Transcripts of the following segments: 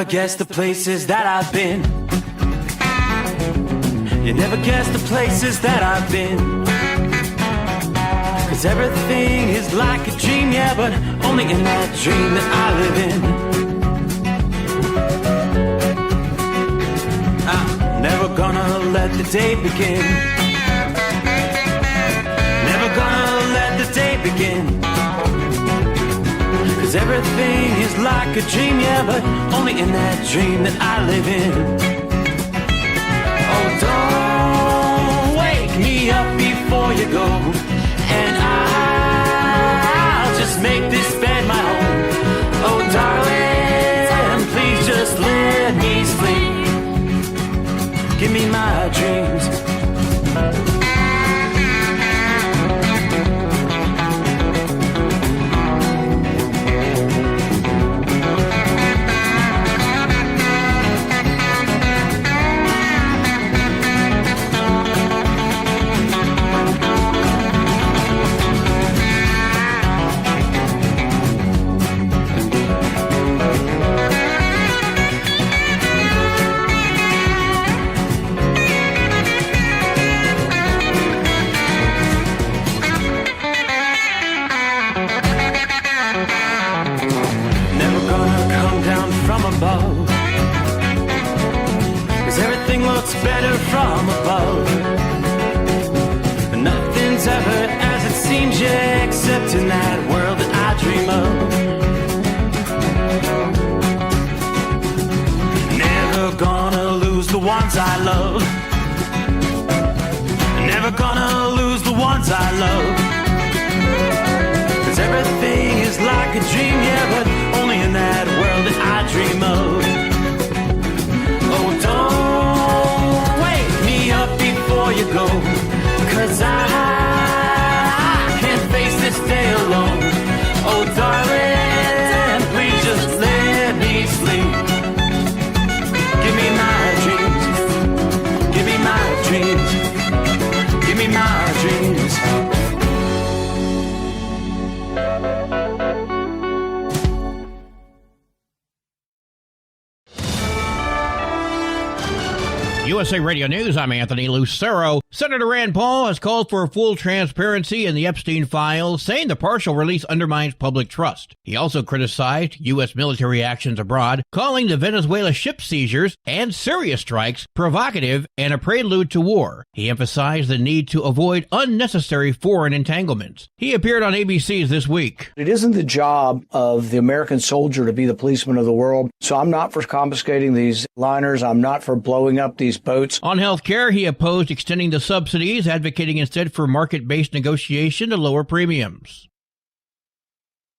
never guess the places that I've been. You never guess the places that I've been. 'Cause everything is like a dream, yeah, but only in that dream that I live in. I'm never gonna let the day begin. Never gonna let the day begin. 'Cause everything is like a dream, yeah, but only in that dream that I live in. Oh, don't wake me up before you go, and I'll just make this bed my home. Oh, darling, please just let me sleep. Give me my dreams. Better from above. Nothing's ever as it seems, yeah, except in that world that I dream of. Never gonna lose the ones I love. Never gonna lose the ones I love. 'Cause everything is like a dream, yeah, but only in that world that I dream of. Oh, don't up before you go, 'cause I can't face this day alone. Oh, darling, please just let me sleep. Give me my dreams. Give me my dreams. Give me my dreams. USA Radio News, I'm Anthony Lucero. Senator Rand Paul has called for full transparency in the Epstein files, saying the partial release undermines public trust. He also criticized U.S. military actions abroad, calling the Venezuela ship seizures and Syria strikes provocative and a prelude to war. He emphasized the need to avoid unnecessary foreign entanglements. He appeared on ABC's This Week. It isn't the job of the American soldier to be the policeman of the world, so I'm not for confiscating these liners. I'm not for blowing up these boats. On health care, he opposed extending the subsidies, advocating instead for market-based negotiation to lower premiums.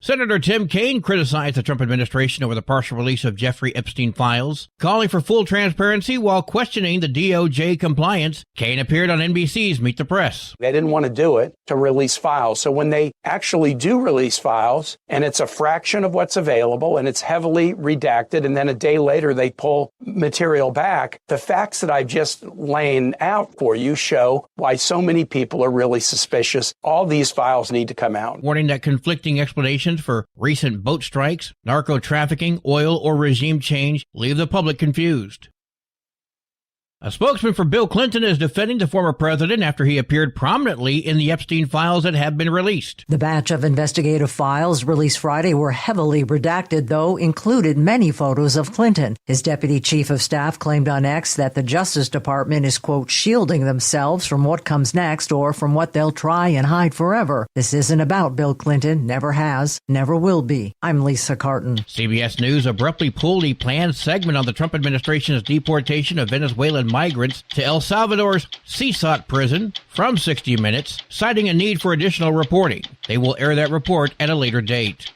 Senator Tim Kaine criticized the Trump administration over the partial release of Jeffrey Epstein files, calling for full transparency while questioning the DOJ compliance. Kaine appeared on NBC's Meet the Press. They didn't want to do it to release files. So when they actually do release files, and it's a fraction of what's available, and it's heavily redacted, and then a day later they pull material back, the facts that I've just laid out for you show why so many people are really suspicious. All these files need to come out. Warning that conflicting explanations for recent boat strikes, narco trafficking, oil, or regime change leave the public confused. A spokesman for Bill Clinton is defending the former president after he appeared prominently in the Epstein files that have been released. The batch of investigative files released Friday were heavily redacted, though included many photos of Clinton. His deputy chief of staff claimed on X that the Justice Department is, quote, shielding themselves from what comes next or from what they'll try and hide forever. This isn't about Bill Clinton, never has, never will be. I'm Lisa Carton. CBS News abruptly pulled a planned segment on the Trump administration's deportation of Venezuelan migrants to El Salvador's CSOT prison from 60 Minutes, citing a need for additional reporting. They will air that report at a later date.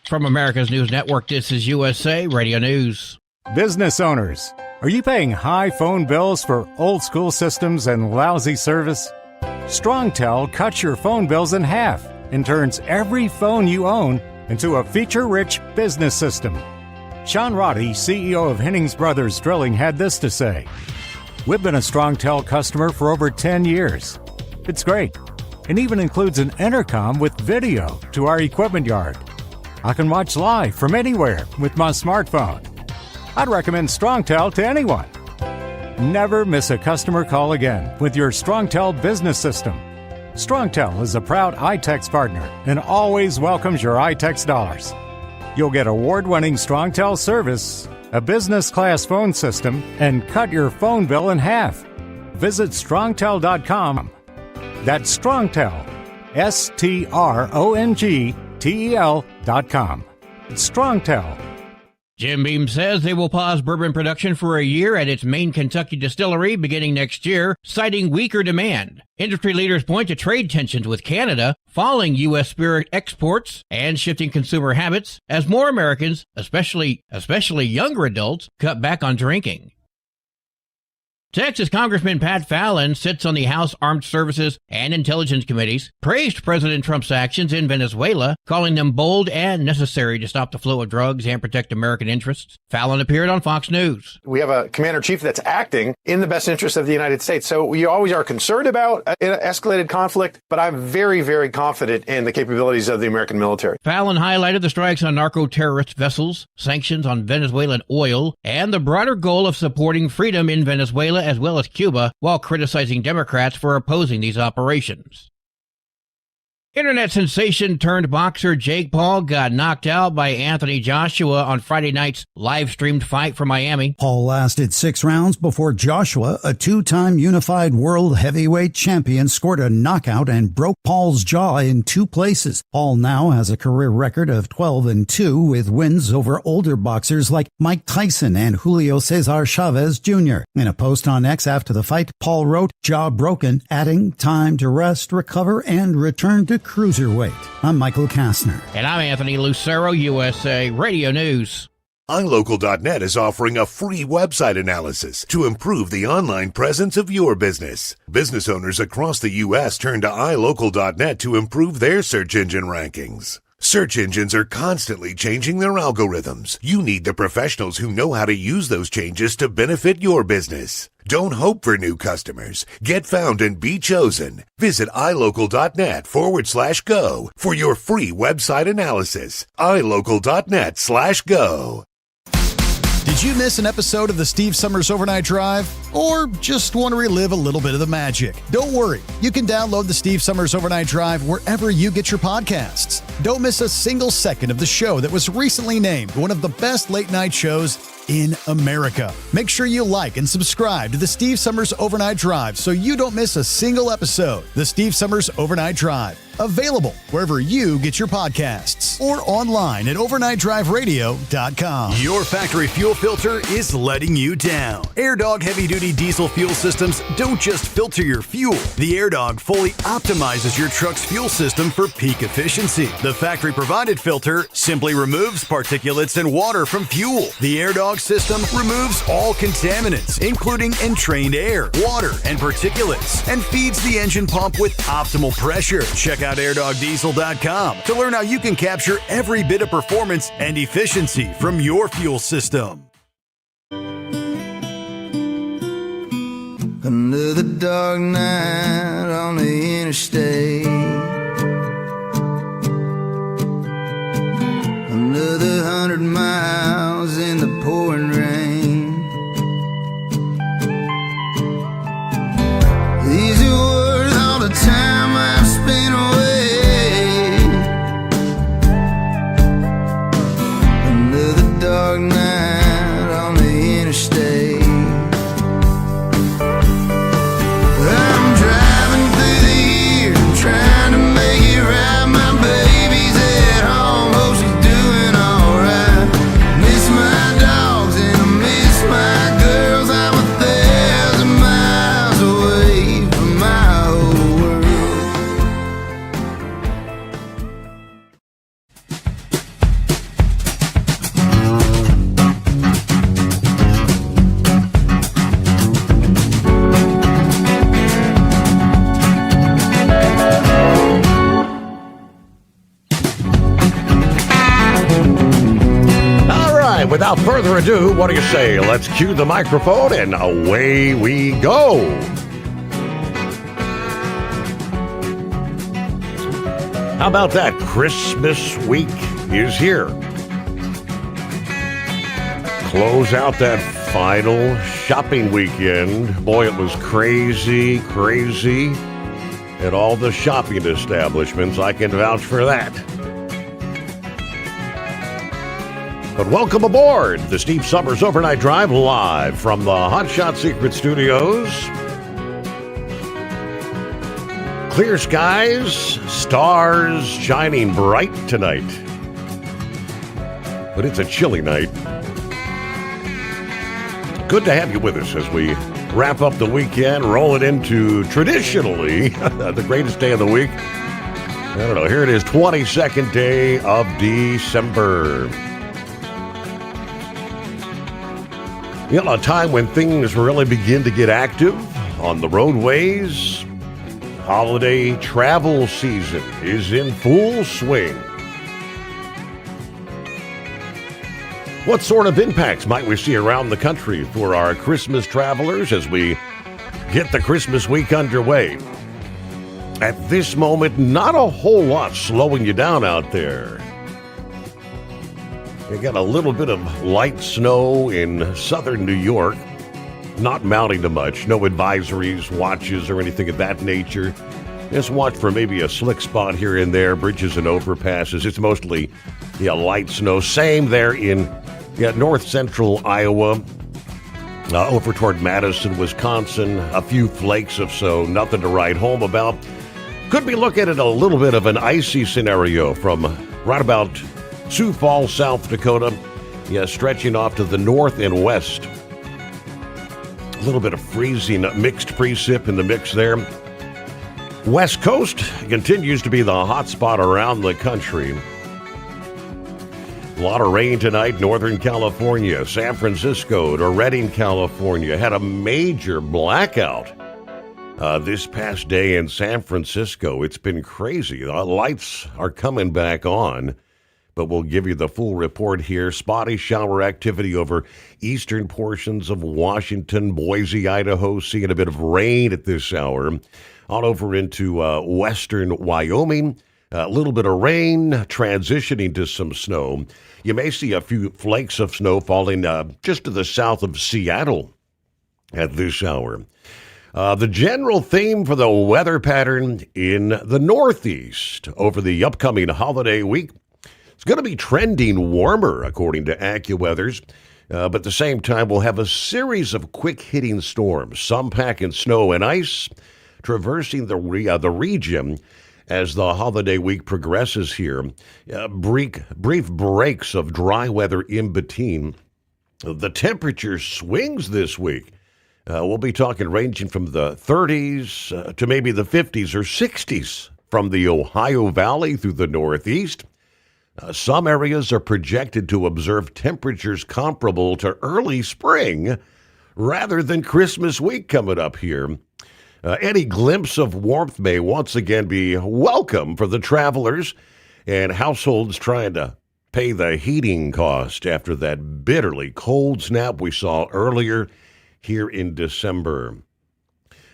From America's News Network, this is USA Radio News. Business owners, are you paying high phone bills for old school systems and lousy service? StrongTel cuts your phone bills in half and turns every phone you own into a feature-rich business system. Sean Roddy, CEO of Hennings Brothers Drilling, had this to say. We've been a StrongTel customer for over 10 years. It's great. It even includes an intercom with video to our equipment yard. I can watch live from anywhere with my smartphone. I'd recommend StrongTel to anyone. Never miss a customer call again with your StrongTel business system. StrongTel is a proud iTex partner and always welcomes your iTex dollars. You'll get award-winning StrongTel service, a business-class phone system, and cut your phone bill in half. Visit strongtel.com. That's StrongTel, StrongTel.com. It's StrongTel. Jim Beam says they will pause bourbon production for a year at its main Kentucky distillery beginning next year, citing weaker demand. Industry leaders point to trade tensions with Canada, falling U.S. spirit exports, and shifting consumer habits as more Americans, especially younger adults, cut back on drinking. Texas Congressman Pat Fallon sits on the House Armed Services and Intelligence Committees, praised President Trump's actions in Venezuela, calling them bold and necessary to stop the flow of drugs and protect American interests. Fallon appeared on Fox News. We have a commander-in-chief that's acting in the best interest of the United States. So we always are concerned about an escalated conflict, but I'm very, very confident in the capabilities of the American military. Fallon highlighted the strikes on narco-terrorist vessels, sanctions on Venezuelan oil, and the broader goal of supporting freedom in Venezuela as well as Cuba, while criticizing Democrats for opposing these operations. Internet sensation turned boxer Jake Paul got knocked out by Anthony Joshua on Friday night's live-streamed fight from Miami. Paul lasted 6 rounds before Joshua, a 2-time unified world heavyweight champion, scored a knockout and broke Paul's jaw in 2 places. Paul now has a career record of 12-2 with wins over older boxers like Mike Tyson and Julio Cesar Chavez Jr. In a post on X after the fight, Paul wrote, "Jaw broken, adding time to rest, recover, and return to cruiserweight." I'm Michael Kastner. And I'm Anthony Lucero, USA Radio News. iLocal.net is offering a free website analysis to improve the online presence of your business. Business owners across the U.S. turn to iLocal.net to improve their search engine rankings. Search engines are constantly changing their algorithms. You need the professionals who know how to use those changes to benefit your business. Don't hope for new customers. Get found and be chosen. Visit iLocal.net/go for your free website analysis. iLocal.net/go. Did you miss an episode of the Steve Sommers Overnight Drive? Or just want to relive a little bit of the magic? Don't worry. You can download the Steve Sommers Overnight Drive wherever you get your podcasts. Don't miss a single second of the show that was recently named one of the best late-night shows in America. Make sure you like and subscribe to the Steve Sommers Overnight Drive so you don't miss a single episode. The Steve Sommers Overnight Drive. Available wherever you get your podcasts or online at overnightdriveradio.com. Your factory fuel filter is letting you down. AirDog heavy-duty diesel fuel systems don't just filter your fuel. The AirDog fully optimizes your truck's fuel system for peak efficiency. The factory-provided filter simply removes particulates and water from fuel. The AirDog system removes all contaminants, including entrained air, water, and particulates, and feeds the engine pump with optimal pressure. Check out airdogdiesel.com to learn how you can capture every bit of performance and efficiency from your fuel system. Another dark night on the interstate. Another 100 miles in the pouring rain. These are worth all the time I've spent away. Another dark night on the interstate. I'm driving through the years, I'm trying to make it right. My baby's at home, hope she's doing alright. Miss my dogs and I miss my girls. I'm 1,000 miles away from my whole world. All right, without further ado, what do you say? Let's cue the microphone and away we go. How about that? Christmas week is here. close out that final shopping weekend. Boy, it was crazy at all the shopping establishments. I can vouch for that. But welcome aboard the Steve Sommers Overnight Drive live from the Hot Shot Secret Studios. Clear skies, stars shining bright tonight. But it's a chilly night. Good to have you with us as we wrap up the weekend, roll it into traditionally the greatest day of the week. I don't know, here it is, 22nd day of December. You know, a time when things really begin to get active on the roadways. Holiday travel season is in full swing. What sort of impacts might we see around the country for our Christmas travelers as we get the Christmas week underway? At this moment, not a whole lot slowing you down out there. We got a little bit of light snow in southern New York, not mounting to much. No advisories, watches, or anything of that nature. Just watch for maybe a slick spot here and there, bridges and overpasses. It's mostly light snow. Same there in north central Iowa, over toward Madison, Wisconsin. A few flakes of snow, nothing to write home about. Could be looking at a little bit of an icy scenario from right about Sioux Falls, South Dakota, stretching off to the north and west. A little bit of freezing, mixed precip in the mix there. West Coast continues to be the hot spot around the country. A lot of rain tonight, Northern California, San Francisco to Redding, California. Had a major blackout this past day in San Francisco. It's been crazy. The lights are coming back on. But we'll give you the full report here. Spotty shower activity over eastern portions of Washington, Boise, Idaho, seeing a bit of rain at this hour. On over into western Wyoming, a little bit of rain, transitioning to some snow. You may see a few flakes of snow falling just to the south of Seattle at this hour. The general theme for the weather pattern in the Northeast over the upcoming holiday week. It's going to be trending warmer, according to AccuWeathers, but at the same time, we'll have a series of quick-hitting storms, some packing snow and ice, traversing the region as the holiday week progresses here. Brief breaks of dry weather in between. The temperature swings this week. We'll be talking ranging from the 30s to maybe the 50s or 60s from the Ohio Valley through the Northeast. Some areas are projected to observe temperatures comparable to early spring rather than Christmas week coming up here. Any glimpse of warmth may once again be welcome for the travelers and households trying to pay the heating cost after that bitterly cold snap we saw earlier here in December.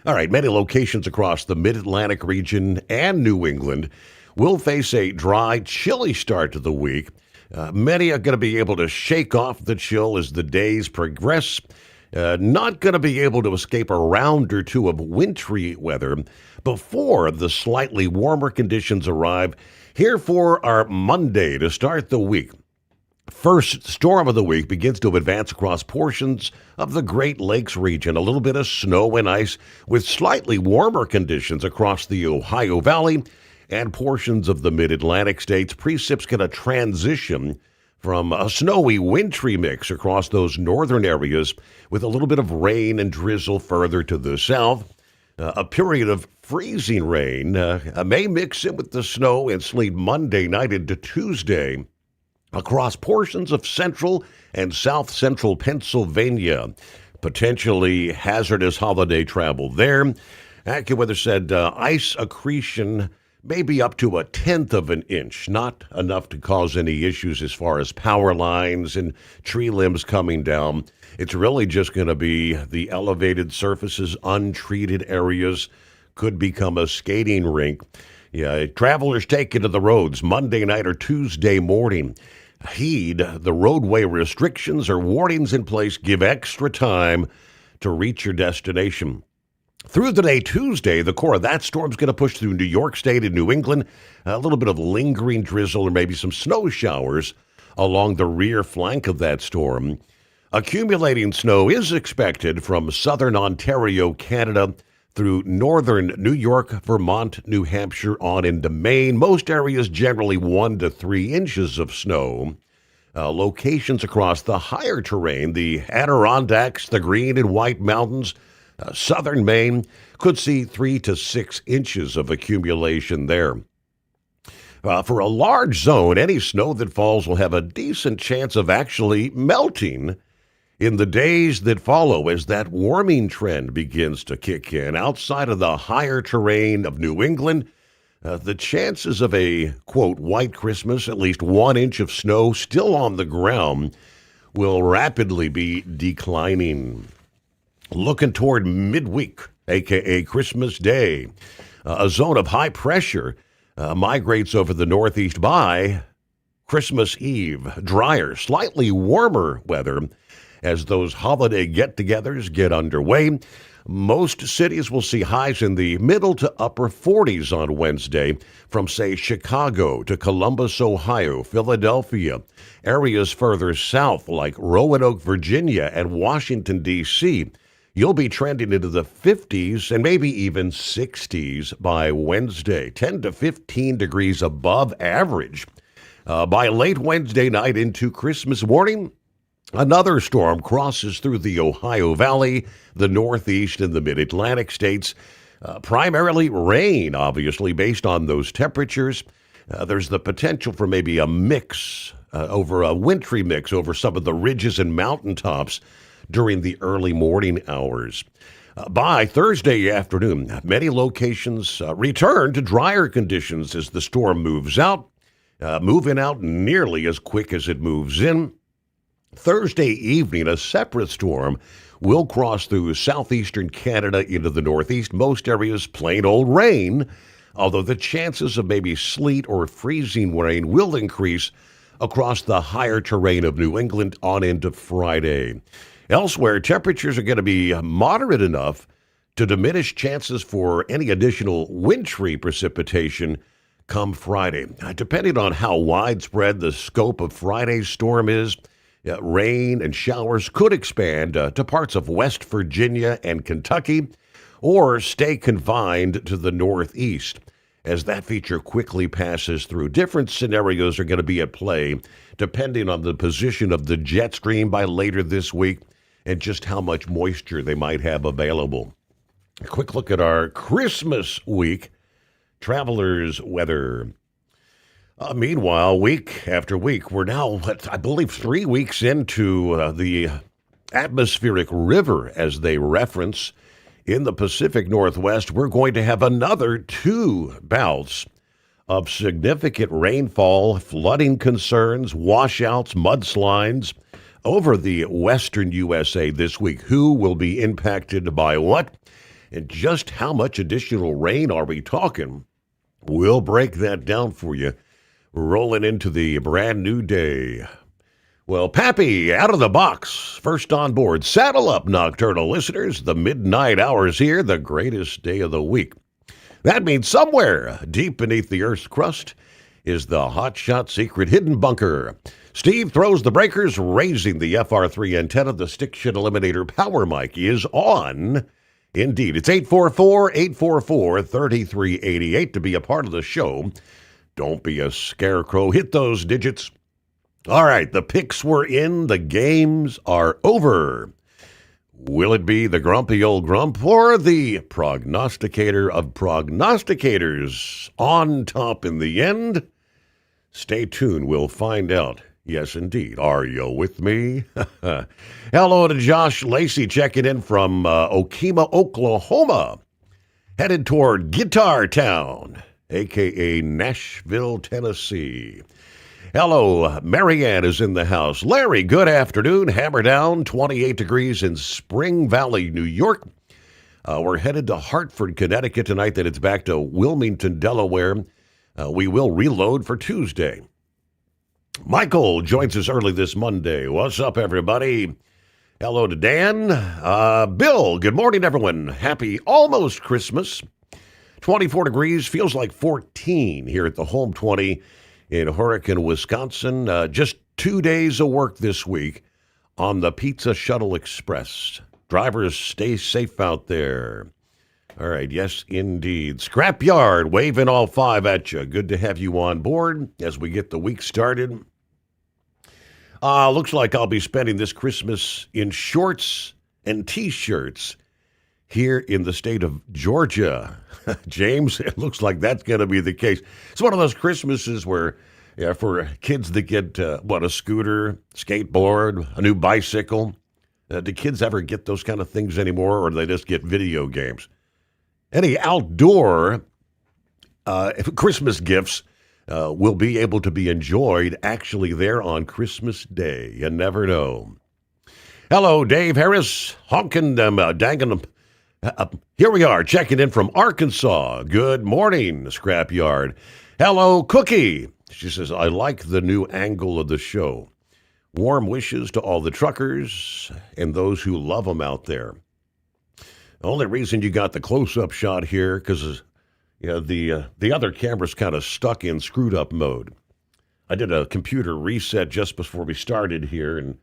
All right, many locations across the Mid-Atlantic region and New England will face a dry, chilly start to the week. Many are going to be able to shake off the chill as the days progress. Not going to be able to escape a round or two of wintry weather before the slightly warmer conditions arrive here for our Monday to start the week. First storm of the week begins to advance across portions of the Great Lakes region. A little bit of snow and ice with slightly warmer conditions across the Ohio Valley and portions of the Mid-Atlantic states. Precip's going to transition from a snowy, wintry mix across those northern areas with a little bit of rain and drizzle further to the south. A period of freezing rain may mix in with the snow and sleet Monday night into Tuesday across portions of central and south central Pennsylvania. Potentially hazardous holiday travel there. AccuWeather said ice accretion may be up to 1/10 of an inch, not enough to cause any issues as far as power lines and tree limbs coming down. It's really just going to be the elevated surfaces, untreated areas could become a skating rink. Yeah, travelers taking to the roads Monday night or Tuesday morning. heed the roadway restrictions or warnings in place. Give extra time to reach your destination. Through the day Tuesday, the core of that storm's going to push through New York State and New England. A little bit of lingering drizzle or maybe some snow showers along the rear flank of that storm. Accumulating snow is expected from southern Ontario, Canada, through northern New York, Vermont, New Hampshire, on into Maine. Most areas generally 1 to 3 inches of snow. Locations across the higher terrain, the Adirondacks, the Green and White Mountains, southern Maine, could see 3 to 6 inches of accumulation there. For a large zone, any snow that falls will have a decent chance of actually melting in the days that follow as that warming trend begins to kick in. Outside of the higher terrain of New England, the chances of a, quote, white Christmas, at least 1 inch of snow still on the ground, will rapidly be declining. Looking toward midweek, a.k.a. Christmas Day, a zone of high pressure migrates over the northeast by Christmas Eve. Drier, slightly warmer weather as those holiday get-togethers get underway. Most cities will see highs in the middle to upper 40s on Wednesday, from, say, Chicago to Columbus, Ohio, Philadelphia, areas further south like Roanoke, Virginia, and Washington, D.C. You'll be trending into the 50s and maybe even 60s by Wednesday, 10 to 15 degrees above average. By late Wednesday night into Christmas morning, another storm crosses through the Ohio Valley, the Northeast, and the Mid-Atlantic states. Primarily rain, obviously, based on those temperatures. There's the potential for maybe a mix, over a wintry mix over some of the ridges and mountaintops during the early morning hours. By Thursday afternoon, many locations return to drier conditions as the storm moves out, moving out nearly as quick as it moves in. Thursday evening, a separate storm will cross through southeastern Canada into the northeast. Most areas, plain old rain, although the chances of maybe sleet or freezing rain will increase across the higher terrain of New England on into Friday. Elsewhere, temperatures are going to be moderate enough to diminish chances for any additional wintry precipitation come Friday. Depending on how widespread the scope of Friday's storm is, rain and showers could expand to parts of West Virginia and Kentucky, or stay confined to the northeast. As that feature quickly passes through, different scenarios are going to be at play depending on the position of the jet stream by later this week and just how much moisture they might have available. A quick look at our Christmas week travelers' weather. Meanwhile, week after week, we're now, I believe, 3 weeks into the atmospheric river, as they reference. In the Pacific Northwest, we're going to have another 2 bouts of significant rainfall, flooding concerns, washouts, mudslides over the western USA this week. Who will be impacted by what? And just how much additional rain are we talking? We'll break that down for you. Rolling into the brand new day. Well, Pappy, out of the box, first on board. Saddle up, nocturnal listeners. The midnight hours here, the greatest day of the week. That means somewhere deep beneath the Earth's crust is the hotshot secret hidden bunker. Steve throws the breakers, raising the FR3 antenna. The stick shit eliminator power mic is on. Indeed, it's 844-844-3388 to be a part of the show. Don't be a scarecrow. Hit those digits. All right, the picks were in. The games are over. Will it be the grumpy old grump or the prognosticator of prognosticators on top in the end? Stay tuned. We'll find out. Yes, indeed. Are you with me? Hello to Josh Lacey checking in from Okima, Oklahoma. Headed toward Guitar Town, a.k.a. Nashville, Tennessee. Hello, Marianne is in the house. Larry, good afternoon. Hammer down, 28 degrees in Spring Valley, New York. We're headed to Hartford, Connecticut tonight. Then it's back to Wilmington, Delaware. We will reload for Tuesday. Michael joins us early this Monday. What's up, everybody? Hello to Dan. Bill, good morning, everyone. Happy almost Christmas. 24 degrees, feels like 14 here at the Home 20 in Hurricane, Wisconsin. Just 2 days of work this week on the Pizza Shuttle Express. Drivers, stay safe out there. All right, yes, indeed. Scrapyard, waving all 5 at you. Good to have you on board as we get the week started. Looks like I'll be spending this Christmas in shorts and T-shirts here in the state of Georgia. James, it looks like that's going to be the case. It's one of those Christmases where, for kids that get, a scooter, skateboard, a new bicycle, do kids ever get those kind of things anymore, or do they just get video games? Any outdoor Christmas gifts will be able to be enjoyed actually there on Christmas Day. You never know. Hello, Dave Harris, honking them, danging them. Here we are, checking in from Arkansas. Good morning, Scrapyard. Hello, Cookie. She says, I like the new angle of the show. Warm wishes to all the truckers and those who love them out there. The only reason you got the close-up shot here, because the other camera's kind of stuck in screwed-up mode. I did a computer reset just before we started here, and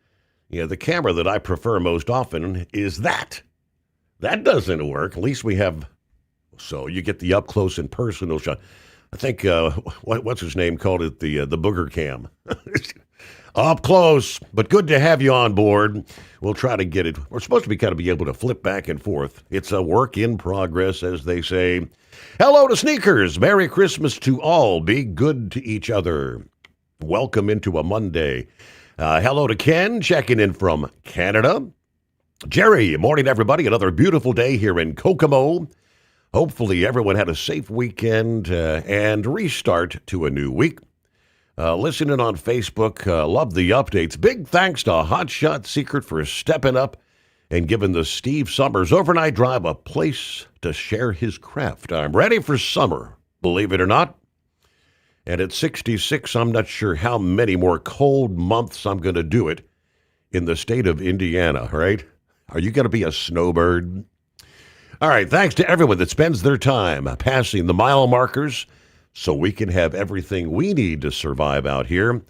the camera that I prefer most often is that. That doesn't work. At least we have, so you get the up-close and personal shot. I think, what's his name called it, the booger cam. Up close, but good to have you on board. We'll try to get it. We're supposed to be able to flip back and forth. It's a work in progress, as they say. Hello to Sneakers. Merry Christmas to all. Be good to each other. Welcome into a Monday. Hello to Ken, checking in from Canada. Jerry, morning, everybody. Another beautiful day here in Kokomo. Hopefully everyone had a safe weekend and restart to a new week. Listening on Facebook, love the updates. Big thanks to Hotshot Secret for stepping up and giving the Steve Sommers Overnight Drive a place to share his craft. I'm ready for summer, believe it or not. And at 66, I'm not sure how many more cold months I'm going to do it in the state of Indiana, right? Are you going to be a snowbird? All right, thanks to everyone that spends their time passing the mile markers so we can have everything we need to survive out here.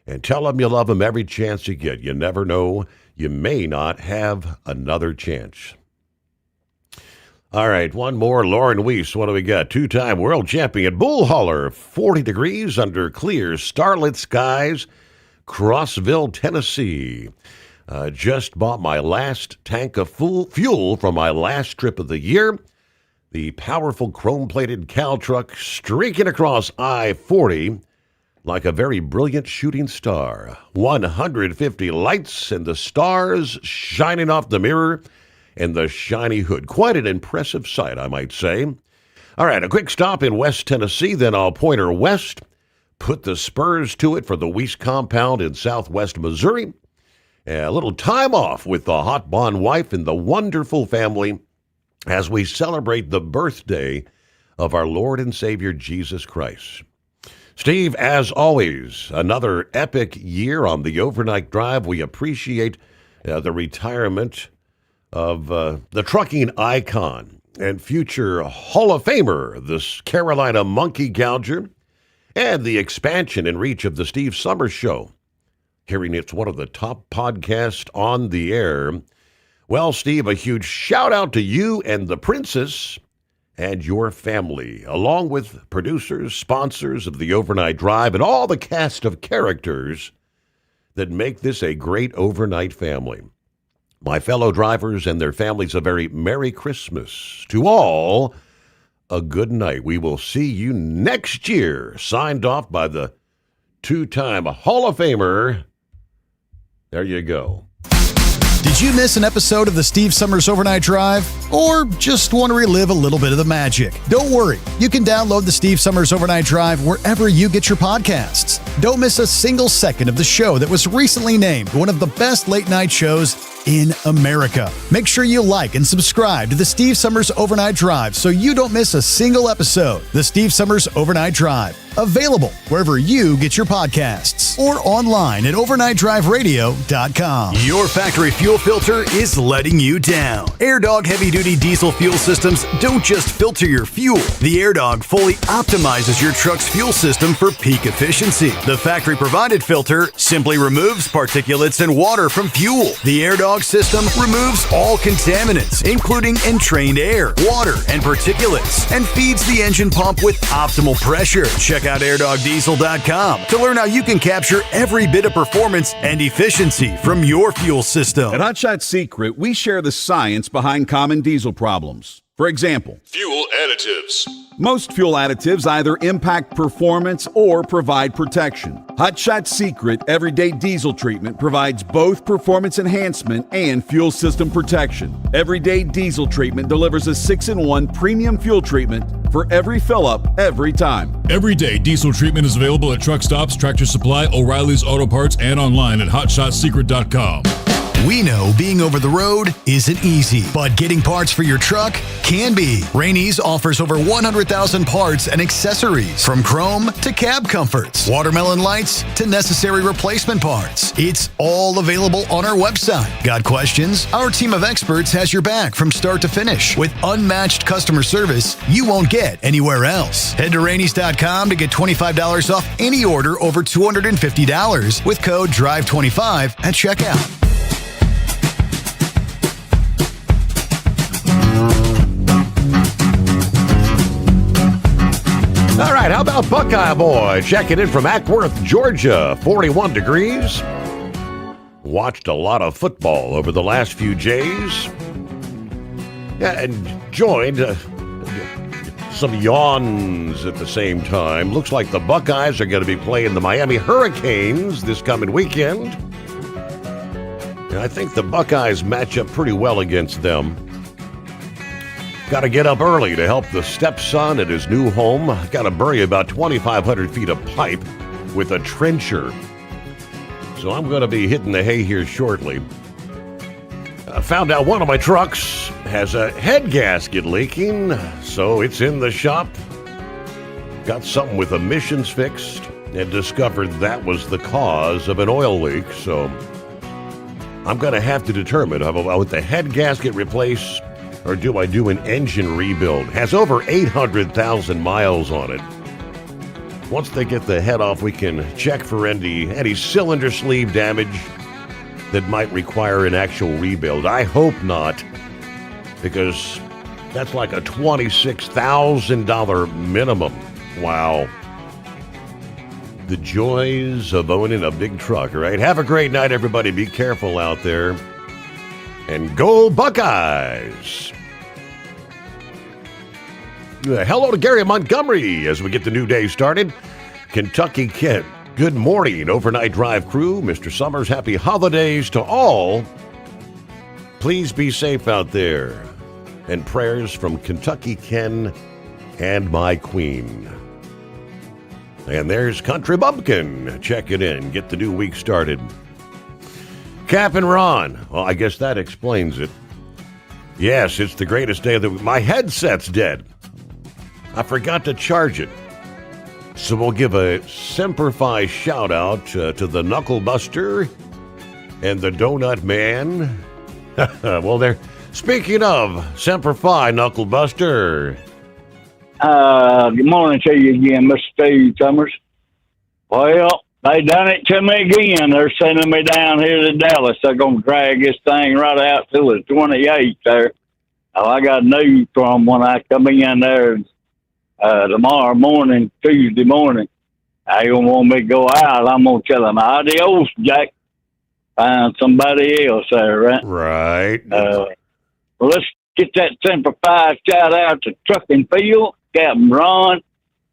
And tell them you love them every chance you get. You never know. You may not have another chance. All right, one more. Lauren Weiss, what do we got? 2-time world champion bull hauler, 40 degrees under clear starlit skies, Crossville, Tennessee. Just bought my last tank of fuel from my last trip of the year. The powerful chrome-plated cow truck streaking across I-40 like a very brilliant shooting star. 150 lights and the stars shining off the mirror and the shiny hood. Quite an impressive sight, I might say. All right, a quick stop in West Tennessee, then I'll point her west. Put the spurs to it for the Weiss compound in southwest Missouri. A little time off with the hot blonde wife and the wonderful family as we celebrate the birthday of our Lord and Savior Jesus Christ. Steve, as always, another epic year on the Overnight Drive. We appreciate the retirement of the trucking icon and future Hall of Famer, this Carolina monkey gouger, and the expansion and reach of the Steve Sommers Show. Hearing it's one of the top podcasts on the air. Well, Steve, a huge shout out to you and the princess and your family, along with producers, sponsors of the Overnight Drive, and all the cast of characters that make this a great overnight family. My fellow drivers and their families, a very Merry Christmas. To all, a good night. We will see you next year. Signed off by the 2-time Hall of Famer. There you go. Did Did you miss an episode of the Steve Summers Overnight Drive? Or just want to relive a little bit of the magic? Don't worry. You can download the Steve Summers Overnight Drive wherever you get your podcasts. Don't miss a single second of the show that was recently named one of the best late night shows in America. Make sure you like and subscribe to the Steve Summers Overnight Drive so you don't miss a single episode. The Steve Summers Overnight Drive. Available wherever you get your podcasts or online at overnightdriveradio.com. Your factory fuel filter is letting you down. AirDog heavy-duty diesel fuel systems don't just filter your fuel. The AirDog fully optimizes your truck's fuel system for peak efficiency. The factory-provided filter simply removes particulates and water from fuel. The AirDog system removes all contaminants, including entrained air, water, and particulates, and feeds the engine pump with optimal pressure. Check out airdogdiesel.com to learn how you can capture every bit of performance and efficiency from your fuel system. At Hot Shot Secret, we share the science behind common diesel problems. For example, fuel additives. Most fuel additives either impact performance or provide protection. Hot Shot Secret Everyday Diesel Treatment provides both performance enhancement and fuel system protection. Everyday Diesel Treatment delivers a 6-in-1 premium fuel treatment for every fill-up, every time. Everyday Diesel Treatment is available at truck stops, Tractor Supply, O'Reilly's Auto Parts, and online at hotshotsecret.com. We know being over the road isn't easy, but getting parts for your truck can be. Rainey's offers over 100,000 parts and accessories, from chrome to cab comforts, watermelon lights to necessary replacement parts. It's all available on our website. Got questions? Our team of experts has your back from start to finish with unmatched customer service you won't get anywhere else. Head to Rainey's.com to get $25 off any order over $250 with code DRIVE25 at checkout. All right, how about Buckeye Boy checking in from Ackworth, Georgia, 41 degrees. Watched a lot of football over the last few days. Yeah, and joined some yawns at the same time. Looks like the Buckeyes are going to be playing the Miami Hurricanes this coming weekend. And I think the Buckeyes match up pretty well against them. Got to get up early to help the stepson at his new home. Got to bury about 2,500 feet of pipe with a trencher. So I'm going to be hitting the hay here shortly. I found out one of my trucks has a head gasket leaking, so it's in the shop. Got something with emissions fixed and discovered that was the cause of an oil leak. So I'm going to have to determine if I want the head gasket replaced or do I do an engine rebuild? Has over 800,000 miles on it. Once they get the head off, we can check for any cylinder sleeve damage that might require an actual rebuild. I hope not, because that's like a $26,000 minimum. Wow. The joys of owning a big truck, right? Have a great night, everybody. Be careful out there. And go Buckeyes! Hello to Gary Montgomery as we get the new day started. Kentucky Kent, good morning, Overnight Drive crew. Mr. Sommers, happy holidays to all. Please be safe out there. And prayers from Kentucky Ken and my queen. And there's Country Bumpkin. Check it in. Get the new week started. Cap and Ron. Well, I guess that explains it. Yes, it's the greatest day of the week. My headset's dead. I forgot to charge it. So we'll give a Semper Fi shout out to the Knuckle Buster and the Donut Man. Well, they're speaking of Semper Fi, Knuckle Buster. Good morning to you again, Mr. Steve Summers. Well, they done it to me again. They're sending me down here to Dallas. They're going to drag this thing right out to the 28th there. Oh, I got news from when I come in there tomorrow morning, Tuesday morning. They don't want me to go out. I'm going to tell them, adios, Jack. Find somebody else there, right? Right. Well, let's get that Semper Fi shout out to Truck and Field, Captain Ron,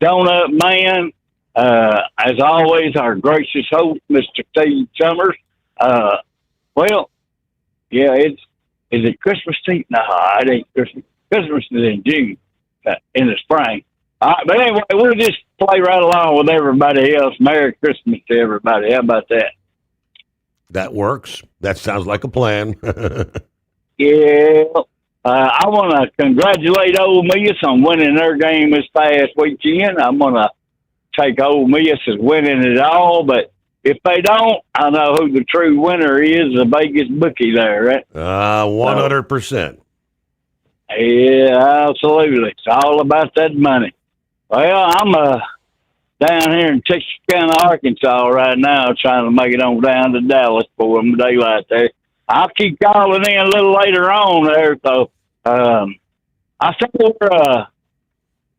Donut Man. As always, our gracious host, Mr. Steve Summers. Well, Yeah, is it Christmas Eve? No, it ain't Christmas. Christmas is in June, in the spring. All right, but anyway, we'll just play right along with everybody else. Merry Christmas to everybody. How about that? That works. That sounds like a plan. Yeah. I want to congratulate Ole Miss on winning their game this past weekend. I'm going to take Ole Miss as winning it all, but if they don't, I know who the true winner is, the Vegas bookie there, right? 100%. Yeah, absolutely. It's all about that money. Well, I'm down here in Texarkana, Arkansas right now, trying to make it on down to Dallas for them daylight there. I'll keep calling in a little later on there. So I think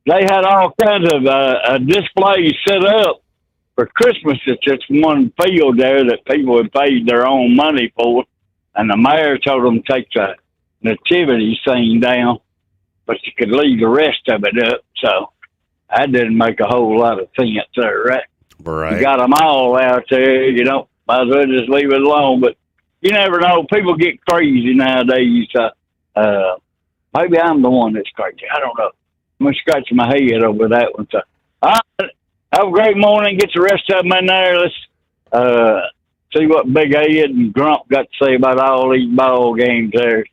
they had all kinds of displays set up for Christmas at this one field there that people had paid their own money for. And the mayor told them to take the nativity scene down, but you could leave the rest of it up. So that didn't make a whole lot of sense there, right? Right. You got them all out there, you know, might as well just leave it alone. But you never know. People get crazy nowadays. Maybe I'm the one that's crazy. I don't know. I'm going to scratch my head over that one. So, all right, have a great morning. Get the rest of them in there. Let's see what Big Ed and Grump got to say about all these ball games there.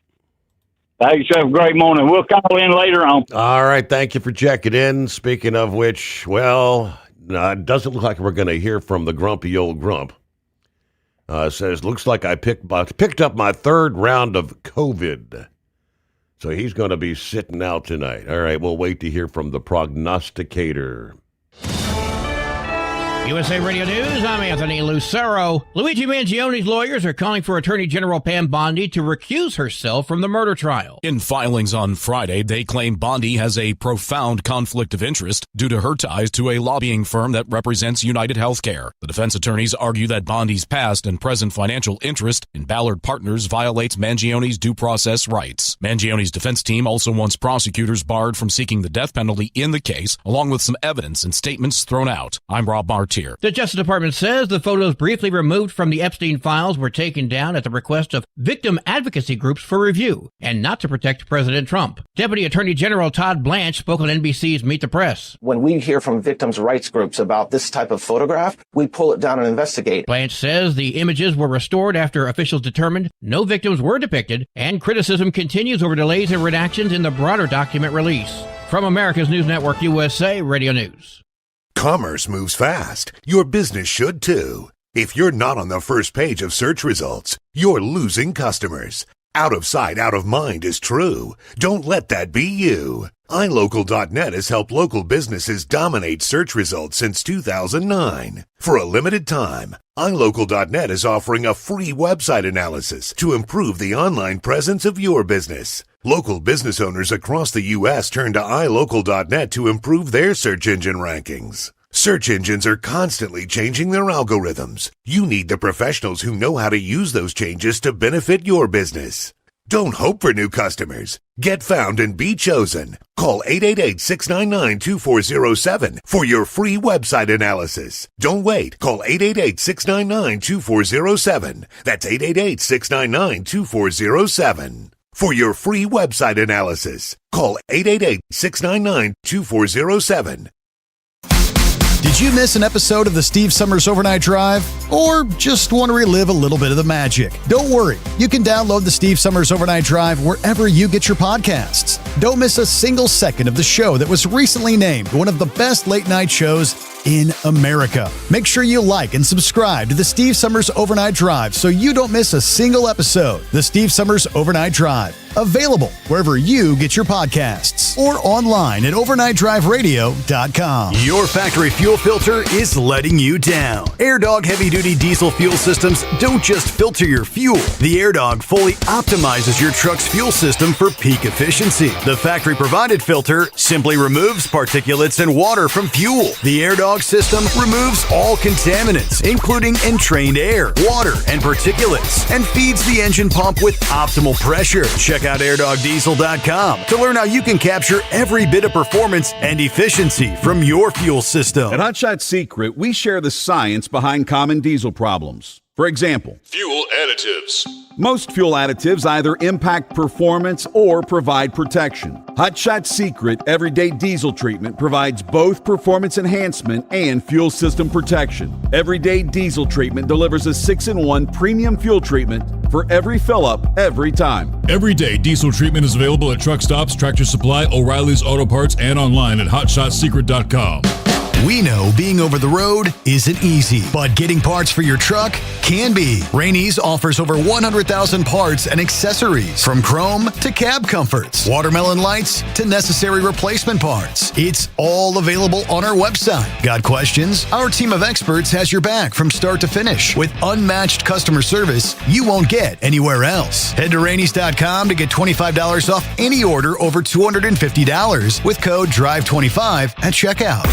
Thanks. Have a great morning. We'll call in later on. All right. Thank you for checking in. Speaking of which, well, it doesn't look like we're going to hear from the grumpy old Grump. Says, looks like I picked up my third round of COVID. So he's going to be sitting out tonight. All right, we'll wait to hear from the prognosticator. USA Radio News, I'm Anthony Lucero. Luigi Mangioni's lawyers are calling for Attorney General Pam Bondi to recuse herself from the murder trial. In filings on Friday, they claim Bondi has a profound conflict of interest due to her ties to a lobbying firm that represents United Healthcare. The defense attorneys argue that Bondi's past and present financial interest in Ballard Partners violates Mangioni's due process rights. Mangioni's defense team also wants prosecutors barred from seeking the death penalty in the case, along with some evidence and statements thrown out. I'm Rob Martier. The Justice Department says the photos briefly removed from the Epstein files were taken down at the request of victim advocacy groups for review and not to protect President Trump. Deputy Attorney General Todd Blanche spoke on NBC's Meet the Press. When we hear from victims' rights groups about this type of photograph, we pull it down and investigate. Blanche says the images were restored after officials determined no victims were depicted, and criticism continues over delays and redactions in the broader document release. From America's News Network USA Radio News. Commerce moves fast. Your business should too. If you're not on the first page of search results, you're losing customers. Out of sight, out of mind is true. Don't let that be you. iLocal.net has helped local businesses dominate search results since 2009. For a limited time, iLocal.net is offering a free website analysis to improve the online presence of your business. Local business owners across the U.S. turn to iLocal.net to improve their search engine rankings. Search engines are constantly changing their algorithms. You need the professionals who know how to use those changes to benefit your business. Don't hope for new customers. Get found and be chosen. Call 888-699-2407 for your free website analysis. Don't wait. Call 888-699-2407. That's 888-699-2407. For your free website analysis, call 888-699-2407. Did you miss an episode of the Steve Summers Overnight Drive? Or just want to relive a little bit of the magic? Don't worry. You can download the Steve Summers Overnight Drive wherever you get your podcasts. Don't miss a single second of the show that was recently named one of the best late night shows in America. Make sure you like and subscribe to the Steve Summers Overnight Drive so you don't miss a single episode. The Steve Summers Overnight Drive. Available wherever you get your podcasts or online at overnightdriveradio.com. Your factory fuel filter is letting you down. AirDog heavy-duty diesel fuel systems don't just filter your fuel. The AirDog fully optimizes your truck's fuel system for peak efficiency. The factory-provided filter simply removes particulates and water from fuel. The AirDog system removes all contaminants, including entrained air, water, and particulates, and feeds the engine pump with optimal pressure. Check out airdogdiesel.com to learn how you can capture every bit of performance and efficiency from your fuel system. At Hot Shot Secret, we share the science behind common diesel problems. For example, Fuel additives. most fuel additives either impact performance or provide protection. Hot Shot Secret Everyday Diesel Treatment provides both performance enhancement and fuel system protection. Everyday Diesel Treatment delivers a 6-in-1 premium fuel treatment for every fill-up, every time. Everyday diesel treatment is available at truck stops, Tractor Supply, O'Reilly's Auto Parts, and online at hotshotsecret.com. We know being over the road isn't easy, but getting parts for your truck can be. Rainey's offers over 100,000 parts and accessories, from chrome to cab comforts, watermelon lights to necessary replacement parts. It's all available on our website. Got questions? Our team of experts has your back from start to finish with unmatched customer service you won't get anywhere else. Head to Rainey's.com to get $25 off any order over $250 with code DRIVE25 at checkout.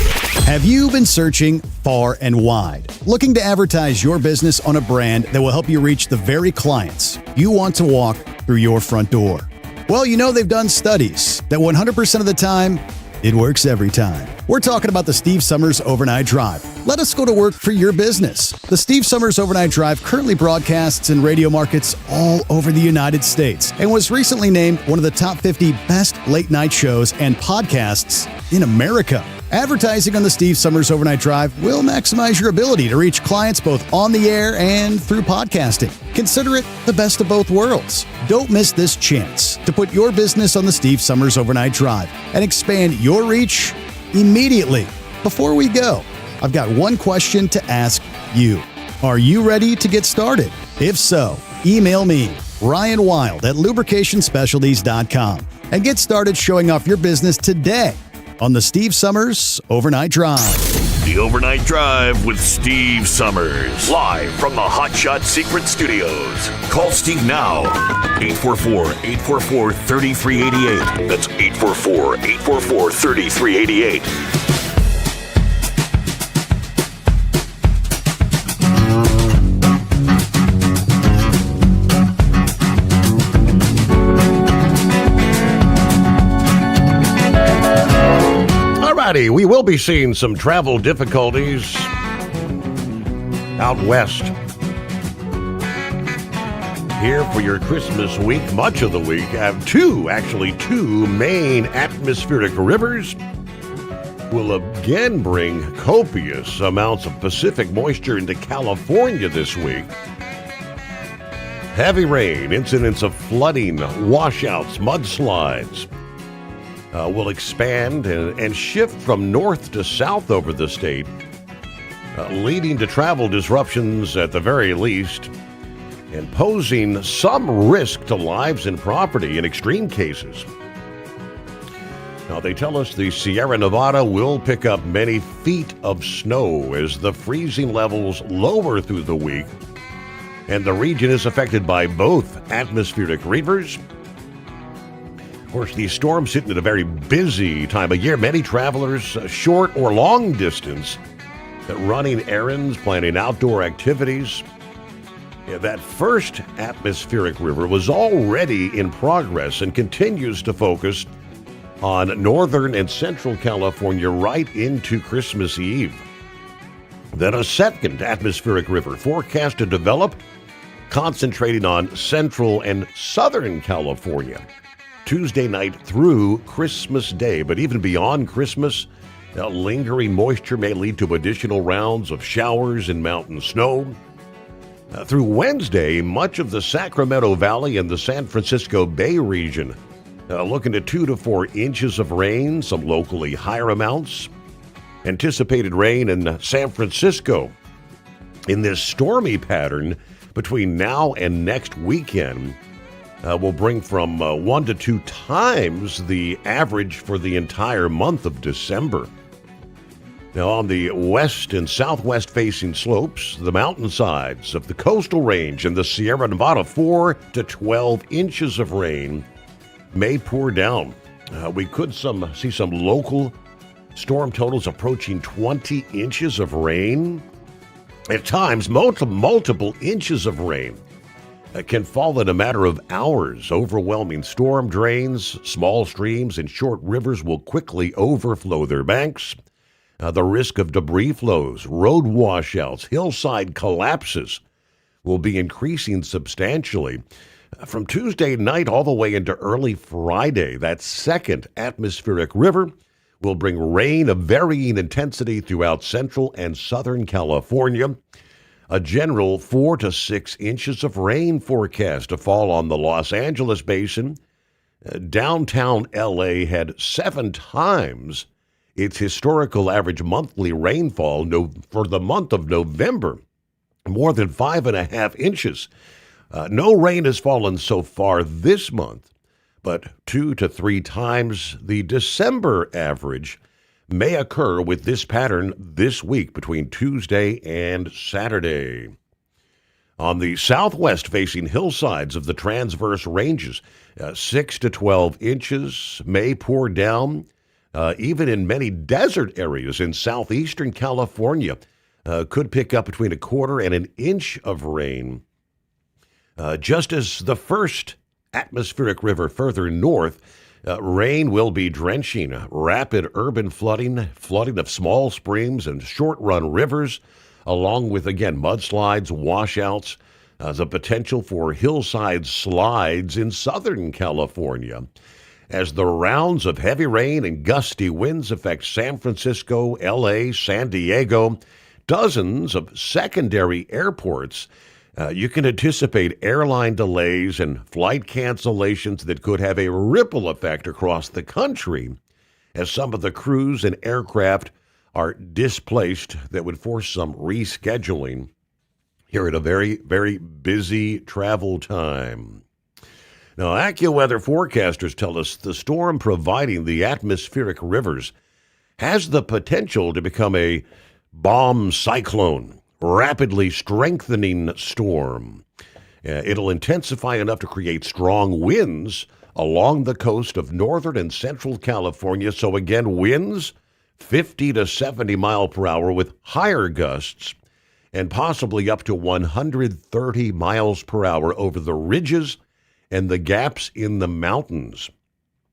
Have you been searching far and wide, looking to advertise your business on a brand that will help you reach the very clients you want to walk through your front door? Well, you know they've done studies that 100% of the time, it works every time. We're talking about the Steve Sommers Overnight Drive. Let us go to work for your business. The Steve Sommers Overnight Drive currently broadcasts in radio markets all over the United States and was recently named one of the top 50 best late night shows and podcasts in America. Advertising on the Steve Sommers Overnight Drive will maximize your ability to reach clients both on the air and through podcasting. Consider it the best of both worlds. Don't miss this chance to put your business on the Steve Sommers Overnight Drive and expand your reach immediately. Before we go, I've got one question to ask you. Are you ready to get started? If so, email me, Ryan Wild at lubricationspecialties.com, and get started showing off your business today on the Steve Sommers Overnight Drive. The Overnight Drive with Steve Sommers. Live from the Hot Shot Secret Studios. Call Steve now. 844-844-3388. That's 844-844-3388. We will be seeing some travel difficulties out west. Here for your Christmas week, much of the week, have two main atmospheric rivers will again bring copious amounts of Pacific moisture into California this week. Heavy rain, incidents of flooding, washouts, mudslides will expand and shift from north to south over the state, leading to travel disruptions at the very least, and posing some risk to lives and property in extreme cases. Now, they tell us the Sierra Nevada will pick up many feet of snow as the freezing levels lower through the week, and the region is affected by both atmospheric rivers. Of course, these storms hitting at a very busy time of year. Many travelers, short or long distance, running errands, planning outdoor activities. That first atmospheric river was already in progress and continues to focus on northern and central California right into Christmas Eve. Then a second atmospheric river forecast to develop, concentrating on central and southern California Tuesday night through Christmas Day. But even beyond Christmas, lingering moisture may lead to additional rounds of showers and mountain snow. Through Wednesday, much of the Sacramento Valley and the San Francisco Bay region looking at 2 to 4 inches of rain, some locally higher amounts. Anticipated rain in San Francisco in this stormy pattern between now and next weekend will bring from 1 to 2 times the average for the entire month of December. Now, on the west and southwest facing slopes, the mountainsides of the coastal range and the Sierra Nevada, 4 to 12 inches of rain may pour down. We could see some local storm totals approaching 20 inches of rain. At times, multiple inches of rain can fall in a matter of hours. Overwhelming storm drains, small streams, and short rivers will quickly overflow their banks. The risk of debris flows, road washouts, hillside collapses will be increasing substantially. From Tuesday night all the way into early Friday, that second atmospheric river will bring rain of varying intensity throughout central and southern California. A general 4 to 6 inches of rain forecast to fall on the Los Angeles basin. Downtown LA had 7 times its historical average monthly rainfall for the month of November, more than 5.5 inches. No rain has fallen so far this month, but 2 to 3 times the December average may occur with this pattern this week between Tuesday and Saturday. On the southwest-facing hillsides of the transverse ranges, 6 to 12 inches may pour down. Even in many desert areas in southeastern California, could pick up between 1/4 and 1 inch of rain. Just as the first atmospheric river further north, rain will be drenching, rapid urban flooding of small streams and short-run rivers, along with, again, mudslides, washouts, the potential for hillside slides in Southern California. As the rounds of heavy rain and gusty winds affect San Francisco, L.A., San Diego, dozens of secondary airports, you can anticipate airline delays and flight cancellations that could have a ripple effect across the country as some of the crews and aircraft are displaced that would force some rescheduling here at a very, very busy travel time. Now, AccuWeather forecasters tell us the storm providing the atmospheric rivers has the potential to become a bomb cyclone, rapidly strengthening storm. It'll intensify enough to create strong winds along the coast of northern and central California. So again, winds 50 to 70 mile per hour with higher gusts and possibly up to 130 miles per hour over the ridges and the gaps in the mountains.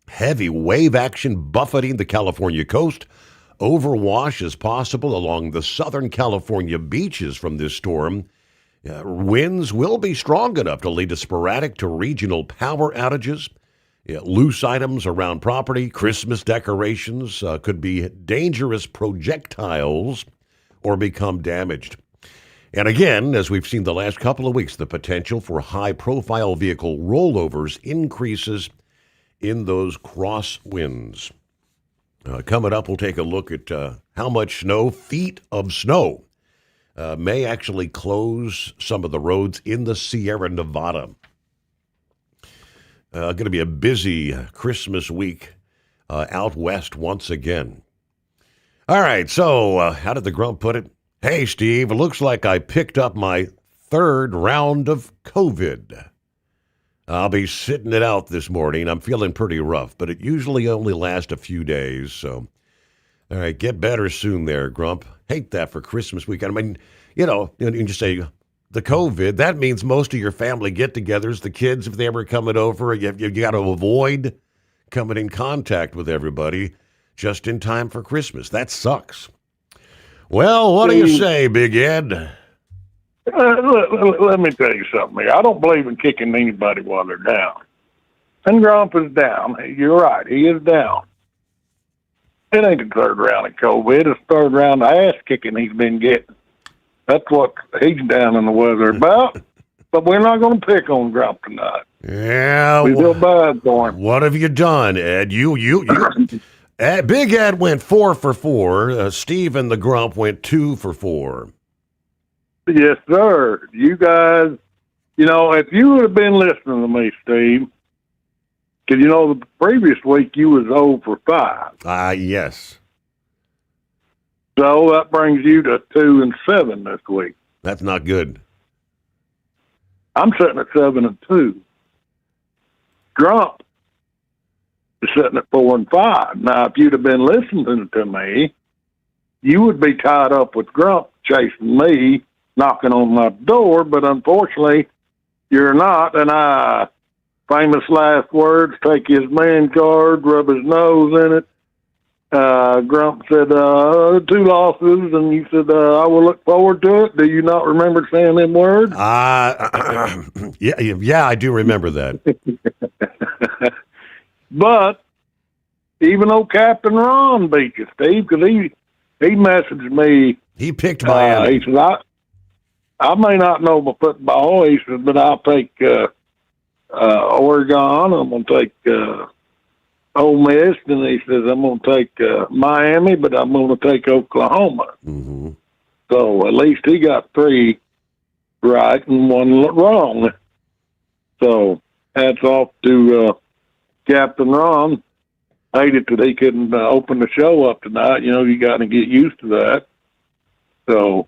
Heavy wave action buffeting the California coast. Overwash is possible along the Southern California beaches from this storm. Winds will be strong enough to lead to sporadic to regional power outages. Loose items around property, Christmas decorations could be dangerous projectiles or become damaged. And again, as we've seen the last couple of weeks, the potential for high-profile vehicle rollovers increases in those crosswinds. Coming up, we'll take a look at how much snow, feet of snow, may actually close some of the roads in the Sierra Nevada. Going to be a busy Christmas week out west once again. All right, so how did the Grump put it? Hey, Steve, it looks like I picked up my 3rd round of COVID. I'll be sitting it out this morning. I'm feeling pretty rough, but it usually only lasts a few days. So, all right, get better soon there, Grump. Hate that for Christmas weekend. I mean, you just say the COVID, that means most of your family get-togethers, the kids, if they ever coming over, you got to avoid coming in contact with everybody just in time for Christmas. That sucks. Well, what do you say, Big Ed? Let me tell you something here. I don't believe in kicking anybody while they're down. And Grump is down. You're right. He is down. It ain't the 3rd round of COVID. It's the 3rd round of ass kicking he's been getting. That's what he's down in the weather about. But we're not going to pick on Grump tonight. Yeah. We feel bad for him. What have you done, Ed? You Big Ed went 4 for 4. Steve and the Grump went 2 for 4. Yes, sir. You guys, if you would have been listening to me, Steve, because, the previous week you was 0 for 5. Yes. So that brings you to 2 and 7 this week. That's not good. I'm sitting at 7 and 2. Grump is sitting at 4 and 5. Now, if you'd have been listening to me, you would be tied up with Grump chasing me, knocking on my door, but unfortunately, you're not. And famous last words, take his man card, rub his nose in it, Grump said 2 losses, and you said I will look forward to it. Do you not remember saying them words? Yeah, I do remember that. But even old Captain Ron beat you, Steve, because he messaged me. He picked Miami. He said, I may not know my football, he said, but I'll take Oregon. I'm going to take Ole Miss, and he says, I'm going to take Miami, but I'm going to take Oklahoma. Mm-hmm. So at least he got 3 right and 1 wrong. So hats off to Captain Ron. Hated that he couldn't open the show up tonight. You know, you got to get used to that. So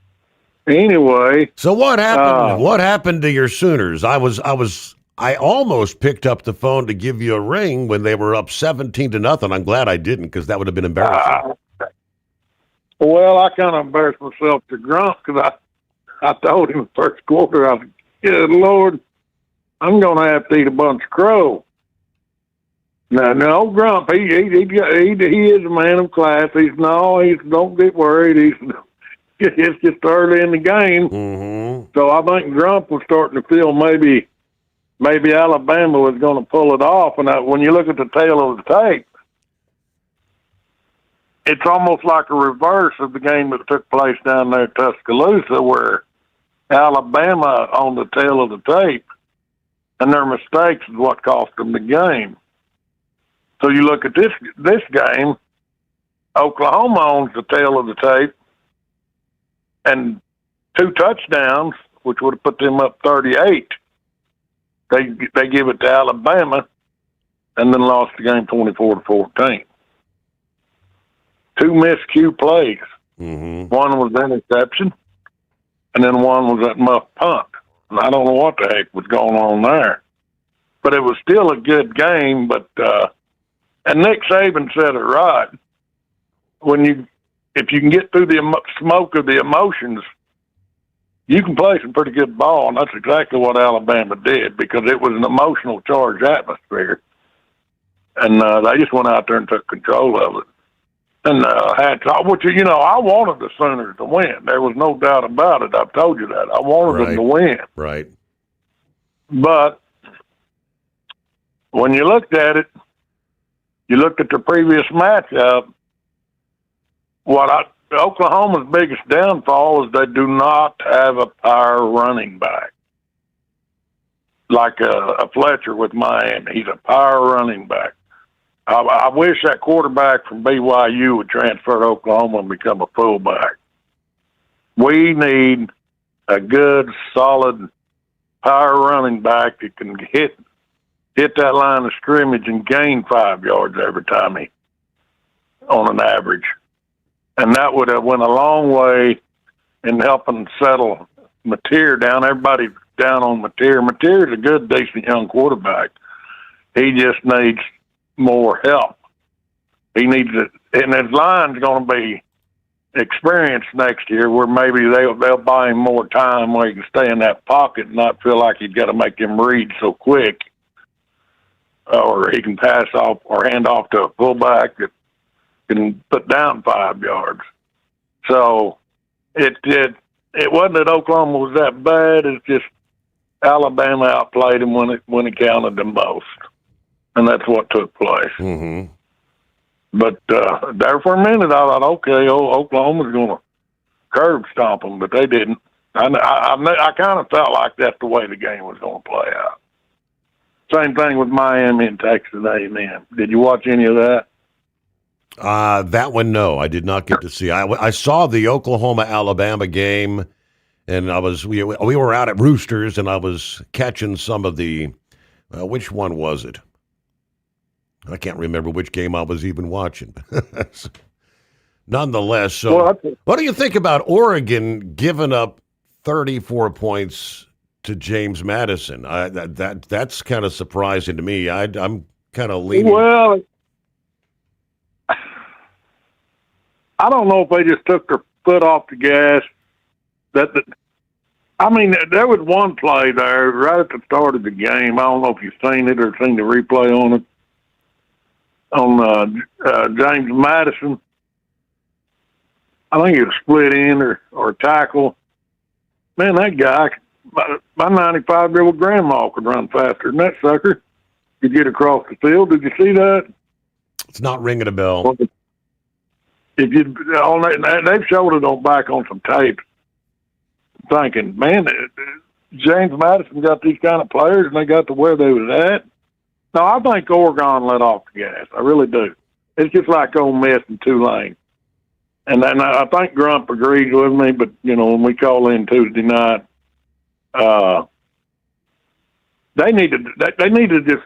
anyway. So what happened? What happened to your Sooners? I almost picked up the phone to give you a ring when they were up 17-0. I'm glad I didn't, because that would have been embarrassing. Well, I kind of embarrassed myself to Grump, because I told him the first quarter, I said, good Lord, I'm going to have to eat a bunch of crow. No, Grump, he is a man of class. Don't get worried. It's just early in the game. Mm-hmm. So I think Grump was starting to feel maybe Alabama was going to pull it off. And when you look at the tail of the tape, it's almost like a reverse of the game that took place down there at Tuscaloosa, where Alabama on the tail of the tape, and their mistakes is what cost them the game. So you look at this game, Oklahoma owns the tail of the tape, and 2 touchdowns, which would have put them up 38. They give it to Alabama, and then lost the game 24-14. 2 miscue plays. Mm-hmm. One was interception, and then one was that muff punt. And I don't know what the heck was going on there, but it was still a good game. But and Nick Saban said it right. If you can get through the smoke of the emotions, you can play some pretty good ball, and that's exactly what Alabama did, because it was an emotional charged atmosphere, and they just went out there and took control of it. And I wanted the Sooners to win. There was no doubt about it. I've told you that. I wanted them to win. Right. But when you looked at it, you looked at the previous matchup, Oklahoma's biggest downfall is they do not have a power running back. Like a Fletcher with Miami. He's a power running back. I wish that quarterback from BYU would transfer to Oklahoma and become a fullback. We need a good, solid, power running back that can hit that line of scrimmage and gain 5 yards every time on an average. And that would have went a long way in helping settle Mateer down. Everybody down on Mateer. Mateer's a good, decent young quarterback. He just needs more help. He needs it, and his line's going to be experienced next year, where maybe they'll buy him more time where he can stay in that pocket and not feel like he's got to make him read so quick, or he can pass off or hand off to a fullback that can put down 5 yards. So it wasn't that Oklahoma was that bad. It's just Alabama outplayed him when it counted the most. And that's what took place. Mm-hmm. But there for a minute, I thought, okay, Oklahoma's going to curb stomp them, but they didn't. I kind of felt like that's the way the game was going to play out. Same thing with Miami and Texas A&M. Did you watch any of that? That one, no, I did not get to see. I saw the Oklahoma-Alabama game, and we were out at Roosters, and I was catching some of the which one was it? I can't remember which game I was even watching. Nonetheless, so what do you think about Oregon giving up 34 points to James Madison? That's kind of surprising to me. I'm kind of leaning. Well, I don't know if they just took their foot off the gas. I mean, there was one play there right at the start of the game. I don't know if you've seen it or seen the replay on it. James Madison. I think it was split end or tackle. Man, that guy, my 95-year-old grandma could run faster than that sucker. Could get across the field. Did you see that? It's not ringing a bell. If you on that, they've showed it on back on some tape. Thinking, man, James Madison got these kind of players, and they got to where they was at. No, I think Oregon let off the gas. I really do. It's just like Ole Miss and Tulane. And then I think Grump agrees with me, but, when we call in Tuesday night, they need to just,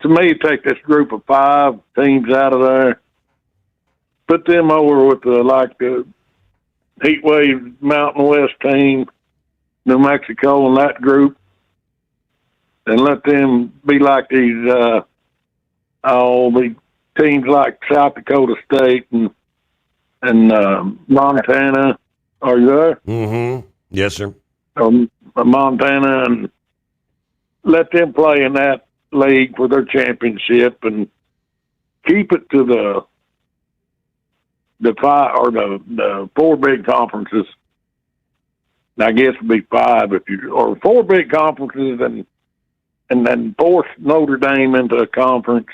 to me, take this group of 5 teams out of there, put them over with the Heat Wave Mountain West team, New Mexico, and that group, and let them be like these the teams like South Dakota State and Montana. Are you there? Mm-hmm. Yes, sir. Montana, and let them play in that league for their championship, and keep it to the 5 or the 4 big conferences. I guess it'd be 5 or 4 big conferences, and then force Notre Dame into a conference.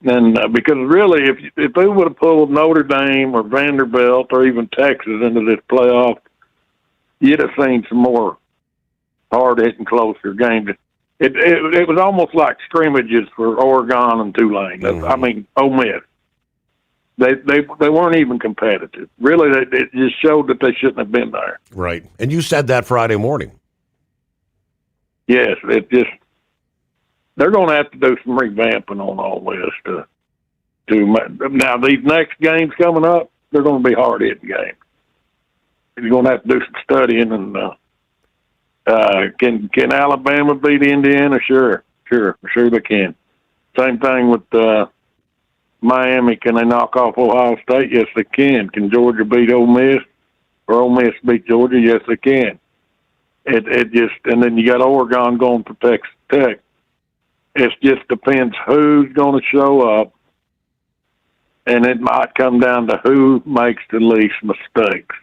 And because really, if they would have pulled Notre Dame or Vanderbilt or even Texas into this playoff, you'd have seen some more hard-hitting, closer games. It was almost like scrimmages for Oregon and Tulane. Mm-hmm. I mean, Ole Miss. They weren't even competitive. Really, it just showed that they shouldn't have been there. Right. And you said that Friday morning. Yes, they're going to have to do some revamping on all this now these next games coming up, they're going to be hard-hitting games. You're going to have to do some studying. And can Alabama beat Indiana? Sure they can. Same thing with Miami. Can they knock off Ohio State? Yes, they can. Can Georgia beat Ole Miss? Or Ole Miss beat Georgia? Yes, they can. It just, and then you got Oregon going for Texas Tech. It just depends who's going to show up, and it might come down to who makes the least mistakes.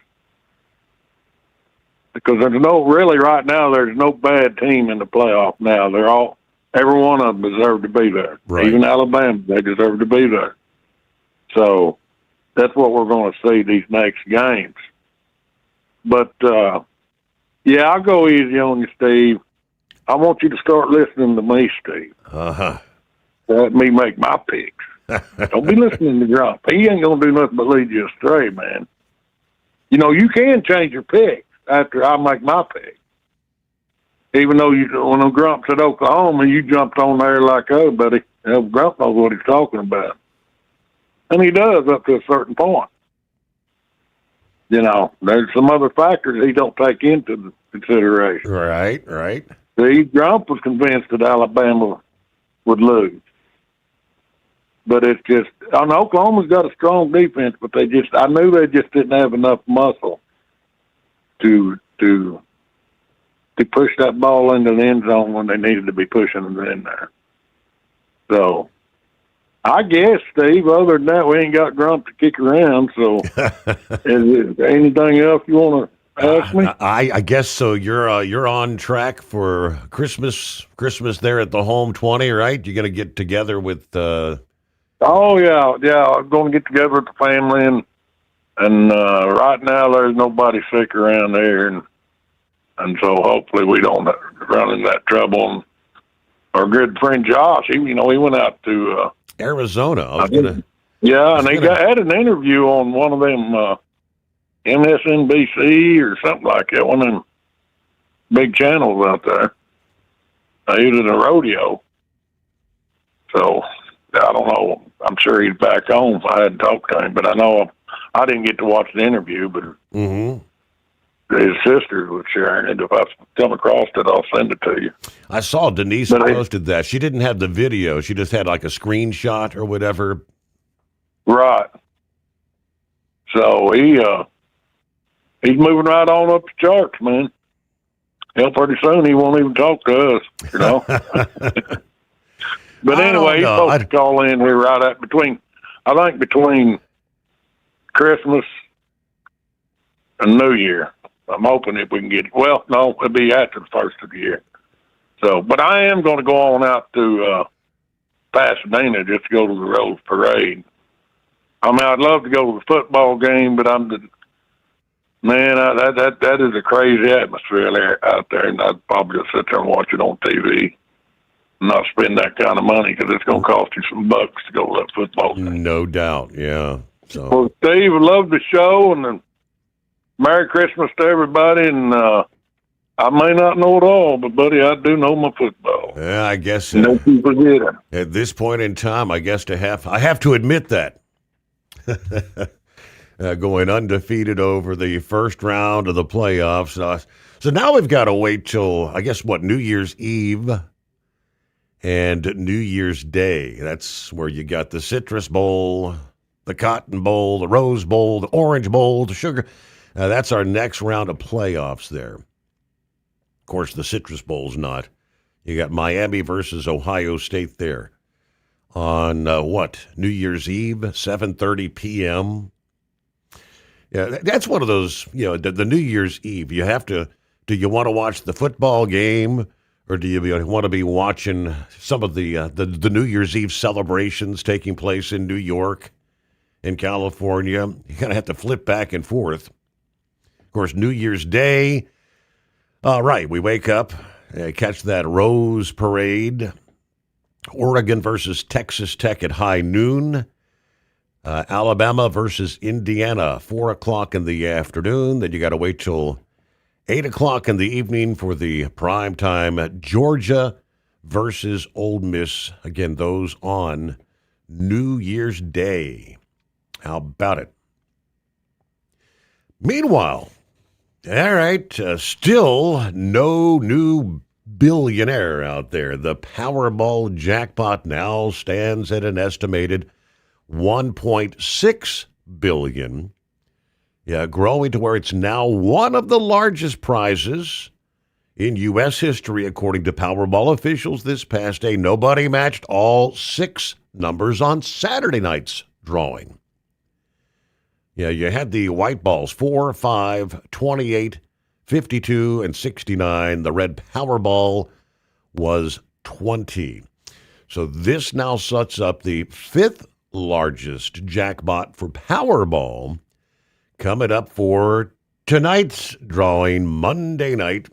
Because right now, there's no bad team in the playoff now. Every one of them deserve to be there. Right. Even Alabama, they deserve to be there. So that's what we're going to see these next games. But, yeah, I'll go easy on you, Steve. I want you to start listening to me, Steve. Uh-huh. Let me make my picks. Don't be listening to Grump. He ain't going to do nothing but lead you astray, man. You can change your picks after I make my pick. Even though when Grump said Oklahoma, you jumped on there like, oh, buddy, Grump knows what he's talking about. And he does up to a certain point. There's some other factors he don't take into consideration. Right. See, Grump was convinced that Alabama would lose. But it's just, Oklahoma's got a strong defense, but I knew they just didn't have enough muscle to push that ball into the end zone when they needed to be pushing it in there. So, I guess, Steve, other than that, we ain't got Grump to kick around. So, is there anything else you want to ask me? I guess so. You're on track for Christmas there at the home 20, right? You're going to get together with. Oh yeah. I'm going to get together with the family, and right now there's nobody sick around here, and so hopefully we don't run into that trouble. And our good friend Josh, he went out to Arizona. and he had an interview on one of them MSNBC or something like that, one of them big channels out there. He was in a rodeo. So, I don't know. I'm sure he's back home. I hadn't talked to him, but I know I didn't get to watch the interview, but his sister was sharing it. If I come across it, I'll send it to you. I saw Denise posted that. She didn't have the video. She just had like a screenshot or whatever. Right. So he's moving right on up the charts, man. Pretty soon he won't even talk to us, But anyway, he's supposed to call in here right at between Christmas and New Year. I'm hoping if we can get, well, no, it'll be after the first of the year. So, but I am going to go on out to Pasadena just to go to the Rose Parade. I mean, I'd love to go to the football game, but that is a crazy atmosphere out there, and I'd probably just sit there and watch it on TV and not spend that kind of money because it's going to cost you some bucks to go to that football game. No doubt, yeah. So. Well, Steve, I love the show, and then Merry Christmas to everybody, and I may not know it all, but, buddy, I do know my football. Yeah, I guess. Don't you forget it. At this point in time, I guess I have to admit that. Going undefeated over the first round of the playoffs. So now we've got to wait till, I guess, New Year's Eve and New Year's Day. That's where you got the Citrus Bowl, the Cotton Bowl, the Rose Bowl, the Orange Bowl, the Sugar. That's our next round of playoffs there. Of course, the Citrus Bowl's not. You got Miami versus Ohio State there on New Year's Eve, 7:30 p.m. Yeah, that's one of those, the New Year's Eve. You have to, do you want to watch the football game, or do you want to be watching some of the New Year's Eve celebrations taking place in New York, in California? You kind of have to flip back and forth. Of course, New Year's Day, we wake up, catch that Rose Parade, Oregon versus Texas Tech at high noon. Alabama versus Indiana, 4 o'clock in the afternoon. Then you got to wait till 8 o'clock in the evening for the prime time. Georgia versus Ole Miss. Again, those on New Year's Day. How about it? Meanwhile, all right, still no new billionaire out there. The Powerball jackpot now stands at an estimated $1.6 billion. Yeah, growing to where it's now one of the largest prizes in U.S. history, according to Powerball officials this past day. Nobody matched all 6 numbers on Saturday night's drawing. Yeah, you had the white balls, 4, 5, 28, 52, and 69. The red Powerball was 20. So this now sets up the 5th largest jackpot for Powerball, coming up for tonight's drawing, Monday night.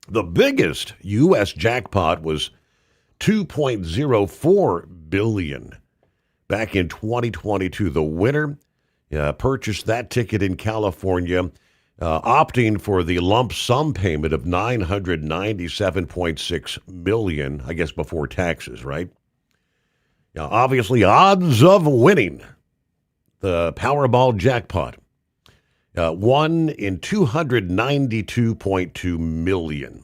The biggest U.S. jackpot was $2.04 billion back in 2022. The winner purchased that ticket in California, opting for the lump sum payment of $997.6 million, I guess before taxes, right? Now, obviously, odds of winning the Powerball jackpot. 1 in 292.2 million.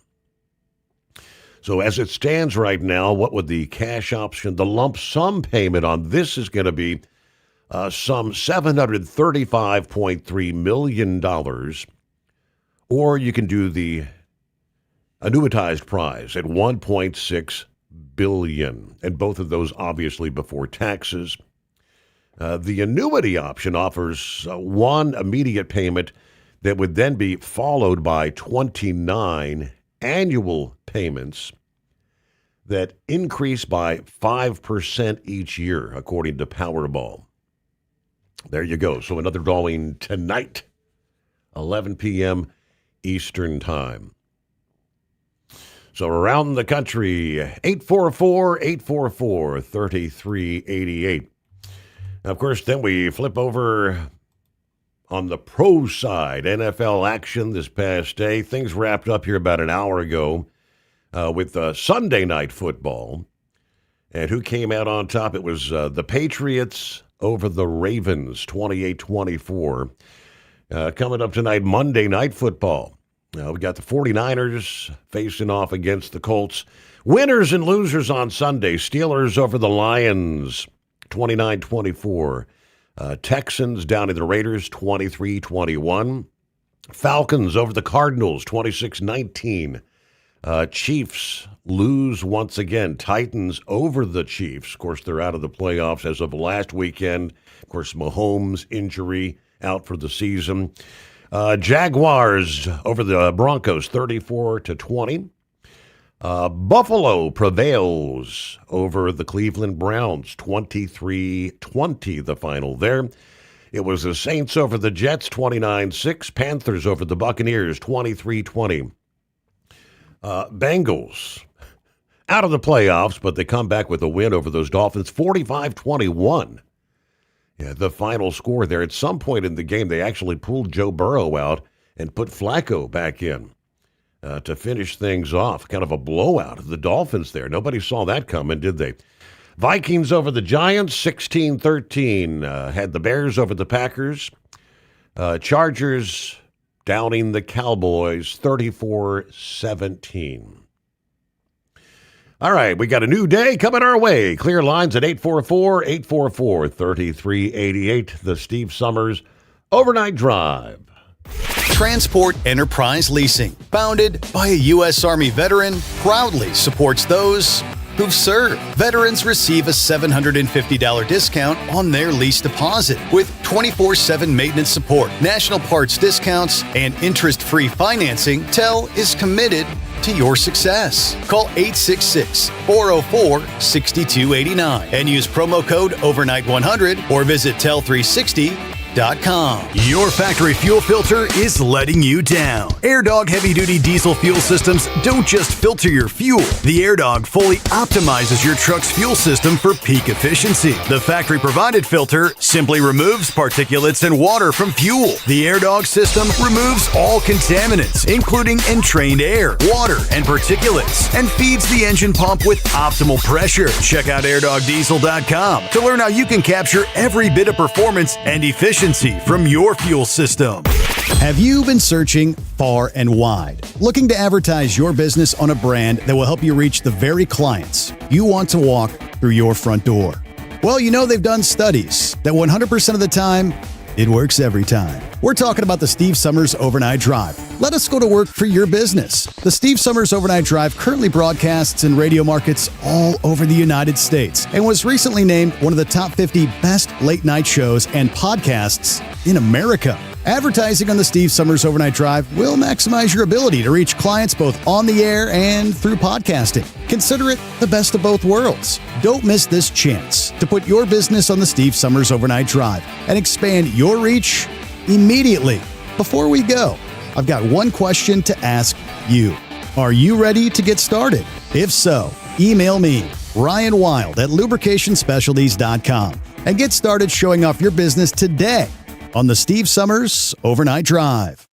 So as it stands right now, what would the cash option, the lump sum payment on this is going to be some $735.3 million. Or you can do the annuitized prize at $1.6 billion, and both of those obviously before taxes. The annuity option offers one immediate payment that would then be followed by 29 annual payments that increase by 5% each year, according to Powerball. There you go. So another drawing tonight, 11 p.m. Eastern Time. So around the country, 844-844-3388. Now, of course, then we flip over on the pro side. NFL action this past day. Things wrapped up here about an hour ago with Sunday night football. And who came out on top? It was the Patriots over the Ravens, 28-24. Coming up tonight, Monday Night Football. We got the 49ers facing off against the Colts. Winners and losers on Sunday. Steelers over the Lions, 29-24. Texans down to the Raiders, 23-21. Falcons over the Cardinals, 26-19. Chiefs lose once again. Titans over the Chiefs. Of course, they're out of the playoffs as of last weekend. Of course, Mahomes' injury out for the season. Jaguars over the Broncos, 34-20. Buffalo prevails over the Cleveland Browns, 23-20, the final there. It was the Saints over the Jets, 29-6. Panthers over the Buccaneers, 23-20. Bengals out of the playoffs, but they come back with a win over those Dolphins, 45-21. Yeah, the final score there. At some point in the game, they actually pulled Joe Burrow out and put Flacco back in to finish things off. Kind of a blowout of the Dolphins there. Nobody saw that coming, did they? Vikings over the Giants, 16-13. Had the Bears over the Packers. Chargers downing the Cowboys, 34-17. All right, we got a new day coming our way. Clear lines at 844-844-3388. The Steve Sommers Overnight Drive. Transport Enterprise Leasing, founded by a U.S. Army veteran, proudly supports those who've served. Veterans receive a $750 discount on their lease deposit with 24/7 maintenance support, national parts discounts, and interest-free financing. TEL is committed to your success. Call 866-404-6289 and use promo code OVERNIGHT100 or visit tel360.com. Your factory fuel filter is letting you down. AirDog heavy-duty diesel fuel systems don't just filter your fuel. The AirDog fully optimizes your truck's fuel system for peak efficiency. The factory-provided filter simply removes particulates and water from fuel. The AirDog system removes all contaminants, including entrained air, water, and particulates, and feeds the engine pump with optimal pressure. Check out airdogdiesel.com to learn how you can capture every bit of performance and efficiency from your fuel system. Have you been searching far and wide, looking to advertise your business on a brand that will help you reach the very clients you want to walk through your front door? Well, you know they've done studies that 100% of the time, it works every time. We're talking about the Steve Sommers Overnight Drive. Let us go to work for your business. The Steve Sommers Overnight Drive currently broadcasts in radio markets all over the United States and was recently named one of the top 50 best late night shows and podcasts in America. Advertising on the Steve Sommers Overnight Drive will maximize your ability to reach clients both on the air and through podcasting. Consider it the best of both worlds. Don't miss this chance to put your business on the Steve Sommers Overnight Drive and expand your reach immediately. Before we go, I've got one question to ask you. Are you ready to get started? If so, email me, Ryan Wild at lubricationspecialties.com, and get started showing off your business today on the Steve Sommers Overnight Drive.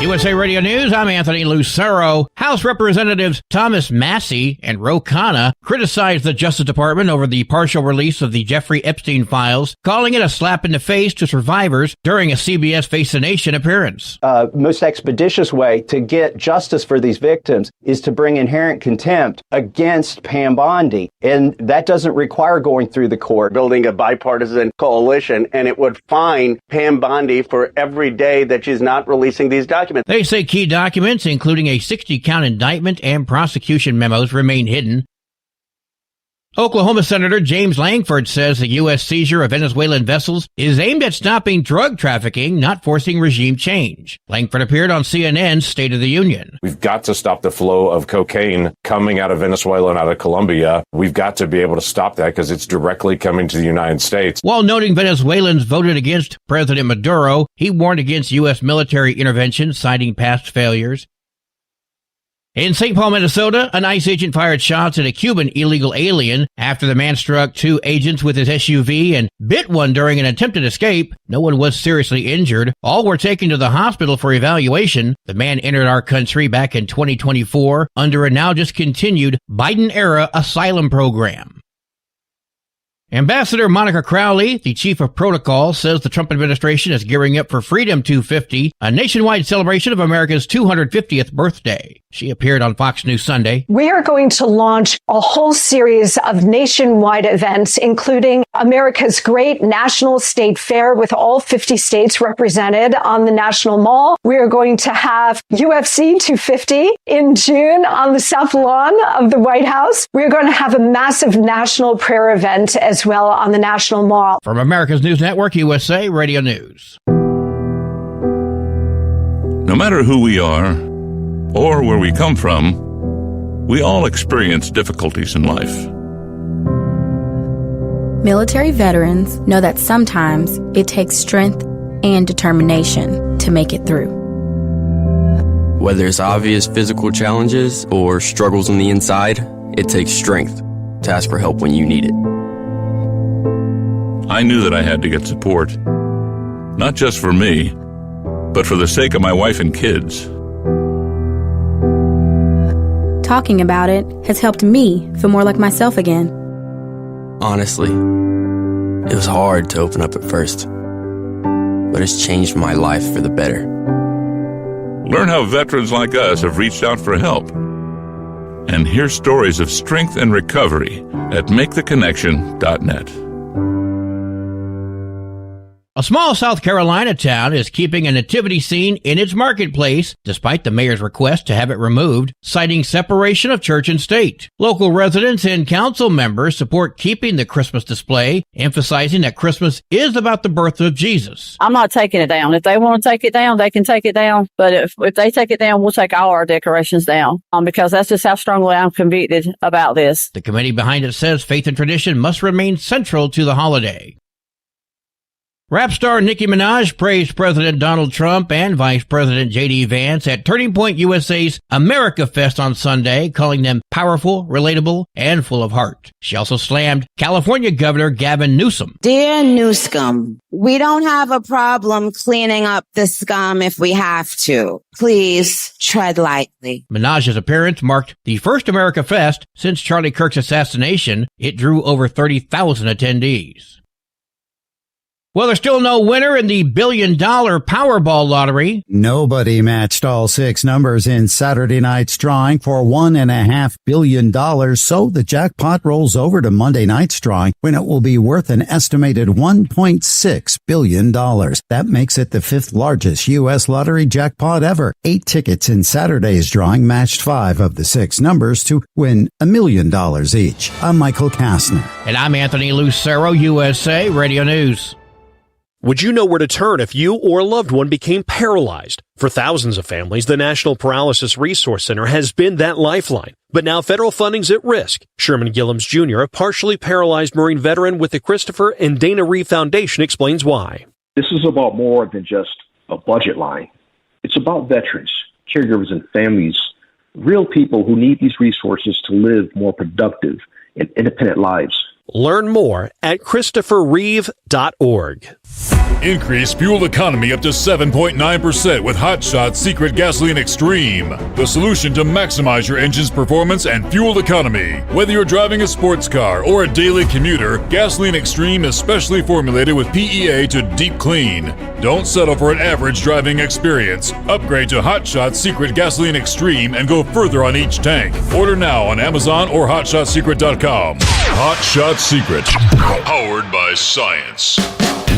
USA Radio News, I'm Anthony Lucero. House Representatives Thomas Massey and Ro Khanna criticized the Justice Department over the partial release of the Jeffrey Epstein files, calling it a slap in the face to survivors during a CBS Face the Nation appearance. Most expeditious way to get justice for these victims is to bring inherent contempt against Pam Bondi. And that doesn't require going through the court. Building a bipartisan coalition, and it would fine Pam Bondi for every day that she's not releasing these documents. They say key documents, including a 60-count indictment and prosecution memos, remain hidden. Oklahoma Senator James Langford says the U.S. seizure of Venezuelan vessels is aimed at stopping drug trafficking, not forcing regime change. Langford appeared on CNN's State of the Union. We've got to stop the flow of cocaine coming out of Venezuela and out of Colombia. We've got to be able to stop that because it's directly coming to the United States. While noting Venezuelans voted against President Maduro, he warned against U.S. military intervention, citing past failures. In St. Paul, Minnesota, an ICE agent fired shots at a Cuban illegal alien after the man struck two agents with his SUV and bit one during an attempted escape. No one was seriously injured. All were taken to the hospital for evaluation. The man entered our country back in 2024 under a now discontinued Biden-era asylum program. Ambassador Monica Crowley, the chief of protocol, says the Trump administration is gearing up for Freedom 250, a nationwide celebration of America's 250th birthday. She appeared on Fox News Sunday. We are going to launch a whole series of nationwide events, including America's great national state fair with all 50 states represented on the National Mall. We are going to have UFC 250 in June on the South Lawn of the White House. We're going to have a massive national prayer event as well on the National Mall. From America's News Network, USA Radio News. No matter who we are or where we come from, we all experience difficulties in life. Military veterans know that sometimes it takes strength and determination to make it through. Whether it's obvious physical challenges or struggles on the inside, it takes strength to ask for help when you need it. I knew that I had to get support, not just for me, but for the sake of my wife and kids. Talking about it has helped me feel more like myself again. Honestly, it was hard to open up at first, but it's changed my life for the better. Learn how veterans like us have reached out for help. And hear stories of strength and recovery at MakeTheConnection.net. A small South Carolina town is keeping a nativity scene in its marketplace, despite the mayor's request to have it removed, citing separation of church and state. Local residents and council members support keeping the Christmas display, emphasizing that Christmas is about the birth of Jesus. I'm not taking it down. If they want to take it down, they can take it down. But if they take it down, we'll take all our decorations down, because that's just how strongly I'm convicted about this. The committee behind it says faith and tradition must remain central to the holiday. Rap star Nicki Minaj praised President Donald Trump and Vice President J.D. Vance at Turning Point USA's America Fest on Sunday, calling them powerful, relatable, and full of heart. She also slammed California Governor Gavin Newsom. Dear Newsom, we don't have a problem cleaning up the scum if we have to. Please tread lightly. Minaj's appearance marked the first America Fest since Charlie Kirk's assassination. It drew over 30,000 attendees. Well, there's still no winner in the billion-dollar Powerball lottery. Nobody matched all six numbers in Saturday night's drawing for $1.5 billion, so the jackpot rolls over to Monday night's drawing when it will be worth an estimated $1.6 billion. That makes it the fifth largest U.S. lottery jackpot ever. 8 tickets in Saturday's drawing matched 5 of the 6 numbers to win $1 million each. I'm Michael Kastner. And I'm Anthony Lucero, USA Radio News. Would you know where to turn if you or a loved one became paralyzed? For thousands of families, the National Paralysis Resource Center has been that lifeline. But now federal funding's at risk. Sherman Gillums Jr., a partially paralyzed Marine veteran with the Christopher and Dana Reeve Foundation, explains why. This is about more than just a budget line. It's about veterans, caregivers, and families, real people who need these resources to live more productive and independent lives. Learn more at ChristopherReeve.org. Increase fuel economy up to 7.9% with Hot Shot Secret Gasoline Extreme, the solution to maximize your engine's performance and fuel economy. Whether you're driving a sports car or a daily commuter, Gasoline Extreme is specially formulated with PEA to deep clean. Don't settle for an average driving experience. Upgrade to Hot Shot Secret Gasoline Extreme and go further on each tank. Order now on Amazon or HotShotSecret.com. Hot Shot Secret, powered by science.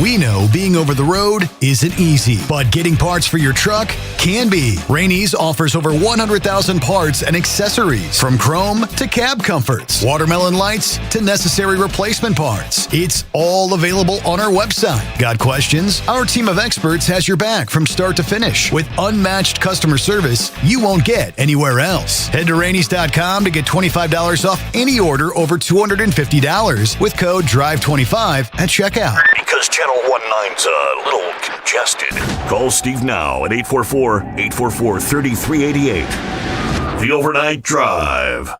We know being over the road isn't easy, but getting parts for your truck can be. Rainey's offers over 100,000 parts and accessories, from chrome to cab comforts, watermelon lights to necessary replacement parts. It's all available on our website. Got questions? Our team of experts has your back from start to finish with unmatched customer service you won't get anywhere else. Head to Rainey's.com to get $25 off any order over $250 with code DRIVE25 at checkout. Because Channel 19's a little congested. Call Steve now at 844-844-3388. The Overnight Drive.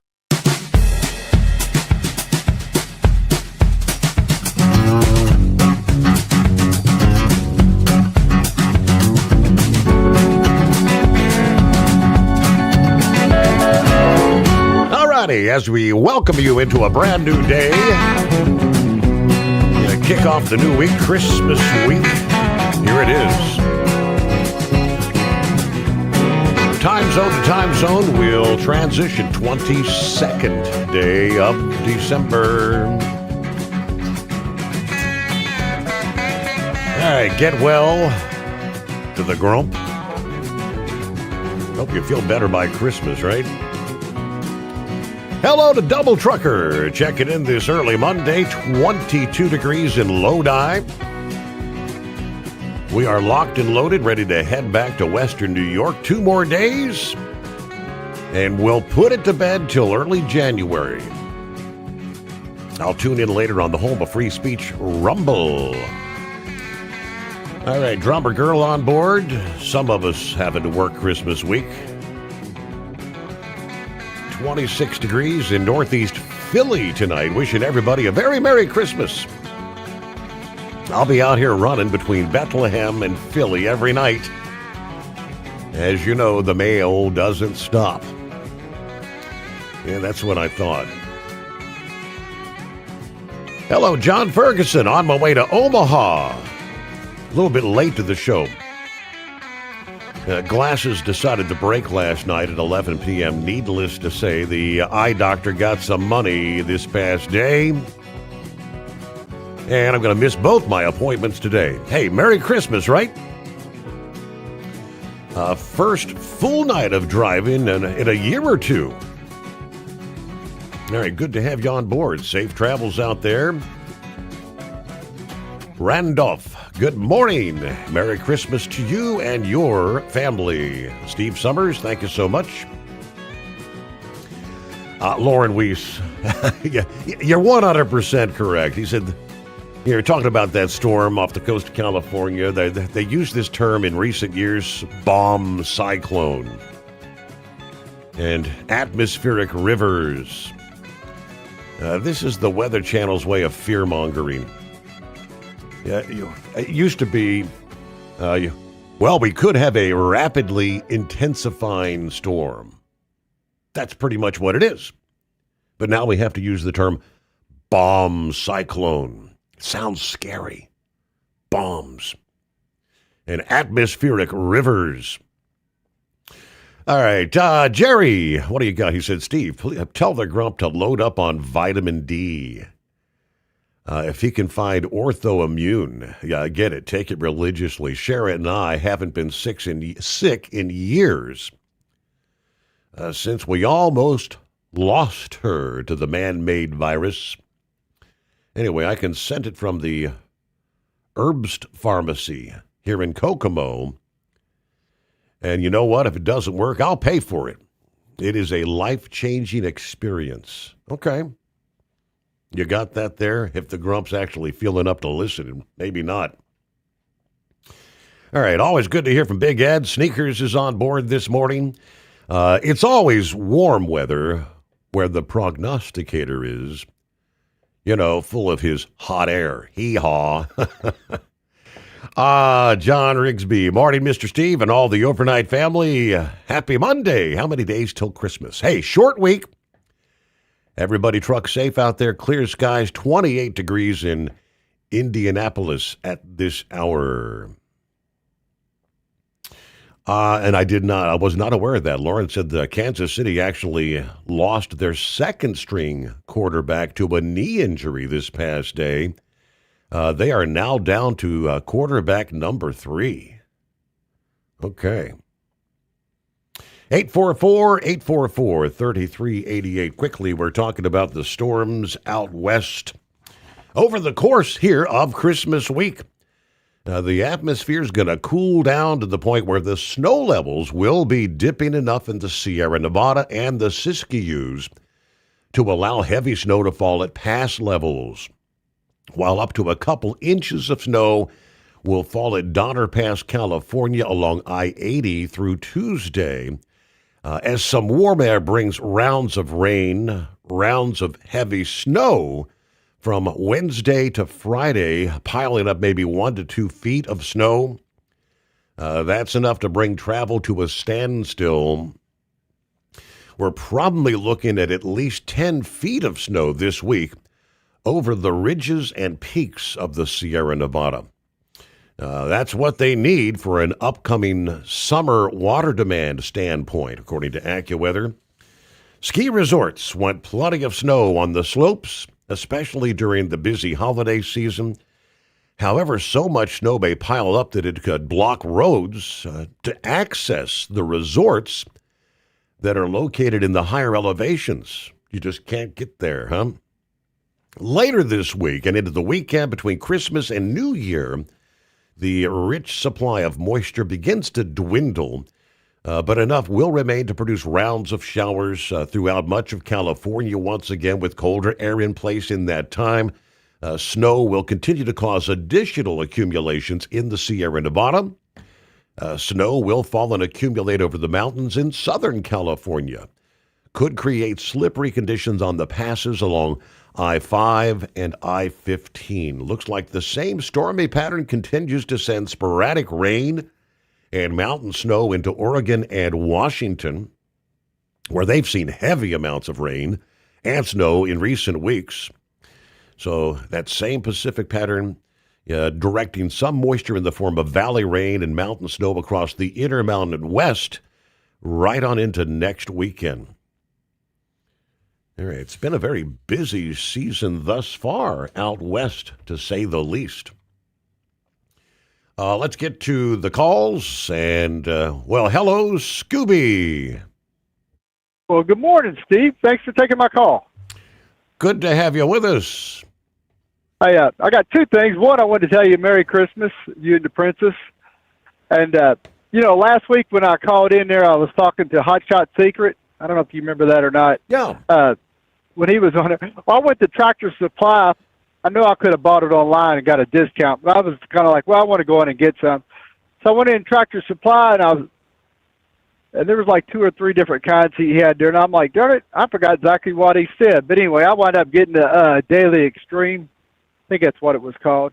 Alrighty, as we welcome you into a brand new day, off the new week, Christmas week. Here it is. Time zone to time zone, we'll transition 22nd day of December. All right, get well to the grump. Hope you feel better by Christmas, right? Hello to Double Trucker, checking in this early Monday, 22 degrees in Lodi. We are locked and loaded, ready to head back to Western New York. 2 more days, and we'll put it to bed till early January. I'll tune in later on the home of free speech, Rumble. All right, drummer girl on board. Some of us having to work Christmas week. 26 degrees in Northeast Philly tonight. Wishing everybody a very Merry Christmas. I'll be out here running between Bethlehem and Philly every night. As you know, the mail doesn't stop. Yeah, that's what I thought. Hello, John Ferguson, on my way to Omaha. A little bit late to the show. Glasses decided to break last night at 11 p.m. Needless to say, the eye doctor got some money this past day. And I'm going to miss both my appointments today. Hey, Merry Christmas, right? First full night of driving in a year or two. All right, good to have you on board. Safe travels out there. Randolph, good morning. Merry Christmas to you and your family. Steve Sommers, thank you so much. Lauren Weiss, you're 100% correct. He said, you're talking about that storm off the coast of California. They use this term in recent years, bomb cyclone. And atmospheric rivers. This is the Weather Channel's way of fear-mongering. Yeah, it used to be, we could have a rapidly intensifying storm. That's pretty much what it is. But now we have to use the term bomb cyclone. It sounds scary. Bombs. And atmospheric rivers. All right, Jerry, what do you got? He said, Steve, please tell the grump to load up on vitamin D. If he can find orthoimmune, yeah, get it. Take it religiously. Sharon and I haven't been sick in years since we almost lost her to the man-made virus. Anyway, I can send it from the Herbst Pharmacy here in Kokomo. And you know what? If it doesn't work, I'll pay for it. It is a life-changing experience. Okay. You got that there? If the grump's actually feeling up to listen, maybe not. All right, always good to hear from Big Ed. Sneakers is on board this morning. It's always warm weather where the prognosticator is, full of his hot air. Hee-haw. John Rigsby. Morning, Mr. Steve, and all the overnight family. Happy Monday. How many days till Christmas? Hey, short week. Everybody truck safe out there. Clear skies, 28 degrees in Indianapolis at this hour. And I was not aware of that. Lauren said Kansas City actually lost their second string quarterback to a knee injury this past day. They are now down to quarterback number 3. Okay. 844-844-3388. Quickly, we're talking about the storms out west over the course here of Christmas week. The atmosphere is going to cool down to the point where the snow levels will be dipping enough in the Sierra Nevada and the Siskiyous to allow heavy snow to fall at pass levels, while up to a couple inches of snow will fall at Donner Pass, California along I-80 through Tuesday. As some warm air brings rounds of rain, rounds of heavy snow from Wednesday to Friday, piling up maybe 1 to 2 feet of snow. That's enough to bring travel to a standstill. We're probably looking at least 10 feet of snow this week over the ridges and peaks of the Sierra Nevada. That's what they need for an upcoming summer water demand standpoint, according to AccuWeather. Ski resorts want plenty of snow on the slopes, especially during the busy holiday season. However, so much snow may pile up that it could block roads to access the resorts that are located in the higher elevations. You just can't get there, huh? Later this week and into the weekend between Christmas and New Year, the rich supply of moisture begins to dwindle, but enough will remain to produce rounds of showers throughout much of California once again with colder air in place in that time. Snow will continue to cause additional accumulations in the Sierra Nevada. Snow will fall and accumulate over the mountains in Southern California. Could create slippery conditions on the passes along I-5 and I-15. Looks like the same stormy pattern continues to send sporadic rain and mountain snow into Oregon and Washington, where they've seen heavy amounts of rain and snow in recent weeks. So that same Pacific pattern directing some moisture in the form of valley rain and mountain snow across the Intermountain West right on into next weekend. All right, it's been a very busy season thus far out west, to say the least. Let's get to the calls, and, hello, Scooby. Well, good morning, Steve. Thanks for taking my call. Good to have you with us. I got two things. One, I wanted to tell you Merry Christmas, you and the princess. And, last week when I called in there, I was talking to Hot Shot Secret. I don't know if you remember that or not. Yeah. When he was on it, I went to Tractor Supply. I knew I could have bought it online and got a discount, but I was kind of like, well, I want to go in and get some. So I went in Tractor Supply, and there was like 2 or 3 different kinds he had there, and I'm like, darn it, I forgot exactly what he said. But anyway, I wound up getting the Daily Extreme. I think that's what it was called,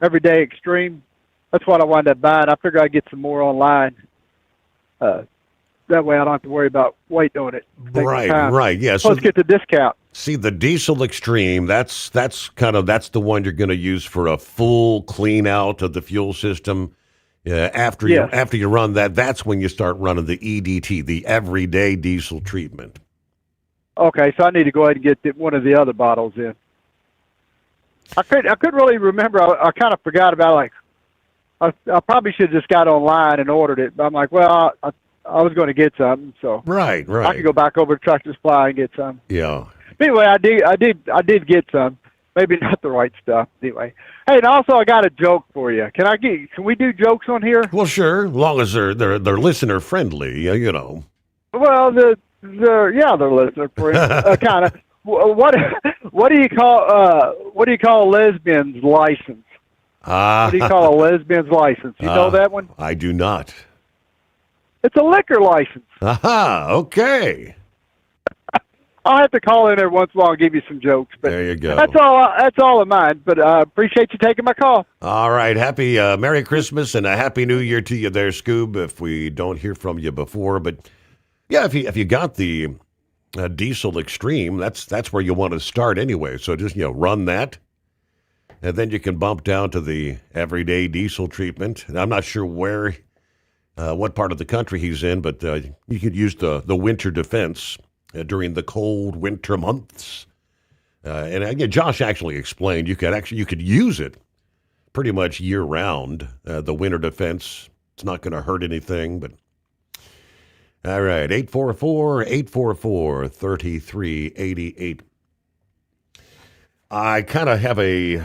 Everyday Extreme. That's what I wound up buying. I figured I'd get some more online. That way I don't have to worry about waiting on it. Right, yeah. So let's get the discount. See, the Diesel Extreme, that's the one you're going to use for a full clean out of the fuel system. After you run that, that's when you start running the EDT, the Everyday Diesel Treatment. Okay, so I need to go ahead and get one of the other bottles in. I couldn't really remember. I kind of forgot about I probably should have just got online and ordered it. But I'm like, well, I was going to get some, so right. I could go back over to Tractor Supply and get some. Yeah. Anyway, I did get some. Maybe not the right stuff. Anyway, hey, and also I got a joke for you. Can we do jokes on here? Well, sure, as long as they're listener friendly. Well, they're listener friendly, kind of. What do you call a lesbian's license? What do you call a lesbian's license? You know that one? I do not. It's a liquor license. Aha, okay. I'll have to call in every once in a while and give you some jokes. But there you go. That's all of mine. But I appreciate you taking my call. All right. Happy Merry Christmas and a Happy New Year to you there, Scoob, if we don't hear from you before. But, yeah, if you got the Diesel Extreme, that's where you want to start anyway. So just, run that. And then you can bump down to the Everyday Diesel Treatment. And I'm not sure what part of the country he's in, but you could use the winter defense during the cold winter months. And again, Josh actually explained you could use it pretty much year round. The winter defense, it's not going to hurt anything. But all right, 844-3388. I kind of have I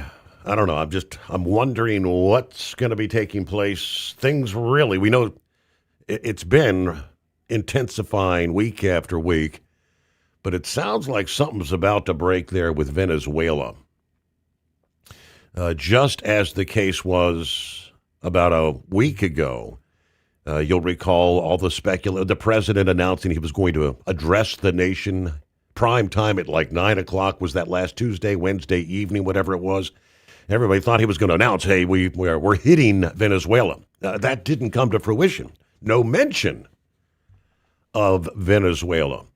don't know. I'm wondering what's going to be taking place. We know it's been intensifying week after week, but it sounds like something's about to break there with Venezuela. Just as the case was about a week ago, you'll recall all the president announcing he was going to address the nation prime time at like 9 o'clock. Was that last Tuesday, Wednesday evening, whatever it was? Everybody thought he was going to announce, hey, we're hitting Venezuela. That didn't come to fruition. No mention of Venezuela.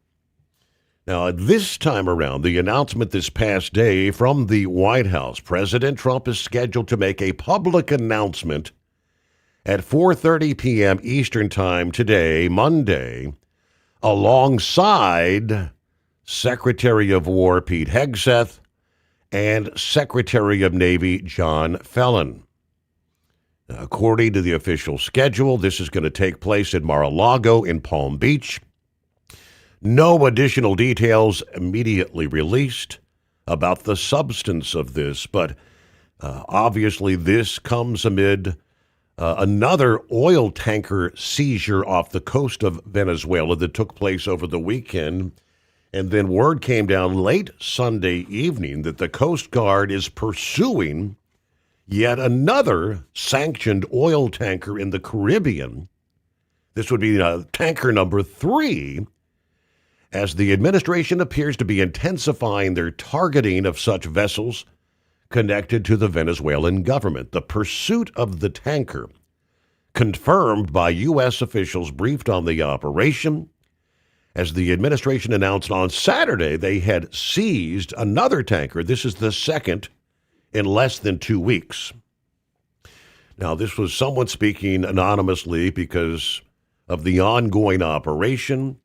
Now, this time around, the announcement this past day from the White House, President Trump is scheduled to make a public announcement at 4:30 p.m. Eastern Time today, Monday, alongside Secretary of War Pete Hegseth and Secretary of Navy John Felton. According to the official schedule, this is going to take place at Mar-a-Lago in Palm Beach. No additional details immediately released about the substance of this, but obviously this comes amid another oil tanker seizure off the coast of Venezuela that took place over the weekend. And then word came down late Sunday evening that the Coast Guard is pursuing yet another sanctioned oil tanker in the Caribbean. This would be tanker number 3, as the administration appears to be intensifying their targeting of such vessels connected to the Venezuelan government. The pursuit of the tanker, confirmed by U.S. officials briefed on the operation, as the administration announced on Saturday they had seized another tanker. This is the second in less than 2 weeks. Now, this was someone speaking anonymously because of the ongoing operation,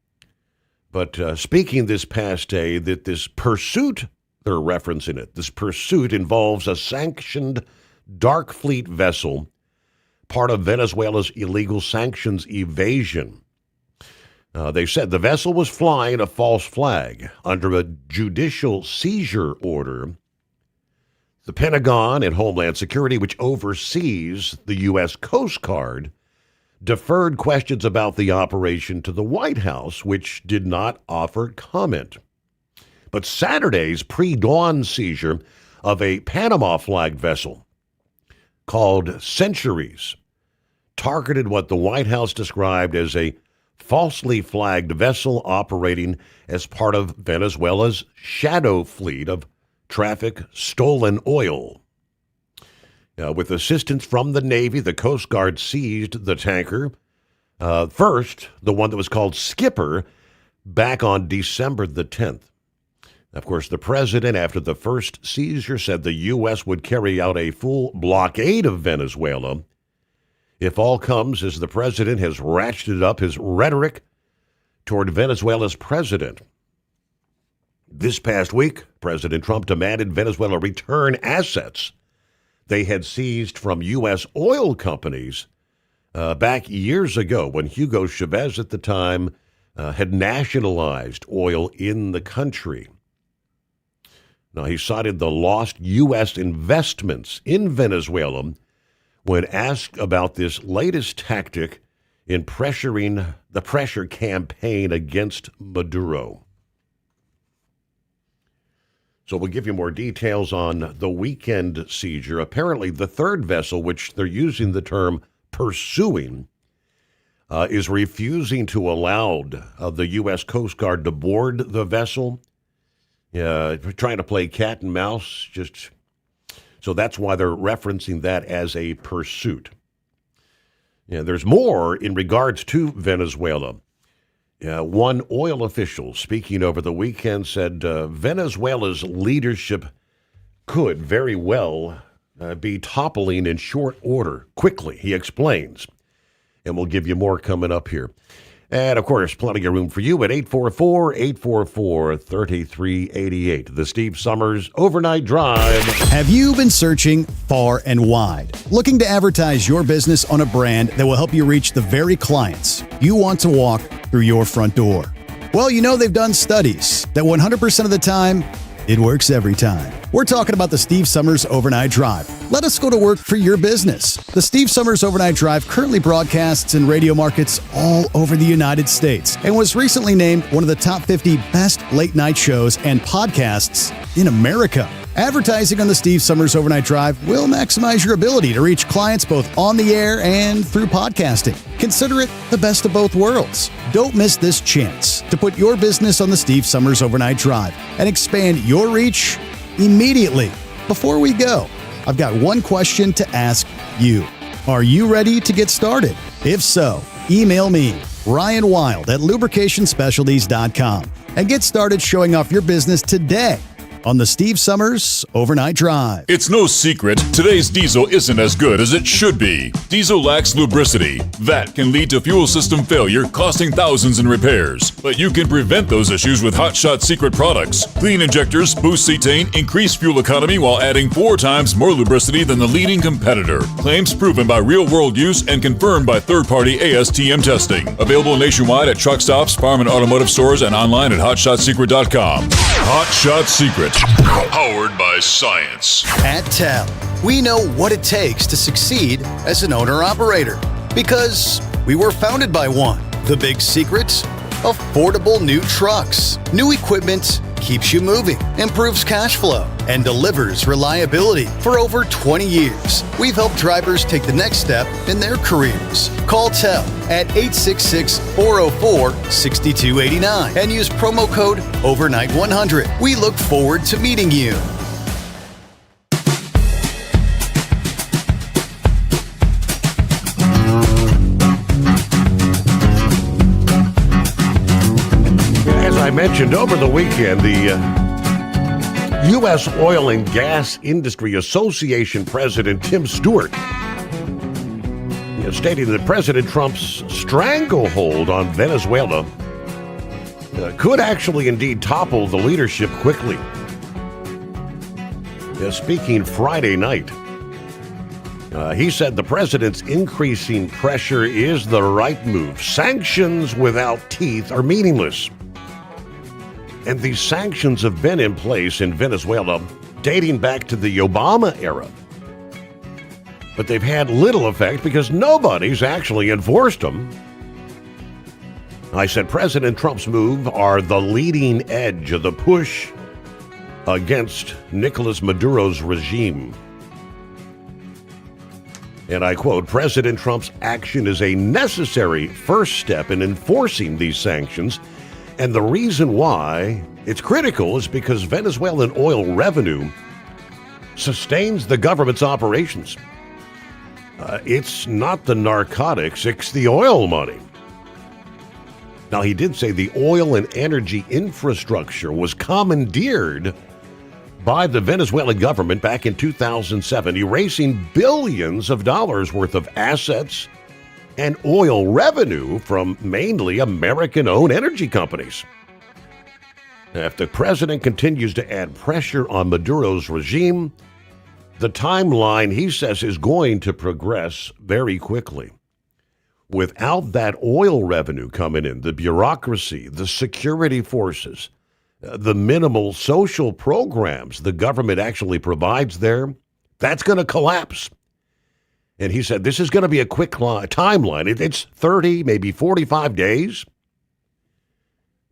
but speaking this past day that this pursuit, they're referencing it, this pursuit involves a sanctioned dark fleet vessel, part of Venezuela's illegal sanctions evasion. They said the vessel was flying a false flag under a judicial seizure order. The Pentagon and Homeland Security, which oversees the U.S. Coast Guard, deferred questions about the operation to the White House, which did not offer comment. But Saturday's pre-dawn seizure of a Panama flag vessel called Centuries targeted what the White House described as a falsely flagged vessel operating as part of Venezuela's shadow fleet of traffic stolen oil. With assistance from the Navy, the Coast Guard seized the tanker. First, the one that was called Skipper, back on December the 10th. Of course, the president, after the first seizure, said the U.S. would carry out a full blockade of Venezuela if all comes as the president has ratcheted up his rhetoric toward Venezuela's president. This past week, President Trump demanded Venezuela return assets they had seized from U.S. oil companies back years ago when Hugo Chavez at the time had nationalized oil in the country. Now, he cited the lost U.S. investments in Venezuela when asked about this latest tactic in pressuring the pressure campaign against Maduro. So we'll give you more details on the weekend seizure. Apparently, the third vessel, which they're using the term pursuing, is refusing to allow the U.S. Coast Guard to board the vessel. Trying to play cat and mouse. So that's why they're referencing that as a pursuit. There's more in regards to Venezuela. One oil official speaking over the weekend said Venezuela's leadership could very well be toppling in short order, quickly, he explains. And we'll give you more coming up here. And, of course, plenty of room for you at 844-844-3388. The Steve Sommers Overnight Drive. Have you been searching far and wide, looking to advertise your business on a brand that will help you reach the very clients you want to walk through your front door? Well, you know they've done studies that 100% of the time, it works every time. We're talking about the Steve Sommers Overnight Drive. Let us go to work for your business. The Steve Sommers Overnight Drive currently broadcasts in radio markets all over the United States and was recently named one of the top 50 best late night shows and podcasts in America. Advertising on the Steve Sommers Overnight Drive will maximize your ability to reach clients both on the air and through podcasting. Consider it the best of both worlds. Don't miss this chance to put your business on the Steve Sommers Overnight Drive and expand your reach immediately. Before we go, I've got one question to ask you. Are you ready to get started? If so, email me, Ryan Wild at lubricationspecialties.com. and get started showing off your business today on the Steve Summers Overnight Drive. It's no secret, today's diesel isn't as good as it should be. Diesel lacks lubricity. That can lead to fuel system failure, costing thousands in repairs. But you can prevent those issues with Hot Shot secret products. Clean injectors boost cetane, increase fuel economy while adding 4 times more lubricity than the leading competitor. Claims proven by real-world use and confirmed by third-party ASTM testing. Available nationwide at truck stops, farm and automotive stores, and online at HotShotSecret.com. Hot Shot Secret. Powered by science. At TEL, we know what it takes to succeed as an owner-operator because we were founded by one. The big secret? Affordable new trucks. New equipment keeps you moving, improves cash flow, and delivers reliability. For over 20 years, we've helped drivers take the next step in their careers. Call TEL at 866-404-6289 and use promo code OVERNIGHT100. We look forward to meeting you. I mentioned over the weekend, the U.S. Oil and Gas Industry Association President Tim Stewart stating that President Trump's stranglehold on Venezuela could actually indeed topple the leadership quickly. Speaking Friday night, he said the president's increasing pressure is the right move. Sanctions without teeth are meaningless. And these sanctions have been in place in Venezuela dating back to the Obama era. But they've had little effect because nobody's actually enforced them. I said President Trump's move are the leading edge of the push against Nicolas Maduro's regime. And I quote, President Trump's action is a necessary first step in enforcing these sanctions. And the reason why it's critical is because Venezuelan oil revenue sustains the government's operations. It's not the narcotics, it's the oil money. Now, he did say the oil and energy infrastructure was commandeered by the Venezuelan government back in 2007, erasing billions of dollars worth of assets and oil revenue from mainly American-owned energy companies. If the president continues to add pressure on Maduro's regime, the timeline, he says, is going to progress very quickly. Without that oil revenue coming in, the bureaucracy, the security forces, the minimal social programs the government actually provides there, that's going to collapse. And he said this is going to be a quick timeline. It's 30, maybe 45 days.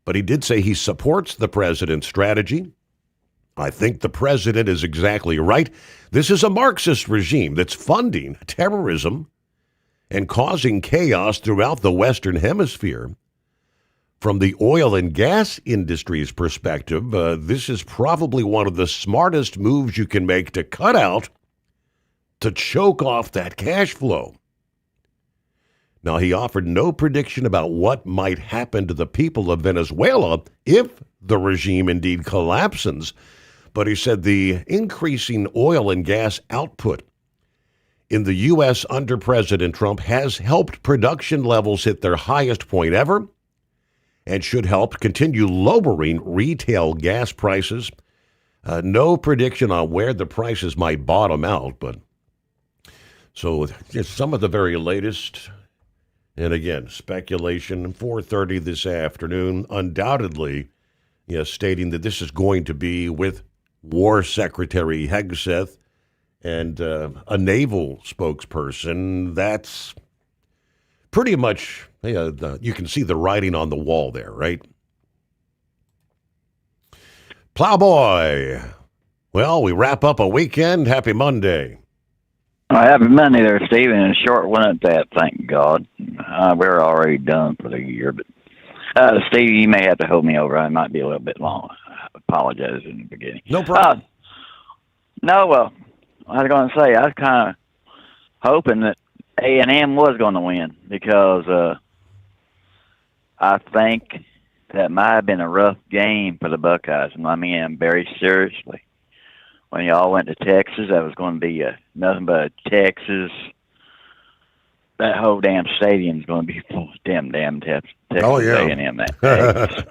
But he did say he supports the president's strategy. I think the president is exactly right. This is a Marxist regime that's funding terrorism and causing chaos throughout the Western Hemisphere. From the oil and gas industry's perspective, this is probably one of the smartest moves you can make to cut out, to choke off that cash flow. Now, he offered no prediction about what might happen to the people of Venezuela if the regime indeed collapses, but he said the increasing oil and gas output in the U.S. under President Trump has helped production levels hit their highest point ever and should help continue lowering retail gas prices. No prediction on where the prices might bottom out, but so just some of the very latest, and again, speculation, 4:30 this afternoon, undoubtedly, stating that this is going to be with War Secretary Hegseth and a naval spokesperson. That's pretty much, you can see the writing on the wall there, right? Plowboy. Well, we wrap up a weekend. Happy Monday. Happy Monday there, Stephen, and a short one at that, thank God. We're already done for the year, but Steve, you may have to hold me over. I might be a little bit long. I apologize in the beginning. No problem. I was going to say, I was kind of hoping that A&M was going to win because I think that might have been a rough game for the Buckeyes. And I mean, very seriously. When y'all went to Texas, that was going to be nothing but a Texas. That whole damn stadium's going to be full of damn Texas A&M that day.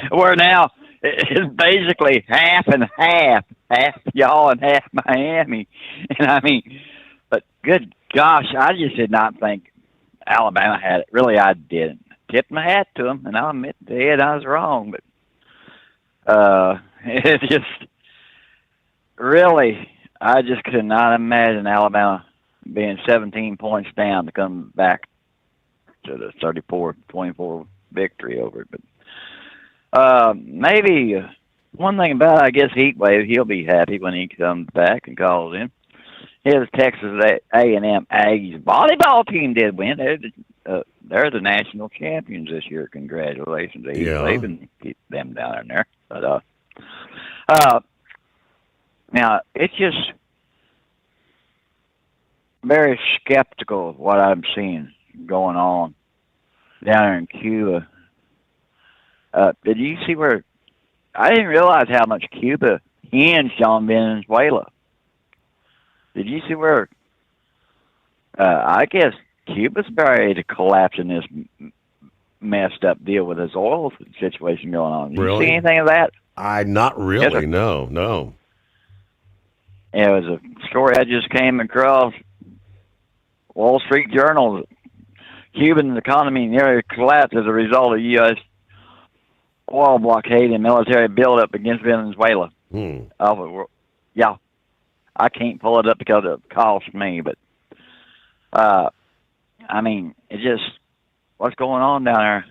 Where now it's basically half and half y'all and half Miami. And I mean, but good gosh, I just did not think Alabama had it. Really, I didn't. Tipped my hat to them, and I'll admit I was wrong. But it just really, I just could not imagine Alabama being 17 points down to come back to the 34-24 victory over it. But maybe one thing about it, I guess Heatwave, he'll be happy when he comes back and calls in. His Texas A&M Aggies volleyball team did win. They're the national champions this year. Congratulations to Heatwave and keep them down in there. But now it's just very skeptical of what I'm seeing going on down there in Cuba. Did you see where? I didn't realize how much Cuba hinged on Venezuela. Did you see where? I guess Cuba's ready to collapse in this messed up deal with this oil situation going on. Did you see anything of that? Not really. No. It was a story I just came across. Wall Street Journal. Cuban economy nearly collapsed as a result of U.S. oil blockade and military buildup against Venezuela. Yeah. I can't pull it up because it costs me, but I mean, it just, what's going on down there?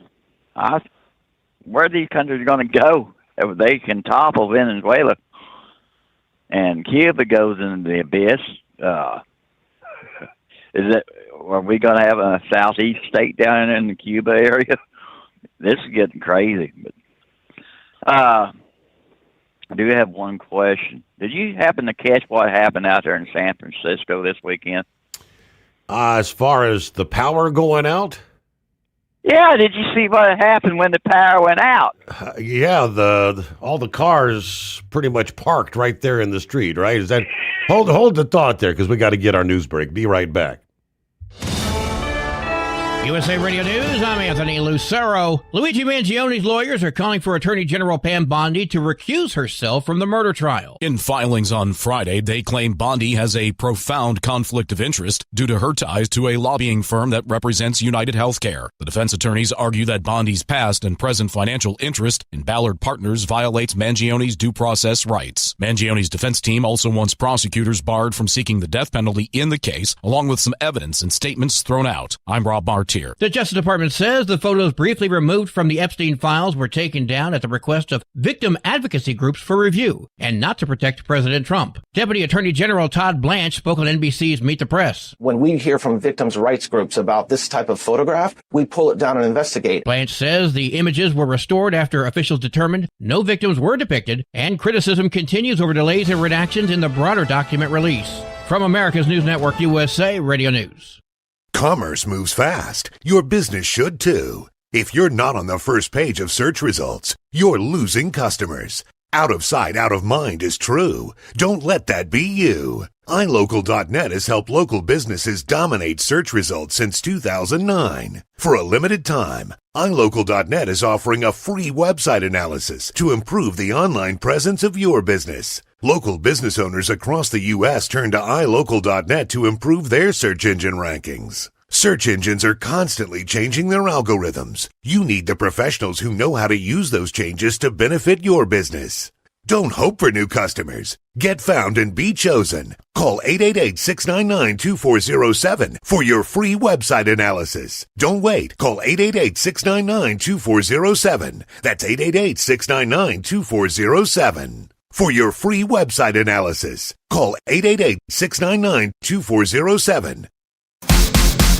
Where are these countries going to go if they can topple Venezuela? And Cuba goes into the abyss. Are we going to have a southeast state down in the Cuba area? This is getting crazy. But I do have one question. Did you happen to catch what happened out there in San Francisco this weekend? As far as the power going out? Yeah, did you see what happened when the power went out? All the cars pretty much parked right there in the street, right? Is that hold the thought there, because we got to get our news break. Be right back. USA Radio News, I'm Anthony Lucero. Luigi Mangioni's lawyers are calling for Attorney General Pam Bondi to recuse herself from the murder trial. In filings on Friday, they claim Bondi has a profound conflict of interest due to her ties to a lobbying firm that represents United Healthcare. The defense attorneys argue that Bondi's past and present financial interest in Ballard Partners violates Mangioni's due process rights. Mangioni's defense team also wants prosecutors barred from seeking the death penalty in the case, along with some evidence and statements thrown out. I'm Rob Martier. The Justice Department says the photos briefly removed from the Epstein files were taken down at the request of victim advocacy groups for review and not to protect President Trump. Deputy Attorney General Todd Blanche spoke on NBC's Meet the Press. When we hear from victims' rights groups about this type of photograph, we pull it down and investigate. Blanche says the images were restored after officials determined no victims were depicted, and criticism continues over delays and redactions in the broader document release. From America's News Network USA Radio News. Commerce moves fast. Your business should too. If you're not on the first page of search results, you're losing customers. Out of sight, out of mind is true. Don't let that be you. iLocal.net has helped local businesses dominate search results since 2009. For a limited time, iLocal.net is offering a free website analysis to improve the online presence of your business. Local business owners across the U.S. turn to iLocal.net to improve their search engine rankings. Search engines are constantly changing their algorithms. You need the professionals who know how to use those changes to benefit your business. Don't hope for new customers. Get found and be chosen. Call 888-699-2407 for your free website analysis. Don't wait. Call 888-699-2407. That's 888-699-2407. For your free website analysis, call 888-699-2407.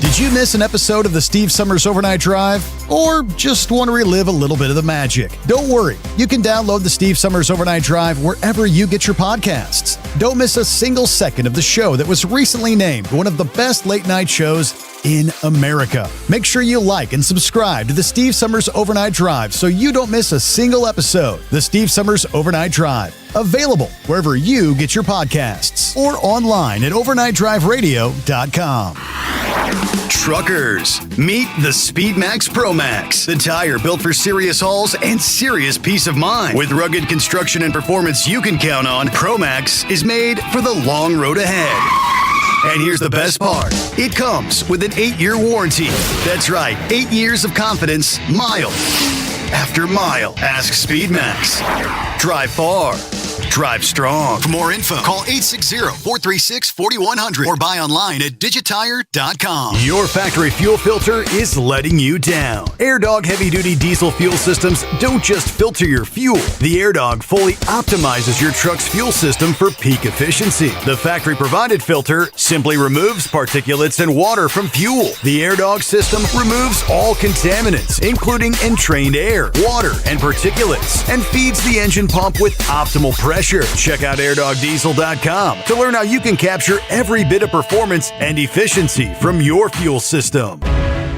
Did Did you miss an episode of the Steve Summers Overnight Drive? Or just want to relive a little bit of the magic? Don't worry. You can download the Steve Summers Overnight Drive wherever you get your podcasts. Don't miss a single second of the show that was recently named one of the best late night shows in America. Make sure you like and subscribe to the Steve Summers Overnight Drive so you don't miss a single episode. The Steve Summers Overnight Drive. Available wherever you get your podcasts or online at overnightdriveradio.com. Truckers, meet the Speedmax Pro Max, the tire built for serious hauls and serious peace of mind. With rugged construction and performance you can count on, Pro Max is made for the long road ahead. And here's the best part. It comes with an 8-year warranty. That's right, 8 years of confidence, mile after mile. Ask Speedmax. Drive far. Drive strong. For more info, call 860-436-4100 or buy online at digitire.com. Your factory fuel filter is letting you down. AirDog heavy-duty diesel fuel systems don't just filter your fuel. The AirDog fully optimizes your truck's fuel system for peak efficiency. The factory-provided filter simply removes particulates and water from fuel. The AirDog system removes all contaminants, including entrained air, water, and particulates, and feeds the engine pump with optimal pressure. Check out airdogdiesel.com to learn how you can capture every bit of performance and efficiency from your fuel system.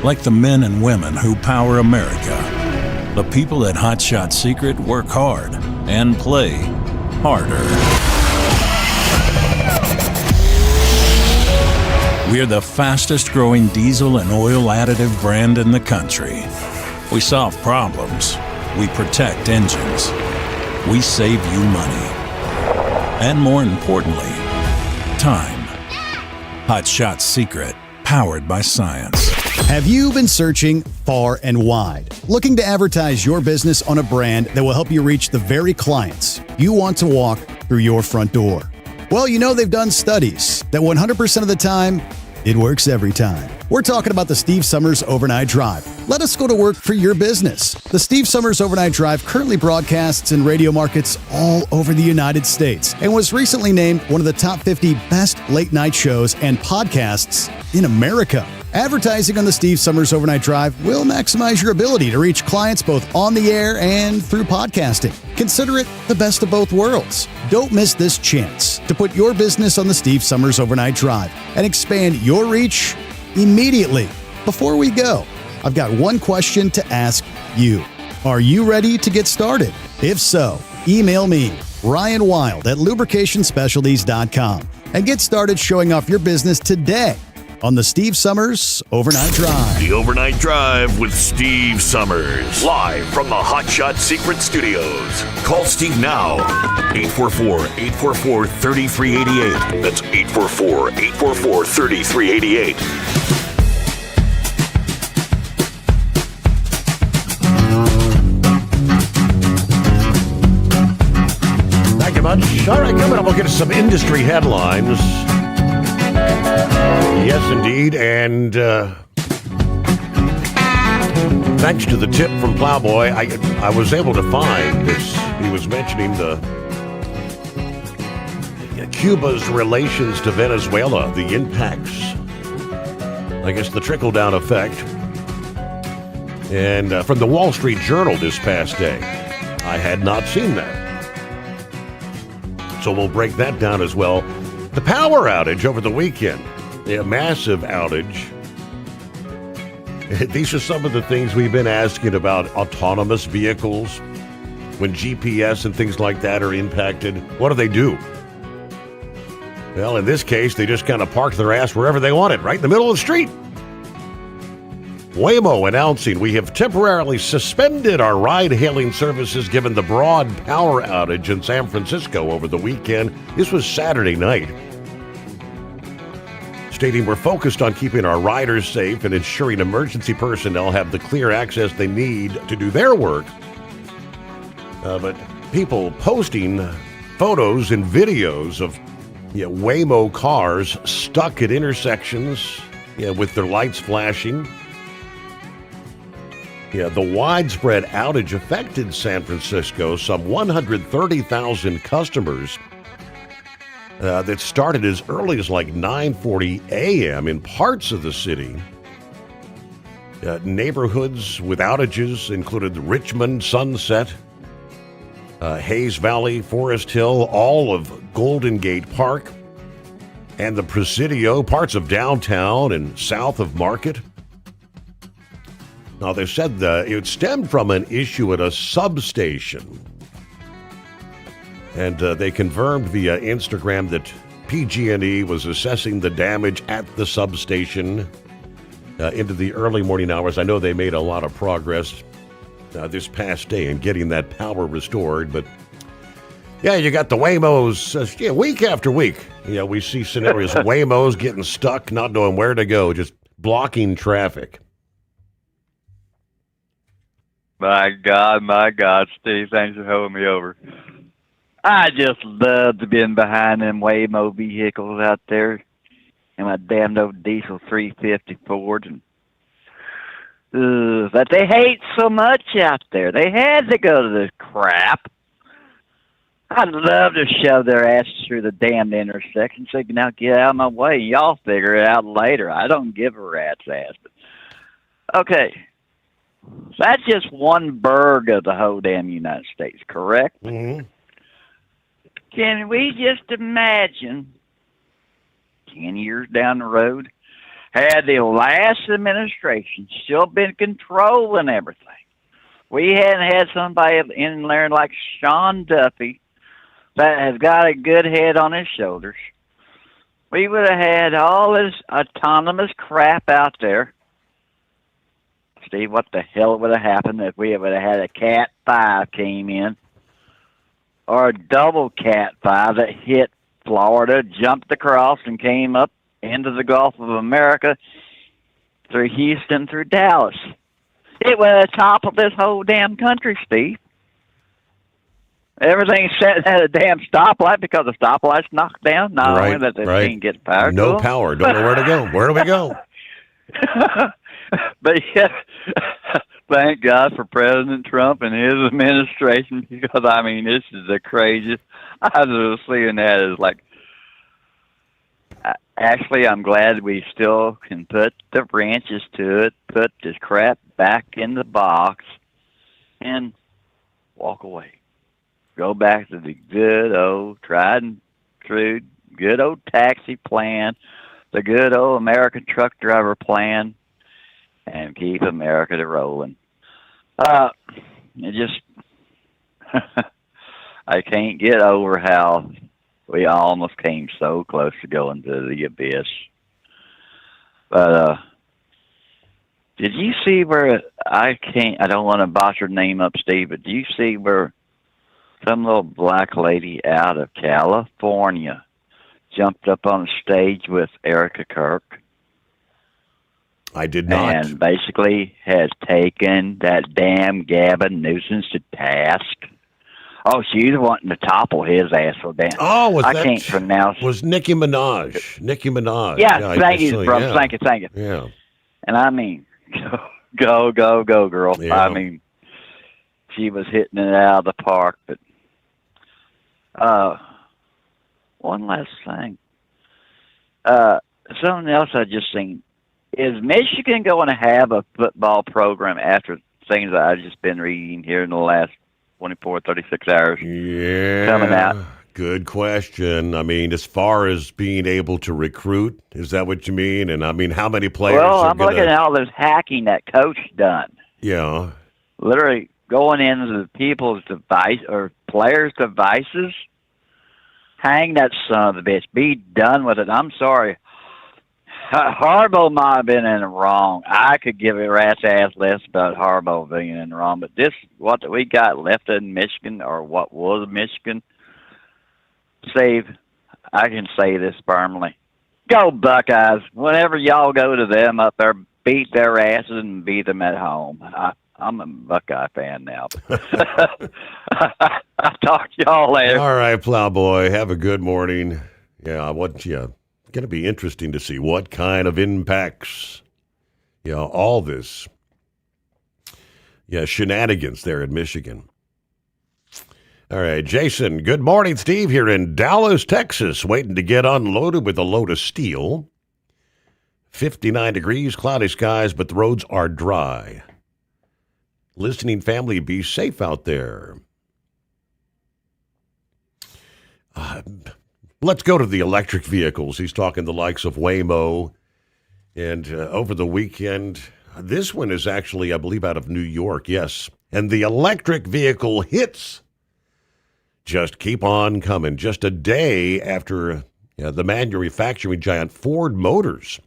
Like the men and women who power America, the people at Hot Shot Secret work hard and play harder. We're the fastest growing diesel and oil additive brand in the country. We solve problems. We protect engines. We save you money. And more importantly, time. Hot Shot Secret, powered by science. Have you been searching far and wide, looking to advertise your business on a brand that will help you reach the very clients you want to walk through your front door? Well, you know they've done studies that 100% of the time, it works every time. We're talking about the Steve Summers Overnight Drive. Let us go to work for your business. The Steve Summers Overnight Drive currently broadcasts in radio markets all over the United States and was recently named one of the top 50 best late night shows and podcasts in America. Advertising on the Steve Summers Overnight Drive will maximize your ability to reach clients both on the air and through podcasting. Consider it the best of both worlds. Don't miss this chance to put your business on the Steve Summers Overnight Drive and expand your reach immediately. Before we go, I've got one question to ask you. Are you ready to get started? If so, email me, Ryan Wild at lubricationspecialties.com, and get started showing off your business today on the Steve Summers Overnight Drive. The Overnight Drive with Steve Summers. Live from the Hot Shot Secret Studios. Call Steve now. 844-844-3388. That's 844-844-3388. Thank you much. All right, coming up, we'll get to some industry headlines. Yes, indeed, and thanks to the tip from Plowboy, I was able to find this. He was mentioning Cuba's relations to Venezuela, the impacts, I guess the trickle-down effect. And from the Wall Street Journal this past day, I had not seen that. So we'll break that down as well. The power outage over the weekend, a massive outage. These are some of the things we've been asking about autonomous vehicles. When GPS and things like that are impacted, what do? Well, in this case, they just kind of park their ass wherever they want it, right in the middle of the street. Waymo announcing we have temporarily suspended our ride-hailing services given the broad power outage in San Francisco over the weekend. This was Saturday night. Stating we're focused on keeping our riders safe and ensuring emergency personnel have the clear access they need to do their work. But people posting photos and videos of Waymo cars stuck at intersections with their lights flashing. The widespread outage affected San Francisco, some 130,000 customers that started as early as like 9:40 a.m. in parts of the city. Neighborhoods with outages included Richmond, Sunset, Hayes Valley, Forest Hill, all of Golden Gate Park, and the Presidio, parts of downtown and south of Market. Now, they said it stemmed from an issue at a substation. And they confirmed via Instagram that PG&E was assessing the damage at the substation into the early morning hours. I know they made a lot of progress this past day in getting that power restored, but yeah, you got the Waymos, week after week. We see scenarios, Waymos getting stuck, not knowing where to go, just blocking traffic. My God, Steve, thanks for holding me over. I just love to be behind them Waymo vehicles out there in my damn old diesel 350 Ford. But they hate so much out there. They had to go to this crap. I'd love to shove their asses through the damned intersection so you can now get out of my way. Y'all figure it out later. I don't give a rat's ass. But, okay. That's just one burg of the whole damn United States, correct? Mm-hmm. Can we just imagine 10 years down the road, had the last administration still been controlling everything? We hadn't had somebody in there like Sean Duffy that has got a good head on his shoulders. We would have had all this autonomous crap out there. Steve, what the hell would have happened if we would have had a Cat 5 came in, or a double Cat 5 that hit Florida, jumped across, and came up into the Gulf of America through Houston, through Dallas? It would have toppled this whole damn country, Steve. Everything's set at a damn stoplight because the stoplight's knocked down. Not only that they can't get power. No power. Don't know where to go. Where do we go? But yeah, thank God for President Trump and his administration, because I mean, this is the craziest. I was seeing that as like, actually, I'm glad we still can put the wrenches to it, put this crap back in the box, and walk away. Go back to the good old tried and true, good old taxi plan, the good old American truck driver plan, and keep America to rolling. It just, I can't get over how we almost came so close to going to the abyss. But, did you see where, I don't want to botch her name up, Steve, but do you see where some little black lady out of California jumped up on the stage with Erica Kirk? I did not. And basically has taken that damn Gavin Newsom to task. Oh, she's wanting to topple his ass so damn. Oh, I can't pronounce. Was Nicki Minaj. Nicki Minaj. Yeah, thank you, bro. Yeah. Thank you. Yeah. And I mean, go, girl. Yeah. I mean, she was hitting it out of the park. But one last thing. Something else I just seen. Is Michigan going to have a football program after things that I've just been reading here in the last 24, 36 hours? Yeah. Coming out. Good question. I mean, as far as being able to recruit, is that what you mean? And I mean, how many players Well, are I'm looking at all this hacking that coach done. Yeah. Literally going into the people's device or players' devices. Hang that son of a bitch. Be done with it. I'm sorry. Harbaugh might have been in the wrong. I could give a rat's ass less about Harbaugh being in the wrong, but this, what we got left in Michigan, or what was Michigan, Steve, I can say this firmly. Go Buckeyes. Whenever y'all go to them up there, beat their asses and beat them at home. I'm a Buckeye fan now. I'll talk to y'all later. All right, Plowboy. Have a good morning. Yeah, I want you. Going to be interesting to see what kind of impacts, all this, shenanigans there in Michigan. All right, Jason, good morning. Steve here in Dallas, Texas, waiting to get unloaded with a load of steel. 59 degrees, cloudy skies, but the roads are dry. Listening family, be safe out there. Let's go to the electric vehicles. He's talking the likes of Waymo. And over the weekend, this one is actually, I believe, out of New York, yes. And the electric vehicle hits just keep on coming. Just a day after the manufacturing giant Ford Motors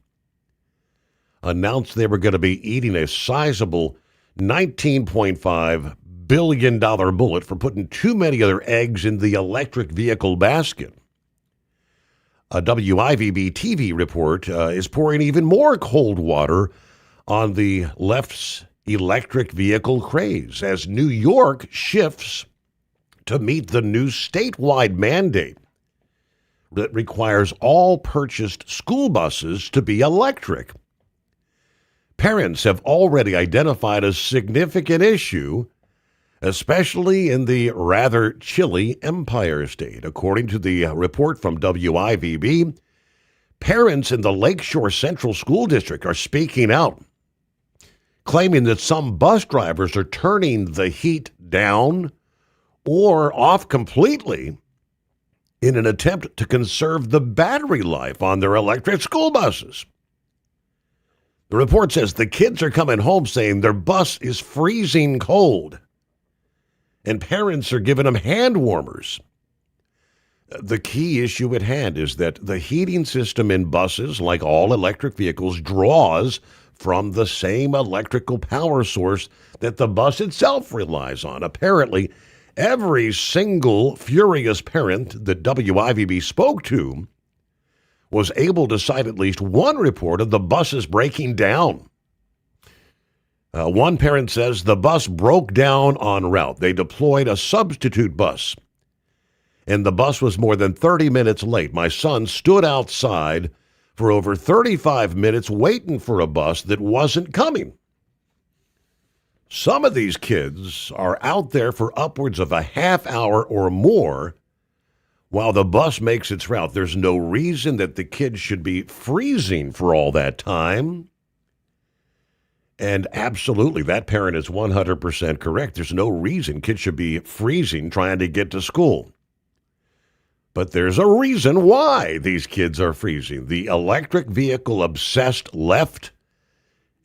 announced they were going to be eating a sizable $19.5 billion bullet for putting too many other eggs in the electric vehicle basket. A WIVB TV report is pouring even more cold water on the left's electric vehicle craze as New York shifts to meet the new statewide mandate that requires all purchased school buses to be electric. Parents have already identified a significant issue, especially in the rather chilly Empire State. According to the report from WIVB, parents in the Lakeshore Central School District are speaking out, claiming that some bus drivers are turning the heat down or off completely in an attempt to conserve the battery life on their electric school buses. The report says the kids are coming home saying their bus is freezing cold, and parents are giving them hand warmers. The key issue at hand is that the heating system in buses, like all electric vehicles, draws from the same electrical power source that the bus itself relies on. Apparently, every single furious parent that WIVB spoke to was able to cite at least one report of the buses breaking down. One parent says the bus broke down en route. They deployed a substitute bus, and the bus was more than 30 minutes late. My son stood outside for over 35 minutes waiting for a bus that wasn't coming. Some of these kids are out there for upwards of a half hour or more while the bus makes its route. There's no reason that the kids should be freezing for all that time. And absolutely, that parent is 100% correct. There's no reason kids should be freezing trying to get to school. But there's a reason why these kids are freezing. The electric vehicle obsessed left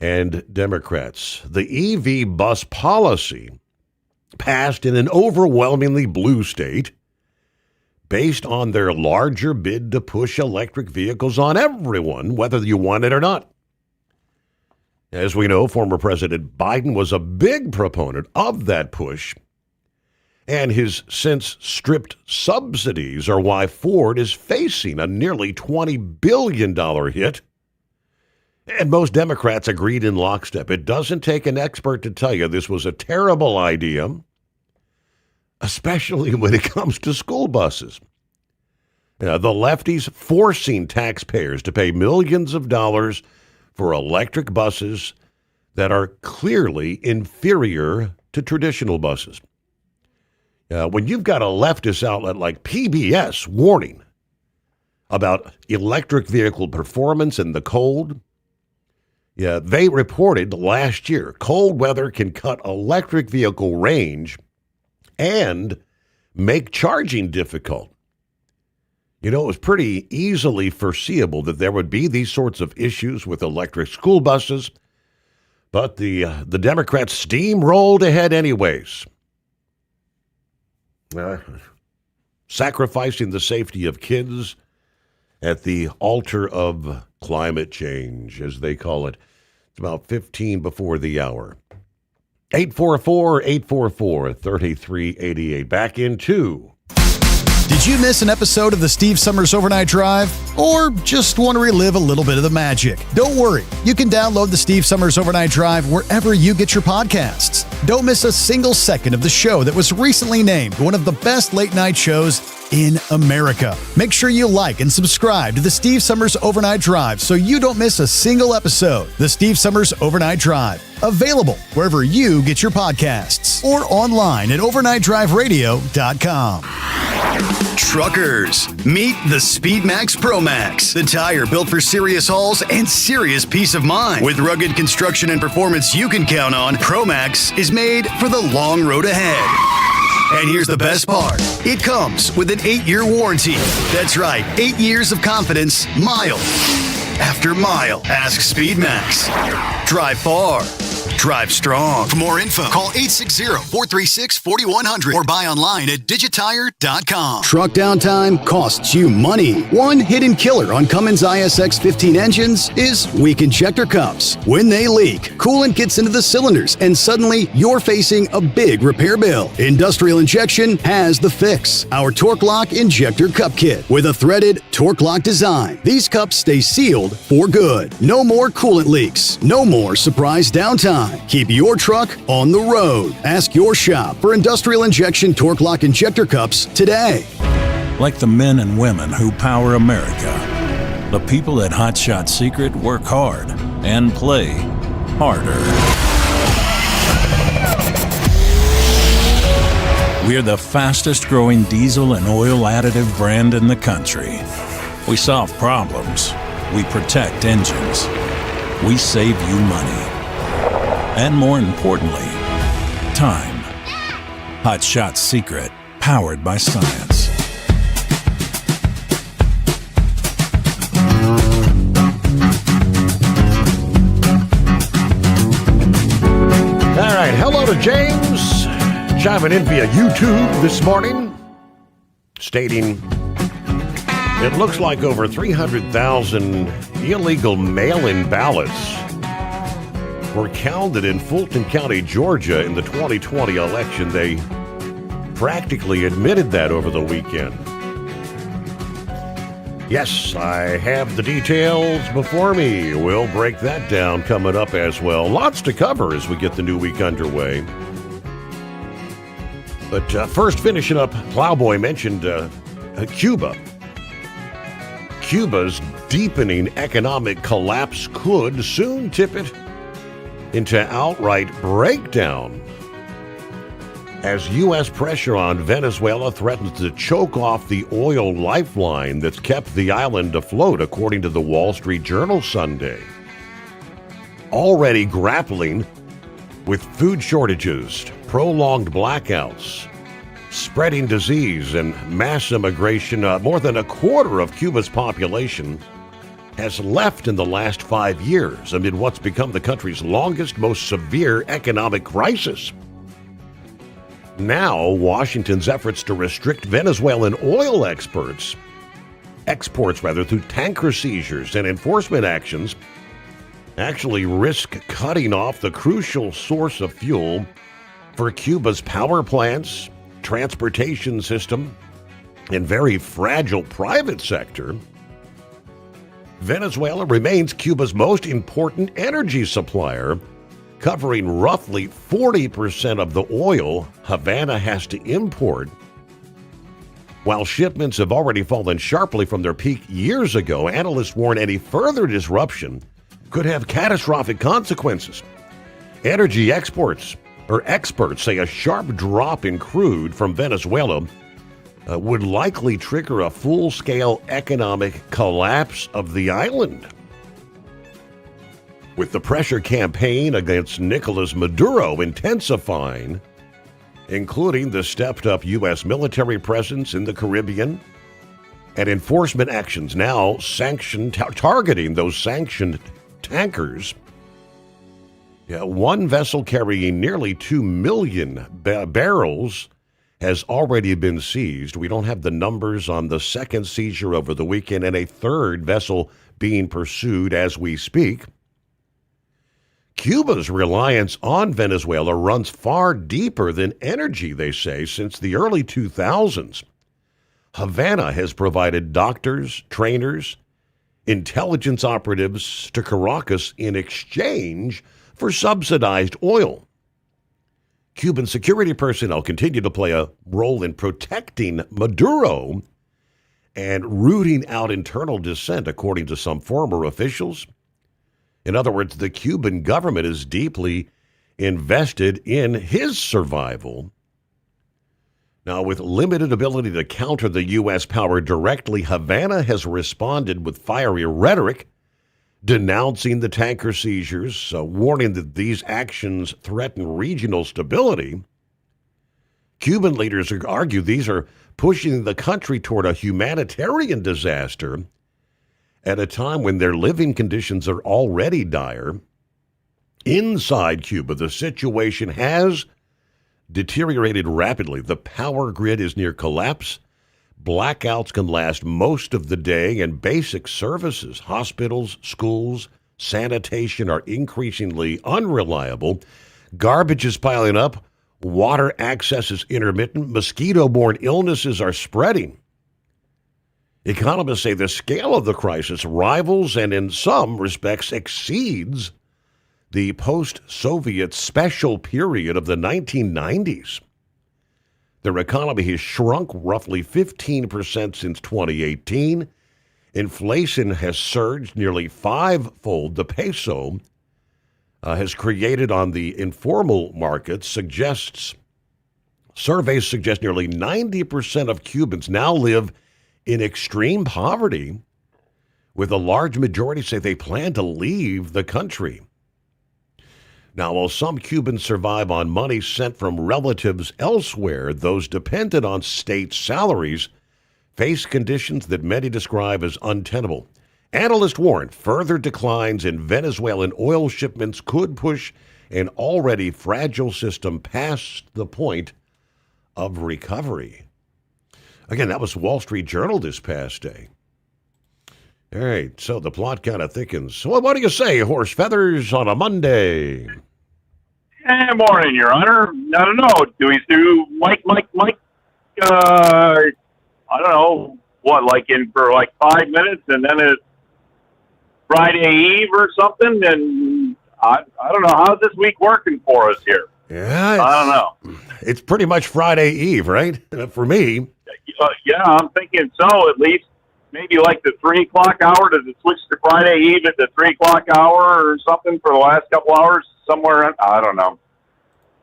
and Democrats. The EV bus policy passed in an overwhelmingly blue state based on their larger bid to push electric vehicles on everyone, whether you want it or not. As we know, former President Biden was a big proponent of that push, and his since stripped subsidies are why Ford is facing a nearly $20 billion hit. And most Democrats agreed in lockstep. It doesn't take an expert to tell you this was a terrible idea, especially when it comes to school buses. The lefties forcing taxpayers to pay millions of dollars for electric buses that are clearly inferior to traditional buses. When you've got a leftist outlet like PBS warning about electric vehicle performance in the cold, they reported last year cold weather can cut electric vehicle range and make charging difficult. It was pretty easily foreseeable that there would be these sorts of issues with electric school buses, but the Democrats steamrolled ahead anyways, sacrificing the safety of kids at the altar of climate change, as they call it. It's about 15 before the hour. 844-844-3388. Back in two. Did you miss an episode of the Steve Summers Overnight Drive? Or just want to relive a little bit of the magic? Don't worry. You can download the Steve Summers Overnight Drive wherever you get your podcasts. Don't miss a single second of the show that was recently named one of the best late night shows in America. Make sure you like and subscribe to the Steve Summers Overnight Drive so you don't miss a single episode. The Steve Summers Overnight Drive, available wherever you get your podcasts or online at overnightdriveradio.com. Truckers, meet the Speedmax Pro Max, the tire built for serious hauls and serious peace of mind. With rugged construction and performance you can count on, Pro Max is made for the long road ahead. And here's the best part. It comes with an 8-year warranty. That's right, 8 years of confidence, mile after mile. Ask Speedmax. Drive far. Drive strong. For more info, call 860-436-4100 or buy online at digitire.com. Truck downtime costs you money. One hidden killer on Cummins ISX 15 engines is weak injector cups. When they leak, coolant gets into the cylinders and suddenly you're facing a big repair bill. Industrial Injection has the fix. Our Torque Lock Injector Cup Kit with a threaded Torque Lock design. These cups stay sealed for good. No more coolant leaks. No more surprise downtime. Keep your truck on the road. Ask your shop for Industrial Injection Torque Lock Injector Cups today. Like the men and women who power America, the people at Hot Shot Secret work hard and play harder. We're the fastest growing diesel and oil additive brand in the country. We solve problems. We protect engines. We save you money. And more importantly, time. Hot Shot Secret, powered by science. All right, hello to James, chiming in via YouTube this morning, stating, it looks like over 300,000 illegal mail-in ballots were counted in Fulton County, Georgia in the 2020 election. They practically admitted that over the weekend. Yes, I have the details before me. We'll break that down coming up as well. Lots to cover as we get the new week underway. But first, finishing up, Plowboy mentioned Cuba. Cuba's deepening economic collapse could soon tip it into outright breakdown as U.S. pressure on Venezuela threatens to choke off the oil lifeline that's kept the island afloat, according to the Wall Street Journal Sunday. Already grappling with food shortages, prolonged blackouts, spreading disease, and mass immigration, more than a quarter of Cuba's population has left in the last 5 years amid what's become the country's longest, most severe economic crisis. Now, Washington's efforts to restrict Venezuelan oil exports through tanker seizures and enforcement actions actually risk cutting off the crucial source of fuel for Cuba's power plants, transportation system, and very fragile private sector. Venezuela remains Cuba's most important energy supplier, covering roughly 40% of the oil Havana has to import. While shipments have already fallen sharply from their peak years ago, analysts warn any further disruption could have catastrophic consequences. Energy experts say a sharp drop in crude from Venezuela would likely trigger a full-scale economic collapse of the island. With the pressure campaign against Nicolas Maduro intensifying, including the stepped-up U.S. military presence in the Caribbean and enforcement actions now targeting those sanctioned tankers, one vessel carrying nearly 2 million barrels has already been seized. We don't have the numbers on the second seizure over the weekend, and a third vessel being pursued as we speak. Cuba's reliance on Venezuela runs far deeper than energy, they say, since the early 2000s. Havana has provided doctors, trainers, intelligence operatives to Caracas in exchange for subsidized oil. Cuban security personnel continue to play a role in protecting Maduro and rooting out internal dissent, according to some former officials. In other words, the Cuban government is deeply invested in his survival. Now, with limited ability to counter the U.S. power directly, Havana has responded with fiery rhetoric, denouncing the tanker seizures, warning that these actions threaten regional stability. Cuban leaders argue these are pushing the country toward a humanitarian disaster at a time when their living conditions are already dire. Inside Cuba, the situation has deteriorated rapidly. The power grid is near collapse. Blackouts can last most of the day, and basic services, hospitals, schools, sanitation are increasingly unreliable. Garbage is piling up. Water access is intermittent. Mosquito-borne illnesses are spreading. Economists say the scale of the crisis rivals and in some respects exceeds the post-Soviet special period of the 1990s. Their economy has shrunk roughly 15% since 2018. Inflation has surged nearly fivefold. The peso has created on the informal market surveys suggest nearly 90% of Cubans now live in extreme poverty, with a large majority say they plan to leave the country. Now, while some Cubans survive on money sent from relatives elsewhere, those dependent on state salaries face conditions that many describe as untenable. Analysts warn further declines in Venezuelan oil shipments could push an already fragile system past the point of recovery. Again, that was Wall Street Journal this past day. All right, so the plot kind of thickens. So what do you say, horse feathers, on a Monday? Good morning, Your Honor. I don't know. Do we do Mike, I don't know, what, like in for like 5 minutes, and then it's Friday Eve or something? And I don't know. How's this week working for us here? Yeah, I don't know. It's pretty much Friday Eve, right? For me. Yeah, I'm thinking so, at least. Maybe like the 3 o'clock hour. Does it switch to Friday Eve at the 3 o'clock hour or something for the last couple hours? Somewhere, I don't know.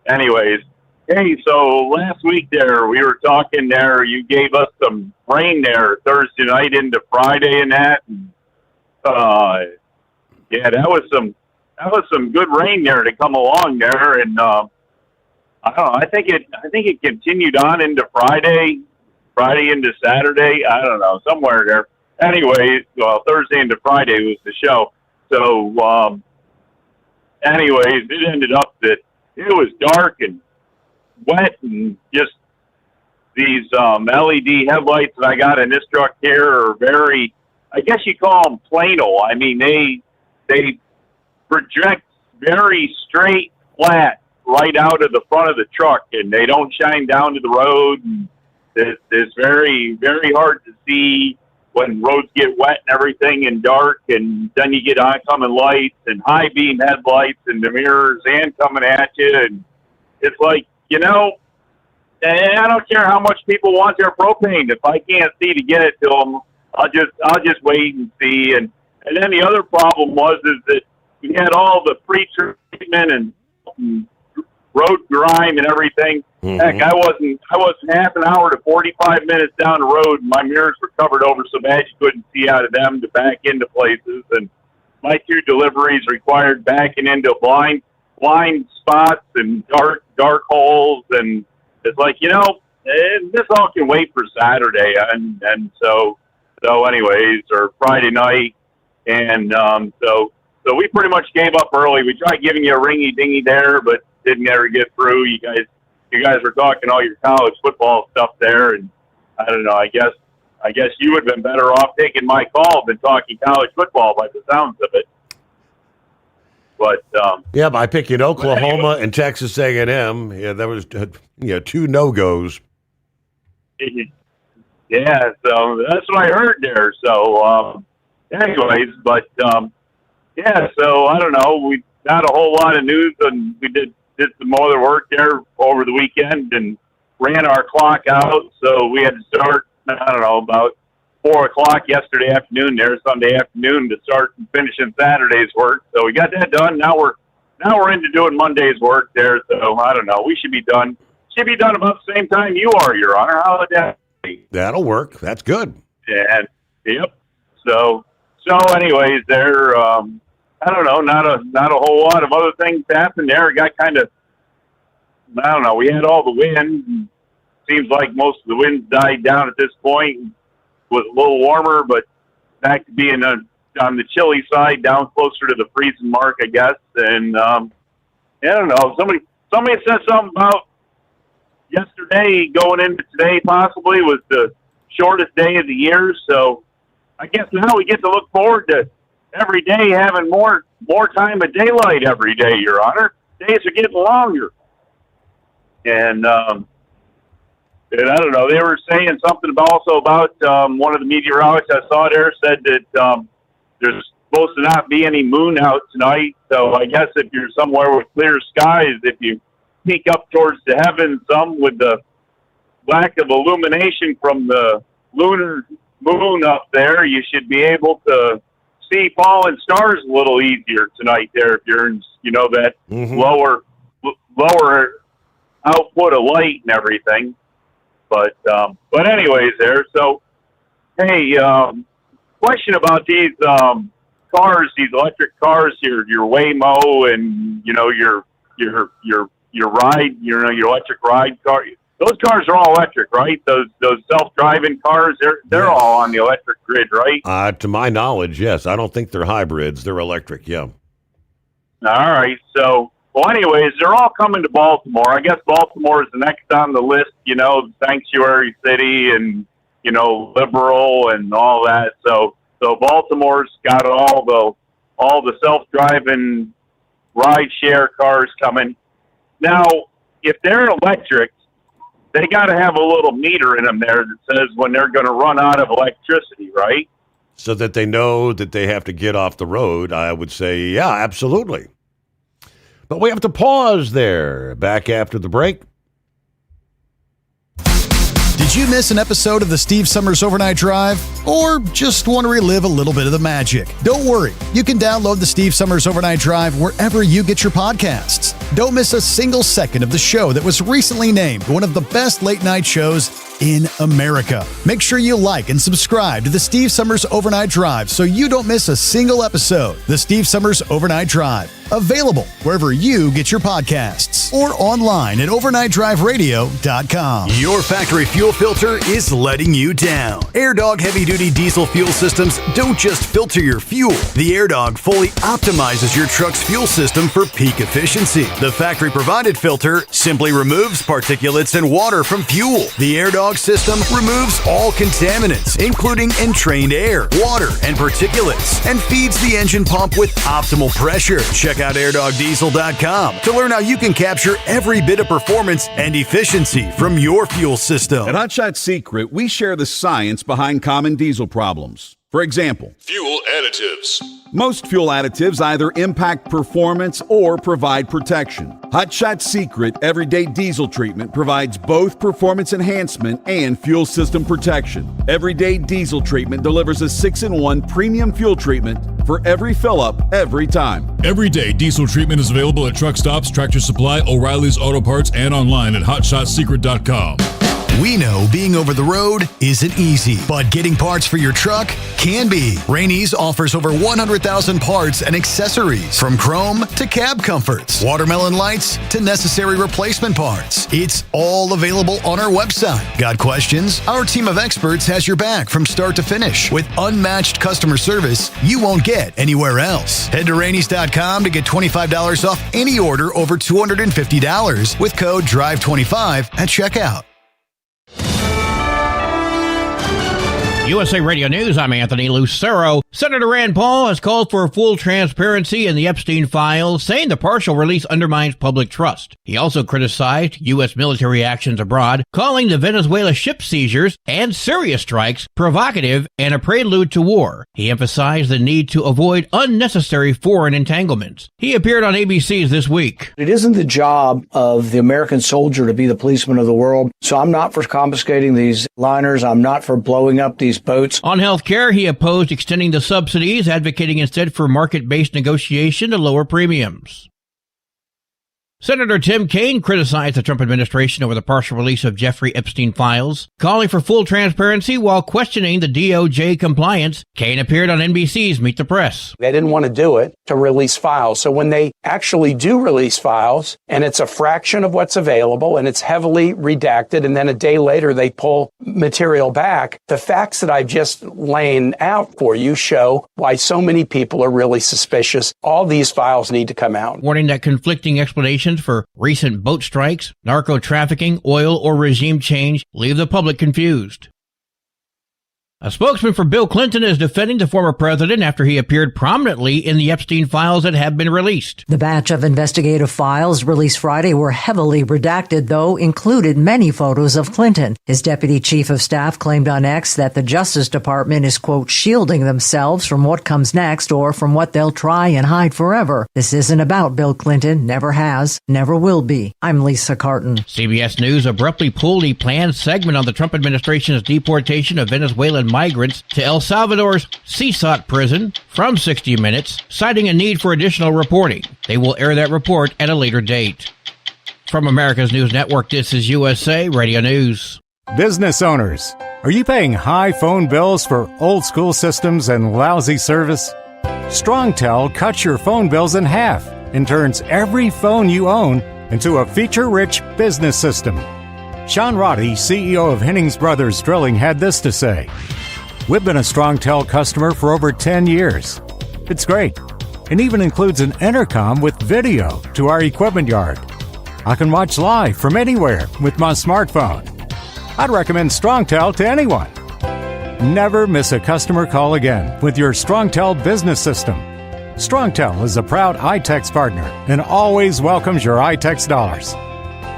Anyways, hey, so last week there, we were talking there, you gave us some rain there Thursday night into Friday and that. And, yeah, that was some good rain there to come along there. And, I don't know, I think it continued on into Friday into Saturday. I don't know, somewhere there. Anyway, well, Thursday into Friday was the show. So, anyways, it ended up that it was dark and wet, and just these LED headlights that I got in this truck here are very, I guess you call them Plano. I mean, they project very straight, flat, right out of the front of the truck, and they don't shine down to the road. And it's very, very hard to see when roads get wet and everything and dark, and then you get oncoming lights and high beam headlights and the mirrors and coming at you. And it's like, you know, and I don't care how much people want their propane. If I can't see to get it to them, I'll just wait and see. And then the other problem is that we had all the pre-treatment and road grime and everything. Mm-hmm. Heck, I wasn't half an hour to 45 minutes down the road, and my mirrors were covered over so bad you couldn't see out of them to back into places. And my 2 deliveries required backing into blind spots and dark holes. And it's like, you know, this all can wait for Saturday. And so anyways, or Friday night. And so we pretty much gave up early. We tried giving you a ringy dingy there, but didn't ever get through. You guys were talking all your college football stuff there, and I don't know. I guess you would have been better off taking my call than talking college football by the sounds of it. But yeah, by picking Oklahoma and Texas A&M, yeah, that was 2 no-goes. Yeah, so that's what I heard there. So, anyways, but yeah, so I don't know. We not a whole lot of news, and we did did some other work there over the weekend and ran our clock out. So we had to start, I don't know, about 4 o'clock yesterday afternoon there, Sunday afternoon, to start finishing Saturday's work. So we got that done. Now we're into doing Monday's work there. So I don't know. We should be done. Should be done about the same time you are, Your Honor. How would that be? That'll work. That's good. And yep. So anyways, there. I don't know. Not a whole lot of other things happened there. It got kind of. I don't know. We had all the wind. Seems like most of the winds died down at this point. It was a little warmer, but back to being on the chilly side, down closer to the freezing mark, I guess. And I don't know. Somebody said something about yesterday going into today possibly was the shortest day of the year. So I guess now we get to look forward to every day having more time of daylight every day, Your Honor. Days are getting longer. And I don't know, they were saying something about one of the meteorologists I saw there said that there's supposed to not be any moon out tonight. So I guess if you're somewhere with clear skies, if you peek up towards the heavens some with the lack of illumination from the lunar moon up there, you should be able to see falling stars a little easier tonight there if you're in, that lower output of light and everything. But anyways there. So, hey, question about these cars, these electric cars, your Waymo and, your ride, your electric ride car. Those cars are all electric, right? Those self-driving cars, they're all on the electric grid, right? To my knowledge, yes. I don't think they're hybrids. They're electric, yeah. All right. So, well, anyways, they're all coming to Baltimore. I guess Baltimore is the next on the list, sanctuary city and, liberal and all that. So Baltimore's got all the self-driving ride share cars coming. Now, if they're electric, they got to have a little meter in them there that says when they're going to run out of electricity, right? So that they know that they have to get off the road, I would say, yeah, absolutely. But we have to pause there. Back after the break. Did you miss an episode of the Steve Summers Overnight Drive? Or just want to relive a little bit of the magic? Don't worry. You can download the Steve Summers Overnight Drive wherever you get your podcasts. Don't miss a single second of the show that was recently named one of the best late night shows in America. Make sure you like and subscribe to the Steve Summers Overnight Drive so you don't miss a single episode. The Steve Summers Overnight Drive. Available wherever you get your podcasts or online at overnightdriveradio.com. Your factory fuel filter is letting you down. AirDog heavy-duty diesel fuel systems don't just filter your fuel. The AirDog fully optimizes your truck's fuel system for peak efficiency. The factory-provided filter simply removes particulates and water from fuel. The AirDog system removes all contaminants, including entrained air, water, and particulates, and feeds the engine pump with optimal pressure. Check out airdogdiesel.com to learn how you can capture every bit of performance and efficiency from your fuel system. At Hotshot Secret, we share the science behind common diesel problems. For example, fuel additives. Most fuel additives either impact performance or provide protection. Hotshot Secret Everyday Diesel Treatment provides both performance enhancement and fuel system protection. Everyday Diesel Treatment delivers a 6-in-1 premium fuel treatment for every fill-up, every time. Everyday Diesel Treatment is available at truck stops, Tractor Supply, O'Reilly's Auto Parts, and online at hotshotsecret.com. We know being over the road isn't easy, but getting parts for your truck can be. Rainey's offers over 100,000 parts and accessories, from chrome to cab comforts, watermelon lights to necessary replacement parts. It's all available on our website. Got questions? Our team of experts has your back from start to finish with unmatched customer service you won't get anywhere else. Head to Rainey's.com to get $25 off any order over $250 with code DRIVE25 at checkout. USA Radio News, I'm Anthony Lucero. Senator Rand Paul has called for full transparency in the Epstein files, saying the partial release undermines public trust. He also criticized U.S. military actions abroad, calling the Venezuela ship seizures and Syria strikes provocative and a prelude to war. He emphasized the need to avoid unnecessary foreign entanglements. He appeared on ABC's This Week. It isn't the job of the American soldier to be the policeman of the world, so I'm not for confiscating these liners. I'm not for blowing up these boats. On health care, he opposed extending the subsidies, advocating instead for market-based negotiation to lower premiums. Senator Tim Kaine criticized the Trump administration over the partial release of Jeffrey Epstein files, calling for full transparency while questioning the DOJ compliance. Kaine appeared on NBC's Meet the Press. They didn't want to do it to release files. So when they actually do release files, and it's a fraction of what's available, and it's heavily redacted, and then a day later they pull material back, the facts that I've just laid out for you show why so many people are really suspicious. All these files need to come out. Warning that conflicting explanations for recent boat strikes, narco trafficking, oil, or regime change leave the public confused. A spokesman for Bill Clinton is defending the former president after he appeared prominently in the Epstein files that have been released. The batch of investigative files released Friday were heavily redacted, though included many photos of Clinton. His deputy chief of staff claimed on X that the Justice Department is, quote, shielding themselves from what comes next or from what they'll try and hide forever. This isn't about Bill Clinton, never has, never will be. I'm Lisa Carton. CBS News abruptly pulled a planned segment on the Trump administration's deportation of Venezuelan migrants to El Salvador's CSOT prison from 60 Minutes, citing a need for additional reporting. They will air that report at a later date. From America's News Network, this is USA Radio News. Business owners, are you paying high phone bills for old school systems and lousy service? StrongTel cuts your phone bills in half and turns every phone you own into a feature-rich business system. Sean Roddy, CEO of Hennings Brothers Drilling, had this to say: "We've been a StrongTel customer for over 10 years. It's great, and even includes an intercom with video to our equipment yard. I can watch live from anywhere with my smartphone. I'd recommend StrongTel to anyone. Never miss a customer call again with your StrongTel business system. StrongTel is a proud iTex partner and always welcomes your iTex dollars.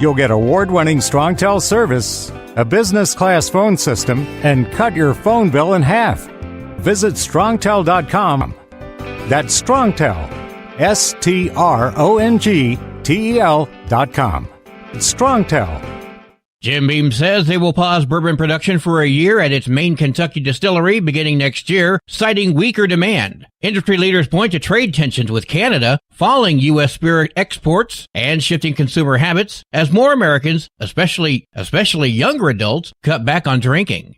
You'll get award-winning StrongTel service, a business-class phone system, and cut your phone bill in half. Visit strongtel.com. That's StrongTel, StrongTel.com. It's StrongTel. Jim Beam says they will pause bourbon production for a year at its main Kentucky distillery beginning next year, citing weaker demand. Industry leaders point to trade tensions with Canada, falling U.S. spirit exports, and shifting consumer habits as more Americans, especially younger adults, cut back on drinking.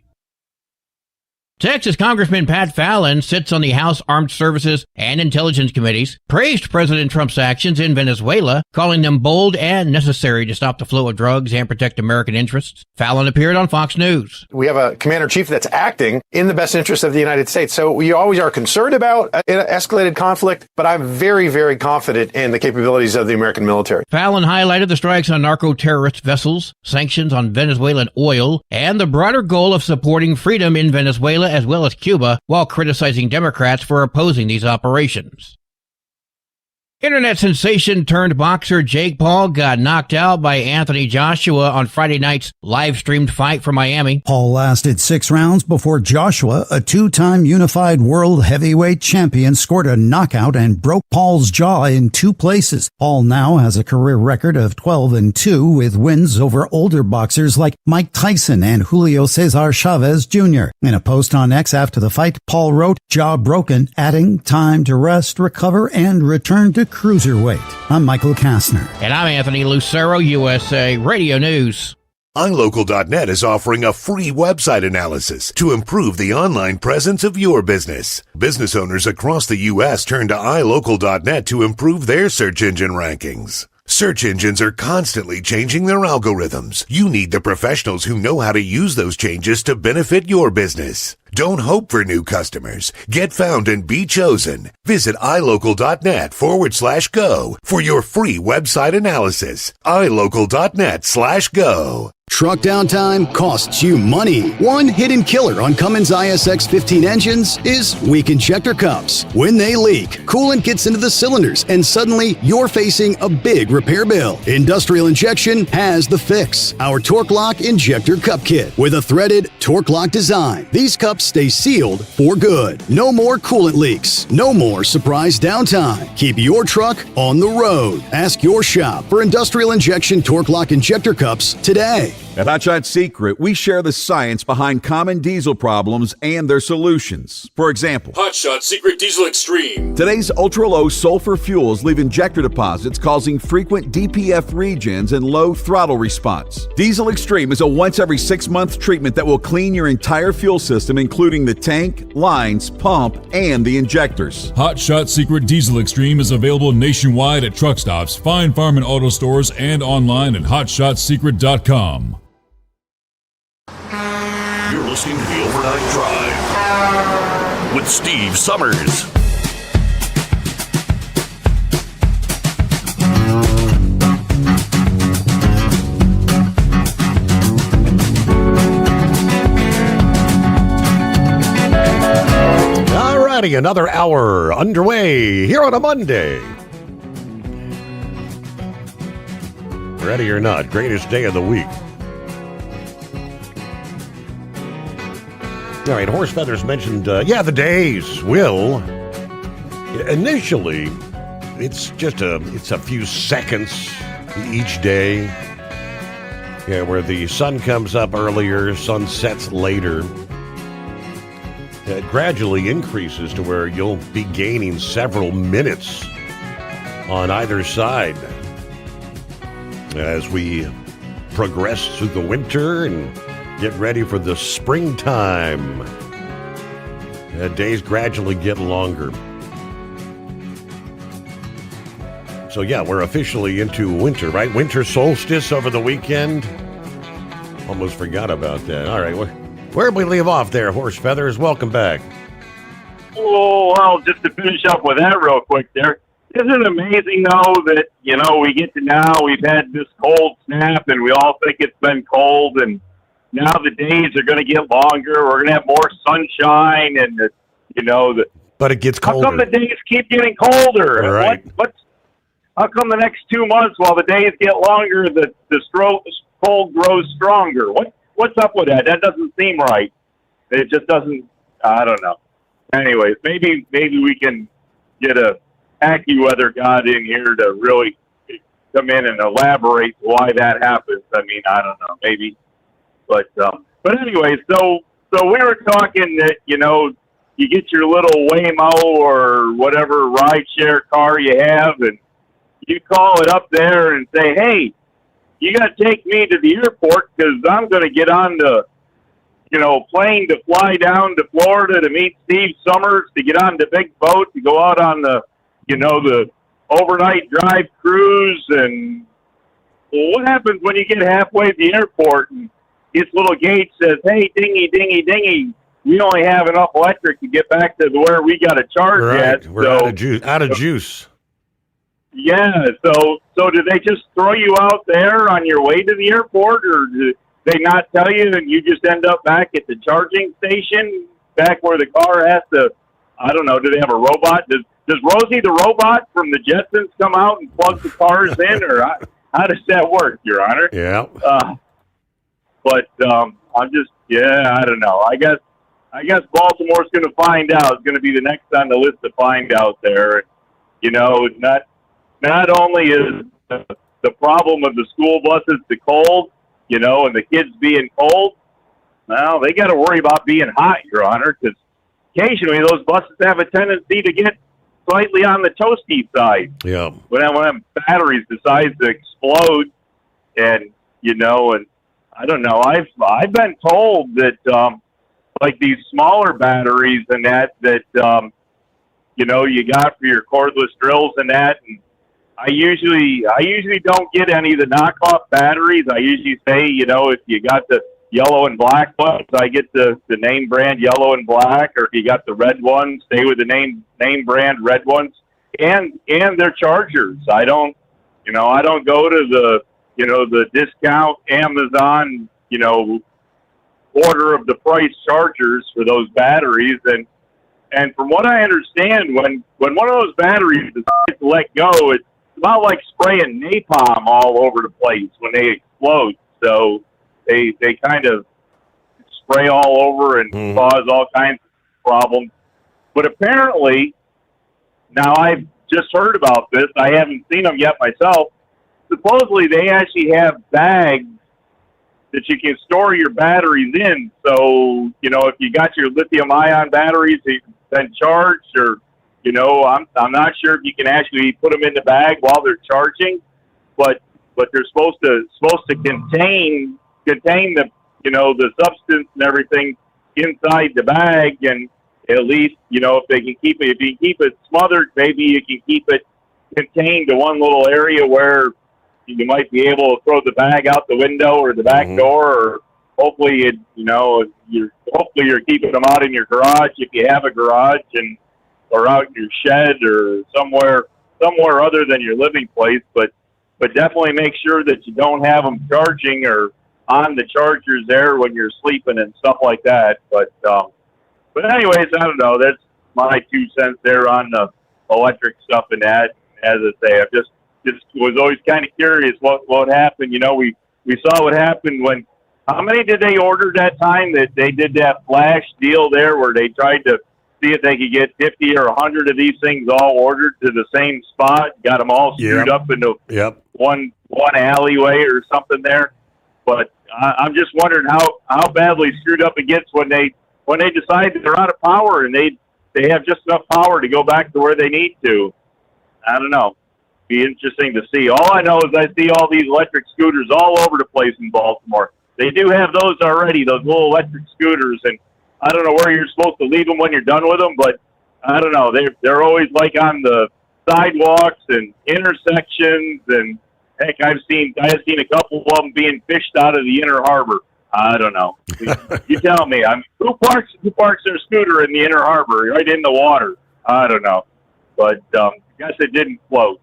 Texas Congressman Pat Fallon sits on the House Armed Services and Intelligence Committees, praised President Trump's actions in Venezuela, calling them bold and necessary to stop the flow of drugs and protect American interests. Fallon appeared on Fox News. We have a commander-in-chief that's acting in the best interest of the United States. So we always are concerned about an escalated conflict, but I'm very, very confident in the capabilities of the American military. Fallon highlighted the strikes on narco-terrorist vessels, sanctions on Venezuelan oil, and the broader goal of supporting freedom in Venezuela as well as Cuba, while criticizing Democrats for opposing these operations. Internet sensation turned boxer Jake Paul got knocked out by Anthony Joshua on Friday night's live-streamed fight from Miami. Paul lasted 6 rounds before Joshua, a 2-time unified world heavyweight champion, scored a knockout and broke Paul's jaw in 2 places. Paul now has a career record of 12-2 with wins over older boxers like Mike Tyson and Julio Cesar Chavez Jr. In a post on X after the fight, Paul wrote, "Jaw broken, adding time to rest, recover, and return to cruiserweight." I'm Michael Kastner. And I'm Anthony Lucero, USA Radio News. iLocal.net is offering a free website analysis to improve the online presence of your business. Business owners across the U.S. turn to iLocal.net to improve their search engine rankings. Search engines are constantly changing their algorithms. You need the professionals who know how to use those changes to benefit your business. Don't hope for new customers. Get found and be chosen. Visit iLocal.net/go for your free website analysis. iLocal.net/go. Truck downtime costs you money. One hidden killer on Cummins ISX 15 engines is weak injector cups. When they leak, coolant gets into the cylinders and suddenly you're facing a big repair bill. Industrial Injection has the fix. Our Torque Lock Injector Cup Kit with a threaded Torque Lock design. These cups stay sealed for good. No more coolant leaks. No more surprise downtime. Keep your truck on the road. Ask your shop for Industrial Injection Torque Lock Injector Cups today. At Hot Shot Secret, we share the science behind common diesel problems and their solutions. For example, Hot Shot Secret Diesel Extreme. Today's ultra-low sulfur fuels leave injector deposits causing frequent DPF regens and low throttle response. Diesel Extreme is a once every 6-month treatment that will clean your entire fuel system, including the tank, lines, pump, and the injectors. Hot Shot Secret Diesel Extreme is available nationwide at truck stops, fine farm and auto stores, and online at hotshotsecret.com. You're listening to the Overnight Drive with Steve Sommers. All righty, another hour underway here on a Monday. Ready or not, greatest day of the week. All right, Horse Feathers mentioned, the days will. Initially, it's a few seconds each day. Yeah, where the sun comes up earlier, sun sets later. It gradually increases to where you'll be gaining several minutes on either side as we progress through the winter and get ready for the springtime. Days gradually get longer. So yeah, we're officially into winter, right? Winter solstice over the weekend. Almost forgot about that. All right, where did we leave off there, Horse Feathers? Welcome back. Oh, well, just to finish up with that real quick there. Isn't it amazing, though, that, we get to now, we've had this cold snap, and we all think it's been cold, and now the days are going to get longer. We're going to have more sunshine, and But it gets colder. How come the days keep getting colder? Right. How come the next 2 months, while the days get longer, the cold grows stronger? What's up with that? That doesn't seem right. It just doesn't. I don't know. Anyways, maybe we can get a AccuWeather God in here to really come in and elaborate why that happens. I mean, I don't know. Maybe. But anyway, so we were talking that, you get your little Waymo or whatever rideshare car you have, and you call it up there and say, hey, you got to take me to the airport because I'm going to get on the, plane to fly down to Florida to meet Steve Sommers, to get on the big boat, to go out on the, the overnight drive cruise. And what happens when you get halfway to the airport and this little gate says, hey, dingy, dingy, dingy, we only have enough electric to get back to where we got to charge at. We're out of juice. Yeah, so do they just throw you out there on your way to the airport, or do they not tell you and you just end up back at the charging station, back where the car has to, I don't know, do they have a robot? Does Rosie the robot from the Jetsons come out and plug the cars in, or how does that work, Your Honor? Yeah. But I'm just, I don't know. I guess Baltimore's going to find out. It's going to be the next on the list to find out there. Not only is the problem of the school buses the cold, and the kids being cold, well, they got to worry about being hot, Your Honor, because occasionally those buses have a tendency to get slightly on the toasty side. Yeah. When batteries decide to explode, and and I don't know. I've been told that like these smaller batteries and that you got for your cordless drills and that, and I usually don't get any of the knockoff batteries. I usually say, if you got the yellow and black ones, I get the name brand yellow and black, or if you got the red ones, stay with the name brand red ones, and their chargers. I don't go to the discount Amazon, order of the price chargers for those batteries. And from what I understand, when one of those batteries decides to let go, it's about like spraying napalm all over the place when they explode. So they kind of spray all over and cause all kinds of problems. But apparently, now I've just heard about this. I haven't seen them yet myself. Supposedly, they actually have bags that you can store your batteries in. So, if you got your lithium-ion batteries that you've been charged, or, I'm not sure if you can actually put them in the bag while they're charging, but they're supposed to contain the, the substance and everything inside the bag. And at least, if they can keep it, if you keep it smothered, maybe you can keep it contained to one little area where you might be able to throw the bag out the window or the back door, or hopefully you're keeping them out in your garage if you have a garage, or out in your shed or somewhere other than your living place. But definitely make sure that you don't have them charging or on the chargers there when you're sleeping and stuff like that. But anyways, I don't know. That's my 2 cents there on the electric stuff and that. As I say, I just was always kind of curious what happened. We saw what happened when, how many did they order that time that they did that flash deal there where they tried to see if they could get 50 or 100 of these things all ordered to the same spot, got them all screwed up into one alleyway or something there. But I'm just wondering how badly screwed up it gets when they decide that they're out of power and they have just enough power to go back to where they need to. I don't know. Be interesting to see. All I know is I see all these electric scooters all over the place in Baltimore. They do have those already, those little electric scooters, and I don't know where you're supposed to leave them when you're done with them, but I don't know. They're always like on the sidewalks and intersections, and heck, I've seen a couple of them being fished out of the Inner Harbor. I don't know. You tell me. Who parks their scooter in the Inner Harbor, right in the water? I don't know, but I guess it didn't float.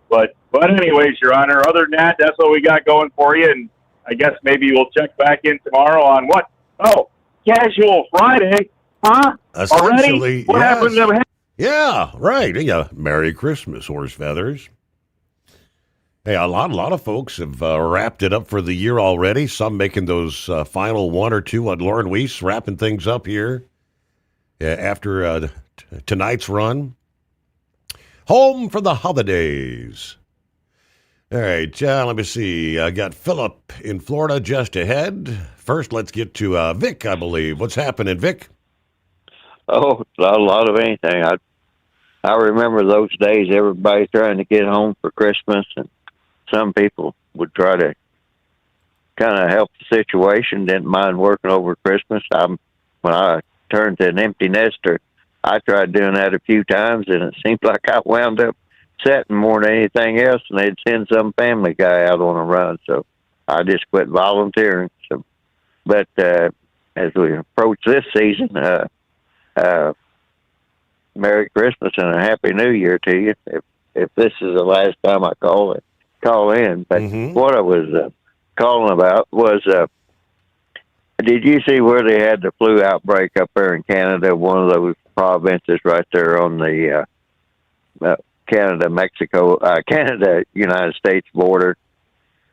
But anyways, Your Honor, other than that, that's what we got going for you, and I guess maybe we'll check back in tomorrow on what? Oh, Casual Friday, huh? Already? What happened to him? Yeah, right. Yeah, Merry Christmas, horse feathers. Hey, a lot of folks have wrapped it up for the year already. Some making those final one or two on Lauren Weiss, wrapping things up here after tonight's run. Home for the holidays. All right, let me see. I got Philip in Florida just ahead. First, let's get to Vic, I believe. What's happening, Vic? Oh, not a lot of anything. I remember those days, everybody trying to get home for Christmas, and some people would try to kind of help the situation, didn't mind working over Christmas. When I turned to an empty nester, I tried doing that a few times, and it seemed like I wound up setting more than anything else, and they'd send some family guy out on a run. So I just quit volunteering. But as we approach this season, Merry Christmas and a Happy New Year to you. If this is the last time I call in, but what I was calling about was, did you see where they had the flu outbreak up there in Canada? One of those provinces right there on the United States border.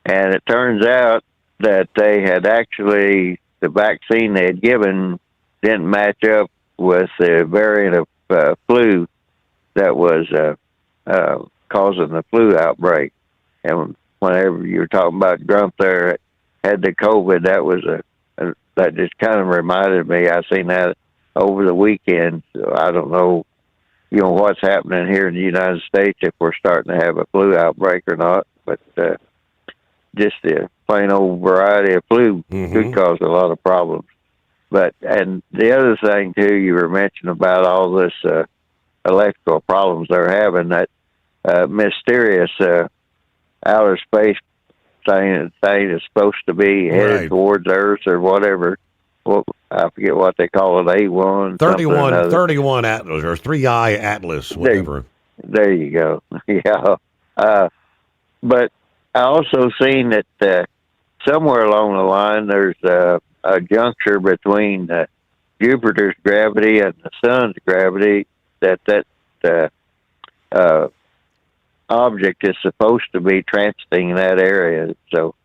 And it turns out that they had actually, the vaccine they had given didn't match up with the variant of flu that was causing the flu outbreak. And whenever you were talking about Grump there had the COVID, that just kind of reminded me. I seen that over the weekend. So I don't know, what's happening here in the United States, if we're starting to have a flu outbreak or not. But just the plain old variety of flu could cause a lot of problems. And the other thing too, you were mentioning about all this electrical problems they're having, that mysterious outer space thing is supposed to be headed towards Earth or whatever. Well, I forget what they call it, A1. 31 Atlas, or 3i Atlas, whatever. There you go. Yeah. But I also seen that somewhere along the line there's a juncture between Jupiter's gravity and the sun's gravity that object is supposed to be transiting in that area. So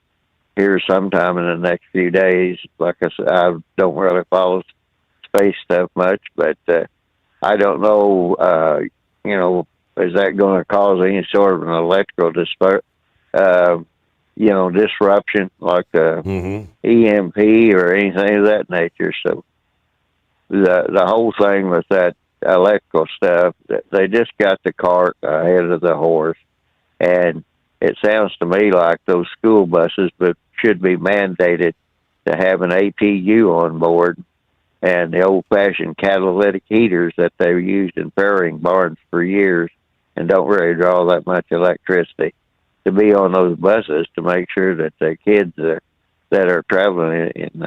here sometime in the next few days, like I said, I don't really follow space stuff much, but I don't know, is that going to cause any sort of an electrical disruption like EMP or anything of that nature. So the whole thing with that electrical stuff, they just got the cart ahead of the horse, and it sounds to me like those school buses but should be mandated to have an APU on board, and the old-fashioned catalytic heaters that they've used in farrowing barns for years and don't really draw that much electricity to be on those buses to make sure that the kids that are traveling in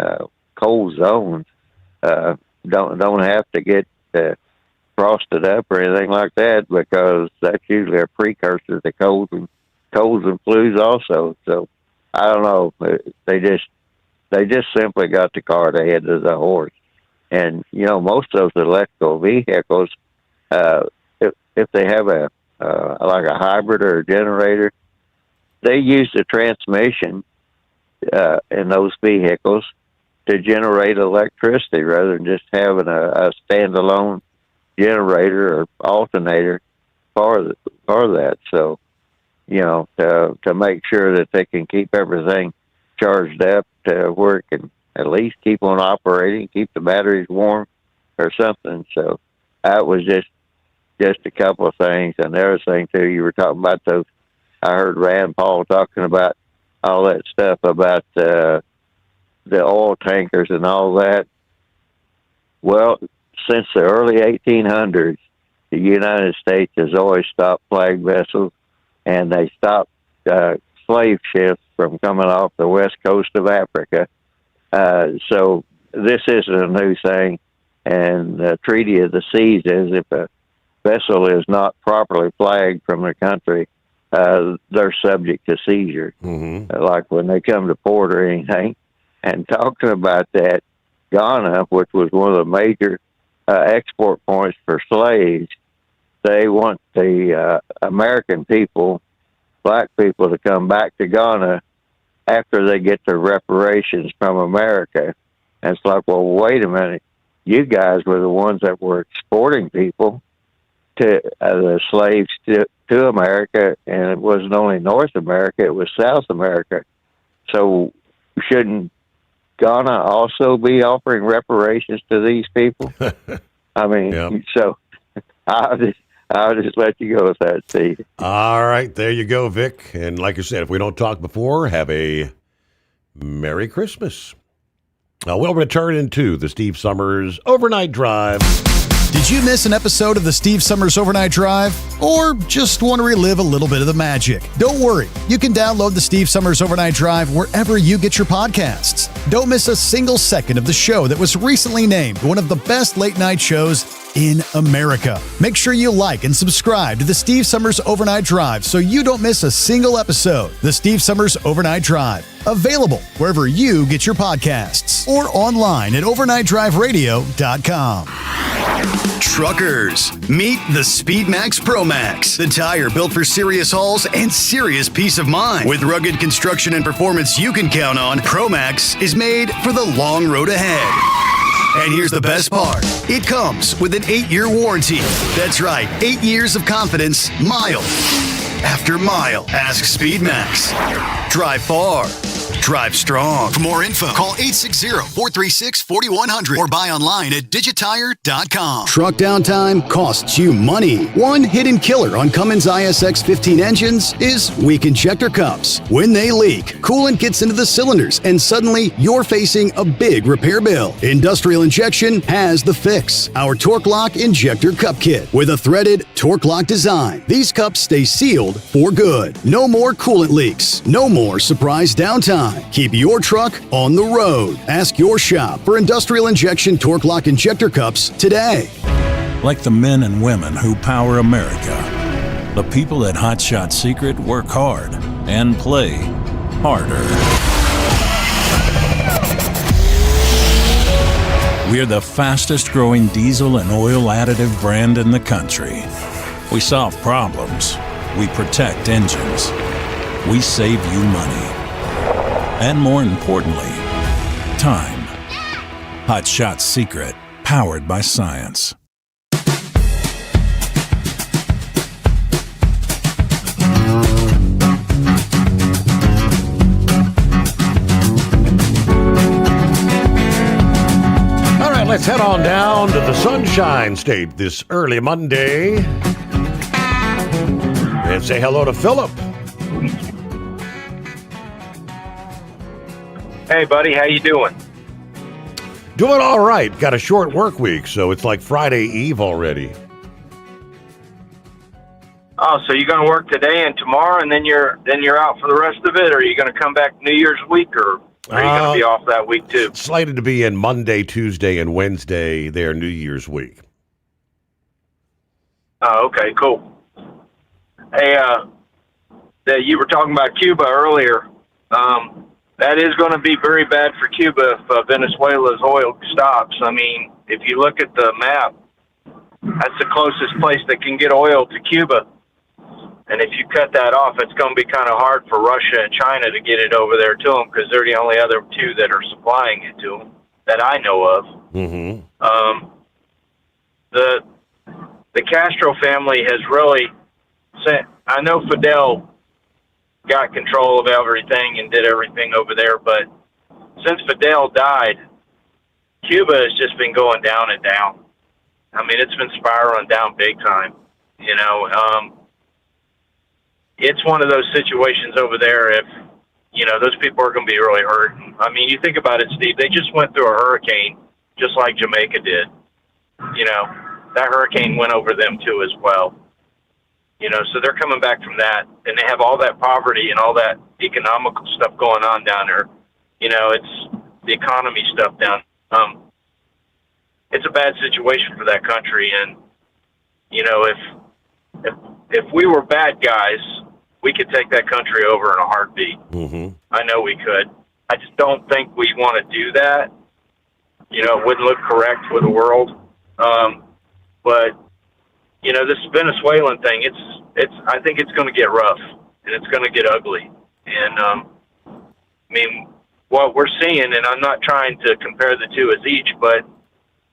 cold zones don't have to get frosted up or anything like that, because that's usually a precursor to colds and flus also. So I don't know. They just simply got the cart ahead of the horse. And most of those electrical vehicles, if they have like a hybrid or a generator, they use the transmission in those vehicles to generate electricity rather than just having a standalone generator or alternator for that. So, to make sure that they can keep everything charged up to where it can at least keep on operating, keep the batteries warm or something. So that was just a couple of things. And the other thing too, you were talking about those. I heard Rand Paul talking about all that stuff about the oil tankers and all that. Well, since the early 1800s, the United States has always stopped flag vessels, and they stopped slave ships from coming off the west coast of Africa. So this isn't a new thing, and the Treaty of the Seas is if a vessel is not properly flagged from the country, they're subject to seizure, like when they come to port or anything. And talking about that, Ghana, which was one of the major export points for slaves, they want the American people, black people, to come back to Ghana after they get their reparations from America. And it's like, well, wait a minute. You guys were the ones that were exporting people to the slaves to America, and it wasn't only North America, it was South America. So shouldn't Ghana also be offering reparations to these people? I mean, so I'll just let you go with that, Steve. All right, there you go, Vic. And like I said, if we don't talk before, have a Merry Christmas. We'll return into the Steve Sommers Overnight Drive. Did you miss an episode of the Steve Sommers Overnight Drive? Or just want to relive a little bit of the magic? Don't worry. You can download the Steve Sommers Overnight Drive wherever you get your podcasts. Don't miss a single second of the show that was recently named one of the best late-night shows in America. Make sure you like and subscribe to the Steve Sommers Overnight Drive so you don't miss a single episode. The Steve Sommers Overnight Drive. Available wherever you get your podcasts or online at overnightdriveradio.com. Truckers, meet the SpeedMax Pro Max, the tire built for serious hauls and serious peace of mind. With rugged construction and performance you can count on, Pro Max is made for the long road ahead. And here's the best part. It comes with an 8-year warranty. That's right, 8 years of confidence, mile after mile. Ask SpeedMax. Drive far. Drive strong. For more info, call 860-436-4100 or buy online at digitire.com. Truck downtime costs you money. One hidden killer on Cummins ISX 15 engines is weak injector cups. When they leak, coolant gets into the cylinders and suddenly you're facing a big repair bill. Industrial Injection has the fix. Our Torque Lock Injector Cup Kit with a threaded Torque Lock design. These cups stay sealed for good. No more coolant leaks. No more surprise downtime. Keep your truck on the road. Ask your shop for Industrial Injection Torque Lock Injector Cups today. Like the men and women who power America, the people at Hot Shot Secret work hard and play harder. We're the fastest growing diesel and oil additive brand in the country. We solve problems. We protect engines. We save you money. And more importantly, time. Hot Shot Secret, powered by science. Let's head on down to the Sunshine State this early Monday and say hello to Philip. Hey, buddy, how you doing? Doing all right. Got a short work week, so it's like Friday Eve already. Oh, so you're going to work today and tomorrow, and then you're out for the rest of it, or are you going to come back New Year's week, or are you going to be off that week too? Slated to be in Monday, Tuesday, and Wednesday, their New Year's week. Oh, okay, cool. Hey, you were talking about Cuba earlier. That is going to be very bad for Cuba if Venezuela's oil stops. I mean, if you look at the map, that's the closest place that can get oil to Cuba. And if you cut that off, it's going to be kind of hard for Russia and China to get it over there to them because they're the only other two that are supplying it to them that I know of. Mm-hmm. The Castro family has really sent. I know Fidel got control of everything and did everything over there, but since Fidel died, Cuba has just been going down and down. I mean, it's been spiraling down big time. You know, it's one of those situations over there. If you know, those people are going to be really hurt. I mean, you think about it, Steve. They just went through a hurricane, just like Jamaica did. You know, that hurricane went over them too as well. You know, so they're coming back from that, and they have all that poverty and all that economical stuff going on down there. You know, it's the economy stuff down. It's a bad situation for that country, and you know, if we were bad guys, we could take that country over in a heartbeat. Mm-hmm. I know we could. I just don't think we want to do that. You know, it wouldn't look correct for the world. But you know, this Venezuelan thing, I think it's going to get rough and it's going to get ugly. And I mean, what we're seeing, and I'm not trying to compare the two as each, but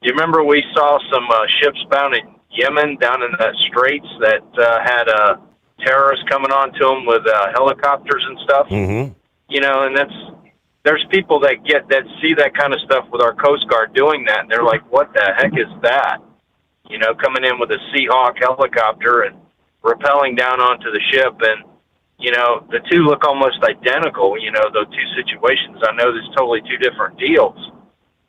you remember we saw some ships bound in Yemen down in the straits that had terrorists coming onto them with helicopters and stuff. Mm-hmm. You know, and there's people that see that kind of stuff with our Coast Guard doing that, and they're like, "What the heck is that?" You know, coming in with a Seahawk helicopter and rappelling down onto the ship, and you know, the two look almost identical. You know, those two situations. I know there's totally two different deals,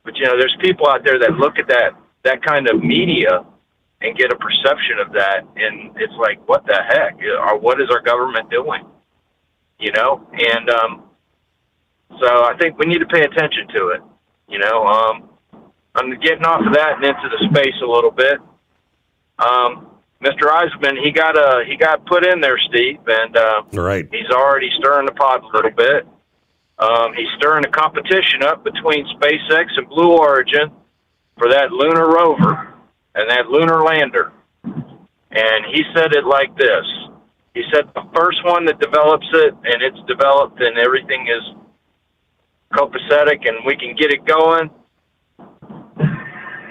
but you know, there's people out there that look at that kind of media and get a perception of that, and it's like, what the heck? Or what is our government doing? You know, and so I think we need to pay attention to it. You know, I'm getting off of that and into the space a little bit. Mr. Eisman, he got put in there, Steve, and right. He's already stirring the pot a little bit. He's stirring a competition up between SpaceX and Blue Origin for that lunar rover and that lunar lander. And he said it like this. He said the first one that develops it, and it's developed and everything is copacetic and we can get it going,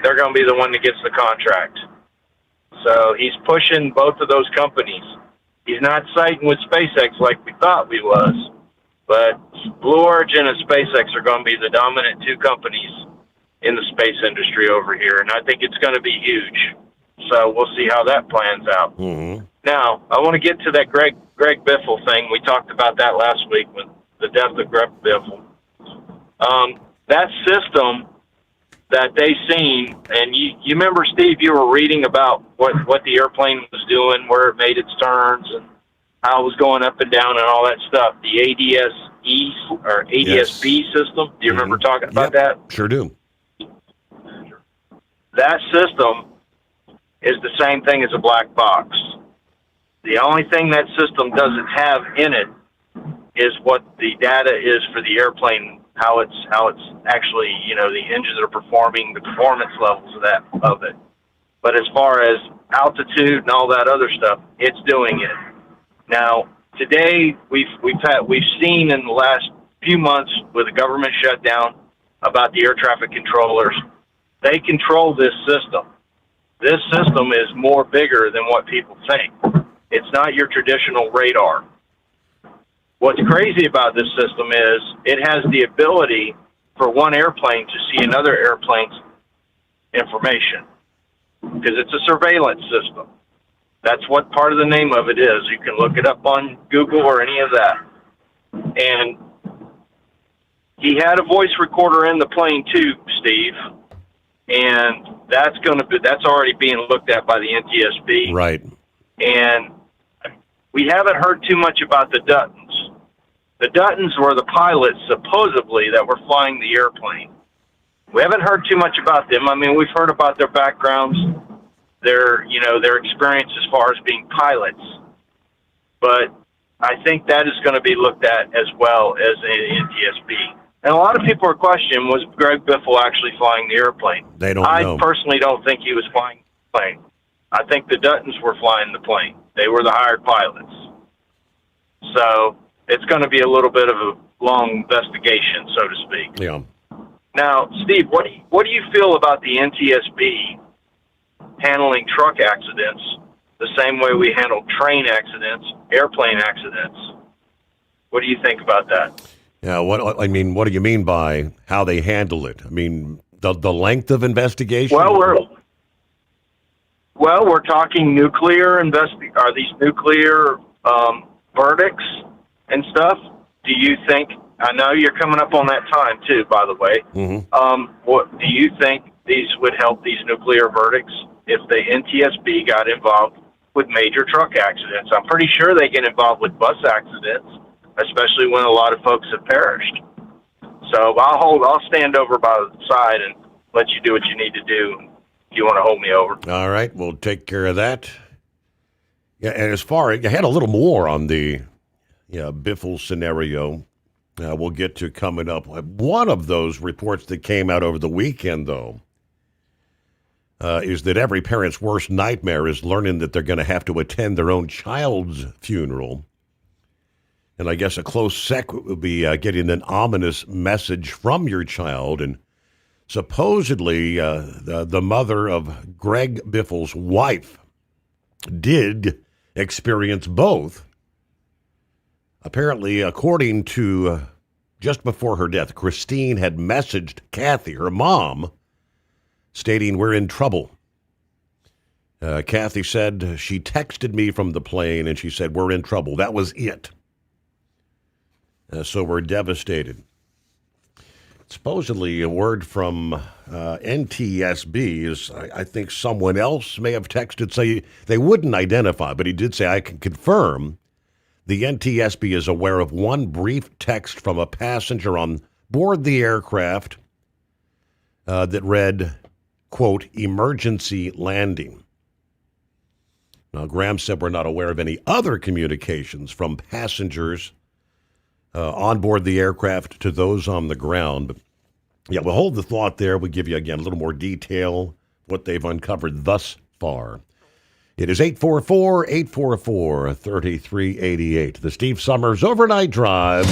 they're going to be the one that gets the contract. So he's pushing both of those companies. He's not siding with SpaceX like we thought we was, but Blue Origin and SpaceX are going to be the dominant two companies in the space industry over here, and I think it's going to be huge. So we'll see how that plans out. Mm-hmm. Now, I want to get to that Greg Biffle thing. We talked about that last week with the death of Greg Biffle. That system that they seen, and you remember, Steve, you were reading about what the airplane was doing, where it made its turns, and how it was going up and down and all that stuff. The ADS-E or ADS-B system. Do you remember talking about that? Sure do. That system is the same thing as a black box. The only thing that system doesn't have in it is what the data is for the airplane, how it's actually, the engines are performing, the performance levels of it. But as far as altitude and all that other stuff, it's doing it. Now, today we've seen in the last few months with the government shutdown about the air traffic controllers. They control this system. This system is more bigger than what people think. It's not your traditional radar. What's crazy about this system is it has the ability for one airplane to see another airplane's information because it's a surveillance system. That's what part of the name of it is. You can look it up on Google or any of that. And he had a voice recorder in the plane too, Steve, and that's already being looked at by the NTSB. Right. And we haven't heard too much about the Duttons. The Duttons were the pilots, supposedly, that were flying the airplane. We haven't heard too much about them. I mean, we've heard about their backgrounds, their experience as far as being pilots. But I think that is going to be looked at as well as an NTSB. And a lot of people are questioning, was Greg Biffle actually flying the airplane? They don't know. I personally don't think he was flying the plane. I think the Duttons were flying the plane. They were the hired pilots. So it's going to be a little bit of a long investigation, so to speak. Yeah. Now, Steve, what do you feel about the NTSB handling truck accidents the same way we handle train accidents, airplane accidents? What do you think about that? Yeah, what do you mean by how they handle it? I mean, the length of investigation? Well, we're talking nuclear are these nuclear verdicts and stuff? Do you think, I know you're coming up on that time too, by the way. Mm-hmm. What do you think these would help these nuclear verdicts if the NTSB got involved with major truck accidents? I'm pretty sure they get involved with bus accidents, especially when a lot of folks have perished. So I'll stand over by the side and let you do what you need to do if you want to hold me over. All right, we'll take care of that. Yeah, and as far as, I had a little more on the Biffle scenario. We'll get to coming up. One of those reports that came out over the weekend, though, is that every parent's worst nightmare is learning that they're going to have to attend their own child's funeral. And I guess a close second would be getting an ominous message from your child. And supposedly the mother of Greg Biffle's wife did experience both. Apparently, according to just before her death, Christine had messaged Kathy, her mom, stating, "We're in trouble." Kathy said she texted me from the plane and she said, "We're in trouble." That was it. So we're devastated. Supposedly, a word from NTSB is, I think someone else may have texted, say they wouldn't identify, but he did say, "I can confirm the NTSB is aware of one brief text from a passenger on board the aircraft that read, quote, 'emergency landing.'" Now, Graham said we're not aware of any other communications from passengers on board the aircraft to those on the ground. But yeah, we'll hold the thought there. We'll give you, again, a little more detail, what they've uncovered thus far. It is 844-844-3388. The Steve Sommers Overnight Drive.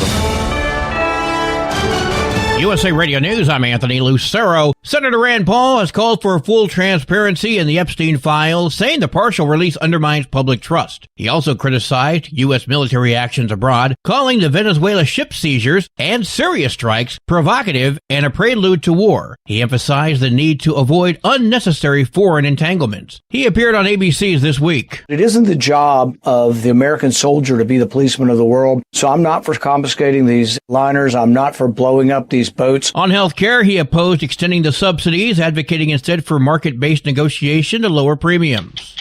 USA Radio News, I'm Anthony Lucero. Senator Rand Paul has called for full transparency in the Epstein files, saying the partial release undermines public trust. He also criticized U.S. military actions abroad, calling the Venezuela ship seizures and Syria strikes provocative and a prelude to war. He emphasized the need to avoid unnecessary foreign entanglements. He appeared on ABC's This Week. It isn't the job of the American soldier to be the policeman of the world, so I'm not for confiscating these liners. I'm not for blowing up these boats. On health care, he opposed extending the subsidies, advocating instead for market-based negotiation to lower premiums.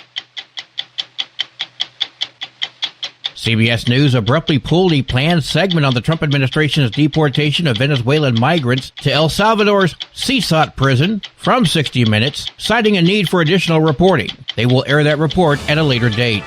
CBS News abruptly pulled a planned segment on the Trump administration's deportation of Venezuelan migrants to El Salvador's CSOT prison from 60 Minutes, citing a need for additional reporting. They will air that report at a later date.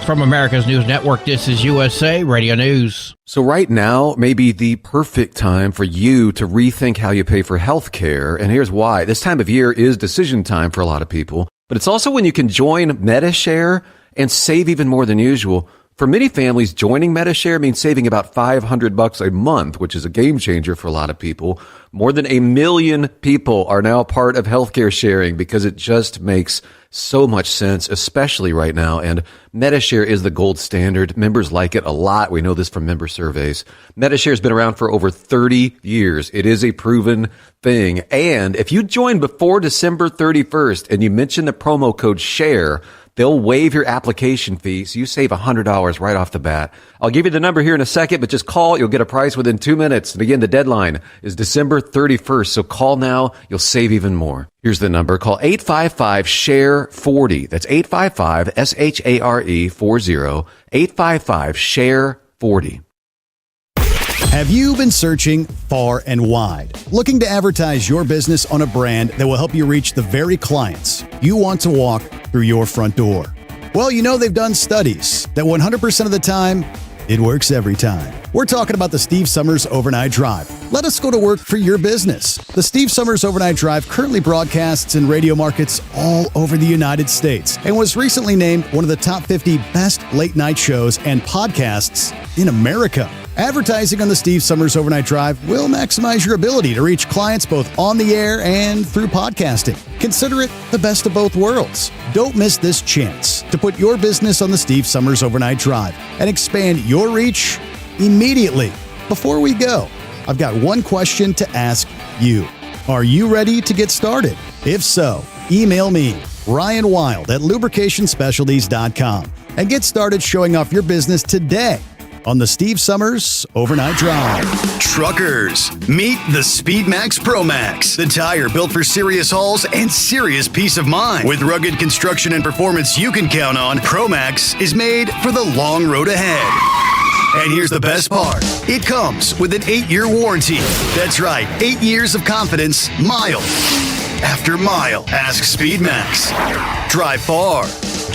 From America's News Network, this is USA Radio News. So right now may be the perfect time for you to rethink how you pay for health care. And here's why. This time of year is decision time for a lot of people, but it's also when you can join MediShare and save even more than usual. For many families, joining MediShare means saving about $500 a month, which is a game changer for a lot of people. More than 1 million people are now part of healthcare sharing because it just makes so much sense, especially right now. And MediShare is the gold standard. Members like it a lot. We know this from member surveys. MediShare has been around for over 30 years. It is a proven thing. And if you join before December 31st and you mention the promo code SHARE, they'll waive your application fee, so you save $100 right off the bat. I'll give you the number here in a second, but just call. You'll get a price within 2 minutes. And again, the deadline is December 31st, so call now. You'll save even more. Here's the number. Call 855-SHARE-40. That's 855-SHARE-40. 855-SHARE-40. Have you been searching far and wide, looking to advertise your business on a brand that will help you reach the very clients you want to walk through your front door? Well, you know they've done studies that 100% of the time, it works every time. We're talking about the Steve Sommers Overnight Drive. Let us go to work for your business. The Steve Sommers Overnight Drive currently broadcasts in radio markets all over the United States and was recently named one of the top 50 best late night shows and podcasts in America. Advertising on the Steve Sommers Overnight Drive will maximize your ability to reach clients both on the air and through podcasting. Consider it the best of both worlds. Don't miss this chance to put your business on the Steve Sommers Overnight Drive and expand your reach immediately. Before we go, I've got one question to ask you. Are you ready to get started? If so, email me, Ryan Wild at lubricationspecialties.com, and get started showing off your business today on the Steve Sommers Overnight Drive. Truckers, meet the SpeedMax Pro Max, the tire built for serious hauls and serious peace of mind. With rugged construction and performance you can count on, Pro Max is made for the long road ahead. And here's the best part. It comes with an 8-year warranty. That's right, 8 years of confidence, mile after mile. Ask SpeedMax. Drive far.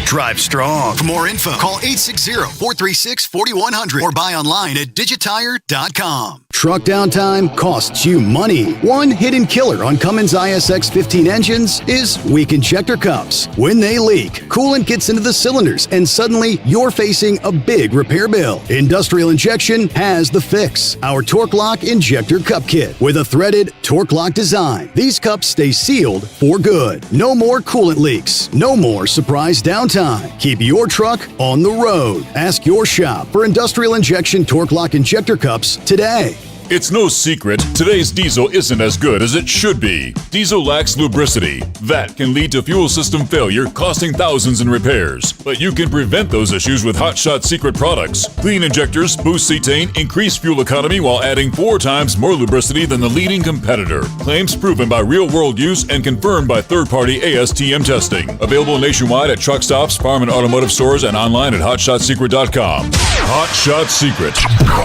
Drive strong. For more info, call 860-436-4100 or buy online at digitire.com. Truck downtime costs you money. One hidden killer on Cummins ISX 15 engines is weak injector cups. When they leak, coolant gets into the cylinders and suddenly you're facing a big repair bill. Industrial Injection has the fix. Our Torque Lock Injector Cup Kit with a threaded Torque Lock design. These cups stay sealed for good. No more coolant leaks. No more surprise downtime. Keep your truck on the road. Ask your shop for Industrial Injection Torque Lock Injector Cups today. It's no secret, today's diesel isn't as good as it should be. Diesel lacks lubricity. That can lead to fuel system failure, costing thousands in repairs. But you can prevent those issues with Hot Shot Secret products. Clean injectors, boost cetane, increase fuel economy while adding 4 times more lubricity than the leading competitor. Claims proven by real-world use and confirmed by third-party ASTM testing. Available nationwide at truck stops, farm and automotive stores, and online at hotshotsecret.com. Hot Shot Secret,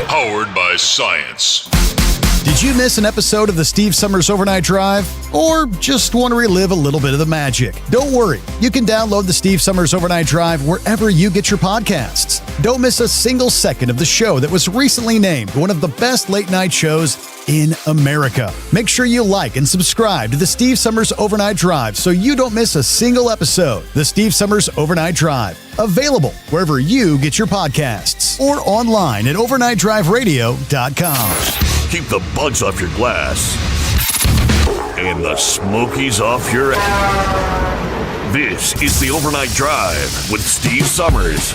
powered by science. Did you miss an episode of the Steve Sommers Overnight Drive? Or just want to relive a little bit of the magic? Don't worry. You can download the Steve Sommers Overnight Drive wherever you get your podcasts. Don't miss a single second of the show that was recently named one of the best late night shows in America. Make sure you like and subscribe to the Steve Sommers Overnight Drive so you don't miss a single episode. The Steve Sommers Overnight Drive. Available wherever you get your podcasts or online at overnightdriveradio.com. Keep the bugs off your glass and the smokies off your ass. This is the Overnight Drive with Steve Sommers.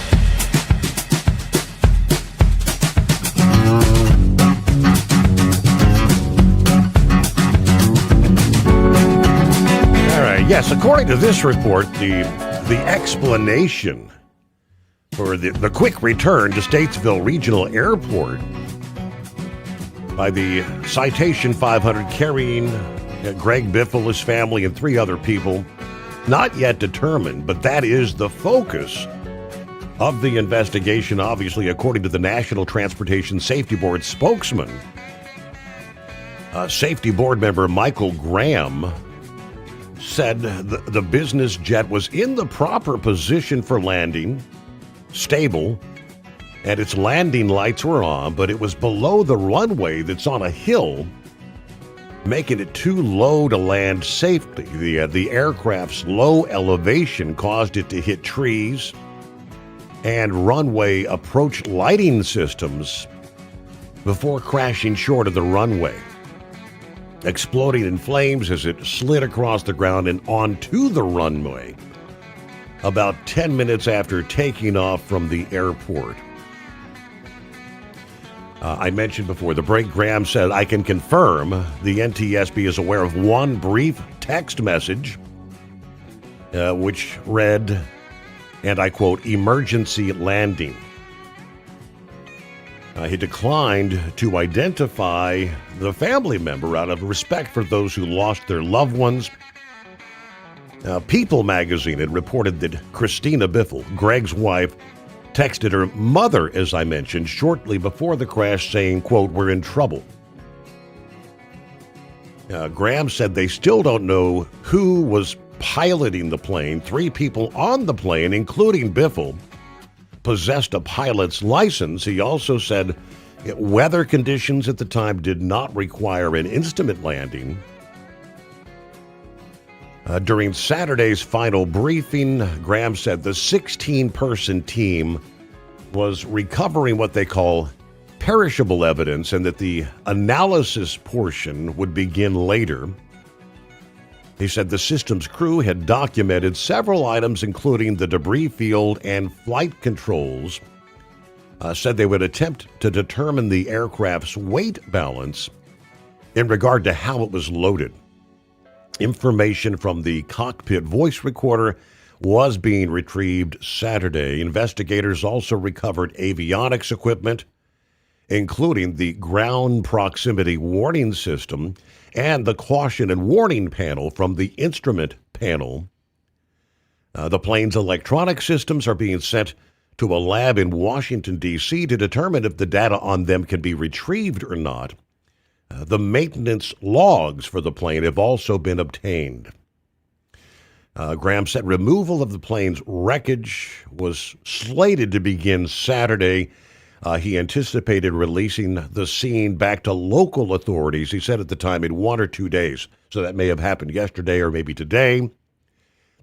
All right. Yes, according to this report, the explanation for the quick return to Statesville Regional Airport by the Citation 500 carrying Greg Biffle, his family, and 3 other people, not yet determined, but that is the focus of the investigation, obviously, according to the National Transportation Safety Board spokesman. Safety Board member Michael Graham said the business jet was in the proper position for landing, stable, and its landing lights were on, but it was below the runway that's on a hill, making it too low to land safely. The aircraft's low elevation caused it to hit trees and runway approach lighting systems before crashing short of the runway, exploding in flames as it slid across the ground and onto the runway about 10 minutes after taking off from the airport. I mentioned before the break, Graham said, I can confirm the NTSB is aware of one brief text message which read, and I quote, emergency landing. He declined to identify the family member out of respect for those who lost their loved ones. People magazine had reported that Christina Biffle, Greg's wife, texted her mother, as I mentioned, shortly before the crash saying, quote, we're in trouble. Graham said they still don't know who was piloting the plane. 3 people on the plane, including Biffle, possessed a pilot's license. He also said weather conditions at the time did not require an instant landing. During Saturday's final briefing, Graham said the 16-person team was recovering what they call perishable evidence and that the analysis portion would begin later. He said the system's crew had documented several items, including the debris field and flight controls. Said they would attempt to determine the aircraft's weight balance in regard to how it was loaded. Information from the cockpit voice recorder was being retrieved Saturday. Investigators also recovered avionics equipment, including the ground proximity warning system and the caution and warning panel from the instrument panel. The plane's electronic systems are being sent to a lab in Washington, D.C. to determine if the data on them can be retrieved or not. The maintenance logs for the plane have also been obtained. Graham said removal of the plane's wreckage was slated to begin Saturday. He anticipated releasing the scene back to local authorities, he said at the time, in 1 or 2 days. So that may have happened yesterday or maybe today.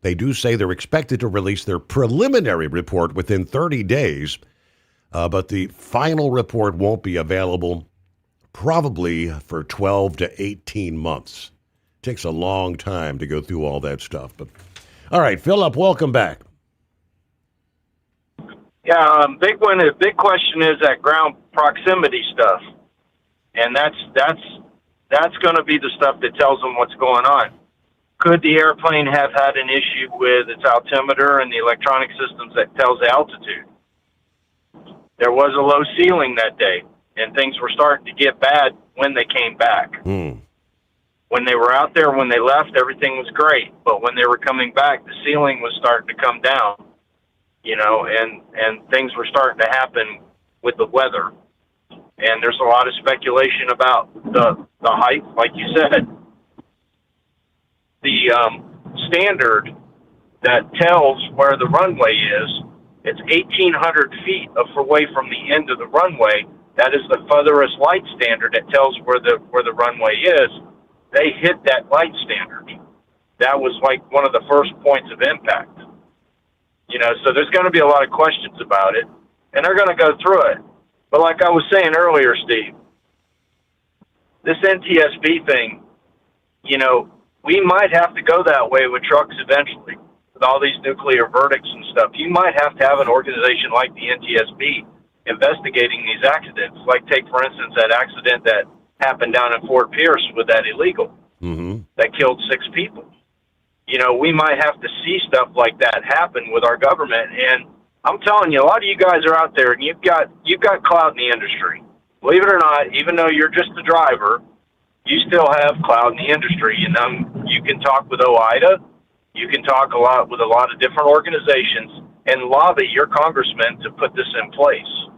They do say they're expected to release their preliminary report within 30 days, but the final report won't be available probably for 12 to 18 months. Takes a long time to go through all that stuff. But all right, Philip, welcome back. Yeah, big question is that ground proximity stuff, and that's going to be the stuff that tells them what's going on. Could the airplane have had an issue with its altimeter and the electronic systems that tells the altitude? There was a low ceiling that day, and things were starting to get bad when they came back. When they were out there, when they left, everything was great. But when they were coming back, the ceiling was starting to come down, and things were starting to happen with the weather. And there's a lot of speculation about the height, like you said. The standard that tells where the runway is, it's 1,800 feet away from the end of the runway. That is the furthest light standard that tells where the runway is. They hit that light standard. That was like one of the first points of impact. So there's going to be a lot of questions about it, and they're going to go through it. But like I was saying earlier, Steve, this NTSB thing, we might have to go that way with trucks eventually. With all these nuclear verdicts and stuff, you might have to have an organization like the NTSB investigating these accidents. Like, take, for instance, that accident that happened down in Fort Pierce with that illegal that killed 6 people. We might have to see stuff like that happen with our government. And I'm telling you, a lot of you guys are out there, and you've got clout in the industry. Believe it or not, even though you're just a driver, you still have clout in the industry. You can talk with OIDA. You can talk with a lot of different organizations and lobby your congressman to put this in place.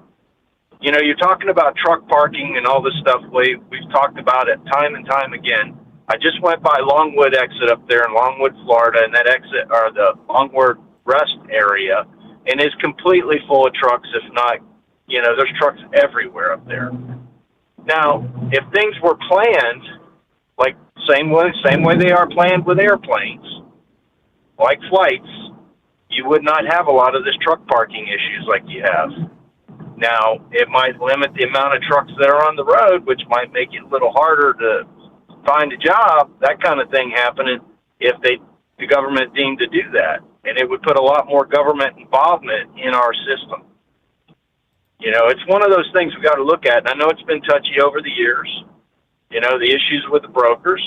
You're talking about truck parking and all this stuff. We've talked about it time and time again. I just went by Longwood exit up there in Longwood, Florida, and that exit, or the Longwood rest area, and is completely full of trucks. If not, there's trucks everywhere up there. Now, if things were planned, like same way they are planned with airplanes, like flights, you would not have a lot of this truck parking issues like you have. Now, it might limit the amount of trucks that are on the road, which might make it a little harder to find a job, that kind of thing happening, if the government deemed to do that. And it would put a lot more government involvement in our system. It's one of those things we got to look at. And I know it's been touchy over the years, the issues with the brokers.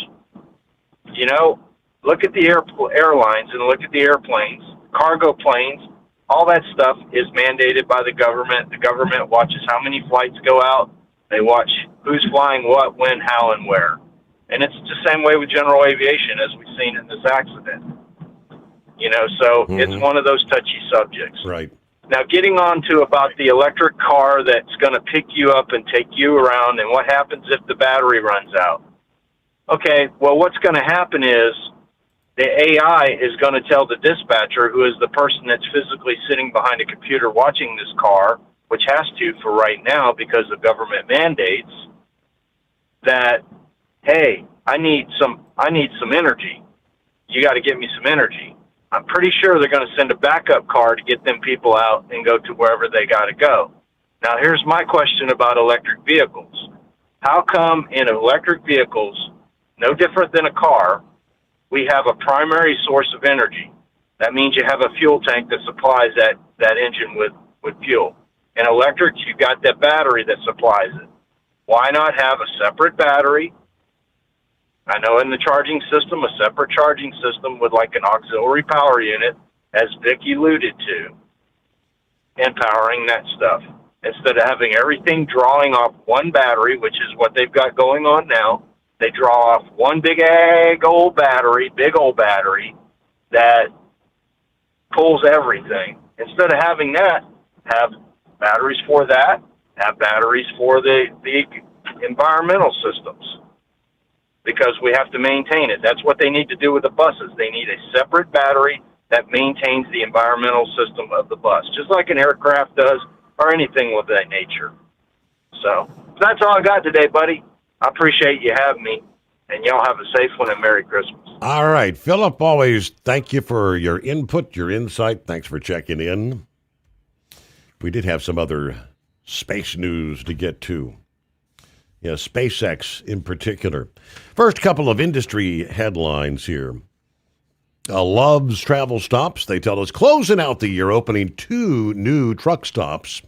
Look at the airlines and look at the airplanes, cargo planes. All that stuff is mandated by the government. The government watches how many flights go out. They watch who's flying what, when, how, and where. And it's the same way with general aviation, as we've seen in this accident. It's one of those touchy subjects. Right. Now, getting on to about the electric car that's going to pick you up and take you around, and what happens if the battery runs out. Okay, well, what's going to happen is the AI is going to tell the dispatcher, who is the person that's physically sitting behind a computer watching this car, which has to for right now because of government mandates, that, hey, I need some energy. You got to get me some energy. I'm pretty sure they're going to send a backup car to get them people out and go to wherever they got to go. Now, here's my question about electric vehicles. How come in electric vehicles, no different than a car, we have a primary source of energy? That means you have a fuel tank that supplies that engine with fuel. In electric, you've got that battery that supplies it. Why not have a separate battery? I know in the charging system, a separate charging system with like an auxiliary power unit, as Vic alluded to, and powering that stuff. Instead of having everything drawing off one battery, which is what they've got going on now, they draw off one big old battery that pulls everything. Instead of having that, have batteries for that, have batteries for the environmental systems, because we have to maintain it. That's what they need to do with the buses. They need a separate battery that maintains the environmental system of the bus, just like an aircraft does or anything of that nature. So that's all I got today, buddy. I appreciate you having me, and y'all have a safe one and Merry Christmas. All right, Philip, always thank you for your input, your insight. Thanks for checking in. We did have some other space news to get to. Yeah, SpaceX in particular. First couple of industry headlines here. Love's Travel Stops, they tell us, closing out the year, opening 2 new truck stops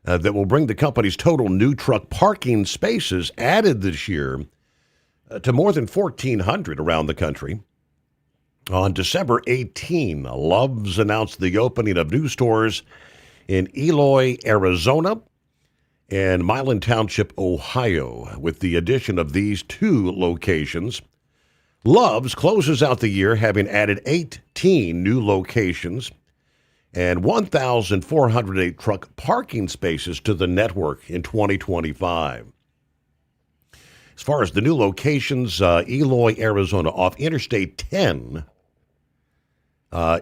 that will bring the company's total new truck parking spaces added this year to more than 1,400 around the country. On December 18, Love's announced the opening of new stores in Eloy, Arizona, and Milan Township, Ohio. With the addition of these 2 locations, Love's closes out the year having added 18 new locations and 1,408 truck parking spaces to the network in 2025. As far as the new locations, Eloy, Arizona, off Interstate 10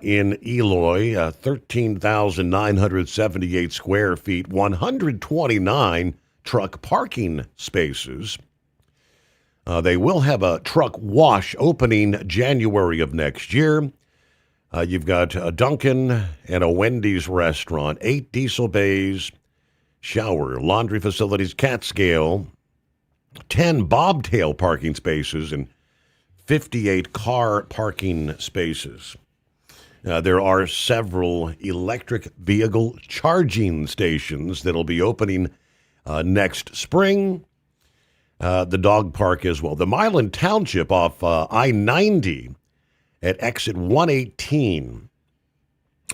in Eloy, 13,978 square feet, 129 truck parking spaces. They will have a truck wash opening January of next year. You've got a Dunkin' and a Wendy's restaurant, 8 diesel bays, shower, laundry facilities, cat scale, 10 bobtail parking spaces, and 58 car parking spaces. There are several electric vehicle charging stations that will be opening next spring. The dog park as well. The Milan Township off I-90 at exit 118,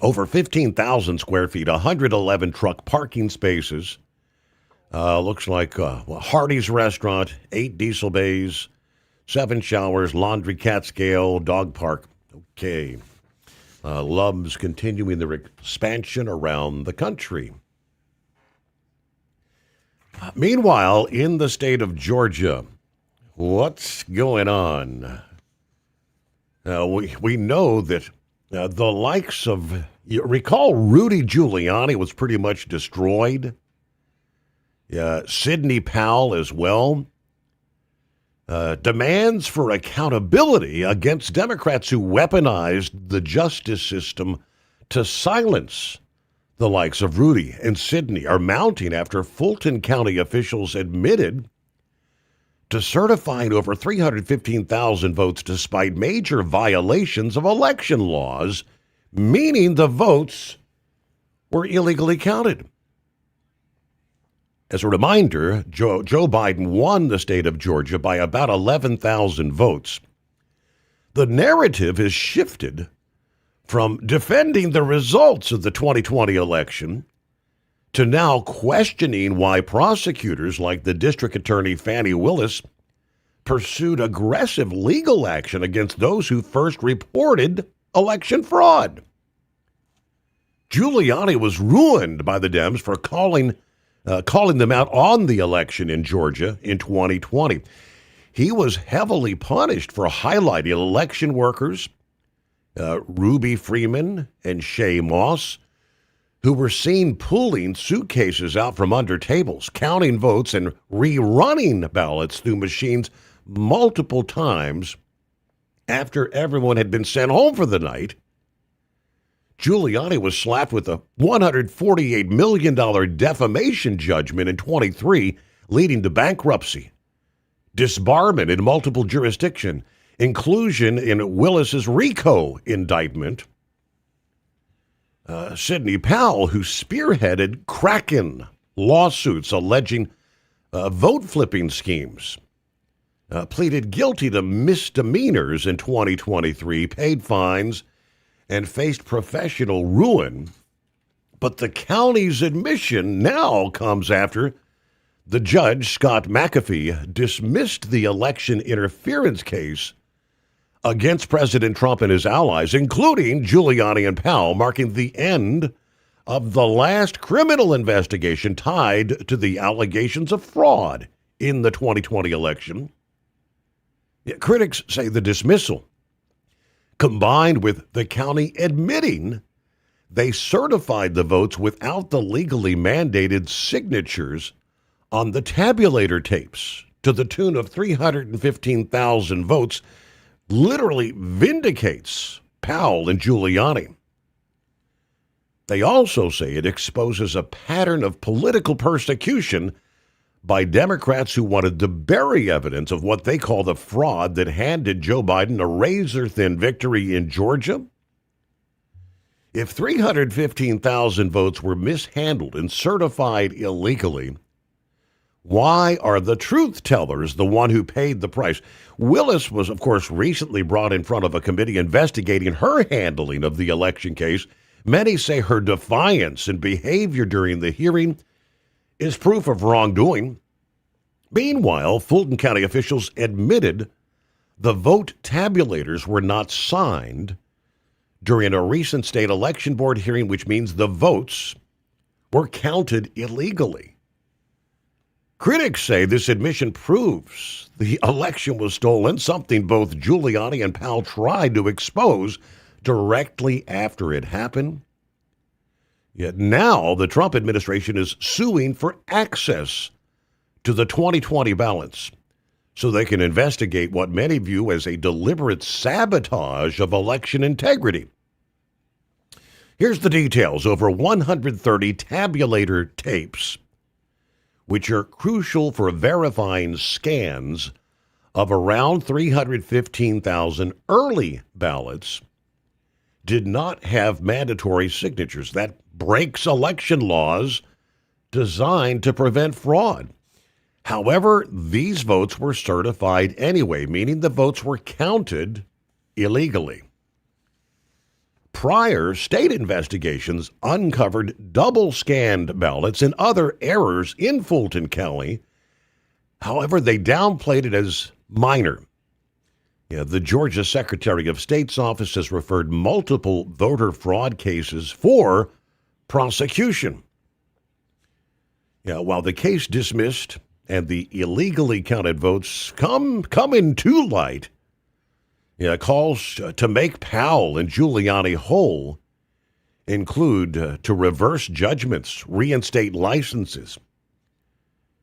over 15,000 square feet, 111 truck parking spaces. Looks like Hardee's restaurant, 8 diesel bays, 7 showers, laundry, cat scale, dog park. Okay. Love's continuing their expansion around the country. Meanwhile, in the state of Georgia, what's going on? We know that the likes of You recall Rudy Giuliani was pretty much destroyed. Sidney Powell as well. Demands for accountability against Democrats who weaponized the justice system to silence the likes of Rudy and Sidney are mounting after Fulton County officials admitted to certifying over 315,000 votes despite major violations of election laws, meaning the votes were illegally counted. As a reminder, Joe Biden won the state of Georgia by about 11,000 votes. The narrative has shifted from defending the results of the 2020 election to now questioning why prosecutors like the district attorney Fani Willis pursued aggressive legal action against those who first reported election fraud. Giuliani was ruined by the Dems for calling them out on the election in Georgia in 2020. He was heavily punished for highlighting election workers, Ruby Freeman and Shay Moss, who were seen pulling suitcases out from under tables, counting votes, and rerunning ballots through machines multiple times after everyone had been sent home for the night. Giuliani was slapped with a $148 million defamation judgment in 23, leading to bankruptcy, disbarment in multiple jurisdictions, inclusion in Willis's RICO indictment. Sidney Powell, who spearheaded Kraken lawsuits alleging vote-flipping schemes, pleaded guilty to misdemeanors in 2023, paid fines, and faced professional ruin. But the county's admission now comes after the judge, Scott McAfee, dismissed the election interference case against President Trump and his allies, including Giuliani and Powell, marking the end of the last criminal investigation tied to the allegations of fraud in the 2020 election. Critics say the dismissal, combined with the county admitting they certified the votes without the legally mandated signatures on the tabulator tapes to the tune of 315,000 votes, literally vindicates Powell and Giuliani. They also say it exposes a pattern of political persecution by Democrats who wanted to bury evidence of what they call the fraud that handed Joe Biden a razor-thin victory in Georgia. If 315,000 votes were mishandled and certified illegally, why are the truth tellers the one who paid the price? Willis was, of course, recently brought in front of a committee investigating her handling of the election case. Many say her defiance and behavior during the hearing is proof of wrongdoing. Meanwhile, Fulton County officials admitted the vote tabulators were not signed during a recent state election board hearing, which means the votes were counted illegally. Critics say this admission proves the election was stolen, something both Giuliani and Powell tried to expose directly after it happened. Yet now the Trump administration is suing for access to the 2020 ballots so they can investigate what many view as a deliberate sabotage of election integrity. Here's the details. Over 130 tabulator tapes, which are crucial for verifying scans of around 315,000 early ballots, did not have mandatory signatures. That breaks election laws designed to prevent fraud. However, these votes were certified anyway, meaning the votes were counted illegally. Prior state investigations uncovered double-scanned ballots and other errors in Fulton County. However, they downplayed it as minor. The Georgia Secretary of State's office has referred multiple voter fraud cases for prosecution. While the case dismissed and the illegally counted votes come into light, calls to make Powell and Giuliani whole include to reverse judgments, reinstate licenses,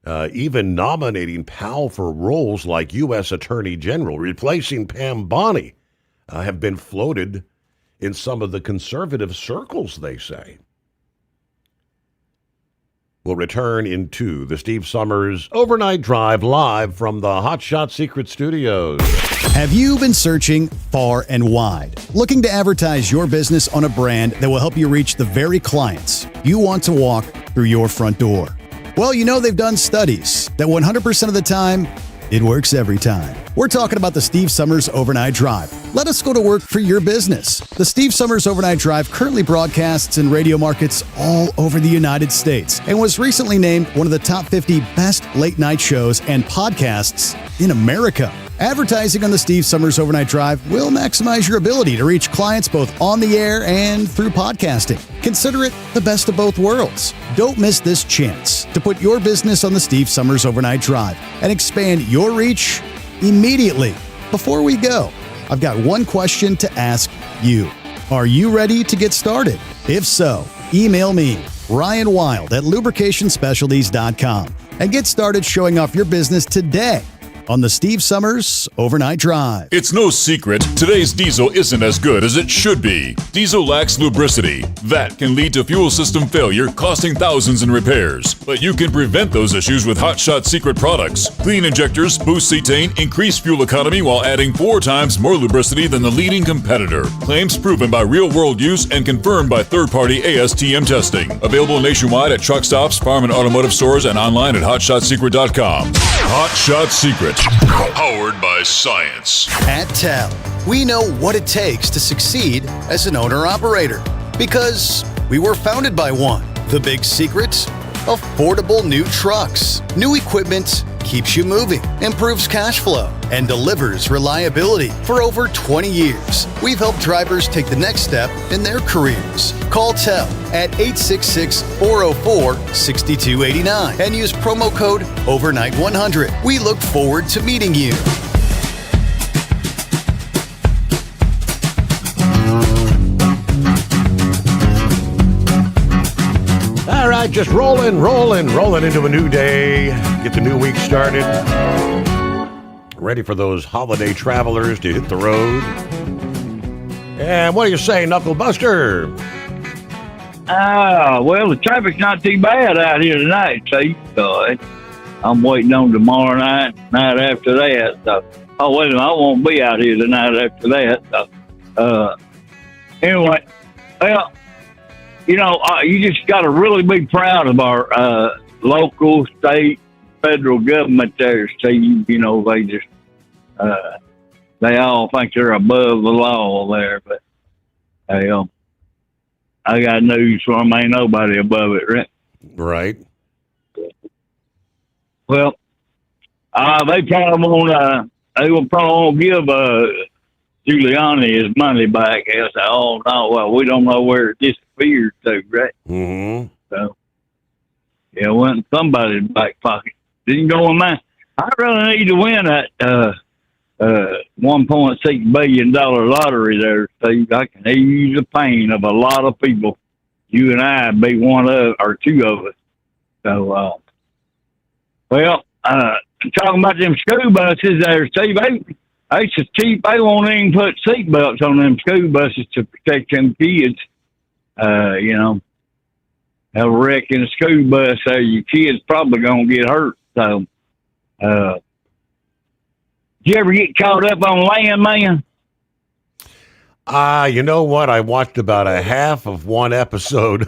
even nominating Powell for roles like U.S. Attorney General, replacing Pam Bondi, have been floated in some of the conservative circles, they say. We'll return into the Steve Sommers Overnight Drive live from the Hot Shot Secret Studios. Have you been searching far and wide, looking to advertise your business on a brand that will help you reach the very clients you want to walk through your front door? Well, you know they've done studies that 100% of the time, it works every time. We're talking about the Steve Sommers Overnight Drive. Let us go to work for your business. The Steve Sommers Overnight Drive currently broadcasts in radio markets all over the United States and was recently named one of the top 50 best late night shows and podcasts in America. Advertising on the Steve Sommers Overnight Drive will maximize your ability to reach clients both on the air and through podcasting. Consider it the best of both worlds. Don't miss this chance to put your business on the Steve Sommers Overnight Drive and expand your reach immediately. Before we go, I've got one question to ask you. Are you ready to get started? If so, email me, Ryan Wild at lubricationspecialties.com, and get started showing off your business today on the Steve Sommers Overnight Drive. It's no secret, today's diesel isn't as good as it should be. Diesel lacks lubricity. That can lead to fuel system failure, costing thousands in repairs. But you can prevent those issues with Hot Shot Secret products. Clean injectors, boost cetane, increase fuel economy while adding 4 times more lubricity than the leading competitor. Claims proven by real-world use and confirmed by third-party ASTM testing. Available nationwide at truck stops, farm and automotive stores, and online at hotshotsecret.com. Hot Shot Secret. Powered by science. At TEL, we know what it takes to succeed as an owner-operator because we were founded by one. The big secret? Affordable new trucks. New equipment keeps you moving, improves cash flow, and delivers reliability. For over 20 years, we've helped drivers take the next step in their careers. Call TEL at 866-404-6289 and use promo code OVERNIGHT100. We look forward to meeting you. All right, just rolling into a new day. Get the new week started. Ready for those holiday travelers to hit the road. And what do you say, Knuckle Buster? Well, the traffic's not too bad out here tonight, see. So I'm waiting on tomorrow night after that. So, wait a minute, I won't be out here tonight after that. So, anyway, well, you know, you just got to really be proud of our local, state, federal government there, Steve. You know, they just, they all think they're above the law there, but hey, I got news for them. Ain't nobody above it, right? Right. Well, they probably won't give Giuliani his money back. He'll say, "Oh no, well, we don't know where it disappeared to, right?" Mm-hmm. So, yeah, it went in somebody's back pocket. Didn't go in mine. I really need to win that $1.6 billion lottery there, Steve. I can ease the pain of a lot of people. You and I be one of, or two of us. So, well, talking about them school buses there, Steve, they so cheap, they won't even put seatbelts on them school buses to protect them kids. You know, have a wreck in a school bus there, your kid's probably going to get hurt. So, did you ever get caught up on land, man? You know what? I watched about a half of one episode.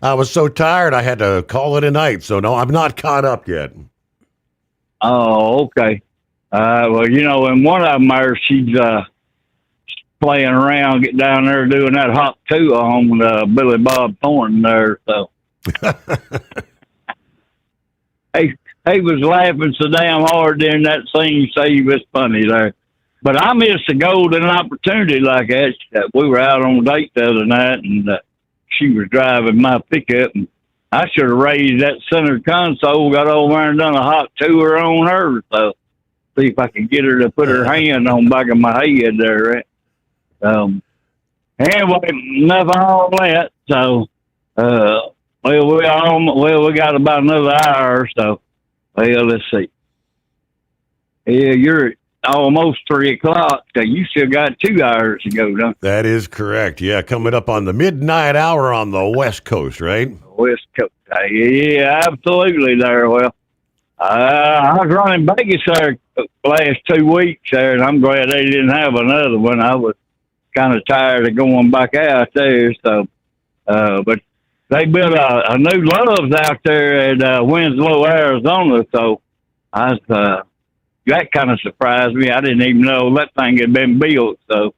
I was so tired I had to call it a night. So no, I'm not caught up yet. Oh, okay. Well, you know, and one of them there, she's playing around, get down there doing that hot two on Billy Bob Thornton there. So he was laughing so damn hard during that scene. Say was funny there. But I missed a golden opportunity like that. We were out on a date the other night, and she was driving my pickup, and I should have raised that center console, got over there and done a hot tour on her. So see if I could get her to put her hand on the back of my head there. Right? anyway, nothing on that. So, we got about another hour or so. Well, let's see. Yeah, you're almost 3 o'clock. So you still got 2 hours to go, don't you? That is correct. Yeah, coming up on the midnight hour on the West Coast, right? West Coast. Yeah, absolutely there. Well, I was running Vegas there the last 2 weeks there, and I'm glad they didn't have another one. I was kind of tired of going back out there. So, but they built a new Love's out there at Winslow, Arizona. So that kind of surprised me. I didn't even know that thing had been built. So,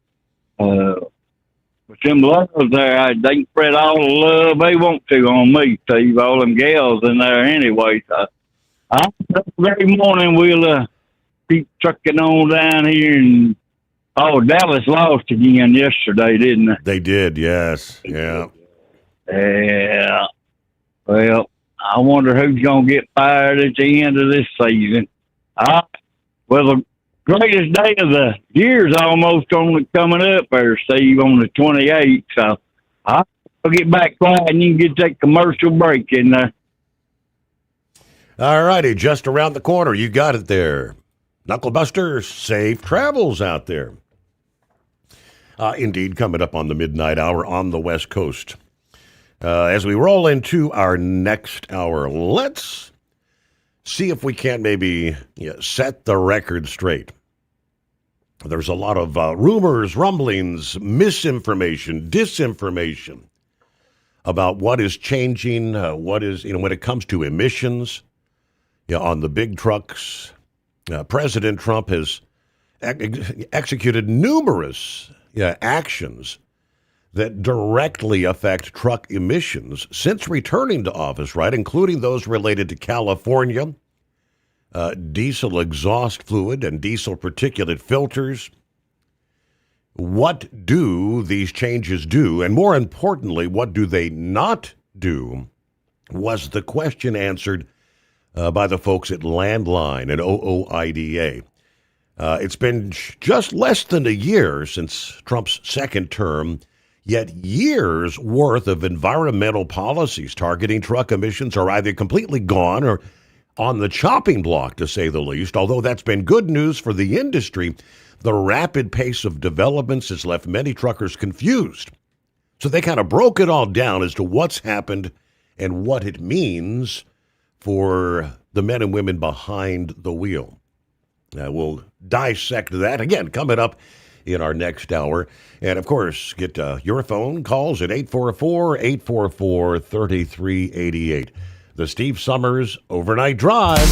with them Loves there, they can spread all the love they want to on me, Steve. All them gals in there anyway. So, every morning we'll keep trucking on down here. And Dallas lost again yesterday, didn't they? They did, yes. Yeah. Yeah. Well, I wonder who's going to get fired at the end of this season. Well, the greatest day of the year is almost coming up there, Steve, on the 28th. So I'll get back quiet and you can get that commercial break in there. All righty, just around the corner. You got it there. Knucklebuster, safe travels out there. Indeed, coming up on the midnight hour on the West Coast. As we roll into our next hour, let's see if we can't maybe set the record straight. There's a lot of rumors, rumblings, misinformation, disinformation about what is changing, what is, when it comes to emissions on the big trucks. President Trump has executed numerous actions that directly affect truck emissions since returning to office, right, including those related to California, diesel exhaust fluid and diesel particulate filters. What do these changes do? And more importantly, what do they not do? Was the question answered by the folks at Landline and OOIDA. It's been just less than a year since Trump's second term, yet years' worth of environmental policies targeting truck emissions are either completely gone or on the chopping block, to say the least. Although that's been good news for the industry, the rapid pace of developments has left many truckers confused. So they kind of broke it all down as to what's happened and what it means for the men and women behind the wheel. We'll dissect that, again, coming up in our next hour. And, of course, get your phone calls at 844-844-3388. The Steve Sommers Overnight Drive.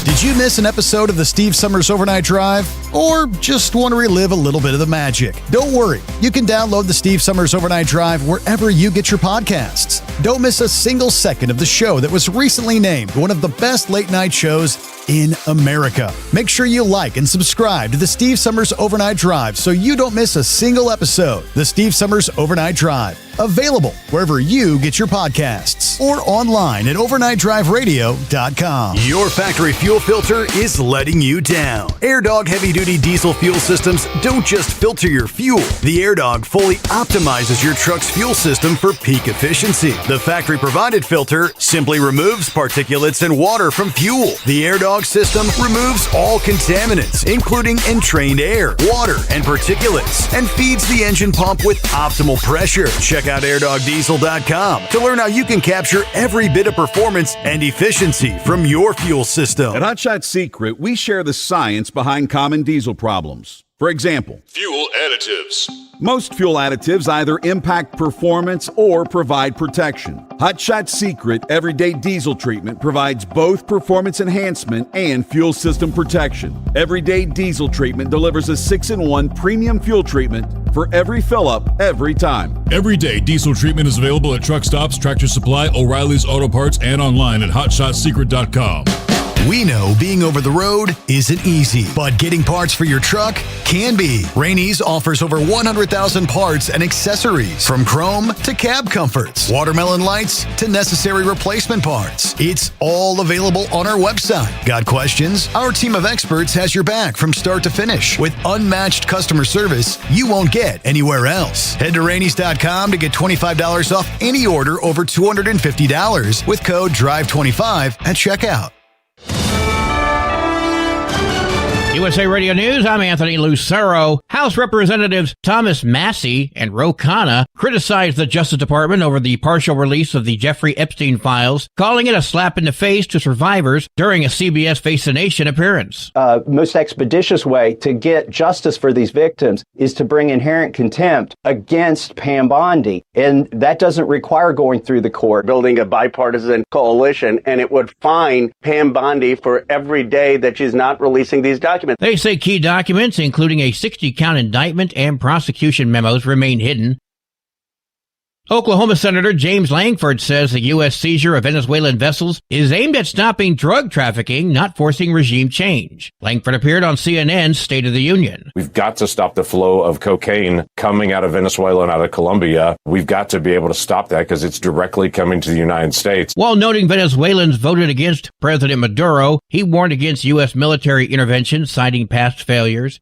Did you miss an episode of the Steve Sommers Overnight Drive? Or just want to relive a little bit of the magic? Don't worry. You can download the Steve Sommers Overnight Drive wherever you get your podcasts. Don't miss a single second of the show that was recently named one of the best late night shows in America. Make sure you like and subscribe to the Steve Sommers Overnight Drive so you don't miss a single episode. The Steve Sommers Overnight Drive. Available wherever you get your podcasts or online at overnightdriveradio.com. Your factory fuel filter is letting you down. AirDog heavy-duty diesel fuel systems don't just filter your fuel. The AirDog fully optimizes your truck's fuel system for peak efficiency. The factory-provided filter simply removes particulates and water from fuel. The AirDog system removes all contaminants, including entrained air, water, and particulates, and feeds the engine pump with optimal pressure. Check out airdogdiesel.com to learn how you can capture every bit of performance and efficiency from your fuel system. At Hot Shot Secret, we share the science behind common diesel problems. For example, fuel additives. Most fuel additives either impact performance or provide protection. Hot Shot Secret Everyday Diesel Treatment provides both performance enhancement and fuel system protection. Everyday Diesel Treatment delivers a 6-in-1 premium fuel treatment for every fill-up, every time. Everyday Diesel Treatment is available at truck stops, Tractor Supply, O'Reilly's Auto Parts, and online at hotshotsecret.com. We know being over the road isn't easy, but getting parts for your truck can be. Rainey's offers over 100,000 parts and accessories, from chrome to cab comforts, watermelon lights to necessary replacement parts. It's all available on our website. Got questions? Our team of experts has your back from start to finish with unmatched customer service you won't get anywhere else. Head to Rainey's.com to get $25 off any order over $250 with code DRIVE25 at checkout. USA Radio News, I'm Anthony Lucero. House Representatives Thomas Massey and Ro Khanna criticized the Justice Department over the partial release of the Jeffrey Epstein files, calling it a slap in the face to survivors during a CBS Face the Nation appearance. Most expeditious way to get justice for these victims is to bring inherent contempt against Pam Bondi, and that doesn't require going through the court. Building a bipartisan coalition, and it would fine Pam Bondi for every day that she's not releasing these documents. They say key documents, including a 60-count indictment and prosecution memos, remain hidden. Oklahoma Senator James Langford says the U.S. seizure of Venezuelan vessels is aimed at stopping drug trafficking, not forcing regime change. Langford appeared on CNN's State of the Union. We've got to stop the flow of cocaine coming out of Venezuela and out of Colombia. We've got to be able to stop that because it's directly coming to the United States. While noting Venezuelans voted against President Maduro, he warned against U.S. military intervention, citing past failures.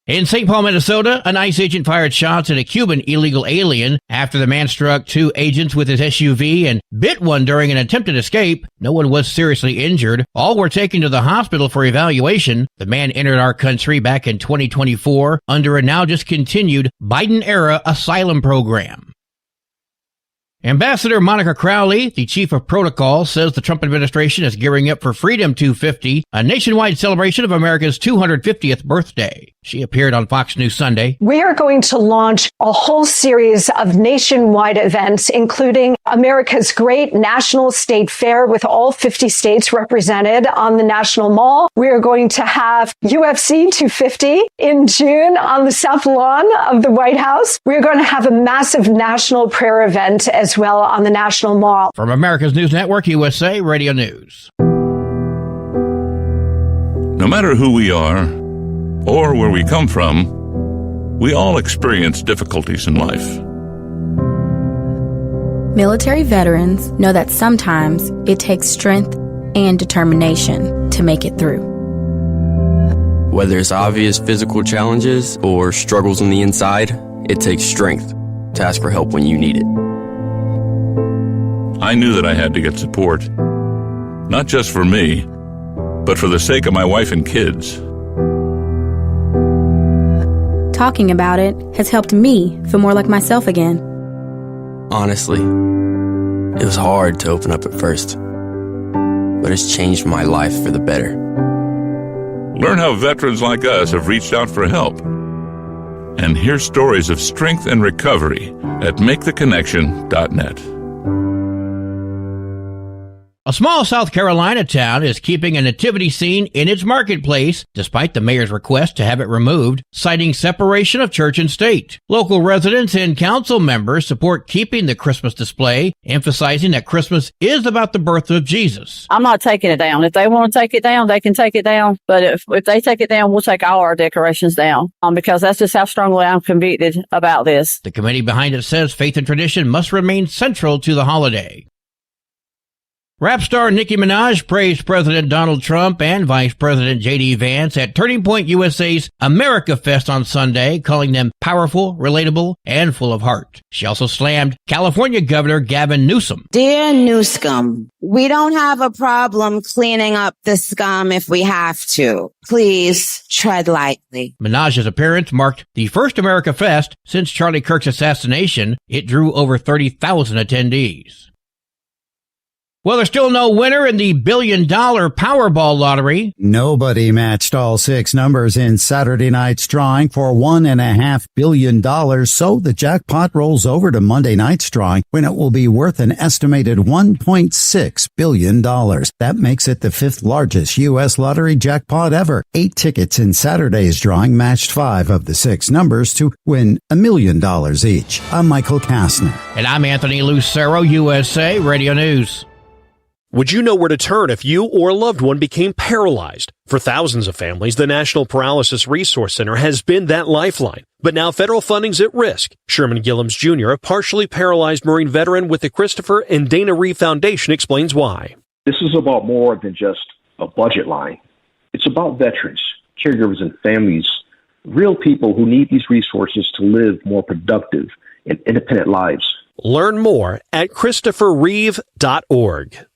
In St. Paul, Minnesota, an ICE agent fired shots at a Cuban illegal alien after the man struck two agents with his SUV and bit one during an attempted escape. No one was seriously injured. All were taken to the hospital for evaluation. The man entered our country back in 2024 under a now discontinued Biden-era asylum program. Ambassador Monica Crowley, the chief of protocol, says the Trump administration is gearing up for Freedom 250, a nationwide celebration of America's 250th birthday. She appeared on Fox News Sunday. We are going to launch a whole series of nationwide events, including America's great national state fair with all 50 states represented on the National Mall. We are going to have UFC 250 in June on the South Lawn of the White House. We're going to have a massive national prayer event as well on the National Mall. From America's News Network, USA Radio News. No matter who we are or where we come from, we all experience difficulties in life. Military veterans know that sometimes it takes strength and determination to make it through. Whether it's obvious physical challenges or struggles on the inside, it takes strength to ask for help when you need it. I knew that I had to get support, not just for me, but for the sake of my wife and kids. Talking about it has helped me feel more like myself again. Honestly, it was hard to open up at first, but it's changed my life for the better. Learn how veterans like us have reached out for help. And hear stories of strength and recovery at MakeTheConnection.net. A small South Carolina town is keeping a nativity scene in its marketplace, despite the mayor's request to have it removed, citing separation of church and state. Local residents and council members support keeping the Christmas display, emphasizing that Christmas is about the birth of Jesus. I'm not taking it down. If they want to take it down, they can take it down. But if they take it down, we'll take all our decorations down, because that's just how strongly I'm convicted about this. The committee behind it says faith and tradition must remain central to the holiday. Rap star Nicki Minaj praised President Donald Trump and Vice President J.D. Vance at Turning Point USA's America Fest on Sunday, calling them powerful, relatable, and full of heart. She also slammed California Governor Gavin Newsom. Dear Newsom, we don't have a problem cleaning up the scum if we have to. Please tread lightly. Minaj's appearance marked the first America Fest since Charlie Kirk's assassination. It drew over 30,000 attendees. Well, there's still no winner in the billion-dollar Powerball lottery. Nobody matched all six numbers in Saturday night's drawing for $1.5 billion, so the jackpot rolls over to Monday night's drawing when it will be worth an estimated $1.6 billion. That makes it the fifth largest U.S. lottery jackpot ever. 8 tickets in Saturday's drawing matched 5 of the 6 numbers to win $1 million each. I'm Michael Kastner. And I'm Anthony Lucero, USA Radio News. Would you know where to turn if you or a loved one became paralyzed? For thousands of families, the National Paralysis Resource Center has been that lifeline. But now federal funding's at risk. Sherman Gillums Jr., a partially paralyzed Marine veteran with the Christopher and Dana Reeve Foundation, explains why. This is about more than just a budget line. It's about veterans, caregivers, and families, real people who need these resources to live more productive and independent lives. Learn more at ChristopherReeve.org.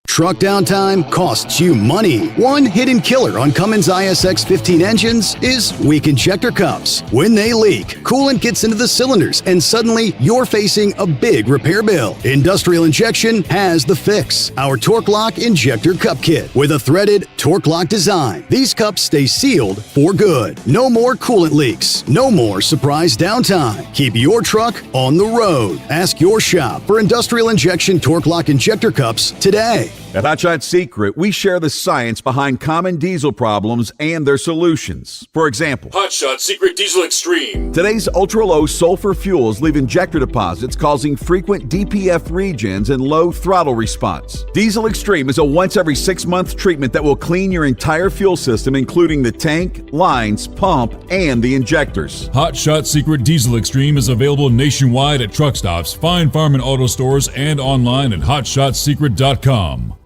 Truck downtime costs you money. One hidden killer on Cummins ISX 15 engines is weak injector cups. When they leak, coolant gets into the cylinders and suddenly you're facing a big repair bill. Industrial Injection has the fix. Our Torque Lock Injector Cup Kit with a threaded Torque Lock design. These cups stay sealed for good. No more coolant leaks. No more surprise downtime. Keep your truck on the road. Ask your shop for Industrial Injection Torque Lock Injector Cups today. At Hot Shot Secret, we share the science behind common diesel problems and their solutions. For example, Hot Shot Secret Diesel Extreme. Today's ultra-low sulfur fuels leave injector deposits causing frequent DPF regens and low throttle response. Diesel Extreme is a once every 6-month treatment that will clean your entire fuel system, including the tank, lines, pump, and the injectors. Hot Shot Secret Diesel Extreme is available nationwide at truck stops, fine farm and auto stores, and online at hotshotsecret.com.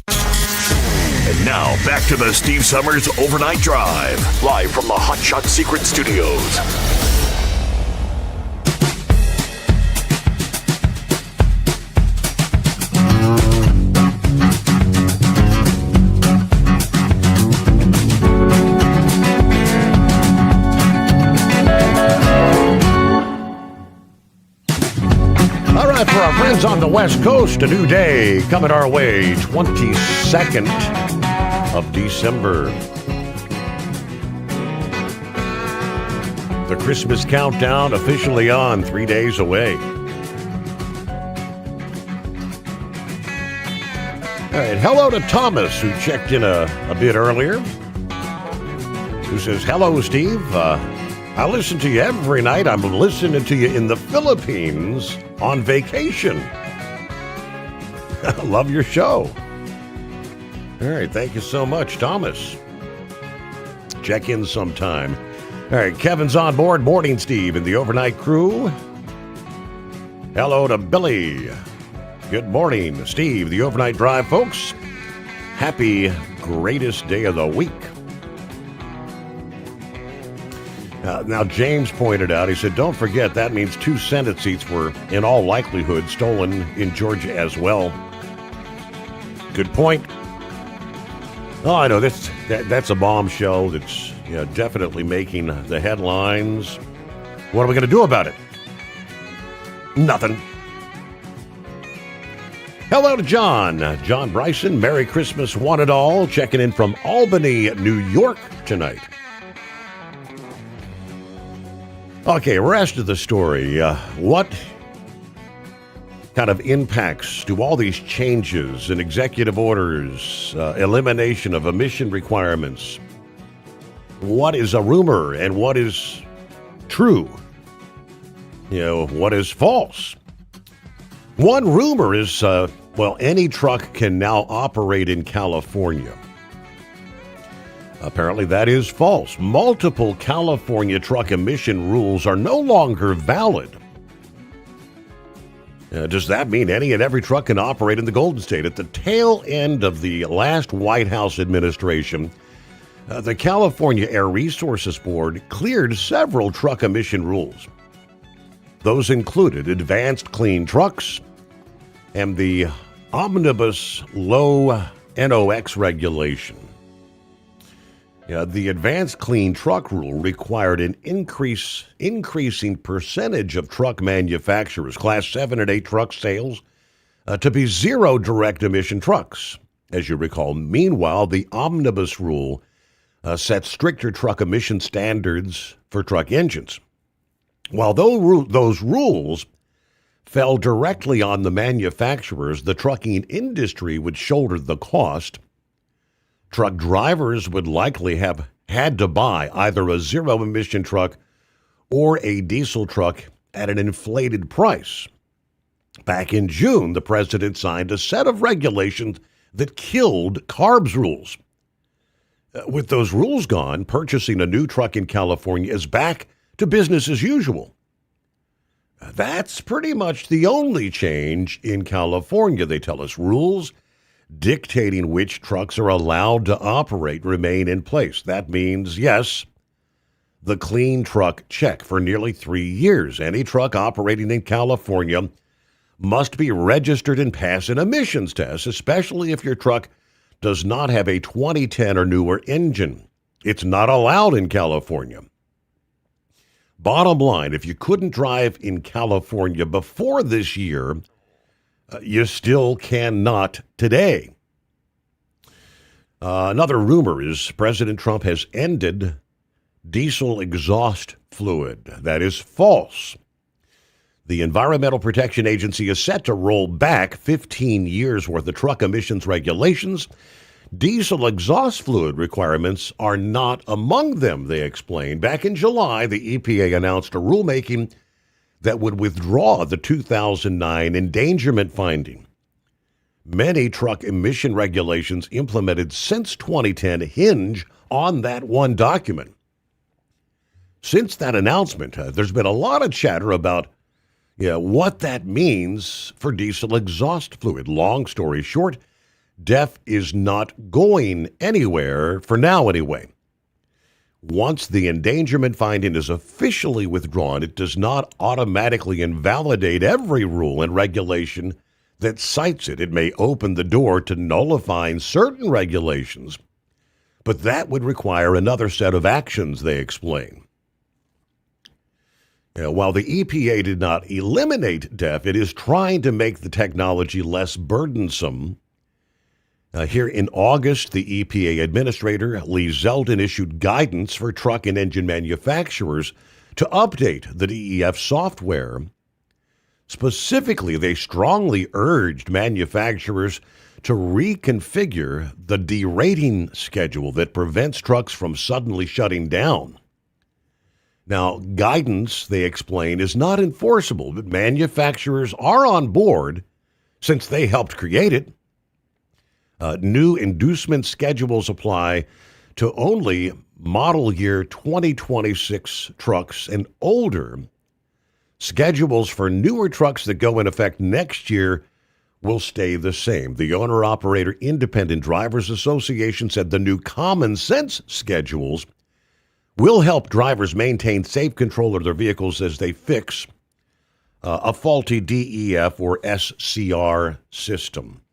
And now, back to the Steve Sommers Overnight Drive, live from the Hot Shot Secret Studios. All right, for our friends on the West Coast, a new day coming our way, 22nd of December. The Christmas countdown officially on, 3 days away. All right, hello to Thomas, who checked in a bit earlier, who says, hello, Steve. I listen to you every night. I'm listening to you in the Philippines on vacation. I love your show. All right, thank you so much, Thomas. Check in sometime. All right, Kevin's on board. Morning, Steve, and the overnight crew. Hello to Billy. Good morning, Steve, the overnight drive, folks. Happy greatest day of the week. Now, James pointed out, he said, don't forget, that means 2 Senate seats were, in all likelihood, stolen in Georgia as well. Good point. Oh, I know, that's a bombshell that's definitely making the headlines. What are we going to do about it? Nothing. Hello to John. John Bryson, Merry Christmas, one and all, checking in from Albany, New York tonight. Okay, rest of the story. What kind of impacts do all these changes in executive orders, elimination of emission requirements, what is a rumor and what is true? What is false? One rumor is, any truck can now operate in California. Apparently that is false. Multiple California truck emission rules are no longer valid. Does that mean any and every truck can operate in the Golden State? At the tail end of the last White House administration, the California Air Resources Board cleared several truck emission rules. Those included advanced clean trucks and the omnibus low NOx regulation. The advanced clean truck rule required an increasing percentage of truck manufacturers, Class 7 and 8 truck sales, to be zero direct emission trucks, as you recall. Meanwhile, the omnibus rule sets stricter truck emission standards for truck engines. While those rules fell directly on the manufacturers, the trucking industry would shoulder the cost. Truck drivers would likely have had to buy either a zero-emission truck or a diesel truck at an inflated price. Back in June, the president signed a set of regulations that killed CARB's rules. With those rules gone, purchasing a new truck in California is back to business as usual. That's pretty much the only change in California, they tell us. Rules dictating which trucks are allowed to operate remain in place. That means, yes, the clean truck check for nearly 3 years. Any truck operating in California must be registered and pass an emissions test, especially if your truck does not have a 2010 or newer engine. It's not allowed in California. Bottom line, if you couldn't drive in California before this year, you still cannot today. Another rumor is President Trump has ended diesel exhaust fluid. That is false. The Environmental Protection Agency is set to roll back 15 years worth of truck emissions regulations. Diesel exhaust fluid requirements are not among them, they explain. Back in July, the EPA announced a rulemaking that would withdraw the 2009 endangerment finding. Many truck emission regulations implemented since 2010 hinge on that one document. Since that announcement, there's been a lot of chatter about what that means for diesel exhaust fluid. Long story short, DEF is not going anywhere, for now anyway. Once the endangerment finding is officially withdrawn, it does not automatically invalidate every rule and regulation that cites it. It may open the door to nullifying certain regulations, but that would require another set of actions, they explain. While the EPA did not eliminate DEF, it is trying to make the technology less burdensome. Here in August, the EPA Administrator, Lee Zeldin, issued guidance for truck and engine manufacturers to update the DEF software. Specifically, they strongly urged manufacturers to reconfigure the derating schedule that prevents trucks from suddenly shutting down. Now, guidance, they explain, is not enforceable, but manufacturers are on board since they helped create it. New inducement schedules apply to only model year 2026 trucks and older. Schedules for newer trucks that go in effect next year will stay the same. The Owner-Operator Independent Drivers Association said the new common sense schedules will help drivers maintain safe control of their vehicles as they fix a faulty DEF or SCR system.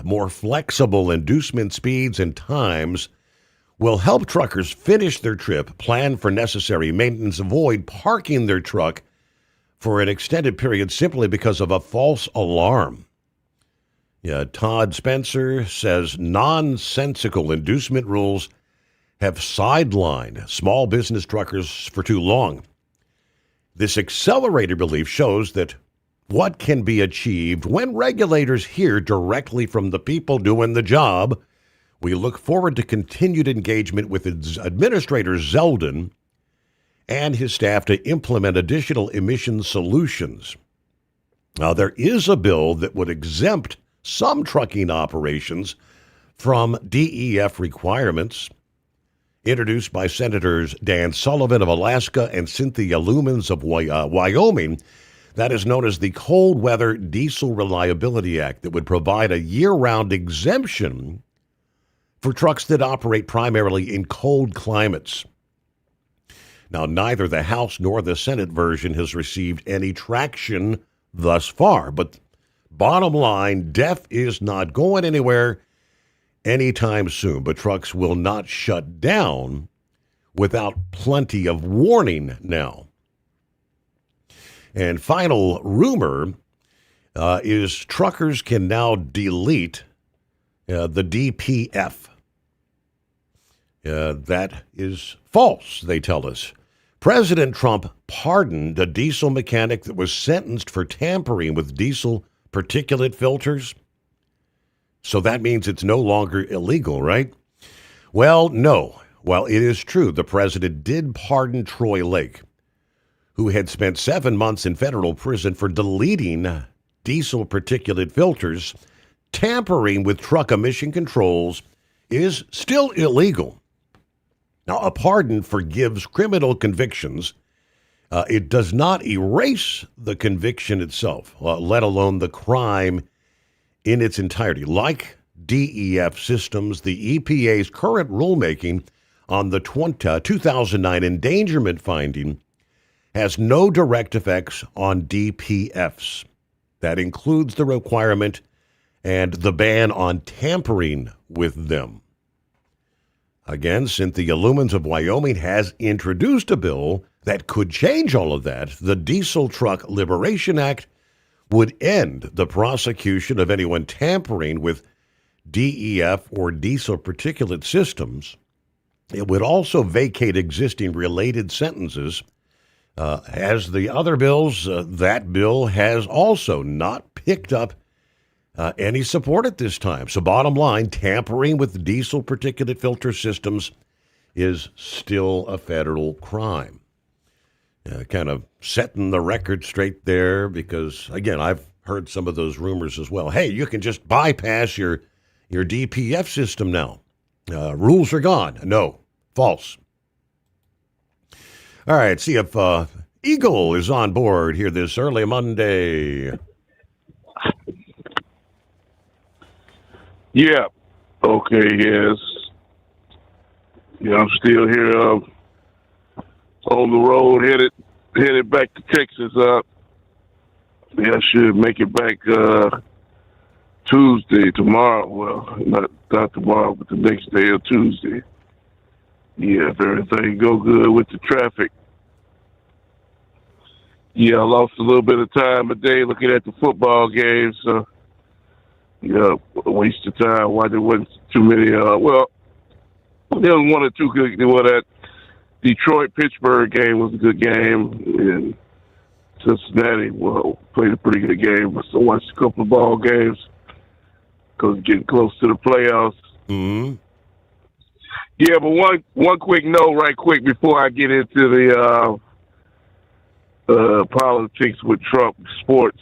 More flexible inducement speeds and times will help truckers finish their trip, plan for necessary maintenance, avoid parking their truck for an extended period simply because of a false alarm. Todd Spencer says nonsensical inducement rules have sidelined small business truckers for too long. This accelerated relief shows that what can be achieved when regulators hear directly from the people doing the job. We look forward to continued engagement with Administrator Zeldin and his staff to implement additional emission solutions. Now, there is a bill that would exempt some trucking operations from DEF requirements, introduced by Senators Dan Sullivan of Alaska and Cynthia Lumens of Wyoming. That is known as the Cold Weather Diesel Reliability Act, that would provide a year-round exemption for trucks that operate primarily in cold climates. Now, neither the House nor the Senate version has received any traction thus far, but bottom line, DEF is not going anywhere anytime soon, but trucks will not shut down without plenty of warning now. And final rumor is truckers can now delete the DPF. That is false, they tell us. President Trump pardoned a diesel mechanic that was sentenced for tampering with diesel particulate filters. So that means it's no longer illegal, right? Well, no. While it is true the president did pardon Troy Lake, who had spent 7 months in federal prison for deleting diesel particulate filters, tampering with truck emission controls is still illegal. Now, a pardon forgives criminal convictions. It does not erase the conviction itself, let alone the crime in its entirety. Like DEF systems, the EPA's current rulemaking on the 2009 endangerment finding has no direct effects on DPFs. That includes the requirement and the ban on tampering with them. Again, Cynthia Lumens of Wyoming has introduced a bill that could change all of that. The Diesel Truck Liberation Act would end the prosecution of anyone tampering with DEF or diesel particulate systems. It would also vacate existing related sentences. As the other bills, that bill has also not picked up any support at this time. So bottom line, tampering with diesel particulate filter systems is still a federal crime. Kind of setting the record straight there because, again, I've heard some of those rumors as well. Hey, you can just bypass your DPF system now. Rules are gone. No, false. All right, see if Eagle is on board here this early Monday. Yeah. Okay, yes. Yeah, I'm still here on the road, headed back to Texas. Yeah, I should make it back Tuesday, tomorrow. Well, not tomorrow, but the next day or Tuesday. Yeah, if everything go good with the traffic. Yeah, I lost a little bit of time a day looking at the football games. So, yeah, a waste of time. Why there wasn't too many? Well, there was one or two good. Well, that Detroit-Pittsburgh game was a good game, and Cincinnati, well, played a pretty good game. I still watched a couple of ball games because getting close to the playoffs. Mm-hmm. Yeah, but one quick note, right quick, before I get into the politics with Trump sports.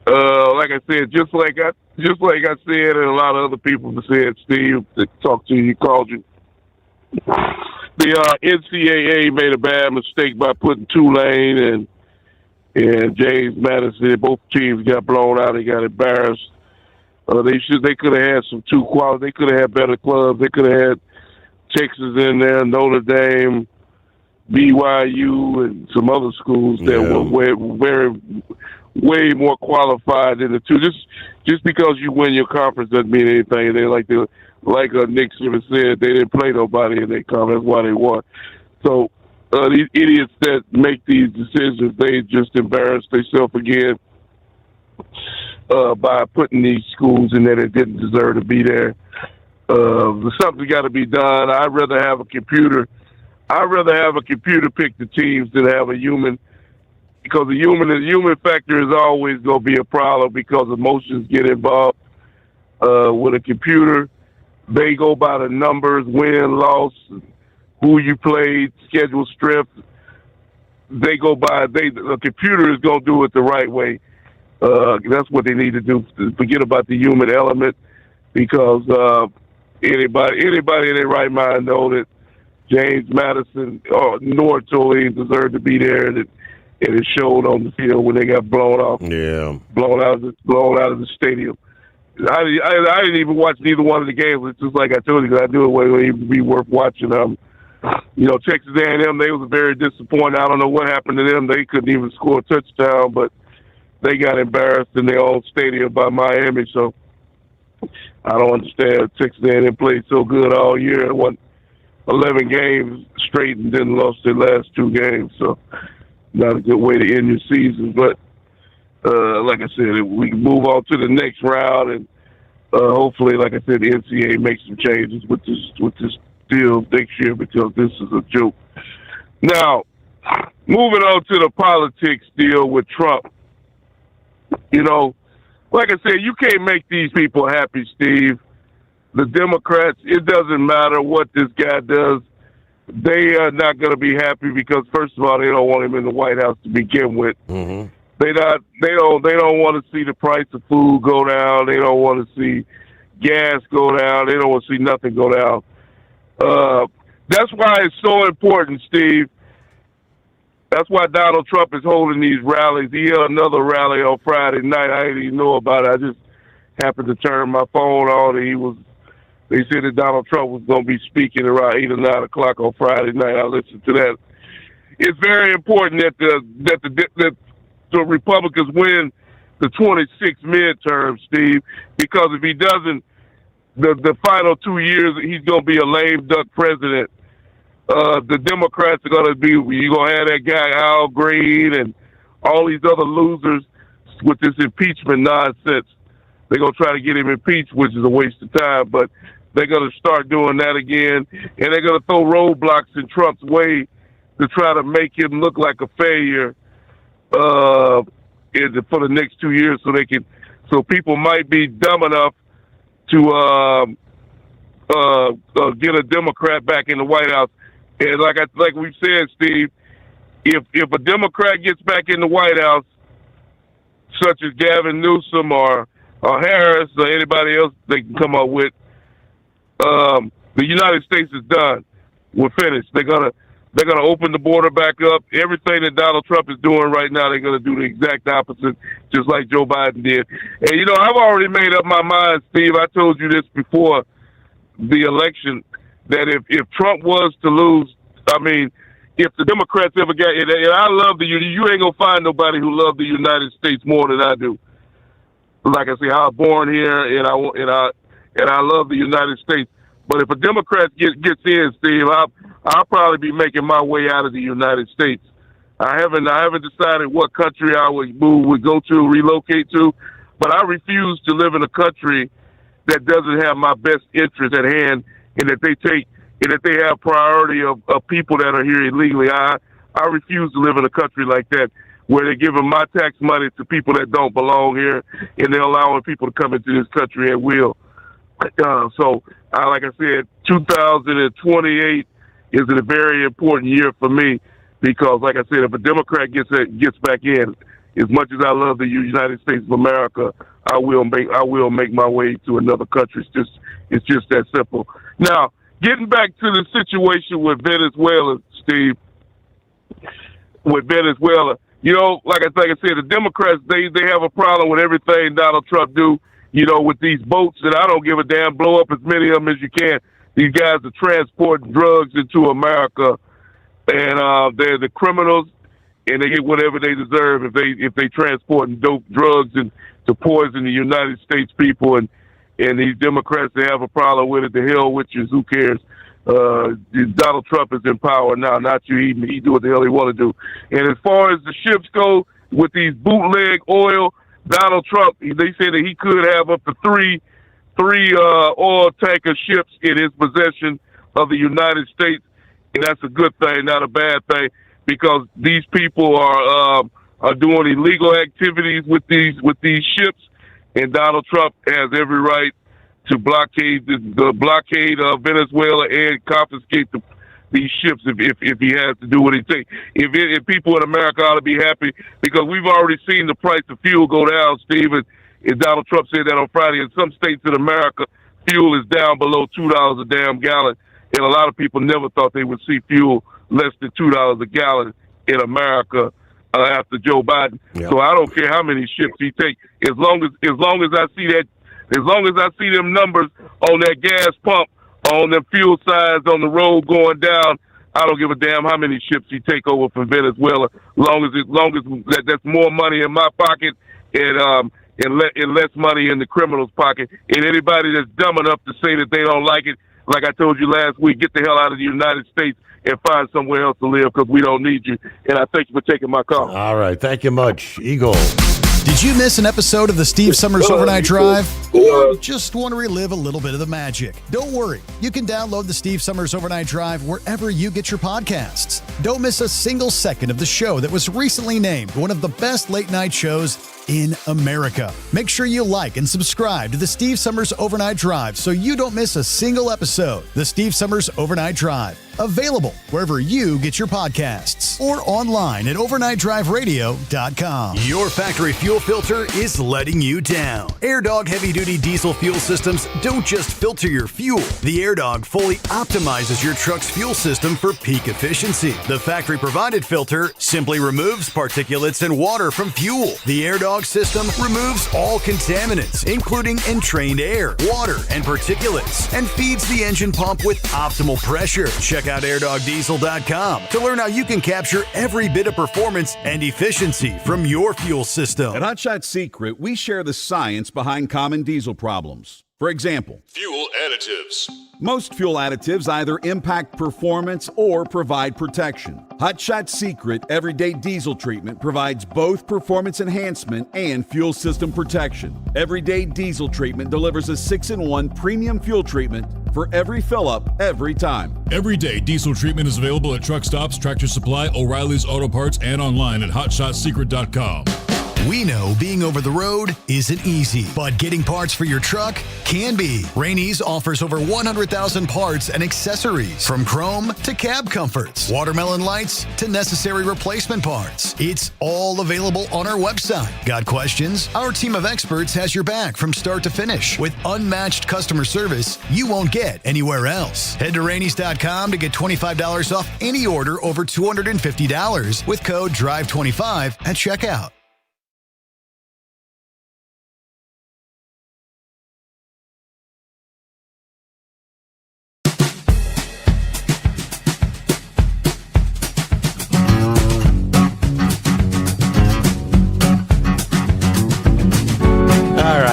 Like I said, just like I said, and a lot of other people have said, Steve, that talked to you, called you. The NCAA made a bad mistake by putting Tulane and James Madison. Both teams got blown out. They got embarrassed. They could have had some two quality. They could have had better clubs. They could have had Texas in there, Notre Dame, BYU, and some other schools that were way more qualified than the two. Just because you win your conference doesn't mean anything. They like Nick Saban said, they didn't play nobody in their conference. That's why they won. So these idiots that make these decisions, they just embarrass themselves again by putting these schools in there that didn't deserve to be there. Something's got to be done. I'd rather have a computer pick the teams than have a human, because the human factor is always going to be a problem because emotions get involved. With a computer, they go by the numbers, win, loss, who you played, schedule strength. They go by, the computer is going to do it the right way. That's what they need to do. Forget about the human element, because anybody in their right mind know that James Madison nor Tulane deserved to be there, and it showed on the field when they got blown off. Yeah, blown out of the stadium. I didn't even watch neither one of the games. It's just like I told you, because I knew it wouldn't even be worth watching. Texas A&M, they was very disappointed. I don't know what happened to them. They couldn't even score a touchdown, but they got embarrassed in their own stadium by Miami. So I don't understand. Texas A&M played so good all year and won 11 games straight and then lost their last 2 games. So not a good way to end your season. But like I said, we can move on to the next round, and hopefully, like I said, the NCAA makes some changes with this deal next year, because this is a joke. Now, moving on to the politics deal with Trump. Like I said, you can't make these people happy, Steve. The Democrats, it doesn't matter what this guy does. they are not going to be happy because, first of all, they don't want him in the White House to begin with. Mm-hmm. They don't want to see the price of food go down. They don't want to see gas go down. They don't want to see nothing go down. That's why it's so important, Steve. That's why Donald Trump is holding these rallies. He held another rally on Friday night. I didn't even know about it. I just happened to turn my phone on, and they said that Donald Trump was going to be speaking around 8 or 9 o'clock on Friday night. I listened to that. It's very important that the Republicans win the 26 midterms, Steve, because if he doesn't, the final 2 years, he's going to be a lame duck president. The Democrats are going to be, you're going to have that guy Al Green and all these other losers with this impeachment nonsense. They're going to try to get him impeached, which is a waste of time, but they're going to start doing that again, and they're going to throw roadblocks in Trump's way to try to make him look like a failure for the next 2 years, so people might be dumb enough to get a Democrat back in the White House. And like we've said, Steve, if a Democrat gets back in the White House, such as Gavin Newsom or Harris or anybody else they can come up with, the United States is done. We're finished. They're gonna open the border back up. Everything that Donald Trump is doing right now, they're gonna do the exact opposite, just like Joe Biden did. And I've already made up my mind, Steve. I told you this before the election, that if Trump was to lose, if the Democrats ever got it, and I love you ain't gonna find nobody who loves the United States more than I do. Like I say, I was born here, and I love the United States. But if a Democrat gets in, Steve, I'll probably be making my way out of the United States. I haven't decided what country I would go to, relocate to, but I refuse to live in a country that doesn't have my best interest at hand, and that they have priority of people that are here illegally. I refuse to live in a country like that, where they're giving my tax money to people that don't belong here, and they're allowing people to come into this country at will. So, like I said, 2028 is a very important year for me because, like I said, if a Democrat gets back in, as much as I love the United States of America, I will make my way to another country. It's just that simple. Now, getting back to the situation with Venezuela, Steve, with Venezuela, like I said, the Democrats, they have a problem with everything Donald Trump do, with these boats that I don't give a damn, blow up as many of them as you can. These guys are transporting drugs into America, and they're the criminals, and they get whatever they deserve if they transporting dope drugs and to poison the United States people. And these Democrats, they have a problem with it. The hell with you, who cares? Donald Trump is in power now, not you. He do what the hell he want to do. And as far as the ships go with these bootleg oil, Donald Trump, they say that he could have up to three oil tanker ships in his possession of the United States, and that's a good thing, not a bad thing, because these people are doing illegal activities with these ships, and Donald Trump has every right to blockade Venezuela and confiscate these ships if he has to do what he takes. If people in America ought to be happy, because we've already seen the price of fuel go down, Steve, and Donald Trump said that on Friday. In some states in America, fuel is down below $2 a damn gallon, and a lot of people never thought they would see fuel less than $2 a gallon in America after Joe Biden. Yep. So I don't care how many ships he takes, as long as I see them numbers on that gas pump, on them fuel signs on the road going down, I don't give a damn how many ships he take over from Venezuela. Long as that's more money in my pocket and less money in the criminal's pocket. And anybody that's dumb enough to say that they don't like it, like I told you last week, get the hell out of the United States and find somewhere else to live, because we don't need you. And I thank you for taking my call. All right. Thank you much, Eagle. Did you miss an episode of the Steve Summers Overnight Drive? Or just want to relive a little bit of the magic? Don't worry. You can download the Steve Summers Overnight Drive wherever you get your podcasts. Don't miss a single second of the show that was recently named one of the best late night shows in America. Make sure you like and subscribe to the Steve Summers Overnight Drive so you don't miss a single episode. The Steve Summers Overnight Drive, available wherever you get your podcasts or online at overnightdriveradio.com. Your factory fuel filter is letting you down. AirDog heavy-duty diesel fuel systems don't just filter your fuel. The AirDog fully optimizes your truck's fuel system for peak efficiency. The factory-provided filter simply removes particulates and water from fuel. The AirDog system removes all contaminants, including entrained air, water, and particulates, and feeds the engine pump with optimal pressure. Check out airdogdiesel.com to learn how you can capture every bit of performance and efficiency from your fuel system. At Hot Shot Secret, we share the science behind common diesel problems. For example, Fuel additives. most fuel additives either impact performance or provide protection. Hot Shot Secret Everyday Diesel Treatment provides both performance enhancement and fuel system protection. Everyday Diesel Treatment delivers a 6-in-1 premium fuel treatment for every fill-up, every time. Everyday diesel treatment is available at truck stops, Tractor Supply, O'Reilly's Auto Parts, and online at hotshotsecret.com. We know being over the road isn't easy, but getting parts for your truck can be. Rainey's offers over 100,000 parts and accessories, from chrome to cab comforts, watermelon lights to necessary replacement parts. It's all available on our website. Got questions? Our team of experts has your back from start to finish with unmatched customer service you won't get anywhere else. Head to Rainey's.com to get $25 off any order over $250 with code DRIVE25 at checkout.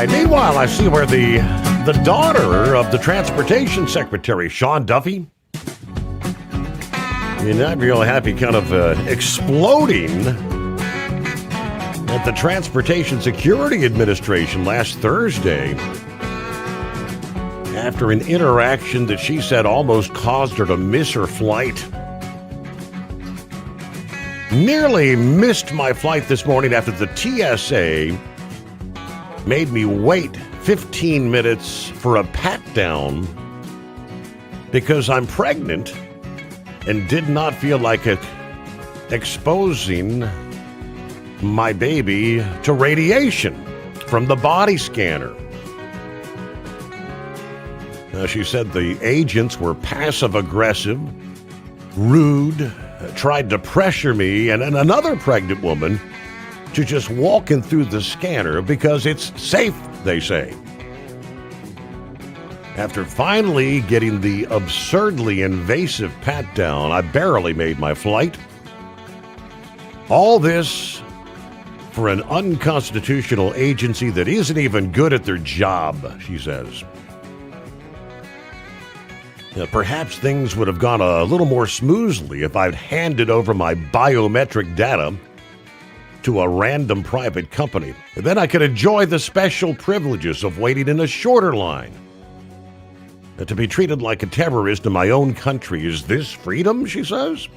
Meanwhile, I see where the daughter of the Transportation Secretary, Sean Duffy, you're not real happy, kind of exploding at the Transportation Security Administration last Thursday after an interaction that she said almost caused her to miss her flight. Nearly missed my flight this morning after the TSA made me wait 15 minutes for a pat-down because I'm pregnant and did not feel like exposing my baby to radiation from the body scanner. Now, she said the agents were passive-aggressive, rude, tried to pressure me and another pregnant woman to just walk in through the scanner because it's safe, they say. After finally getting the absurdly invasive pat-down, I barely made my flight. All this for an unconstitutional agency that isn't even good at their job, she says. Now, perhaps things would have gone a little more smoothly if I'd handed over my biometric data to a random private company. And then I could enjoy the special privileges of waiting in a shorter line. And to be treated like a terrorist in my own country, is this freedom, she says?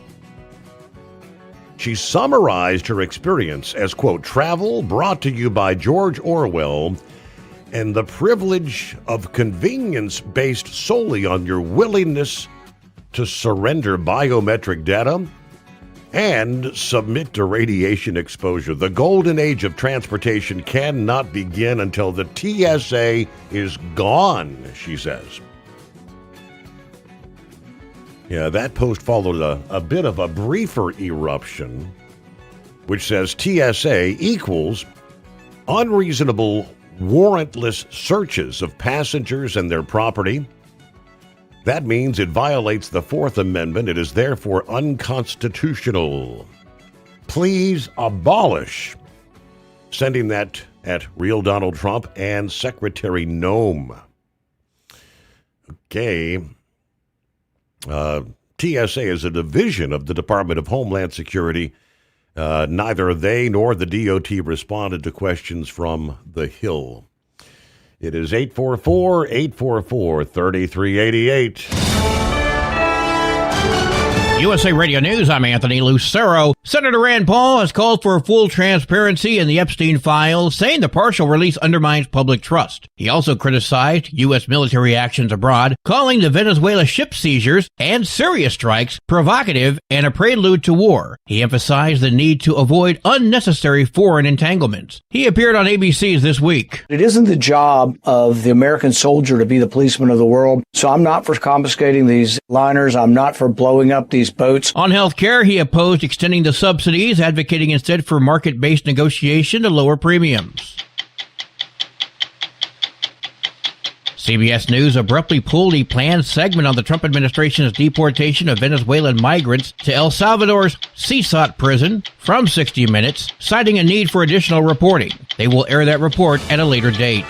She summarized her experience as, quote, travel brought to you by George Orwell and the privilege of convenience based solely on your willingness to surrender biometric data and submit to radiation exposure. The golden age of transportation cannot begin until the TSA is gone, she says. Yeah, that post followed a bit of a briefer eruption, which says TSA equals unreasonable, warrantless searches of passengers and their property. That means it violates the Fourth Amendment. It is therefore unconstitutional. Please abolish. Sending that at Real Donald Trump and Secretary Noem. Okay. TSA is a division of the Department of Homeland Security. Neither they nor the DOT responded to questions from The Hill. It is 844-844-3388. USA Radio News, I'm Anthony Lucero. Senator Rand Paul has called for full transparency in the Epstein files, saying the partial release undermines public trust. He also criticized U.S. military actions abroad, calling the Venezuela ship seizures and Syria strikes provocative and a prelude to war. He emphasized the need to avoid unnecessary foreign entanglements. He appeared on ABC's This Week. It isn't the job of the American soldier to be the policeman of the world, so I'm not for confiscating these liners. I'm not for blowing up these boats. On health care, he opposed extending the subsidies, advocating instead for market-based negotiation to lower premiums. CBS News abruptly pulled a planned segment on the Trump administration's deportation of Venezuelan migrants to El Salvador's CSOT prison from 60 Minutes, citing a need for additional reporting. They will air that report at a later date.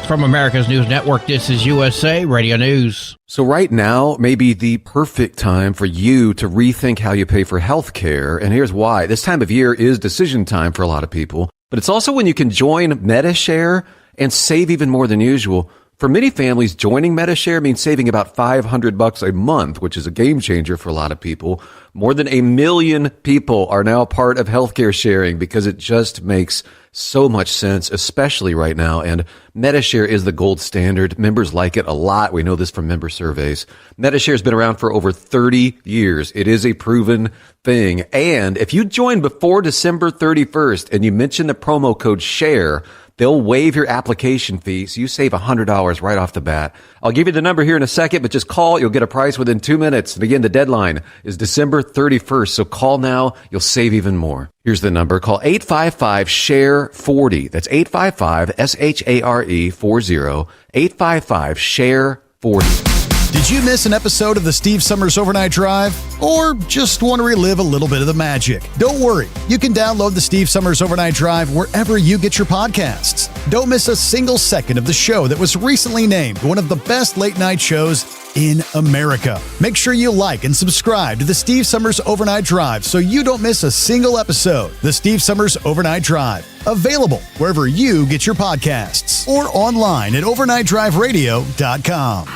From America's News Network, this is USA Radio News. So right now may be the perfect time for you to rethink how you pay for health care. And here's why. This time of year is decision time for a lot of people, but it's also when you can join MediShare and save even more than usual. For many families, joining MediShare means saving about $500 a month, which is a game changer for a lot of people. More than 1 million people are now part of healthcare sharing because it just makes so much sense, especially right now. And MediShare is the gold standard. Members like it a lot. We know this from member surveys. MediShare has been around for over 30 years. It is a proven thing. And if you join before December 31st and you mention the promo code SHARE, they'll waive your application fee, so you save $100 right off the bat. I'll give you the number here in a second, but just call. You'll get a price within 2 minutes. And again, the deadline is December 31st, so call now. You'll save even more. Here's the number. Call 855-SHARE-40. That's 855-SHARE-40. 855-SHARE-40. Did you miss an episode of the Steve Summers Overnight Drive? Or just want to relive a little bit of the magic? Don't worry. You can download the Steve Summers Overnight Drive wherever you get your podcasts. Don't miss a single second of the show that was recently named one of the best late night shows in America. Make sure you like and subscribe to the Steve Summers Overnight Drive so you don't miss a single episode. The Steve Summers Overnight Drive. Available wherever you get your podcasts or online at overnightdriveradio.com.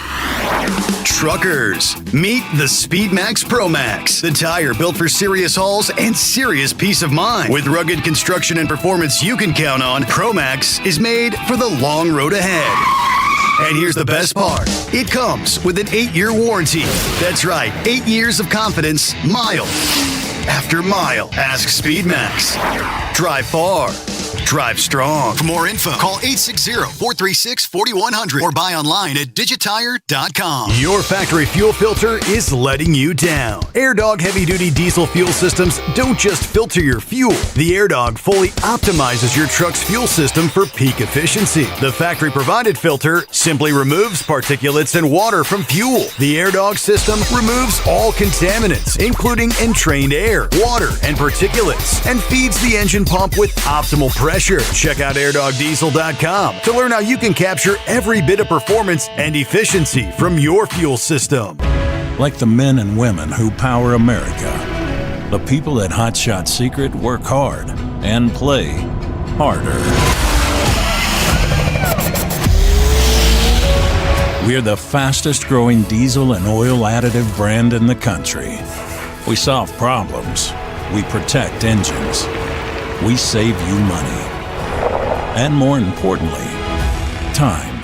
Truckers, meet the SpeedMax Pro Max, the tire built for serious hauls and serious peace of mind. With rugged construction and performance you can count on, Pro Max is made for the long road ahead. And here's the best part. It comes with an 8-year warranty. That's right, 8 years of confidence, mile after mile. Ask SpeedMax. Drive far. Drive strong. For more info, call 860-436-4100 or buy online at digitire.com. Your factory fuel filter is letting you down. AirDog heavy-duty diesel fuel systems don't just filter your fuel. The AirDog fully optimizes your truck's fuel system for peak efficiency. The factory-provided filter simply removes particulates and water from fuel. The AirDog system removes all contaminants, including entrained air, water, and particulates, and feeds the engine pump with optimal pressure. Check out airdogdiesel.com to learn how you can capture every bit of performance and efficiency from your fuel system. Like the men and women who power America, the people at Hot Shot Secret work hard and play harder. We're the fastest growing diesel and oil additive brand in the country. We solve problems. We protect engines. We save you money. And more importantly, time.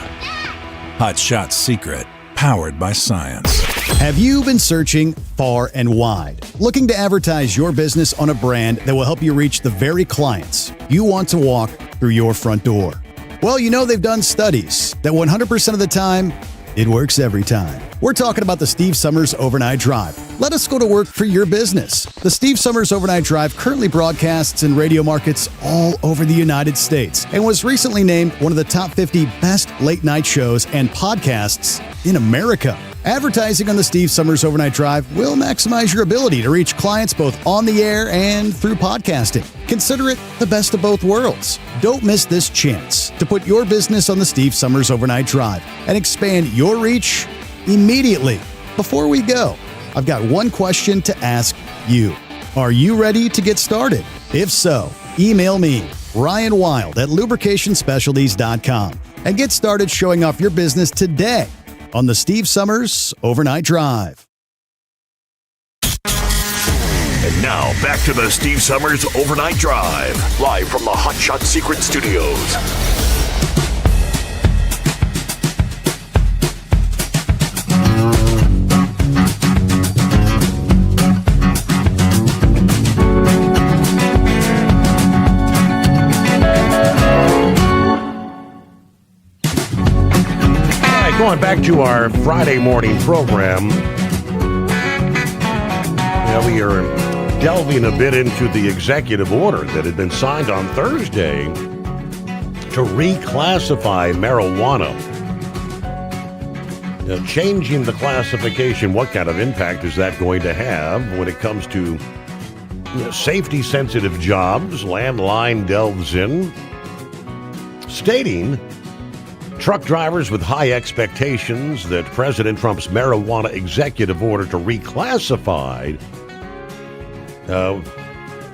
Hot Shot Secret, powered by science. Have you been searching far and wide, looking to advertise your business on a brand that will help you reach the very clients you want to walk through your front door? Well, you know they've done studies that 100% of the time, it works every time. We're talking about the Steve Summers Overnight Drive. Let us go to work for your business. The Steve Summers Overnight Drive currently broadcasts in radio markets all over the United States and was recently named one of the top 50 best late night shows and podcasts in America. Advertising on the Steve Summers Overnight Drive will maximize your ability to reach clients both on the air and through podcasting. Consider it the best of both worlds. Don't miss this chance to put your business on the Steve Summers Overnight Drive and expand your reach immediately. Before we go, I've got one question to ask you. Are you ready to get started? If so, email me, Ryan Wild at lubricationspecialties.com. and get started showing off your business today on the Steve Sommers Overnight Drive. And now, back to the Steve Sommers Overnight Drive, live from the Hot Shot Secret Studios. Going back to our Friday morning program, we are delving a bit into the executive order that had been signed on Thursday to reclassify marijuana. Now, changing the classification, what kind of impact is that going to have when it comes to safety-sensitive jobs? Landline delves in, stating truck drivers with high expectations that President Trump's marijuana executive order to reclassify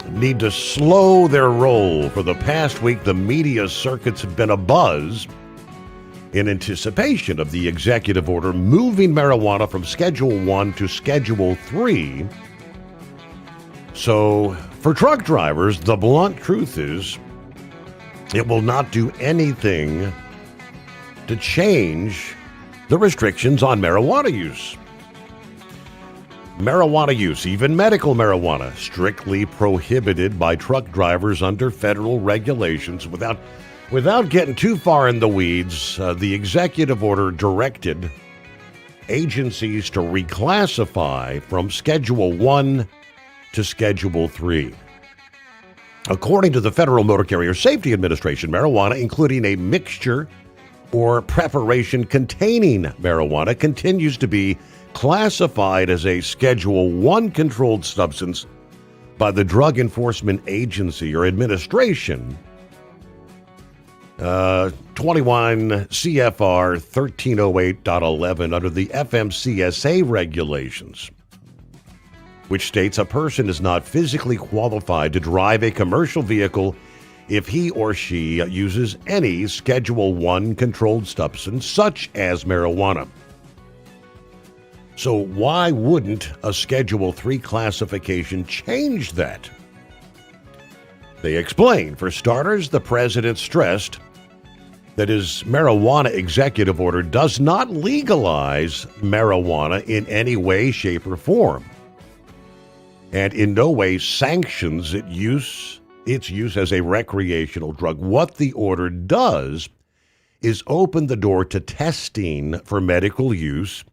need to slow their roll. For the past week, the media circuits have been abuzz in anticipation of the executive order moving marijuana from Schedule 1 to Schedule 3. So, for truck drivers, the blunt truth is it will not do anything to change the restrictions on marijuana use. Marijuana use, even medical marijuana, strictly prohibited by truck drivers under federal regulations. Without getting too far in the weeds, the executive order directed agencies to reclassify from Schedule 1 to Schedule 3. According to the Federal Motor Carrier Safety Administration, marijuana, including a mixture or preparation containing marijuana, continues to be classified as a Schedule 1 controlled substance by the Drug Enforcement Agency or Administration. 21 CFR 1308.11 under the FMCSA regulations, which states a person is not physically qualified to drive a commercial vehicle if he or she uses any Schedule 1 controlled substance, such as marijuana. So why wouldn't a Schedule 3 classification change that? They explain, for starters, the president stressed that his marijuana executive order does not legalize marijuana in any way, shape, or form, and in no way sanctions its use as a recreational drug. What the order does is open the door to testing for medical use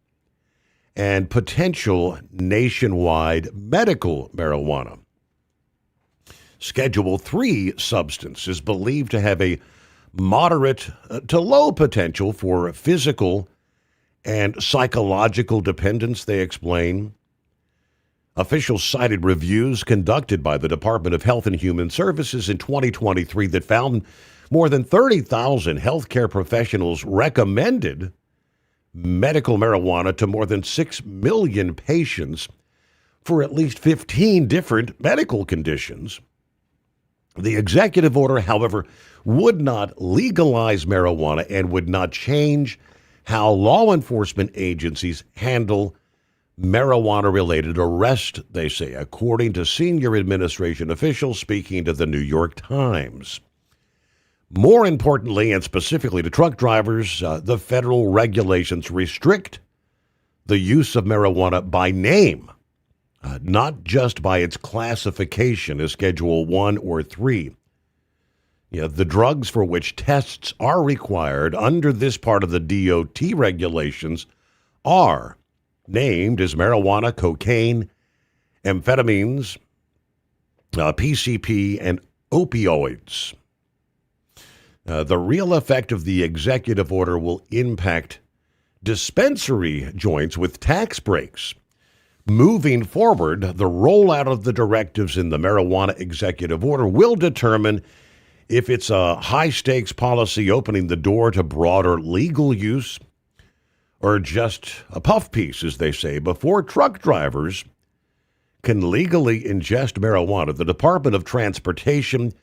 and potential nationwide medical marijuana. Schedule 3 substance is believed to have a moderate to low potential for physical and psychological dependence, they explain. Officials cited reviews conducted by the Department of Health and Human Services in 2023 that found more than 30,000 healthcare professionals recommended medical marijuana to more than 6 million patients for at least 15 different medical conditions. The executive order, however, would not legalize marijuana and would not change how law enforcement agencies handle marijuana-related arrest, they say, according to senior administration officials speaking to the New York Times. More importantly, and specifically to truck drivers, the federal regulations restrict the use of marijuana by name, not just by its classification as Schedule 1 or 3. The drugs for which tests are required under this part of the DOT regulations are named as marijuana, cocaine, amphetamines, PCP, and opioids. The real effect of the executive order will impact dispensary joints with tax breaks. Moving forward, the rollout of the directives in the marijuana executive order will determine if it's a high-stakes policy opening the door to broader legal use or just a puff piece, as they say. Before truck drivers can legally ingest marijuana, the Department of Transportation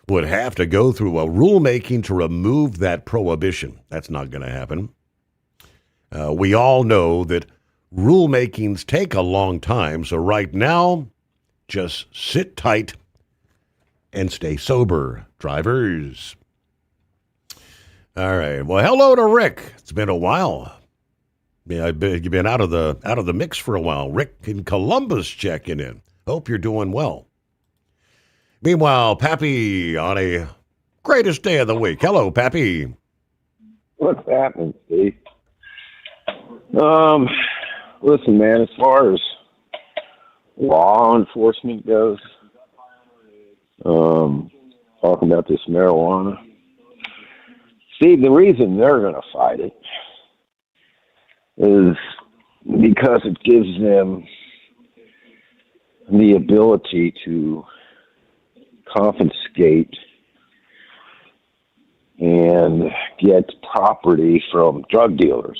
would have to go through a rulemaking to remove that prohibition. That's not going to happen. We all know that rulemakings take a long time, so right now, just sit tight and stay sober, drivers. All right. Well, hello to Rick. It's been a while. Yeah, you've been out of the mix for a while. Rick in Columbus checking in. Hope you're doing well. Meanwhile, Pappy on a greatest day of the week. Hello, Pappy. What's happening, Steve? Listen, man, as far as law enforcement goes, talking about this marijuana, Steve, the reason they're going to fight it is because it gives them the ability to confiscate and get property from drug dealers.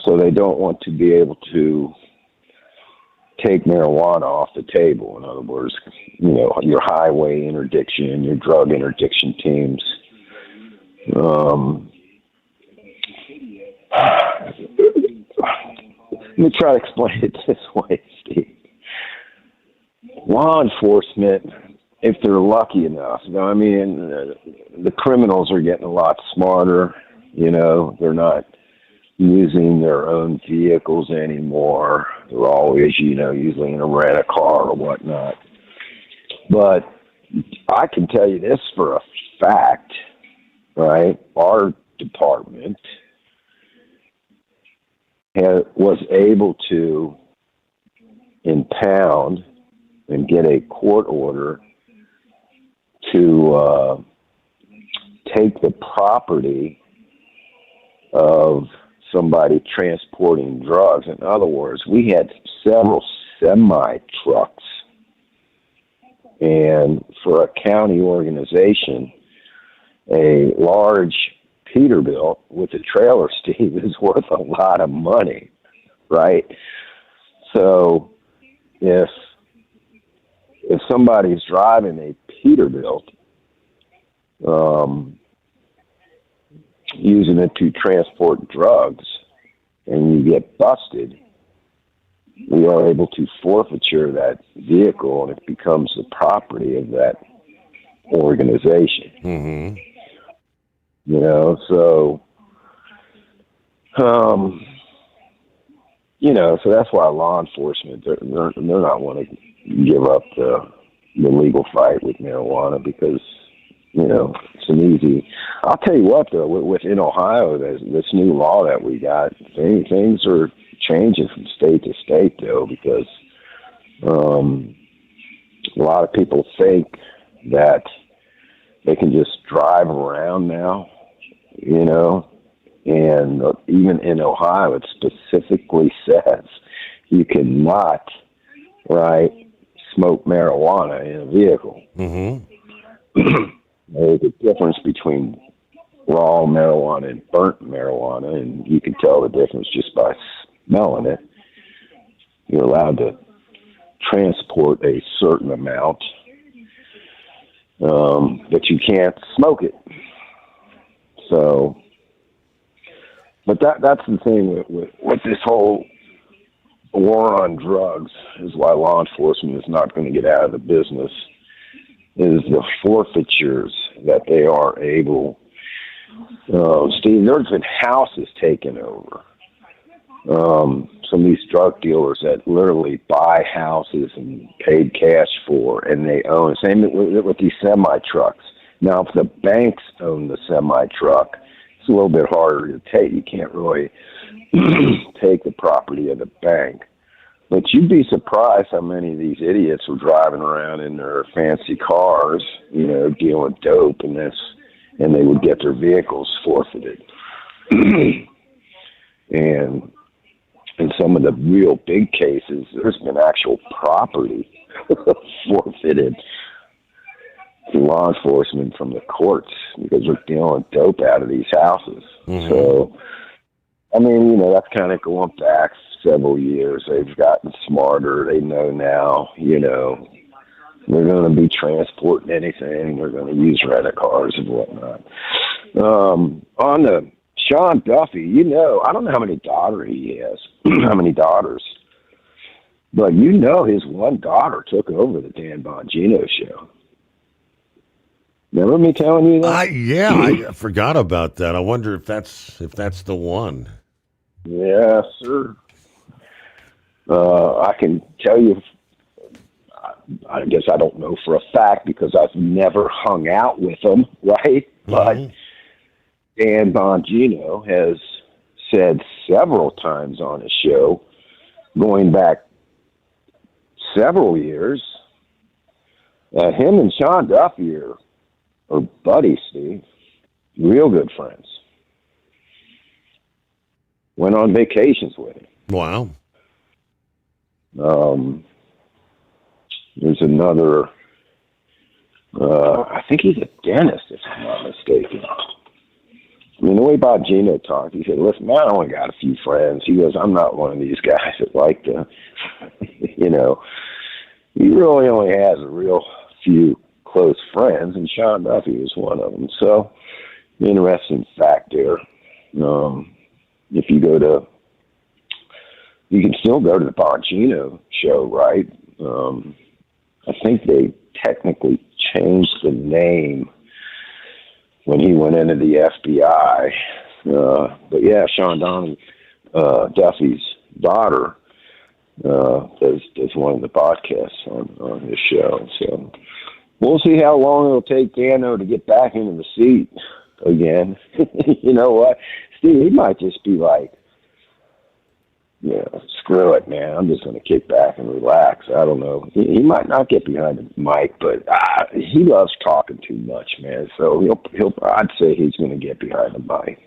So they don't want to be able to take marijuana off the table. In other words, your highway interdiction, your drug interdiction teams. Let me try to explain it this way, Steve. Law enforcement, if they're lucky enough, the criminals are getting a lot smarter. They're not using their own vehicles anymore. They're always, usually in a rent-a-car or whatnot. But I can tell you this for a fact, right? Our department was able to impound and get a court order to take the property of somebody transporting drugs. In other words, we had several semi-trucks, and for a county organization, a large Peterbilt with a trailer, Steve, is worth a lot of money, right? So if somebody's driving a Peterbilt, using it to transport drugs, and you get busted, we are able to forfeiture that vehicle, and it becomes the property of that organization. Mm-hmm. So that's why law enforcement, they're not want to give up the legal fight with marijuana because, it's an easy. I'll tell you what, though, within Ohio, this new law that we got, things are changing from state to state, though, because a lot of people think that they can just drive around now, and even in Ohio, it specifically says you cannot, smoke marijuana in a vehicle. Mm-hmm. There's a difference between raw marijuana and burnt marijuana, and you can tell the difference just by smelling it. You're allowed to transport a certain amount, but you can't smoke it. So, but that's the thing with this whole war on drugs, is why law enforcement is not going to get out of the business, is the forfeitures that they are able. Steve, there's been houses taken over. Some of these drug dealers that literally buy houses and paid cash for, and they own. Same with these semi-trucks. Now, if the banks own the semi-truck, it's a little bit harder to take. You can't really take the property of the bank. But you'd be surprised how many of these idiots were driving around in their fancy cars, dealing dope and they would get their vehicles forfeited. And in some of the real big cases, there's been actual property forfeited to law enforcement from the courts because they're dealing dope out of these houses. Mm-hmm. So, that's kind of going back several years. They've gotten smarter. They know now, They're going to be transporting anything. They're going to use rental cars and whatnot. On the Sean Duffy, I don't know how many daughters he has, how many daughters, but his one daughter took over the Dan Bongino show. Remember me telling you that? I forgot about that. I wonder if that's the one. Yes, sir. I can tell you, I guess I don't know for a fact because I've never hung out with him, right? Mm-hmm. But Dan Bongino has said several times on his show, going back several years, that him and Sean Duffy are buddies, Steve. Real good friends. Went on vacations with him. Wow. There's another, I think he's a dentist, if I'm not mistaken. I mean, the way Bongino talked, he said, listen, man, I only got a few friends. He goes, I'm not one of these guys that like to, he really only has a real few close friends, and Sean Duffy was one of them. So, interesting fact there. If you can still go to the Bongino show, right? I think they technically changed the name when he went into the FBI. But yeah, Sean Duffy's daughter does one of the podcasts on his show. So we'll see how long it'll take Dano to get back into the seat again. You know what, Steve? He might just be like, screw it, man. I'm just going to kick back and relax. I don't know. He might not get behind the mic, but he loves talking too much, man. So I'd say he's going to get behind the mic.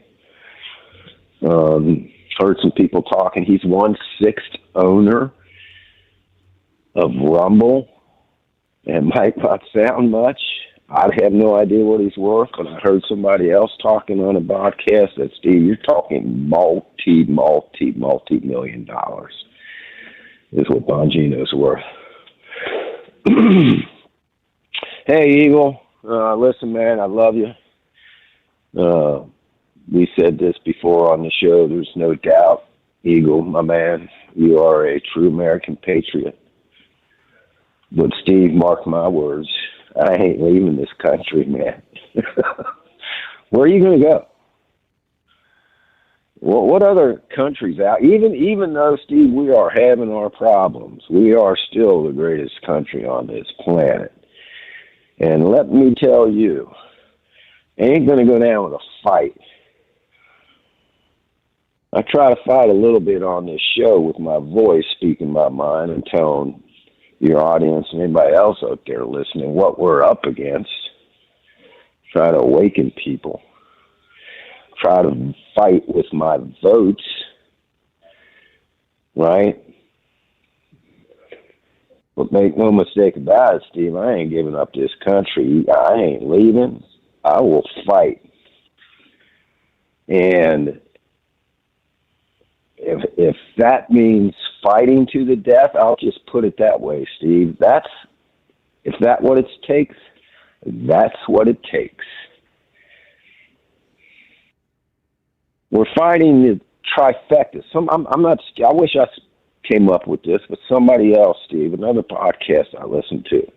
Heard some people talking. He's 1/6 owner of Rumble. It might not sound much. I have no idea what he's worth, but I heard somebody else talking on a podcast that, Steve, you're talking multi-million dollars is what Bongino's worth. Hey, Eagle, listen, man, I love you. We said this before on the show. There's no doubt, Eagle, my man, you are a true American patriot. But, Steve, mark my words, I ain't leaving this country, man. Where are you going to go? Well, what other countries out? Even though, Steve, we are having our problems, we are still the greatest country on this planet. And let me tell you, ain't going to go down with a fight. I try to fight a little bit on this show with my voice, speaking my mind and telling your audience and anybody else out there listening what we're up against. Try to awaken people. Try to fight with my votes, right? But make no mistake about it, Steve, I ain't giving up this country. I ain't leaving. I will fight. And if that means fighting to the death, I'll just put it that way, Steve. If that's what it takes, that's what it takes. We're fighting the trifecta. I wish I came up with this, but somebody else, Steve, another podcast I listened to,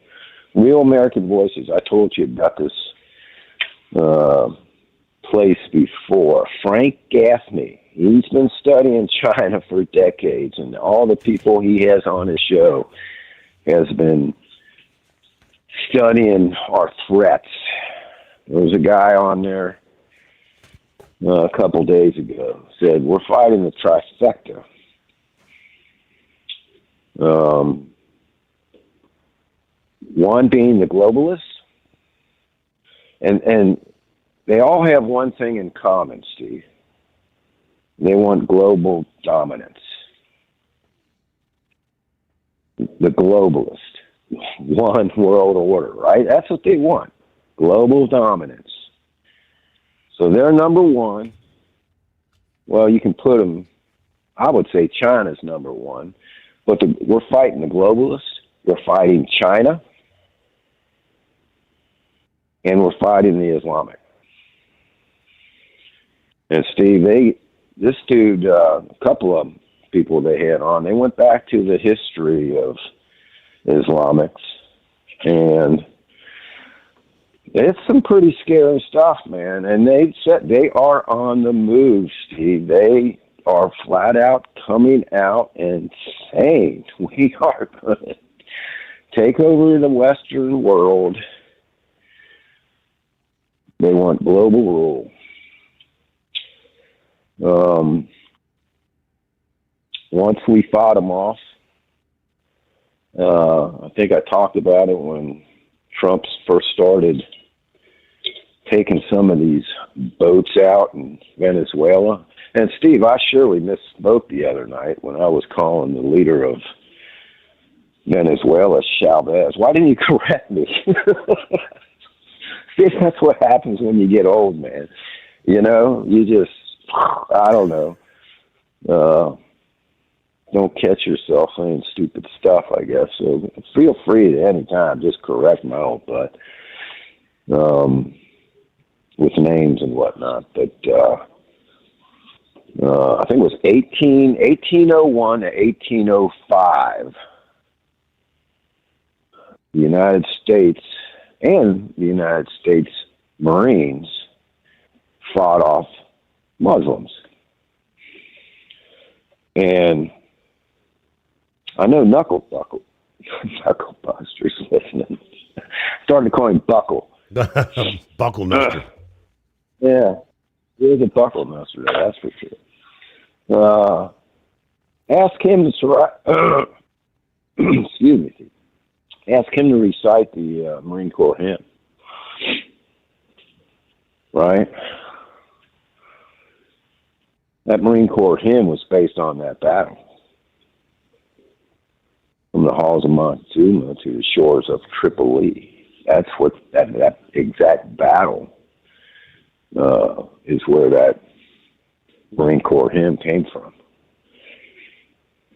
Real American Voices. I told you about this place before. Frank Gaffney. He's been studying China for decades, and all the people he has on his show has been studying our threats. There was a guy on there a couple days ago said, we're fighting the trifecta. One being the globalists, and they all have one thing in common, Steve. They want global dominance. The globalist. One world order, right? That's what they want. Global dominance. So they're number one. Well, you can put them, I would say China's number one. But we're fighting the globalists. We're fighting China. and were fighting the Islamic. And Steve, this dude, a couple of people they had on, they went back to the history of Islamics, and it's some pretty scary stuff, man. And they said they are on the move, Steve. They are flat out coming out and saying we are going to take over the Western world. They want global rule. Once we fought them off, I think I talked about it when Trump first started taking some of these boats out in Venezuela. And Steve, I surely misspoke the other night when I was calling the leader of Venezuela Chavez. Why didn't you correct me? See, that's what happens when you get old, man. You know, you just, I don't know. Don't catch yourself saying stupid stuff, I guess. So feel free at any time, just correct my old butt. With names and whatnot. But I think it was 1801 to 1805. The United States and the United States Marines fought off Muslims. And I know Knuckle Buster's listening. Starting to call him Buckle. Buckle Master. Yeah, there's a Buckle Master there, that's for sure. Ask him to excuse me. Ask him to recite the Marine Corps hymn. Right? That Marine Corps hymn was based on that battle. From the halls of Montezuma to the shores of Tripoli. That's what that exact battle is where that Marine Corps hymn came from.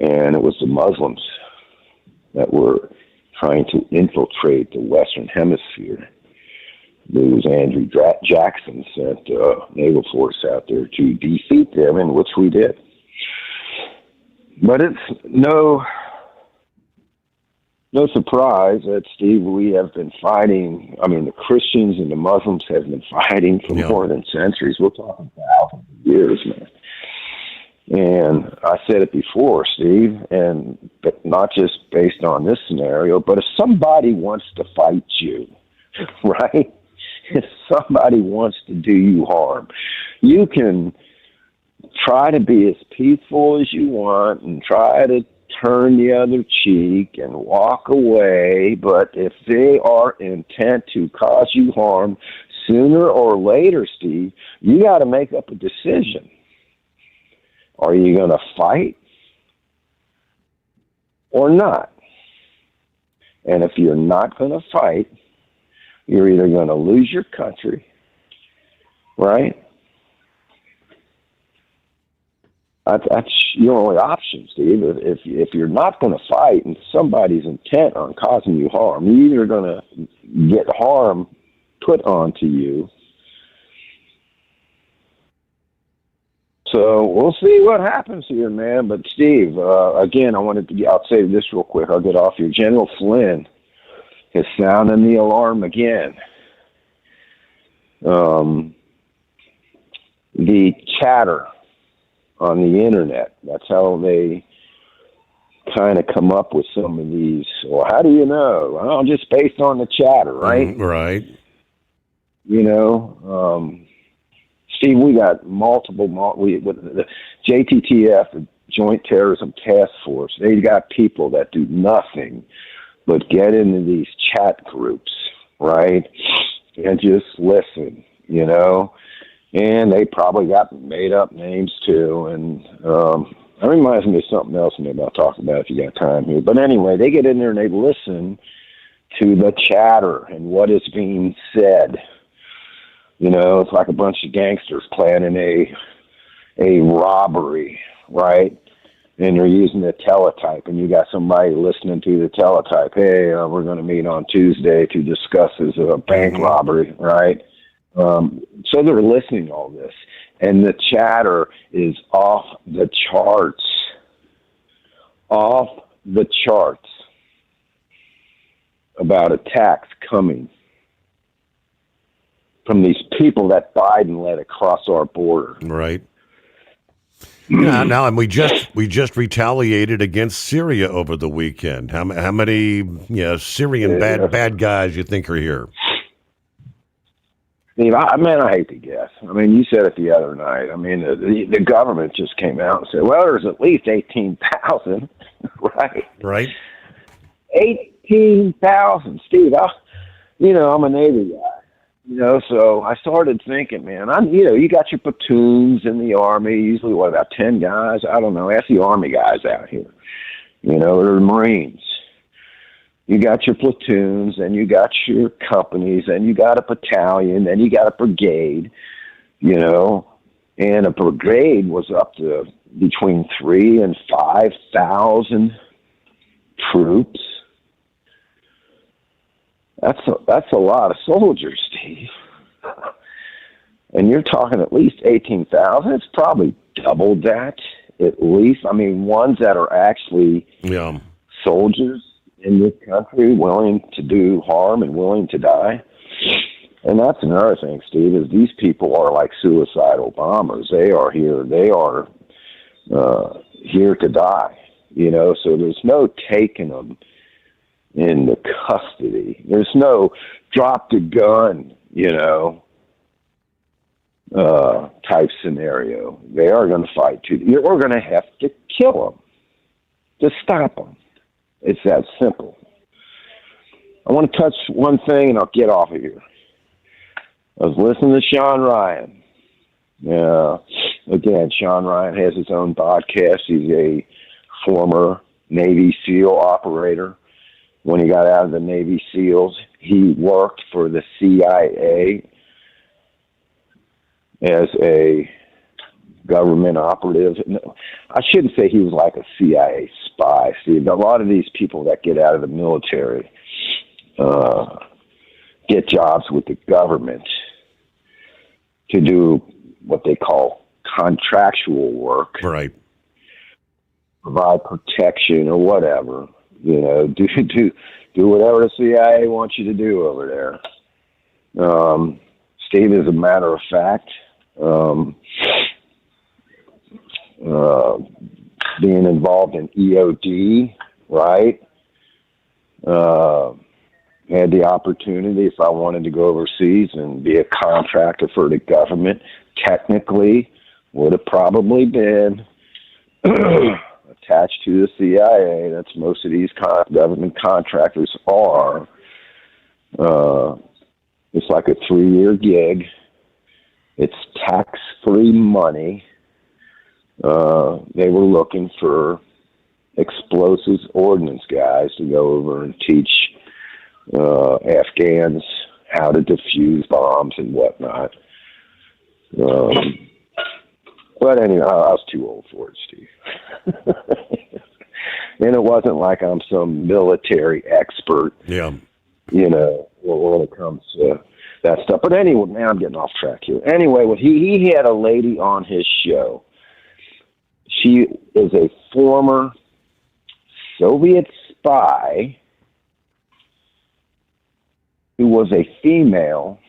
And it was the Muslims that were trying to infiltrate the Western Hemisphere. There was Andrew Jackson sent naval force out there to defeat them, and which we did. But it's no surprise that, Steve, we have been fighting. I mean, the Christians and the Muslims have been fighting for more than centuries. We're talking thousands of years, man. And I said it before, Steve, but not just based on this scenario, but if somebody wants to fight you, right? If somebody wants to do you harm, you can try to be as peaceful as you want and try to turn the other cheek and walk away, but if they are intent to cause you harm, sooner or later, Steve, you got to make up a decision. Are you going to fight or not? And if you're not going to fight, you're either going to lose your country, right? That's your only option, Steve. If you're not going to fight and somebody's intent on causing you harm, you're either going to get harm put onto you. So we'll see what happens here, man. But Steve, again, I'll say this real quick. I'll get off here. General Flynn is sounding the alarm again. The chatter on the internet, that's how they kind of come up with some of these. Well, how do you know? Well, just based on the chatter, right? Right. You know, Steve, we got multiple with the JTTF, the Joint Terrorism Task Force. They got people that do nothing but get into these chat groups, right? And just listen, you know? And they probably got made up names too. And that reminds me of something else maybe I'll talk about if you got time here. But anyway, they get in there and they listen to the chatter and what is being said. You know, it's like a bunch of gangsters planning a robbery, right? and you're using the teletype, and you got somebody listening to the teletype. Hey, we're going to meet on Tuesday to discuss this bank robbery, right? So they're listening to all this, and the chatter is off the charts. Off the charts about attacks coming from these people that Biden let across our border. Right. Yeah, now, and we just retaliated against Syria over the weekend. How many Syrian bad guys you think are here? Steve, I hate to guess. I mean, you said it the other night. I mean, the government just came out and said, well, there's at least 18,000, right? Right. 18,000. Steve, I'm a Navy guy, so I started thinking, man, you got your platoons in the Army, usually, about 10 guys? I don't know. Ask the Army guys out here, or the Marines. You got your platoons, and you got your companies, and you got a battalion, and you got a brigade, and a brigade was up to between 3,000 and 5,000 troops. That's a lot of soldiers, Steve. And you're talking at least 18,000. It's probably double that, at least. I mean, ones that are actually soldiers in this country, willing to do harm and willing to die. And that's another thing, Steve, is these people are like suicidal bombers. They are here. They are here to die, so there's no taking them into custody. There's no drop the gun, type scenario. They are going to fight too. You're going to have to kill them to stop them. It's that simple. I want to touch one thing, and I'll get off of here. I was listening to Sean Ryan. Again, Sean Ryan has his own podcast. He's a former Navy SEAL operator. When he got out of the Navy SEALs, he worked for the CIA as a government operative. No, I shouldn't say he was like a CIA spy. See, a lot of these people that get out of the military get jobs with the government to do what they call contractual work. Right. Provide protection or whatever. Do whatever the CIA wants you to do over there. Steve, as a matter of fact, being involved in EOD, right? Had the opportunity, if I wanted to go overseas and be a contractor for the government, technically would have probably been attached to the CIA. That's most of these government contractors are. It's like a 3-year gig. It's tax-free money. They were looking for explosives ordnance guys to go over and teach Afghans how to defuse bombs and whatnot. But anyway, I was too old for it, Steve. And it wasn't like I'm some military expert, when it comes to that stuff. But anyway, now I'm getting off track here. Anyway, he had a lady on his show. She is a former Soviet spy who was a female,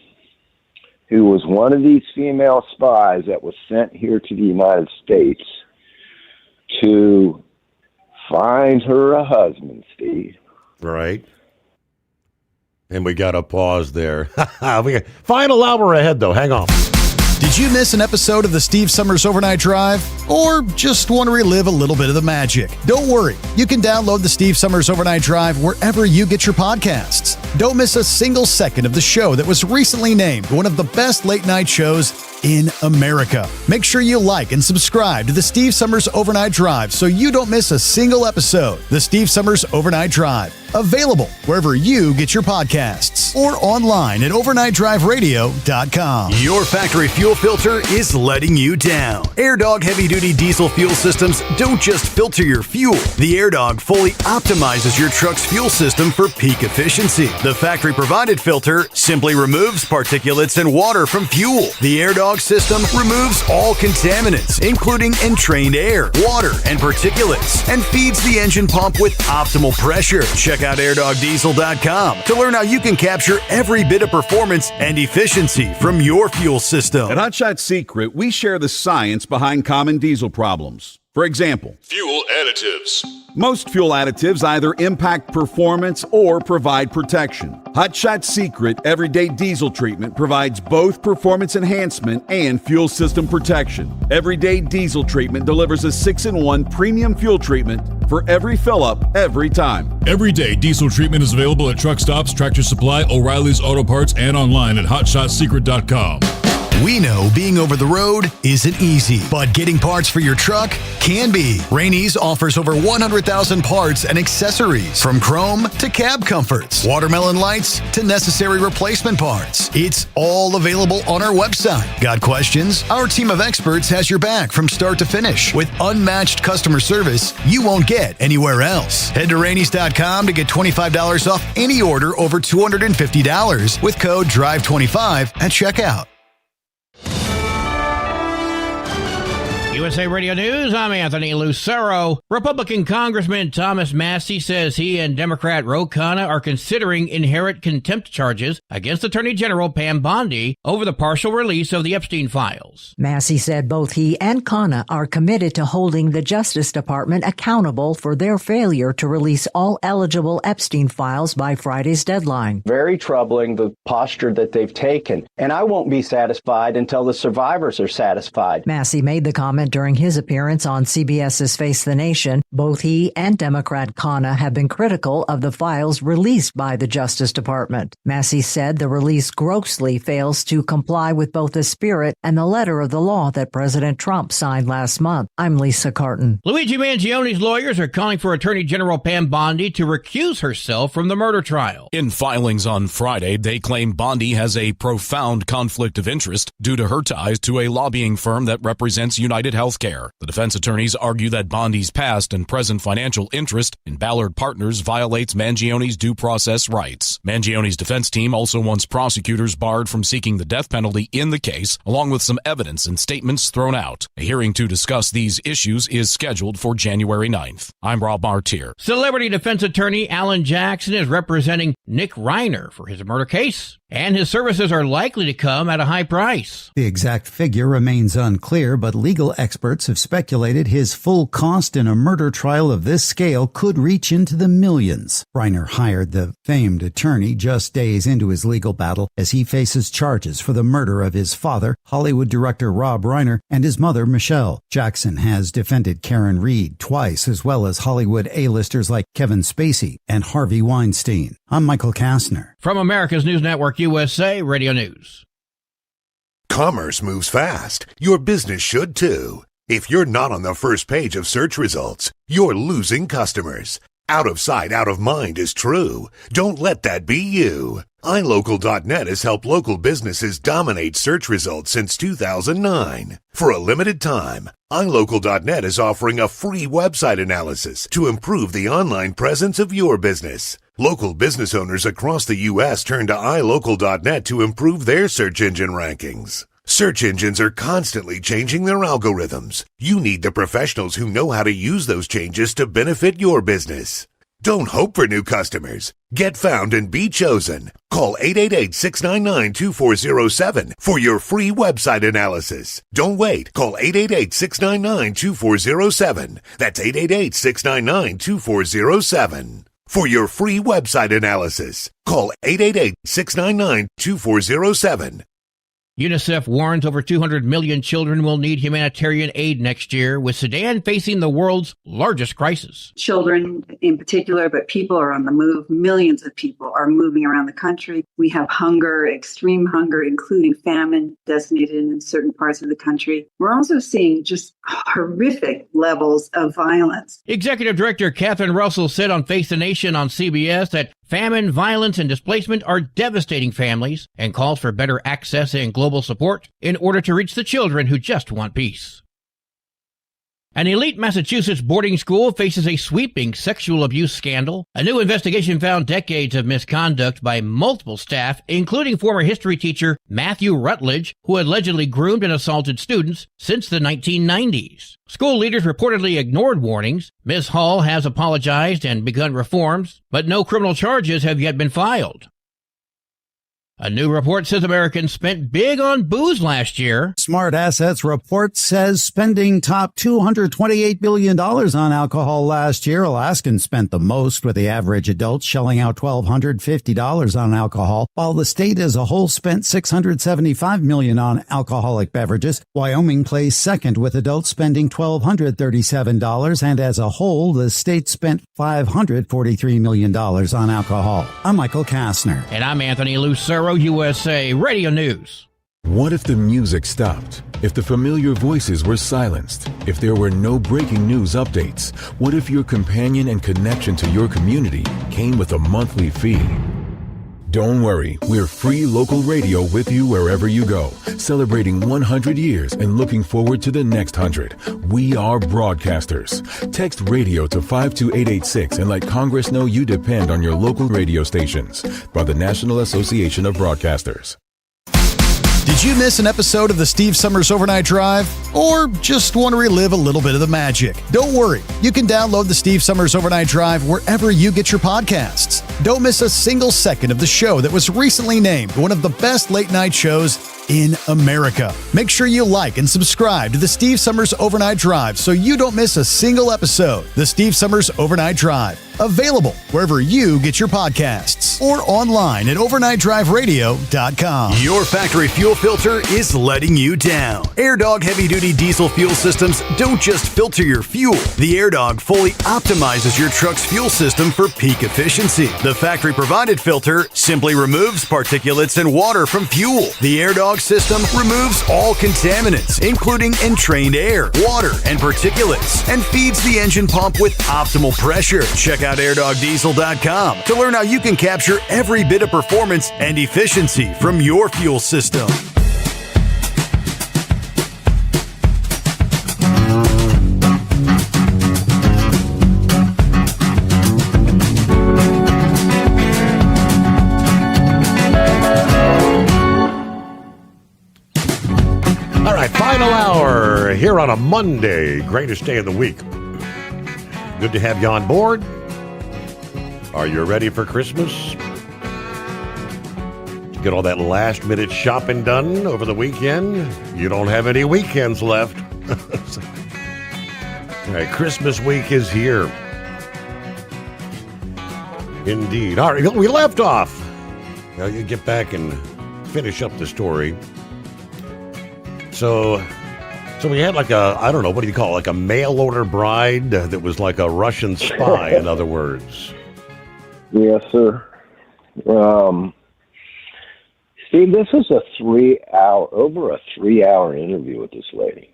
who was one of these female spies that was sent here to the United States to find her a husband, Steve. Right. And we got to pause there. Final hour ahead, though. Hang on. Did you miss an episode of the Steve Summers Overnight Drive? Or just want to relive a little bit of the magic? Don't worry. You can download the Steve Summers Overnight Drive wherever you get your podcasts. Don't miss a single second of the show that was recently named one of the best late night shows in America. Make sure you like and subscribe to the Steve Summers Overnight Drive so you don't miss a single episode. The Steve Summers Overnight Drive. Available wherever you get your podcasts or online at overnightdriveradio.com. Your factory fuel filter is letting you down. AirDog heavy-duty diesel fuel systems don't just filter your fuel. The AirDog fully optimizes your truck's fuel system for peak efficiency. The factory-provided filter simply removes particulates and water from fuel. The AirDog system removes all contaminants, including entrained air, water, and particulates, and feeds the engine pump with optimal pressure. Check out airdogdiesel.com to learn how you can capture every bit of performance and efficiency from your fuel system. At Hot Shot Secret, we share the science behind common diesel problems. For example, Fuel additives. most fuel additives either impact performance or provide protection. Hot Shot Secret Everyday Diesel Treatment provides both performance enhancement and fuel system protection. Everyday Diesel Treatment delivers a 6-in-1 premium fuel treatment for every fill-up, every time. Everyday diesel treatment is available at truck stops, Tractor Supply, O'Reilly's Auto Parts, and online at hotshotsecret.com. We know being over the road isn't easy, but getting parts for your truck can be. Rainey's offers over 100,000 parts and accessories, from chrome to cab comforts, watermelon lights to necessary replacement parts. It's all available on our website. Got questions? Our team of experts has your back from start to finish with unmatched customer service you won't get anywhere else. Head to Rainey's.com to get $25 off any order over $250 with code DRIVE25 at checkout. USA Radio News, I'm Anthony Lucero. Republican Congressman Thomas Massey says he and Democrat Ro Khanna are considering inherent contempt charges against Attorney General Pam Bondi over the partial release of the Epstein files. Massey said both he and Khanna are committed to holding the Justice Department accountable for their failure to release all eligible Epstein files by Friday's deadline. Very troubling, the posture that they've taken. And I won't be satisfied until the survivors are satisfied. Massey made the comment during his appearance on CBS's Face the Nation. Both he and Democrat Khanna have been critical of the files released by the Justice Department. Massey said the release grossly fails to comply with both the spirit and the letter of the law that President Trump signed last month. I'm Lisa Carton. Luigi Mangioni's lawyers are calling for Attorney General Pam Bondi to recuse herself from the murder trial. In filings on Friday, they claim Bondi has a profound conflict of interest due to her ties to a lobbying firm that represents United Healthcare. The defense attorneys argue that Bondi's past and present financial interest in Ballard Partners violates Mangioni's due process rights. Mangioni's defense team also wants prosecutors barred from seeking the death penalty in the case, along with some evidence and statements thrown out. A hearing to discuss these issues is scheduled for January 9th. I'm Rob Martier. Celebrity defense attorney Alan Jackson is representing Nick Reiner for his murder case, and his services are likely to come at a high price. The exact figure remains unclear, but legal experts have speculated his full cost in a murder trial of this scale could reach into the millions. Reiner hired the famed attorney just days into his legal battle as he faces charges for the murder of his father, Hollywood director Rob Reiner, and his mother, Michelle. Jackson has defended Karen Reed twice, as well as Hollywood A-listers like Kevin Spacey and Harvey Weinstein. I'm Michael Kastner. From America's News Network USA Radio News. Commerce moves fast. Your business should too. If you're not on the first page of search results, you're losing customers. Out of sight, out of mind is true. Don't let that be you. iLocal.net has helped local businesses dominate search results since 2009. For a limited time, iLocal.net is offering a free website analysis to improve the online presence of your business. Local business owners across the U.S. turn to iLocal.net to improve their search engine rankings. Search engines are constantly changing their algorithms. You need the professionals who know how to use those changes to benefit your business. Don't hope for new customers. Get found and be chosen. Call 888-699-2407 for your free website analysis. Don't wait. Call 888-699-2407. That's 888-699-2407. For your free website analysis, call 888-699-2407. UNICEF warns over 200 million children will need humanitarian aid next year, with Sudan facing the world's largest crisis. Children in particular, but people are on the move. Millions of people are moving around the country. We have hunger, extreme hunger, including famine designated in certain parts of the country. We're also seeing just horrific levels of violence. Executive Director Catherine Russell said on Face the Nation on CBS that famine, violence, and displacement are devastating families and calls for better access and global support in order to reach the children who just want peace. An elite Massachusetts boarding school faces a sweeping sexual abuse scandal. A new investigation found decades of misconduct by multiple staff, including former history teacher Matthew Rutledge, who allegedly groomed and assaulted students since the 1990s. School leaders reportedly ignored warnings. Ms. Hall has apologized and begun reforms, but no criminal charges have yet been filed. A new report says Americans spent big on booze last year. Smart Assets report says spending topped $228 billion on alcohol last year. Alaskans spent the most, with the average adult shelling out $1,250 on alcohol, while the state as a whole spent $675 million on alcoholic beverages. Wyoming placed second, with adults spending $1,237, and as a whole, the state spent $543 million on alcohol. I'm Michael Kastner. And I'm Anthony Lucero, USA Radio News. What if the music stopped? If the familiar voices were silenced? If there were no breaking news updates? What if your companion and connection to your community came with a monthly fee? Don't worry, we're free local radio with you wherever you go, celebrating 100 years and looking forward to the next 100. We are broadcasters. Text radio to 52886 and let Congress know you depend on your local radio stations. By the National Association of Broadcasters. Did you miss an episode of the Steve Summers Overnight Drive? Or just want to relive a little bit of the magic? Don't worry. You can download the Steve Summers Overnight Drive wherever you get your podcasts. Don't miss a single second of the show that was recently named one of the best late night shows in America. Make sure you like and subscribe to the Steve Summers Overnight Drive so you don't miss a single episode. The Steve Summers Overnight Drive. Available wherever you get your podcasts or online at overnightdriveradio.com. Your factory fuel filter is letting you down. AirDog heavy-duty diesel fuel systems don't just filter your fuel. The AirDog fully optimizes your truck's fuel system for peak efficiency. The factory-provided filter simply removes particulates and water from fuel. The AirDog system removes all contaminants, including entrained air, water, and particulates, and feeds the engine pump with optimal pressure. Check out airdogdiesel.com to learn how you can capture every bit of performance and efficiency from your fuel system. All right, final hour here on a Monday, greatest day of the week. Good to have you on board. Are you ready for Christmas? Did you get all that last minute shopping done over the weekend? You don't have any weekends left. All right, Christmas week is here. Indeed. All right, we left off. Now you get back and finish up the story. So we had like a, I don't know, what do you call it? Like a mail order bride that was like a Russian spy, in other words. Yes, sir. Steve, this is over a 3-hour interview with this lady.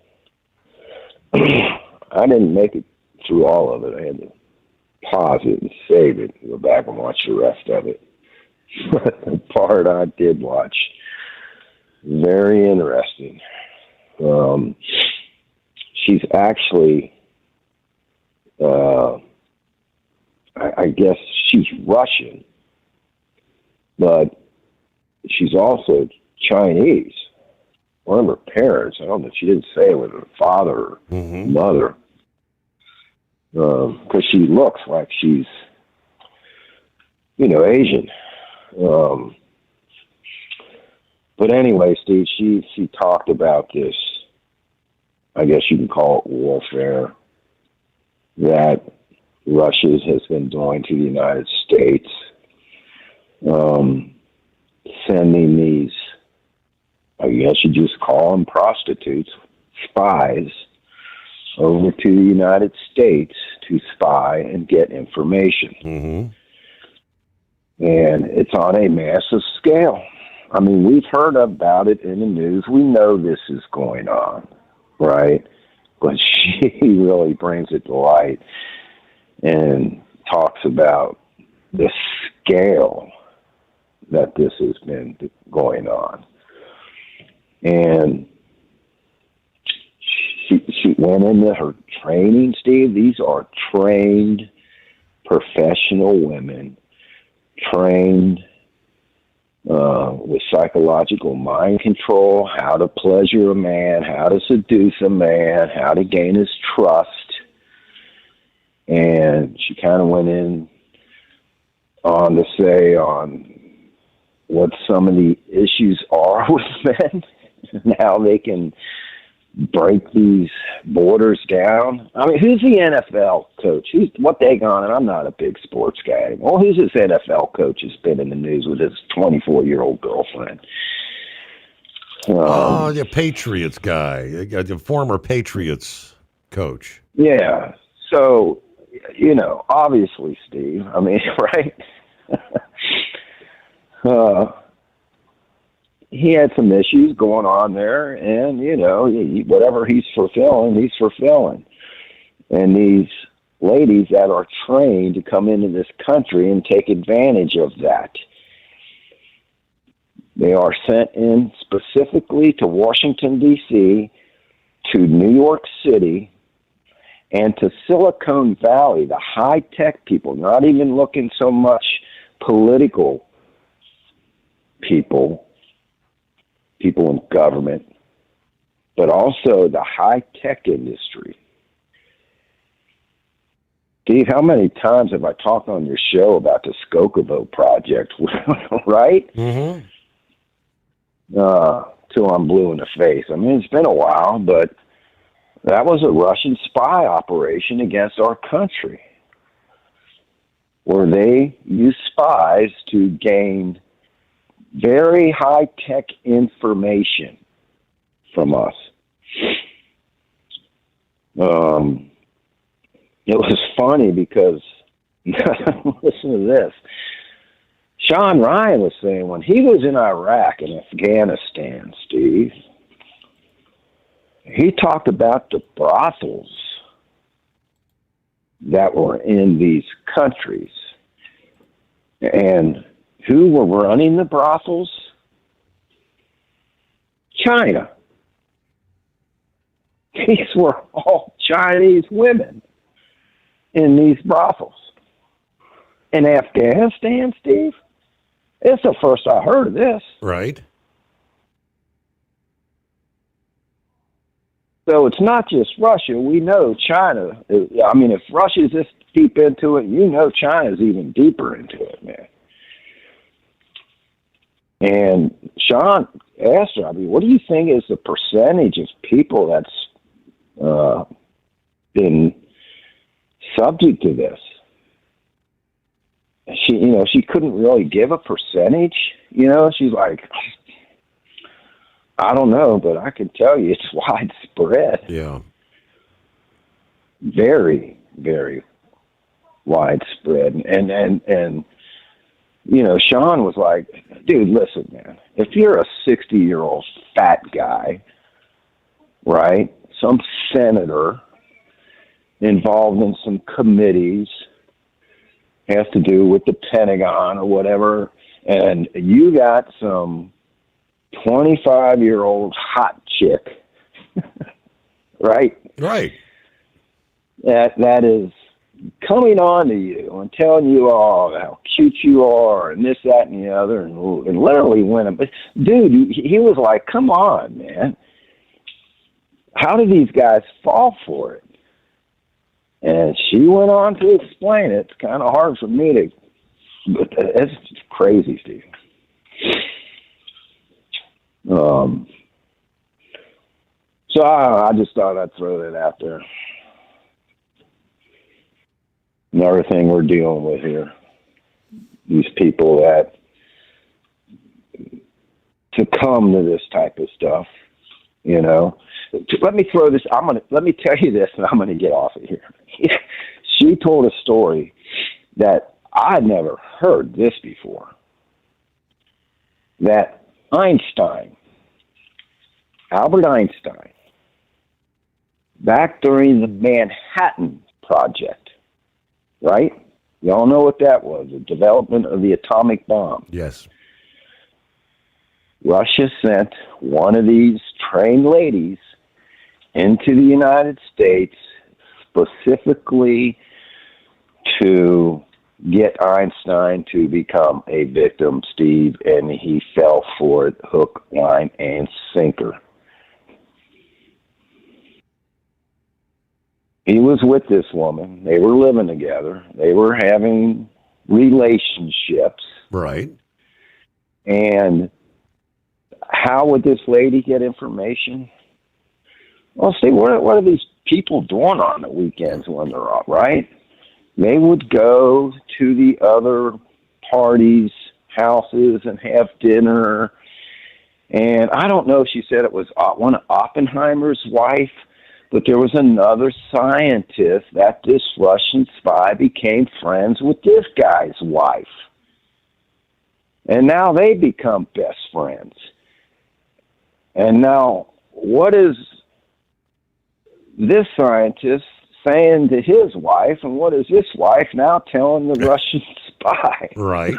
I didn't make it through all of it. I had to pause it and save it, go back and watch the rest of it. But the part I did watch, very interesting. She's actually, I guess she's Russian, but she's also Chinese. One of her parents, I don't know, she didn't say it was her father or mother, because she looks like she's, Asian. But anyway, Steve, she talked about this, I guess you can call it warfare, that Russia has been doing to the United States, sending these I guess you just call them prostitutes, spies, over to the United States to spy and get information. Mm-hmm. And it's on a massive scale. I mean, we've heard about it in the news. We know this is going on, right? But she really brings it to light and talks about the scale that this has been going on. And she went into her training, Steve. These are trained professional women, trained with psychological mind control, how to pleasure a man, how to seduce a man, how to gain his trust. And she kind of went in on to say on what some of the issues are with men and how they can break these borders down. I mean, who's the NFL coach? What they gone? And I'm not a big sports guy anymore. Who's this NFL coach who's been in the news with his 24-year-old girlfriend? The Patriots guy, the former Patriots coach. Yeah. So, obviously, Steve, I mean, right? He had some issues going on there, and, whatever he's fulfilling. And these ladies that are trained to come into this country and take advantage of that. They are sent in specifically to Washington, D.C., to New York City, and to Silicon Valley, the high-tech people, not even looking so much political people in government, but also the high-tech industry. Steve, how many times have I talked on your show about the Skokovo project, right? Mm-hmm. Till I'm blue in the face. I mean, it's been a while, but that was a Russian spy operation against our country, where they used spies to gain very high-tech information from us. It was funny because, listen to this. Sean Ryan was saying when he was in Iraq and Afghanistan, Steve, he talked about the brothels that were in these countries. And who were running the brothels? China. These were all Chinese women in these brothels. In Afghanistan, Steve, it's the first I heard of this. Right. So it's not just Russia. We know China. I mean, if Russia's this deep into it, China's even deeper into it, man. And Sean asked her, I mean, what do you think is the percentage of people that's been subject to this? She couldn't really give a percentage. She's like, I don't know, but I can tell you it's widespread. Yeah. Very, very widespread. And Sean was like, dude, listen, man, if you're a 60-year-old fat guy, right, some senator involved in some committees, has to do with the Pentagon or whatever, and you got some 25-year-old hot chick, right? Right. That is coming on to you and telling you all how cute you are and this, that, and the other, and literally winning. But, dude, he was like, come on, man. How do these guys fall for it? And she went on to explain it. It's kind of hard for me to, but it's crazy, Steve. So I just thought I'd throw that out there. Another thing we're dealing with here. These people that succumb to this type of stuff, you know. Let me throw this. Let me tell you this, and I'm gonna get off of here. She told a story that I'd never heard this before. That Albert Einstein, back during the Manhattan Project, right? Y'all know what that was, the development of the atomic bomb. Yes. Russia sent one of these trained ladies into the United States specifically to get Einstein to become a victim, Steve, and he fell for it hook, line, and sinker. He was with this woman. They were living together. They were having relationships. Right. And how would this lady get information? Well, see, what are these people doing on the weekends when they're off, right? They would go to the other parties' houses and have dinner. And I don't know if she said it was one of Oppenheimer's wife, but there was another scientist that this Russian spy became friends with this guy's wife. And now they become best friends. And now, what is this scientist saying to his wife, and what is this wife now telling the Russian spy? Right.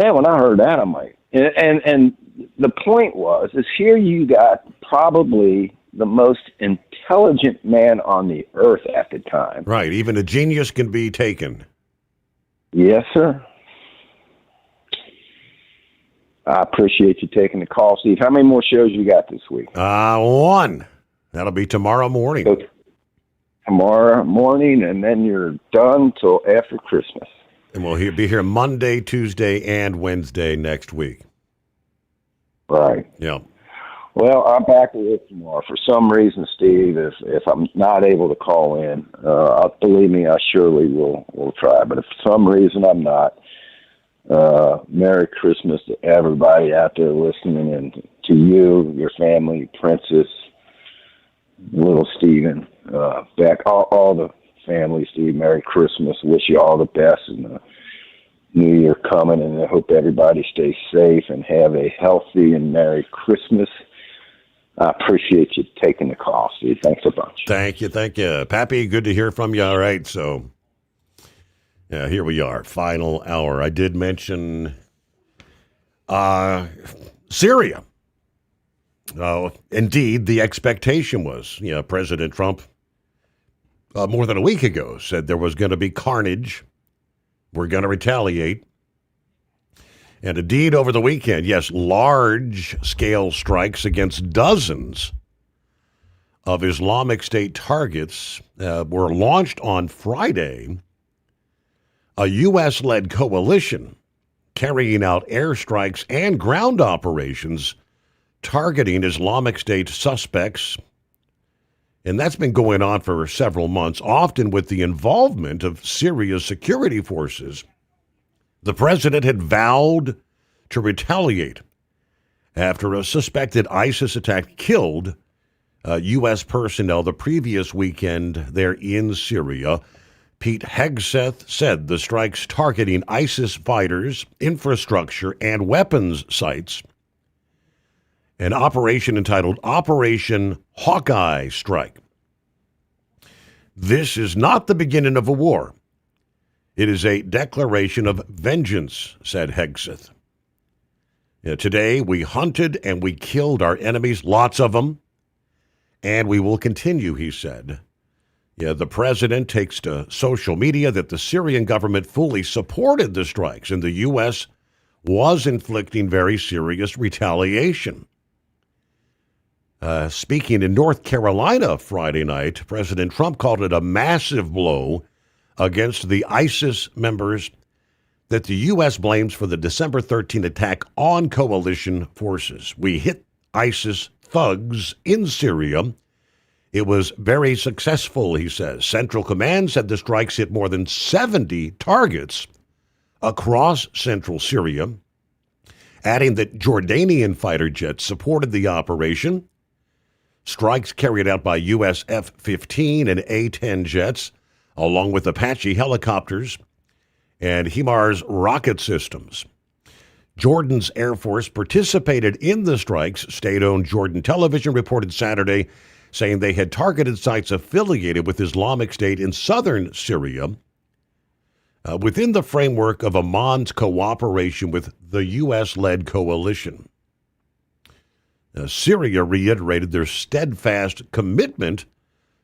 Yeah, when I heard that, I'm like, and the point is here you got probably the most intelligent man on the earth at the time. Right. Even a genius can be taken. Yes, sir. I appreciate you taking the call, Steve. How many more shows you got this week? One. That'll be tomorrow morning. So, tomorrow morning, and then you're done till after Christmas. And we'll be here Monday, Tuesday, and Wednesday next week. Right. Yeah. Well, I'm back to work tomorrow. For some reason, Steve, if I'm not able to call in, believe me, I surely will try. But if for some reason I'm not, Merry Christmas to everybody out there listening, and to you, your family, Princess, little Steven, back all the family, Steve. Merry Christmas. Wish you all the best in the New Year coming, and I hope everybody stays safe and have a healthy and Merry Christmas. I appreciate you taking the call, Steve. Thanks a bunch. Thank you. Pappy, good to hear from you. All right, so yeah, here we are, final hour. I did mention Syria. Indeed, the expectation was, President Trump more than a week ago said there was going to be carnage. We're going to retaliate. And indeed, over the weekend, yes, large-scale strikes against dozens of Islamic State targets were launched on Friday. A U.S.-led coalition carrying out airstrikes and ground operations targeting Islamic State suspects. And that's been going on for several months, often with the involvement of Syria's security forces. The president had vowed to retaliate after a suspected ISIS attack killed U.S. personnel the previous weekend there in Syria. Pete Hegseth said the strikes targeting ISIS fighters, infrastructure, and weapons sites. An operation entitled Operation Hawkeye Strike. This is not the beginning of a war. It is a declaration of vengeance, said Hegseth. Today, we hunted and we killed our enemies, lots of them, and we will continue, he said. The president takes to social media that the Syrian government fully supported the strikes, and the U.S. was inflicting very serious retaliation. Speaking in North Carolina Friday night, President Trump called it a massive blow against the ISIS members that the U.S. blames for the December 13 attack on coalition forces. We hit ISIS thugs in Syria. It was very successful, he says. Central Command said the strikes hit more than 70 targets across central Syria, adding that Jordanian fighter jets supported the operation. Strikes carried out by U.S. F-15 and A-10 jets, along with Apache helicopters and HIMARS rocket systems. Jordan's Air Force participated in the strikes, state-owned Jordan Television reported Saturday, saying they had targeted sites affiliated with Islamic State in southern Syria within the framework of Amman's cooperation with the U.S.-led coalition. Syria reiterated their steadfast commitment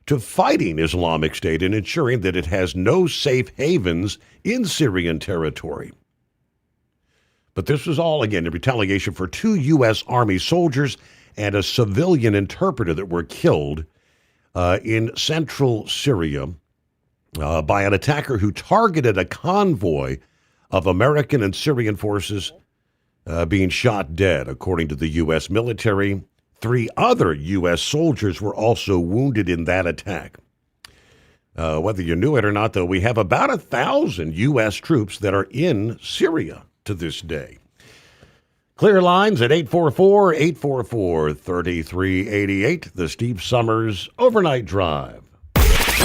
to fighting Islamic State and ensuring that it has no safe havens in Syrian territory. But this was all, again, in retaliation for 2 U.S. Army soldiers and a civilian interpreter that were killed in central Syria by an attacker who targeted a convoy of American and Syrian forces being shot dead. According to the U.S. military, 3 other U.S. soldiers were also wounded in that attack. Whether you knew it or not, though, we have about 1,000 U.S. troops that are in Syria to this day. Clear lines at 844-844-3388, the Steve Sommers Overnight Drive.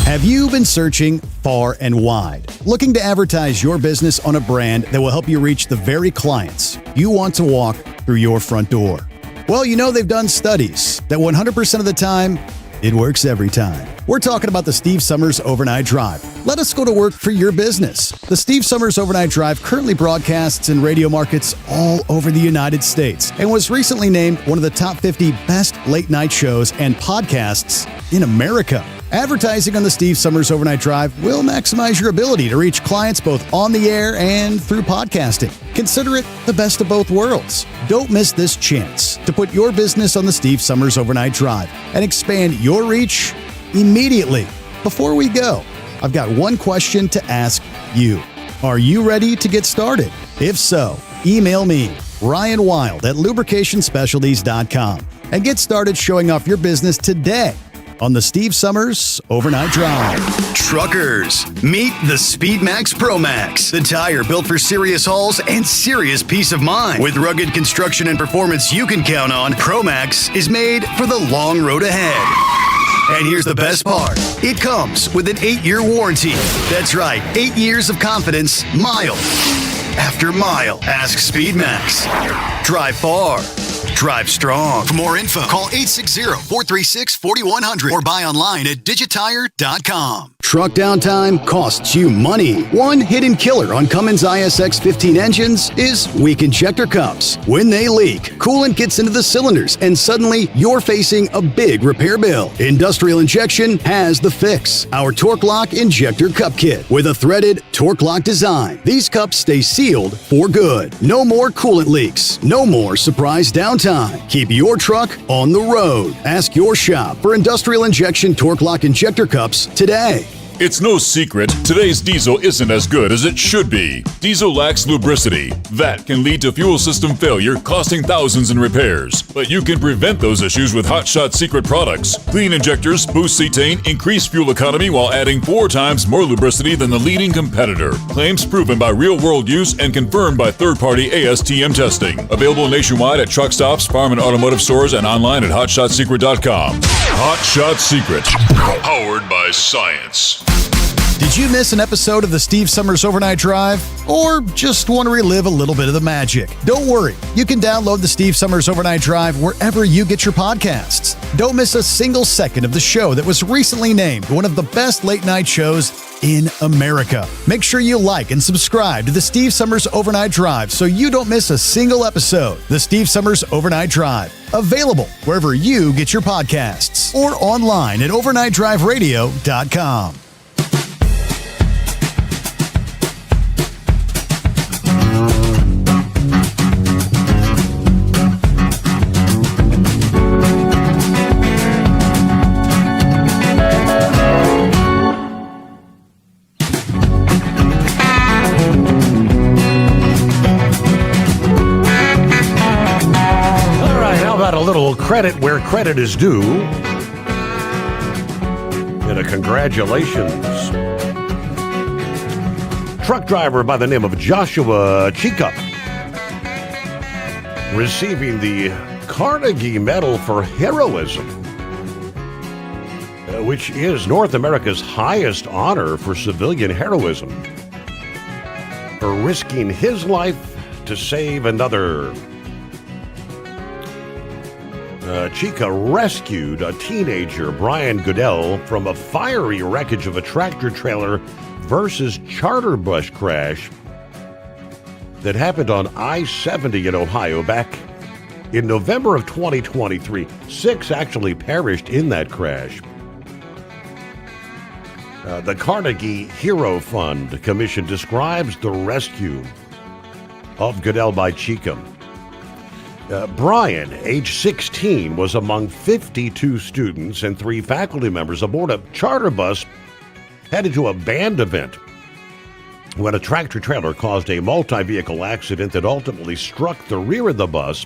Have you been searching far and wide, looking to advertise your business on a brand that will help you reach the very clients you want to walk through your front door? Well, you know they've done studies that 100% of the time, it works every time. We're talking about the Steve Sommers Overnight Drive. Let us go to work for your business. The Steve Sommers Overnight Drive currently broadcasts in radio markets all over the United States and was recently named one of the top 50 best late night shows and podcasts in America. Advertising on the Steve Sommers Overnight Drive will maximize your ability to reach clients both on the air and through podcasting. Consider it the best of both worlds. Don't miss this chance to put your business on the Steve Sommers Overnight Drive and expand your reach immediately. Before we go, I've got one question to ask you. Are you ready to get started? If so, email me, Ryan Wild at lubricationspecialties.com, and get started showing off your business today on the Steve Sommers Overnight Drive. Truckers, meet the Speedmax Pro Max, the tire built for serious hauls and serious peace of mind. With rugged construction and performance you can count on, Pro Max is made for the long road ahead. And here's the best part. It comes with an 8-year warranty. That's right, 8 years of confidence, mile after mile. Ask Speedmax. Drive far. Drive strong. For more info, call 860-436-4100 or buy online at digitire.com. Truck downtime costs you money. One hidden killer on Cummins ISX 15 engines is weak injector cups. When they leak, coolant gets into the cylinders and suddenly you're facing a big repair bill. Industrial Injection has the fix. Our Torque Lock Injector Cup Kit with a threaded Torque Lock design. These cups stay sealed for good. No more coolant leaks. No more surprise downtime. Keep your truck on the road. Ask your shop for Industrial Injection Torque Lock Injector Cups today. It's no secret, today's diesel isn't as good as it should be. Diesel lacks lubricity. That can lead to fuel system failure, costing thousands in repairs. But you can prevent those issues with Hot Shot Secret products. Clean injectors boost cetane, increase fuel economy while adding 4 times more lubricity than the leading competitor. Claims proven by real-world use and confirmed by third-party ASTM testing. Available nationwide at truck stops, farm and automotive stores, and online at hotshotsecret.com. Hot Shot Secret, powered by science. Did you miss an episode of the Steve Sommers Overnight Drive? Or just want to relive a little bit of the magic? Don't worry. You can download the Steve Sommers Overnight Drive wherever you get your podcasts. Don't miss a single second of the show that was recently named one of the best late night shows in America. Make sure you like and subscribe to the Steve Sommers Overnight Drive so you don't miss a single episode. The Steve Sommers Overnight Drive. Available wherever you get your podcasts or online at overnightdriveradio.com. Credit where credit is due. And a congratulations truck driver by the name of Joshua Chica receiving the Carnegie Medal for Heroism, which is North America's highest honor for civilian heroism, for risking his life to save another. Chica rescued a teenager, Brian Goodell, from a fiery wreckage of a tractor trailer versus charter bus crash that happened on I-70 in Ohio back in November of 2023. 6 actually perished in that crash. The Carnegie Hero Fund Commission describes the rescue of Goodell by Chica. Brian, age 16, was among 52 students and 3 faculty members aboard a charter bus headed to a band event when a tractor trailer caused a multi-vehicle accident that ultimately struck the rear of the bus,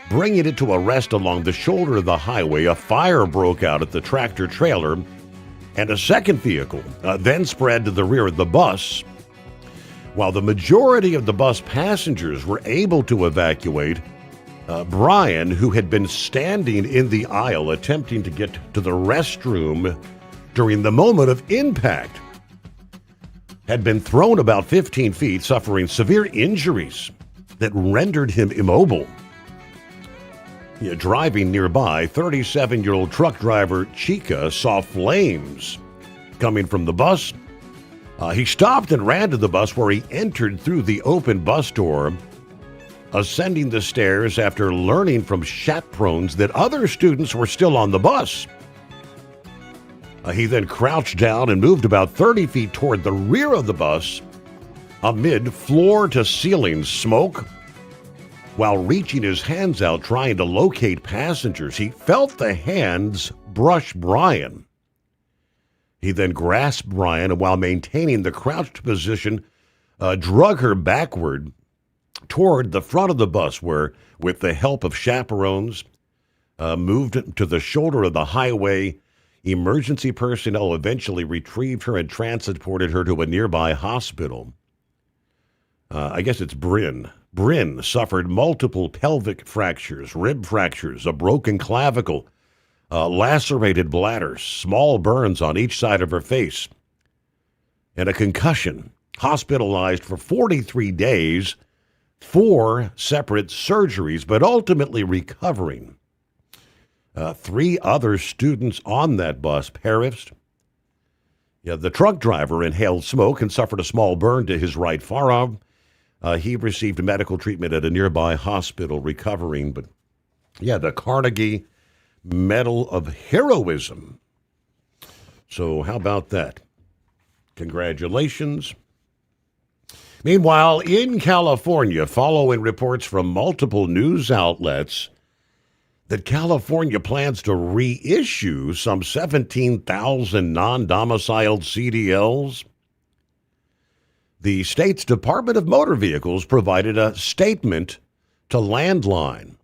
bringing it to a rest along the shoulder of the highway. A fire broke out at the tractor trailer, and a second vehicle then spread to the rear of the bus. While the majority of the bus passengers were able to evacuate, Brian, who had been standing in the aisle attempting to get to the restroom during the moment of impact, had been thrown about 15 feet, suffering severe injuries that rendered him immobile. Driving nearby, 37-year-old truck driver Chica saw flames coming from the bus. He stopped and ran to the bus, where he entered through the open bus door, ascending the stairs after learning from chaperones that other students were still on the bus. He then crouched down and moved about 30 feet toward the rear of the bus amid floor-to-ceiling smoke. While reaching his hands out trying to locate passengers, he felt the hands brush Brian. He then grasped Brian, and while maintaining the crouched position, drug her backward toward the front of the bus, where, with the help of chaperones, moved to the shoulder of the highway. Emergency personnel eventually retrieved her and transported her to a nearby hospital. I guess it's Bryn. Bryn suffered multiple pelvic fractures, rib fractures, a broken clavicle, lacerated bladder, small burns on each side of her face, and a concussion. Hospitalized for 43 days, 4 separate surgeries, but ultimately recovering. 3 other students on that bus perished. The truck driver inhaled smoke and suffered a small burn to his right forearm. He received medical treatment at a nearby hospital, recovering. But the Carnegie Medal of Heroism. So how about that? Congratulations. Meanwhile, in California, following reports from multiple news outlets that California plans to reissue some 17,000 non-domiciled CDLs, the state's Department of Motor Vehicles provided a statement to Landline,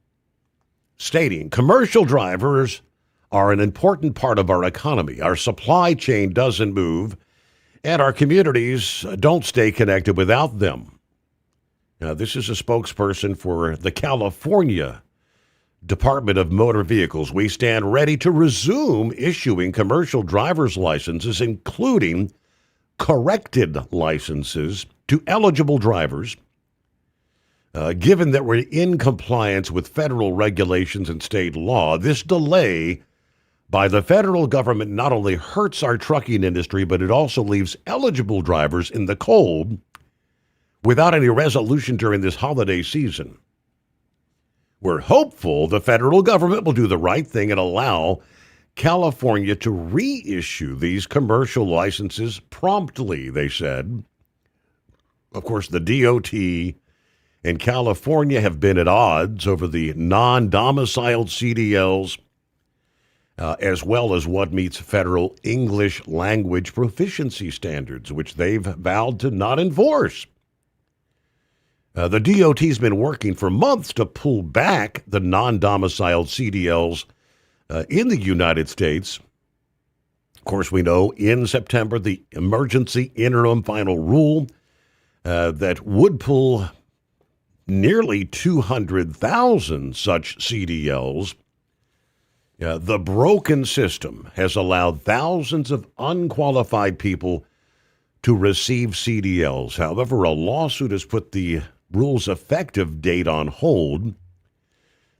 stating, commercial drivers are an important part of our economy. Our supply chain doesn't move, and our communities don't stay connected without them. Now, this is a spokesperson for the California Department of Motor Vehicles. We stand ready to resume issuing commercial driver's licenses, including corrected licenses, to eligible drivers, given that we're in compliance with federal regulations and state law. This delay by the federal government not only hurts our trucking industry, but it also leaves eligible drivers in the cold without any resolution during this holiday season. We're hopeful the federal government will do the right thing and allow California to reissue these commercial licenses promptly, they said. Of course, the DOT and California have been at odds over the non-domiciled CDLs, as well as what meets federal English language proficiency standards, which they've vowed to not enforce. The DOT's been working for months to pull back the non-domiciled CDLs in the United States, Of course, we know in September, the emergency interim final rule that would pull nearly 200,000 such CDLs. The broken system has allowed thousands of unqualified people to receive CDLs. However, a lawsuit has put the rule's effective date on hold.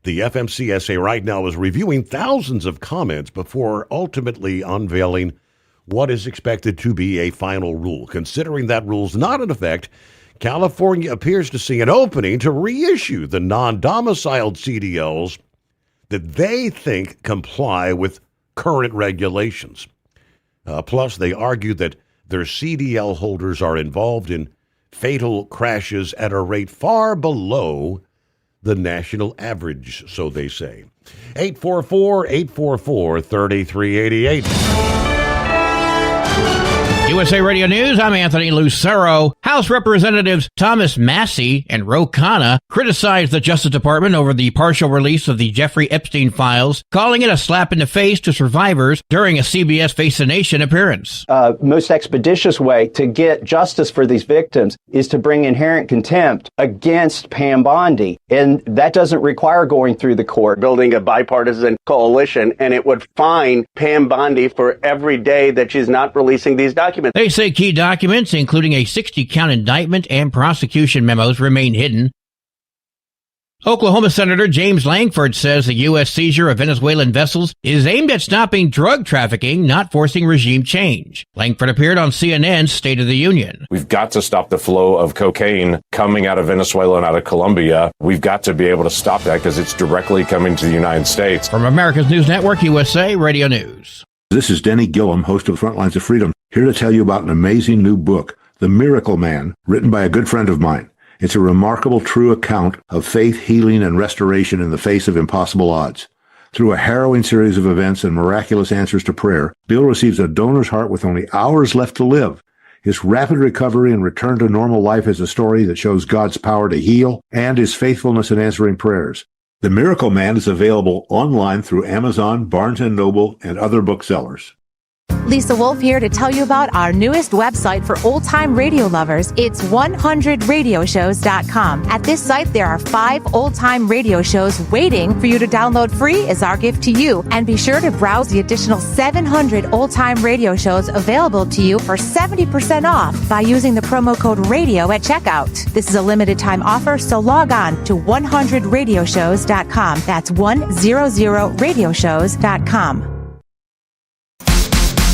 The FMCSA right now is reviewing thousands of comments before ultimately unveiling what is expected to be a final rule. Considering that rule's not in effect, California appears to see an opening to reissue the non-domiciled CDLs that they think comply with current regulations. Plus, they argue that their CDL holders are involved in fatal crashes at a rate far below the national average, so they say. 844-844-3388. USA Radio News, I'm Anthony Lucero. House Representatives Thomas Massie and Ro Khanna criticized the Justice Department over the partial release of the Jeffrey Epstein files, calling it a slap in the face to survivors during a CBS Face the Nation appearance. Most expeditious way to get justice for these victims is to bring inherent contempt against Pam Bondi. And that doesn't require going through the court, building a bipartisan coalition, and it would fine Pam Bondi for every day that she's not releasing these documents. They say key documents, including a 60-count indictment and prosecution memos, remain hidden. Oklahoma Senator James Langford says the U.S. seizure of Venezuelan vessels is aimed at stopping drug trafficking, not forcing regime change. Langford appeared on CNN's State of the Union. We've got to stop the flow of cocaine coming out of Venezuela and out of Colombia. We've got to be able to stop that because it's directly coming to the United States. From America's News Network, USA Radio News. This is Denny Gillum, host of Frontlines of Freedom, here to tell you about an amazing new book, The Miracle Man, written by a good friend of mine. It's a remarkable, true account of faith, healing, and restoration in the face of impossible odds. Through a harrowing series of events and miraculous answers to prayer, Bill receives a donor's heart with only hours left to live. His rapid recovery and return to normal life is a story that shows God's power to heal and his faithfulness in answering prayers. The Miracle Man is available online through Amazon, Barnes & Noble, and other booksellers. Lisa Wolf here to tell you about our newest website for old-time radio lovers. It's 100radioshows.com. At this site, there are 5 old-time radio shows waiting for you to download free as our gift to you. And be sure to browse the additional 700 old-time radio shows available to you for 70% off by using the promo code RADIO at checkout. This is a limited-time offer, so log on to 100radioshows.com. That's 100radioshows.com.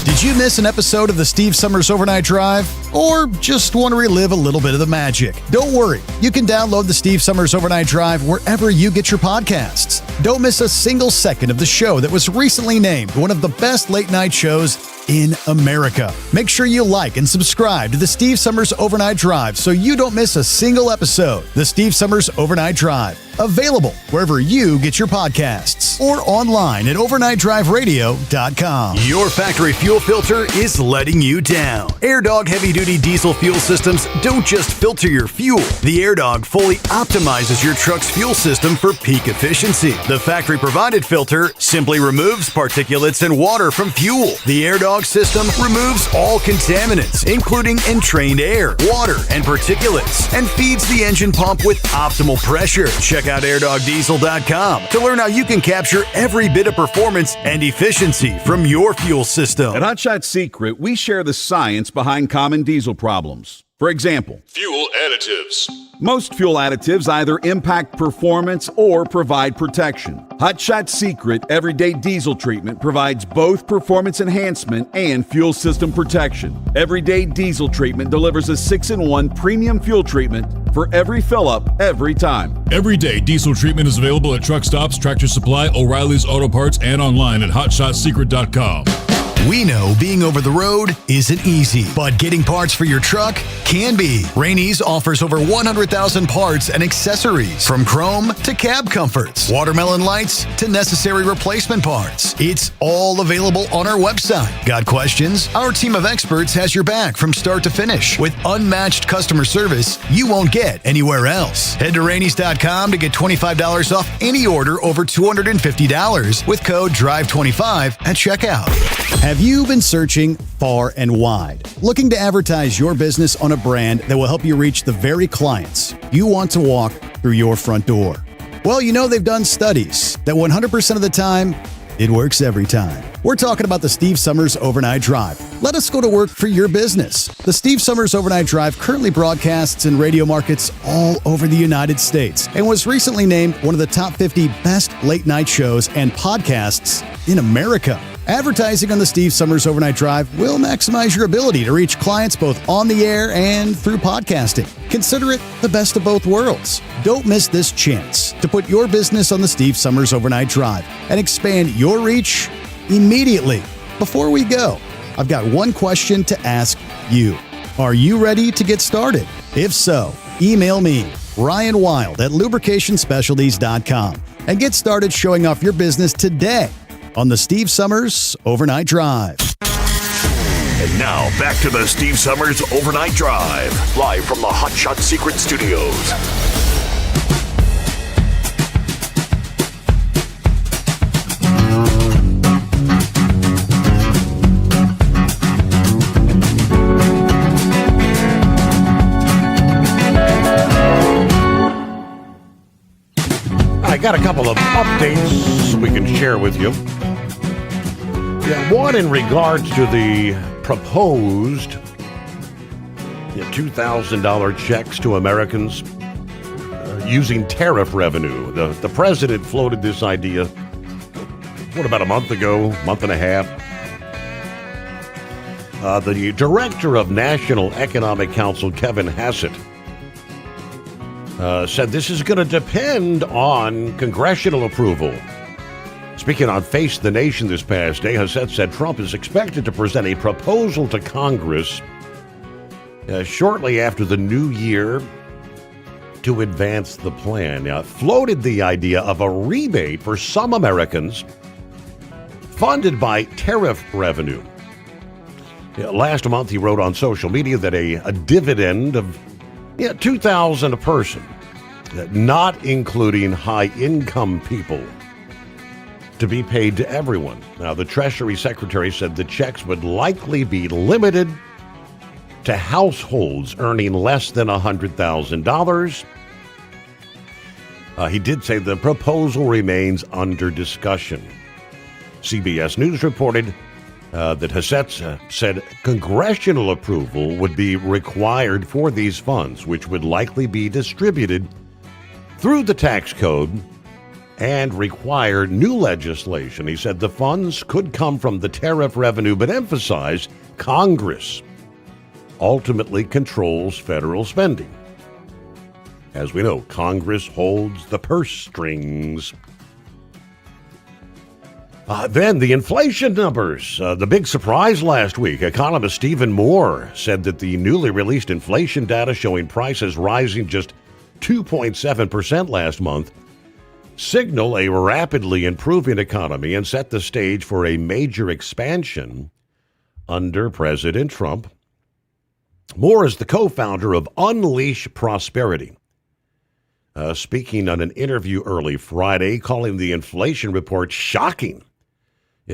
Did you miss an episode of the Steve Summers Overnight Drive? Or just want to relive a little bit of the magic? Don't worry. You can download the Steve Summers Overnight Drive wherever you get your podcasts. Don't miss a single second of the show that was recently named one of the best late-night shows in America. Make sure you like and subscribe to the Steve Summers Overnight Drive so you don't miss a single episode. The Steve Summers Overnight Drive. Available wherever you get your podcasts or online at overnightdriveradio.com. Your factory fuel filter is letting you down. AirDog heavy-duty diesel fuel systems don't just filter your fuel. The AirDog fully optimizes your truck's fuel system for peak efficiency. The factory-provided filter simply removes particulates and water from fuel. The AirDog system removes all contaminants, including entrained air, water, and particulates, and feeds the engine pump with optimal pressure. Check out airdogdiesel.com to learn how you can capture every bit of performance and efficiency from your fuel system. At Hotshot Secret, we share the science behind common diesel problems. For example, fuel additives. Most fuel additives either impact performance or provide protection. Hotshot Secret Everyday Diesel Treatment provides both performance enhancement and fuel system protection. Everyday Diesel Treatment delivers a 6-in-1 premium fuel treatment for every fill-up, every time. Everyday Diesel Treatment is available at truck stops, Tractor Supply, O'Reilly's Auto Parts, and online at hotshotsecret.com. We know being over the road isn't easy, but getting parts for your truck can be. Rainey's offers over 100,000 parts and accessories, from chrome to cab comforts, watermelon lights to necessary replacement parts. It's all available on our website. Got questions? Our team of experts has your back from start to finish with unmatched customer service you won't get anywhere else. Head to Rainey's.com to get $25 off any order over $250 with code DRIVE25 at checkout. Have you been searching far and wide, looking to advertise your business on a brand that will help you reach the very clients you want to walk through your front door? Well, you know they've done studies that 100% of the time, it works every time. We're talking about the Steve Sommers Overnight Drive. Let us go to work for your business. The Steve Sommers Overnight Drive currently broadcasts in radio markets all over the United States and was recently named one of the top 50 best late night shows and podcasts in America. Advertising on the Steve Sommers Overnight Drive will maximize your ability to reach clients both on the air and through podcasting. Consider it the best of both worlds. Don't miss this chance to put your business on the Steve Sommers Overnight Drive and expand your reach immediately. Before we go, I've got one question to ask you. Are you ready to get started? If so, email me, Ryan Wild at lubricationspecialties.com, and get started showing off your business today on the Steve Sommers Overnight Drive. And now back to the Steve Sommers Overnight Drive, live from the Hot Shot Secret Studios. I got a couple of updates we can share with you. One in regards to the proposed $2,000 checks to Americans using tariff revenue. The president floated this idea, about a month ago, month and a half. The director of National Economic Council, Kevin Hassett, said this is going to depend on congressional approval. Speaking on Face the Nation this past day, Hassett said Trump is expected to present a proposal to Congress shortly after the new year to advance the plan. Now, floated the idea of a rebate for some Americans funded by tariff revenue. Last month, he wrote on social media that a dividend of $2,000 a person, not including high-income people, to be paid to everyone. Now, the Treasury Secretary said the checks would likely be limited to households earning less than $100,000. He did say the proposal remains under discussion. CBS News reported that Hassett said congressional approval would be required for these funds, which would likely be distributed through the tax code and require new legislation. He said the funds could come from the tariff revenue, but emphasized Congress ultimately controls federal spending. As we know, Congress holds the purse strings. Then the inflation numbers. The big surprise last week. Economist Stephen Moore said that the newly released inflation data showing prices rising just 2.7% last month signal a rapidly improving economy and set the stage for a major expansion under President Trump. Moore is the co-founder of Unleash Prosperity. Speaking on an interview early Friday, calling the inflation report shocking.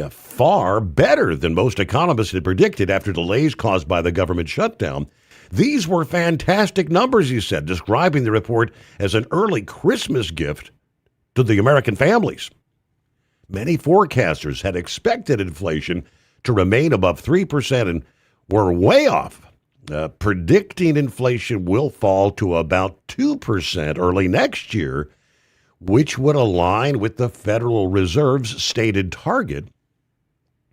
Far better than most economists had predicted after delays caused by the government shutdown. These were fantastic numbers, he said, describing the report as an early Christmas gift to the American families. Many forecasters had expected inflation to remain above 3% and were way off, predicting inflation will fall to about 2% early next year, which would align with the Federal Reserve's stated target.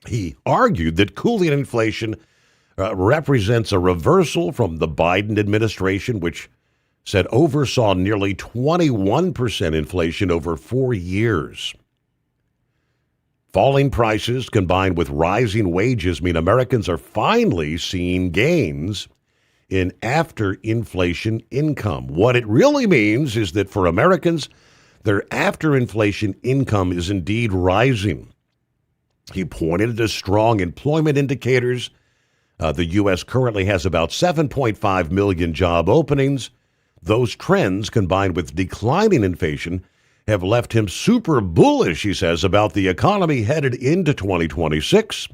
He argued that cooling inflation represents a reversal from the Biden administration, which said oversaw nearly 21% inflation over 4 years. Falling prices combined with rising wages mean Americans are finally seeing gains in after-inflation income. What it really means is that for Americans, their after-inflation income is indeed rising. He pointed to strong employment indicators. The U.S. currently has about 7.5 million job openings. Those trends, combined with declining inflation, have left him super bullish, he says, about the economy headed into 2026.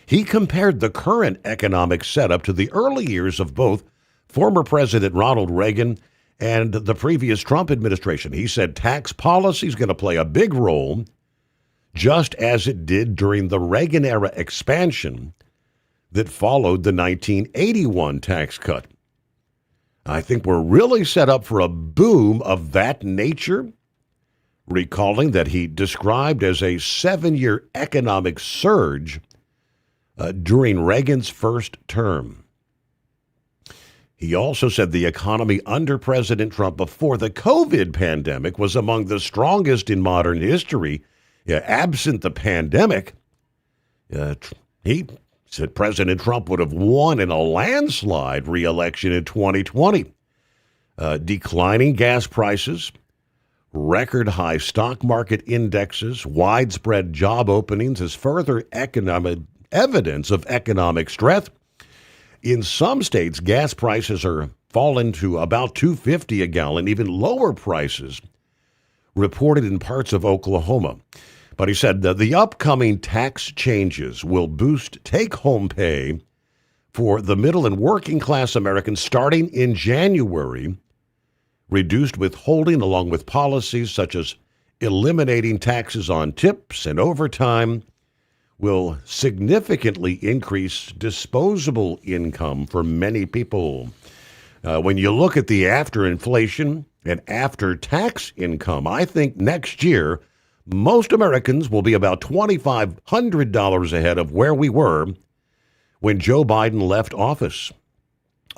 He compared the current economic setup to the early years of both former President Ronald Reagan and the previous Trump administration. He said tax policy is going to play a big role, just as it did during the Reagan-era expansion that followed the 1981 tax cut. I think we're really set up for a boom of that nature, recalling that he described as a 7-year economic surge during Reagan's first term. He also said the economy under President Trump before the COVID pandemic was among the strongest in modern history. Absent the pandemic, he said President Trump would have won in a landslide re-election in 2020. Declining gas prices, record high stock market indexes, widespread job openings is further economic evidence of economic strength. In some states, gas prices are fallen to about $2.50 a gallon, even lower prices reported in parts of Oklahoma. But he said that the upcoming tax changes will boost take-home pay for the middle and working class Americans starting in January. Reduced withholding along with policies such as eliminating taxes on tips and overtime will significantly increase disposable income for many people. When you look at the after inflation and after tax income, I think next year most Americans will be about $2,500 ahead of where we were when Joe Biden left office.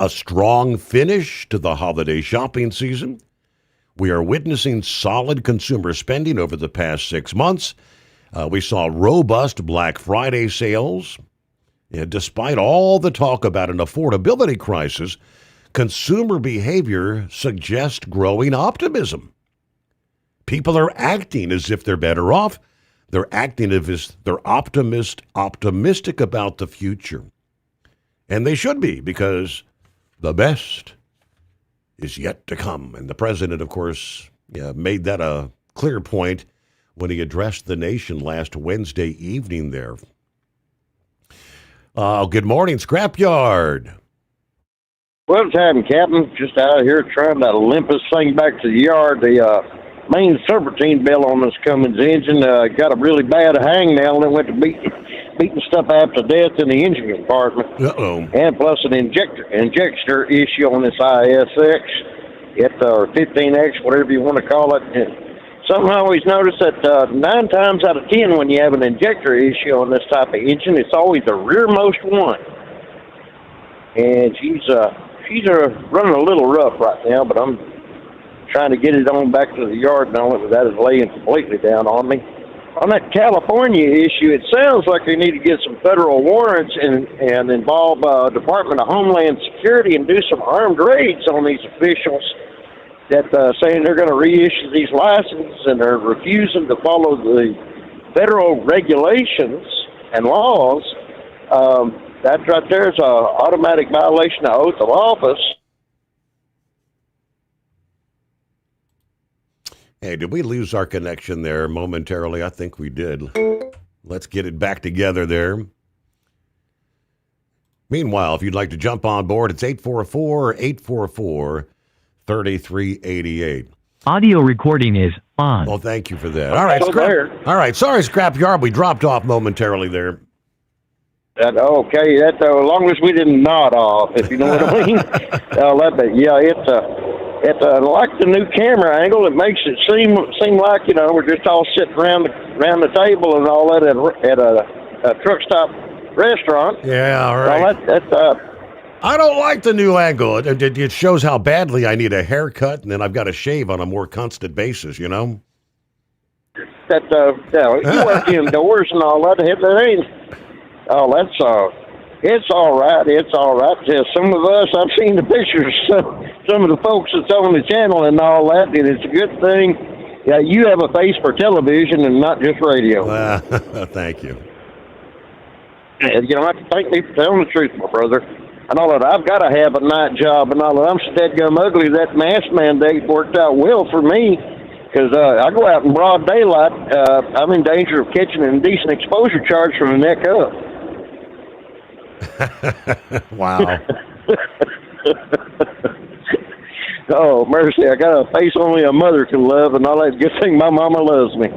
A strong finish to the holiday shopping season. We are witnessing solid consumer spending over the past 6 months. We saw robust Black Friday sales. Despite all the talk about an affordability crisis, consumer behavior suggests growing optimism. People are acting as if they're better off. They're acting as if they're optimistic about the future. And they should be, because the best is yet to come. And the president, of course, made that a clear point when he addressed the nation last Wednesday evening there. Good morning, Scrapyard. What's happening, Captain? Just out here trying to limp this thing back to the yard. The main serpentine belt on this Cummins engine got a really bad hangnail, and it went to beating stuff after death in the engine compartment. Uh-oh. And plus an injector issue on this ISX, or 15X, whatever you want to call it. Something I always notice that 9 times out of 10 when you have an injector issue on this type of engine, it's always the rearmost one. And she's running a little rough right now, but I'm trying to get it on back to the yard and all it without it laying completely down on me. On that California issue, it sounds like they need to get some federal warrants and involve Department of Homeland Security and do some armed raids on these officials that saying they're going to reissue these licenses and they're refusing to follow the federal regulations and laws. That right there is an automatic violation of oath of office. Hey, did we lose our connection there momentarily? I think we did. Let's get it back together there. Meanwhile, if you'd like to jump on board, it's 844-844-3388. Audio recording is on. Well, thank you for that. All right, sorry, Scrapyard. We dropped off momentarily there. Okay, as long as we didn't nod off, if you know what I mean. It's like the new camera angle. It makes it seem like we're just all sitting around the table and all that at a truck stop restaurant. Yeah, all right. I don't like the new angle. It shows how badly I need a haircut, and then I've got to shave on a more constant basis. You work indoors and all that. That ain't. Oh, it's all right. It's all right. Some of us, I've seen the pictures of some of the folks that's on the channel and all that, and it's a good thing. Yeah, you have a face for television and not just radio. Thank you. You don't have to thank me for telling the truth, my brother. And all that, I've got to have a night job and all that. I'm so dead-gum ugly. That mask mandate worked out well for me. Because I go out in broad daylight, I'm in danger of catching an indecent exposure charge from the neck up. Wow. Oh, mercy, I got a face only a mother can love, and all that good thing my mama loves me.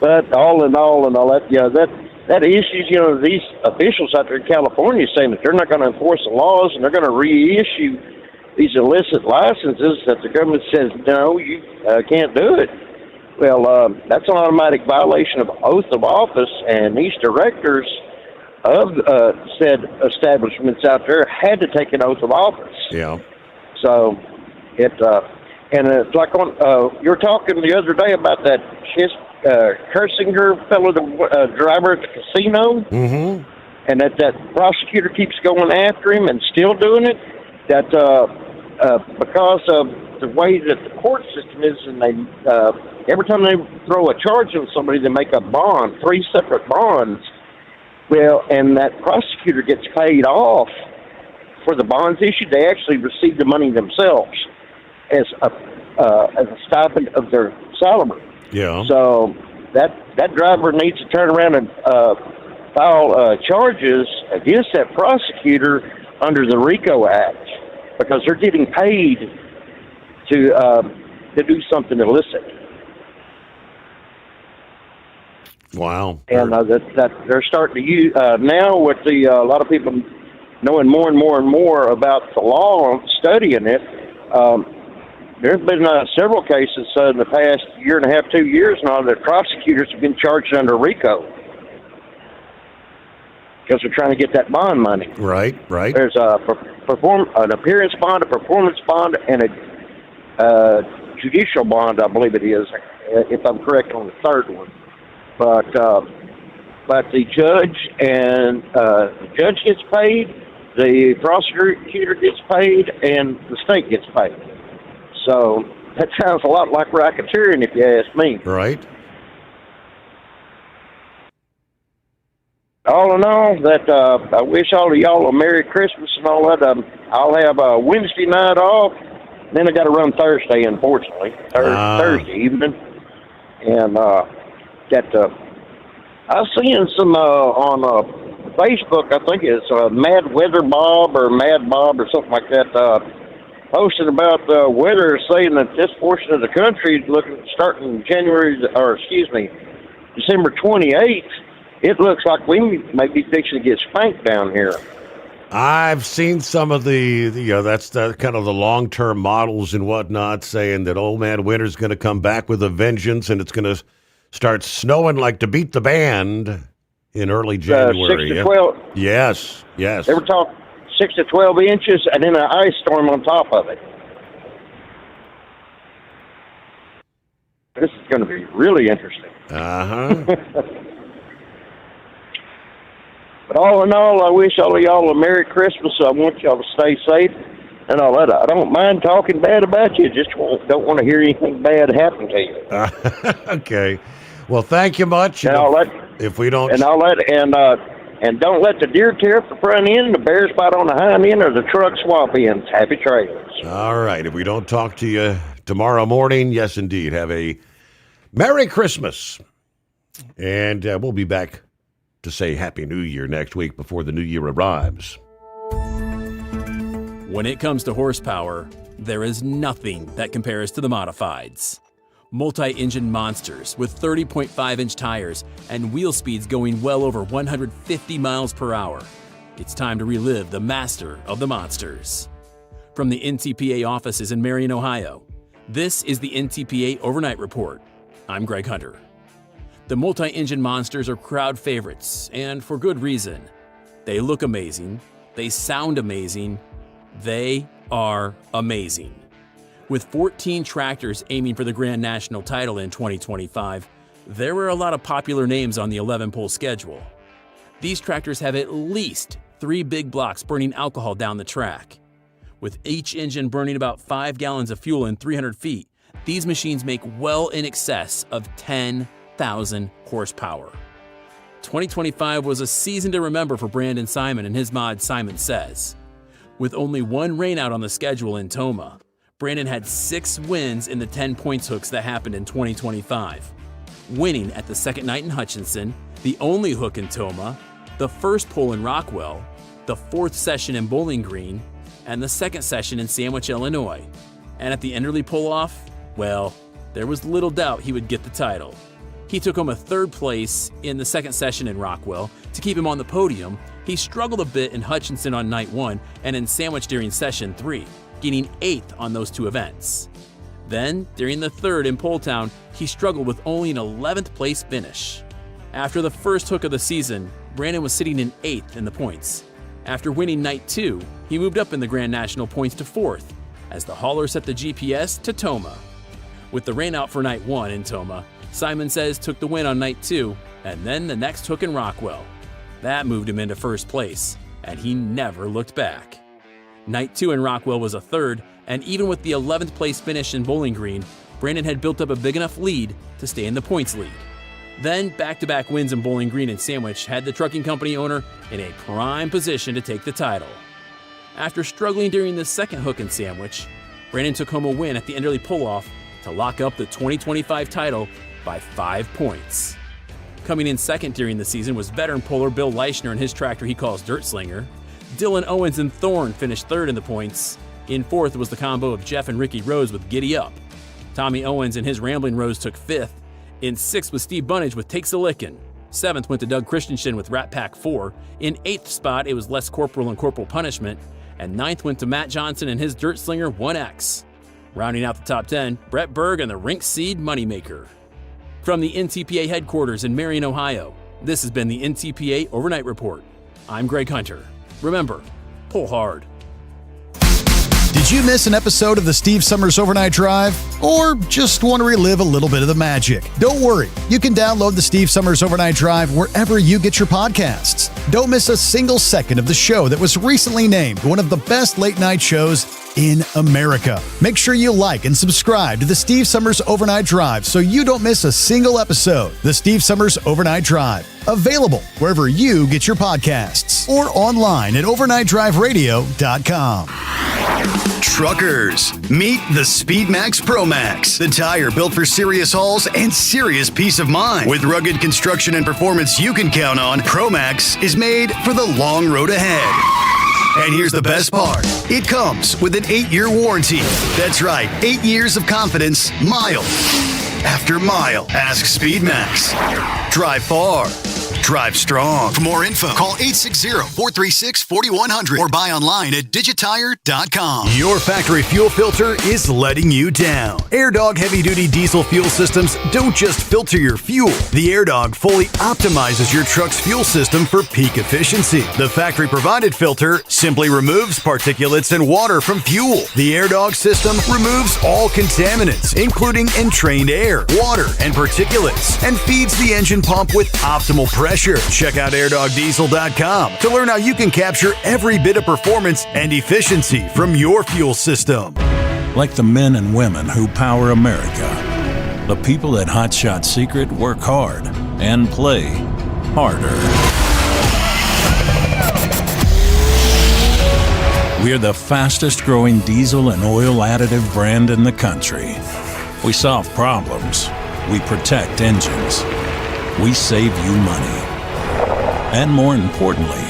But all in all, that issues, these officials out there in California saying that they're not going to enforce the laws and they're going to reissue these illicit licenses that the government says, no, you can't do it. Well, that's an automatic violation of oath of office, and these directors of said establishments out there had to take an oath of office. Yeah. So it's like on you were talking the other day about that Kersinger fellow, the driver at the casino, and that prosecutor keeps going after him and still doing it. That because of the way that the court system is, and they every time they throw a charge on somebody, they make a bond, 3 separate bonds. Well, and that prosecutor gets paid off for the bonds issued. They actually receive the money themselves as a stipend of their salary. Yeah. So that driver needs to turn around and file charges against that prosecutor under the RICO Act, because they're getting paid to do something illicit. Wow. And that they're starting to use now with a lot of people knowing more and more and more about the law, studying it. There's been several cases in the past year and a half, 2 years now that prosecutors have been charged under RICO because they're trying to get that bond money. Right. There's an appearance bond, a performance bond, and a judicial bond, I believe it is, if I'm correct on the third one. But the judge gets paid, the prosecutor gets paid, and the state gets paid. So that sounds a lot like racketeering, if you ask me. Right. All in all, I wish all of y'all a Merry Christmas and all that. I'll have a Wednesday night off, then I got to run Thursday, unfortunately, Thursday evening, and I've seen some on Facebook. I think it's Mad Weather Bob or Mad Bob or something like that. Posted about the weather, saying that this portion of the country, starting December 28th, it looks like we may be fixing to get spanked down here. I've seen some of that's the kind of the long-term models and whatnot saying that old man winter's going to come back with a vengeance, and it's going to start snowing like to beat the band in early January. 6 to 12. Yes. They were talking 6 to 12 inches and then an ice storm on top of it. This is going to be really interesting. But all in all, I wish all of y'all a Merry Christmas. I want y'all to stay safe and all that. I don't mind talking bad about you. Just don't want to hear anything bad happen to you. Okay. Well, thank you much. And all that. If we don't. And all that. And don't let the deer tear up the front end, the bears bite on the hind end, or the truck swap ends. Happy trails. All right. If we don't talk to you tomorrow morning, yes, indeed. Have a Merry Christmas. And we'll be back to say Happy New Year next week before the new year arrives. When it comes to horsepower, there is nothing that compares to the modifieds. Multi-engine monsters with 30.5-inch tires and wheel speeds going well over 150 miles per hour. It's time to relive the master of the monsters. From the NTPA offices in Marion, Ohio, this is the NTPA Overnight Report. I'm Greg Hunter. The multi-engine monsters are crowd favorites, and for good reason. They look amazing, they sound amazing, they are amazing. With 14 tractors aiming for the Grand National title in 2025, there were a lot of popular names on the 11-pole schedule. These tractors have at least 3 big blocks burning alcohol down the track. With each engine burning about 5 gallons of fuel in 300 feet, these machines make well in excess of 10,000 horsepower. 2025 was a season to remember for Brandon Simon and his mod Simon Says. With only one rainout on the schedule in Toma, Brandon had 6 wins in the 10 points hooks that happened in 2025, winning at the second night in Hutchinson, the only hook in Toma, the first pole in Rockwell, the fourth session in Bowling Green, and the second session in Sandwich, Illinois. And at the Enderley pull-off, well, there was little doubt he would get the title. He took home a third place in the second session in Rockwell. To keep him on the podium, he struggled a bit in Hutchinson on night 1 and in Sandwich during session 3, gaining 8th on those 2 events. Then, during the third in Poletown, he struggled with only an 11th place finish. After the first hook of the season, Brandon was sitting in 8th in the points. After winning night 2, he moved up in the Grand National points to 4th, as the hauler set the GPS to Toma. With the rain out for night 1 in Toma, Simon Says took the win on night 2, and then the next hook in Rockwell. That moved him into first place, and he never looked back. Night 2 in Rockwell was a third, and even with the 11th place finish in Bowling Green, Brandon had built up a big enough lead to stay in the points lead. Then, back-to-back wins in Bowling Green and Sandwich had the trucking company owner in a prime position to take the title. After struggling during the second hook in Sandwich, Brandon took home a win at the Enderley pull-off to lock up the 2025 title by 5 points. Coming in second during the season was veteran puller Bill Leischner and his tractor he calls Dirt Slinger. Dylan Owens and Thorne finished third in the points. In fourth was the combo of Jeff and Ricky Rose with Giddy Up. Tommy Owens and his Rambling Rose took fifth. In sixth was Steve Bunnage with Takes a Lickin'. Seventh went to Doug Christensen with Rat Pack 4. In eighth spot, it was Les Corporal and Corporal Punishment. And ninth went to Matt Johnson and his Dirt Slinger 1X. Rounding out the top 10, Brett Berg and the Rink Seed Moneymaker. From the NTPA headquarters in Marion, Ohio, this has been the NTPA Overnight Report. I'm Greg Hunter. Remember, pull hard. Did you miss an episode of the Steve Summers Overnight Drive? Or just want to relive a little bit of the magic? Don't worry. You can download the Steve Summers Overnight Drive wherever you get your podcasts. Don't miss a single second of the show that was recently named one of the best late night shows in America. Make sure you like and subscribe to the Steve Summers Overnight Drive so you don't miss a single episode. The Steve Summers Overnight Drive. Available wherever you get your podcasts or online at overnightdriveradio.com. Truckers, meet the SpeedMax Pro Max, the tire built for serious hauls and serious peace of mind. With rugged construction and performance you can count on, Pro Max is made for the long road ahead. And here's the best part. It comes with an 8-year warranty. That's right, 8 years of confidence, mile after mile. Ask SpeedMax. Drive far. Drive strong. For more info, call 860-436-4100 or buy online at digitire.com. Your factory fuel filter is letting you down. AirDog heavy-duty diesel fuel systems don't just filter your fuel. The AirDog fully optimizes your truck's fuel system for peak efficiency. The factory-provided filter simply removes particulates and water from fuel. The AirDog system removes all contaminants, including entrained air, water, and particulates, and feeds the engine pump with optimal pressure. Check out airdogdiesel.com to learn how you can capture every bit of performance and efficiency from your fuel system. Like the men and women who power America, the people at Hot Shot Secret work hard and play harder. We're the fastest growing diesel and oil additive brand in the country. We solve problems. We protect engines. We save you money. And more importantly,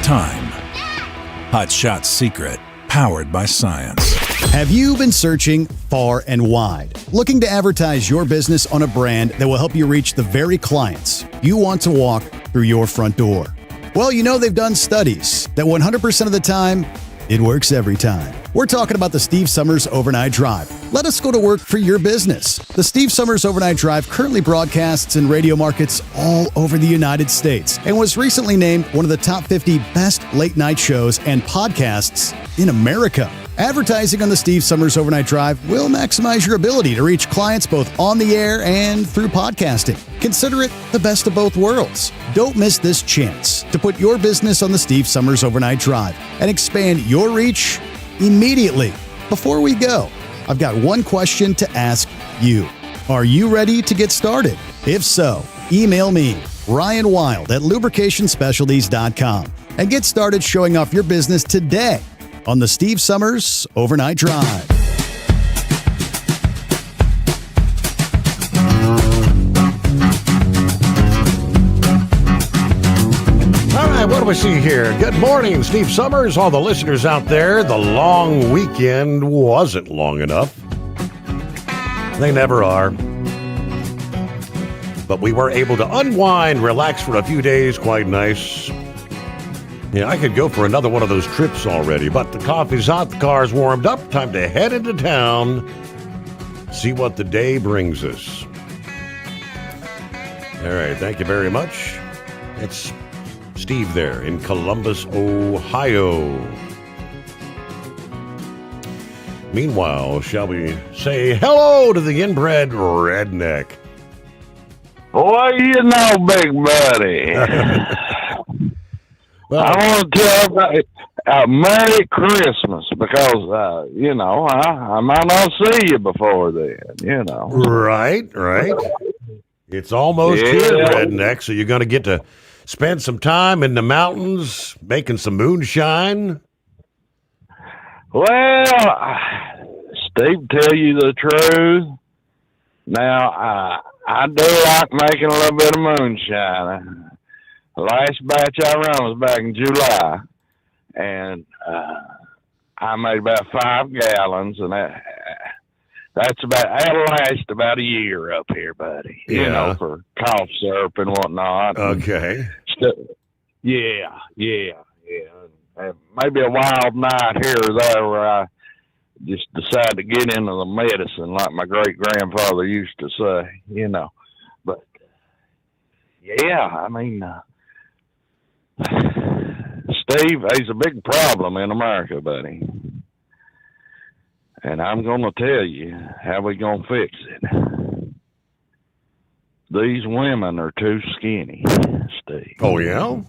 time. Hot Shot Secret, powered by science. Have you been searching far and wide, looking to advertise your business on a brand that will help you reach the very clients you want to walk through your front door? Well, you know they've done studies that 100% of the time, it works every time. We're talking about the Steve Summers Overnight Drive. Let us go to work for your business. The Steve Summers Overnight Drive currently broadcasts in radio markets all over the United States and was recently named one of the top 50 best late night shows and podcasts in America. Advertising on the Steve Summers Overnight Drive will maximize your ability to reach clients both on the air and through podcasting. Consider it the best of both worlds. Don't miss this chance to put your business on the Steve Summers Overnight Drive and expand your reach immediately. Before we go, I've got one question to ask you. Are you ready to get started? If so, email me, Ryan Wild at lubricationspecialties.com and get started showing off your business today on the Steve Summers Overnight Drive. me see here. Good morning, Steve Summers. All the listeners out there, the long weekend wasn't long enough. They never are. But we were able to unwind, relax for a few days. Quite nice. Yeah, I could go for another one of those trips already, but the coffee's hot, the car's warmed up. Time to head into town, see what the day brings us. All right, thank you very much. It's Steve there in Columbus, Ohio. Meanwhile, shall we say hello to the inbred redneck? Well, you know, big buddy. Well, I want to tell everybody a Merry Christmas because, I might not see you before then, Right. It's almost here, redneck, so you're going to get to spend some time in the mountains making some moonshine. Well, Steve, tell you the truth. Now, I do like making a little bit of moonshine. The last batch I run was back in July, and I made about 5 gallons, and that'll last about a year up here, buddy. Yeah. For cough syrup and whatnot. Okay. Yeah. And maybe a wild night here or there where I just decide to get into the medicine like my great-grandfather used to say, But, Steve, there's a big problem in America, buddy. And I'm going to tell you how we going to fix it. These women are too skinny, Steve. Oh, yeah?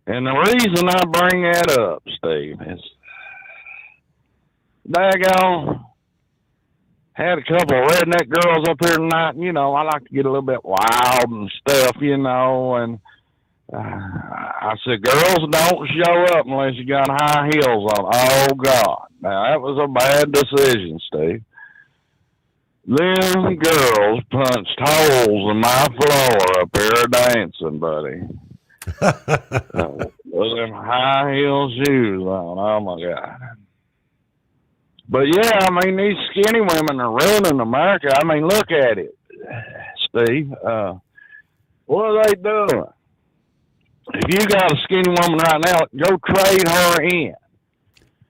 And the reason I bring that up, Steve, is daggone, had a couple of redneck girls up here tonight. I like to get a little bit wild and stuff, and I said, girls, don't show up unless you got high heels on. Oh, God. Now, that was a bad decision, Steve. Them girls punched holes in my floor up here dancing, buddy. With them high heel shoes on. Oh, my God. But, yeah, these skinny women are ruining America. Look at it, Steve. What are they doing? If you got a skinny woman right now, go trade her in.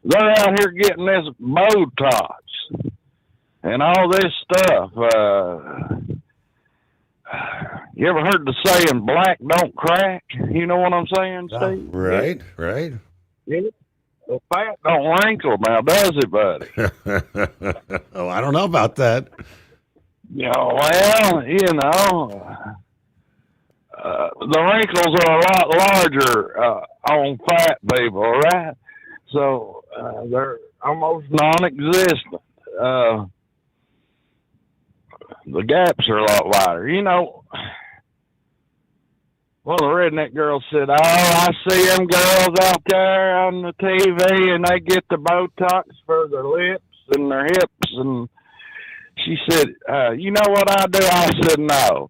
They're out here getting this Botox and all this stuff. You ever heard the saying, black don't crack? You know what I'm saying, Steve? Right. Yeah. Well, fat don't wrinkle now, does it, buddy? Oh, I don't know about that. The wrinkles are a lot larger on fat people, right? So they're almost non-existent. The gaps are a lot wider. One of the redneck girls said, I see them girls out there on the TV, and they get the Botox for their lips and their hips. And she said, you know what I do? I said, no.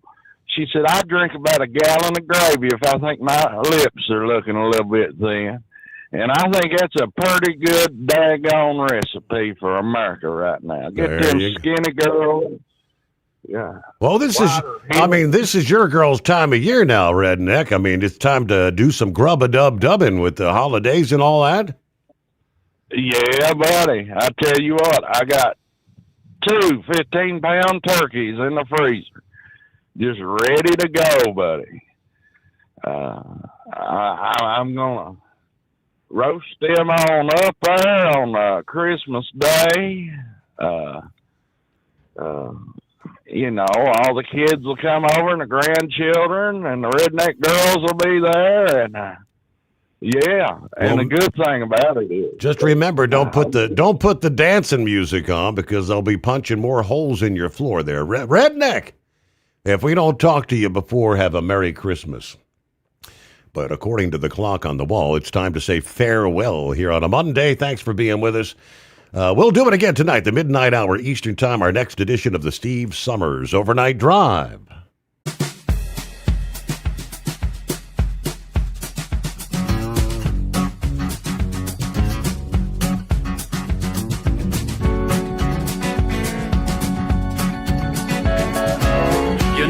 She said, I drink about a gallon of gravy if I think my lips are looking a little bit thin. And I think that's a pretty good daggone recipe for America right now. Get them skinny girls. Yeah. Well, this is your girl's time of year now, redneck. It's time to do some grub-a-dub-dubbing with the holidays and all that. Yeah, buddy. I tell you what, I got 2 15-pound turkeys in the freezer. Just ready to go, buddy. I'm going to roast them on up there on Christmas Day. All the kids will come over and the grandchildren and the redneck girls will be there. And, and the good thing about it is... Just remember, don't put the dancing music on because they'll be punching more holes in your floor there. Redneck! If we don't talk to you before, have a Merry Christmas. But according to the clock on the wall, it's time to say farewell here on a Monday. Thanks for being with us. We'll do it again tonight, the midnight hour Eastern Time, our next edition of the Steve Summers Overnight Drive.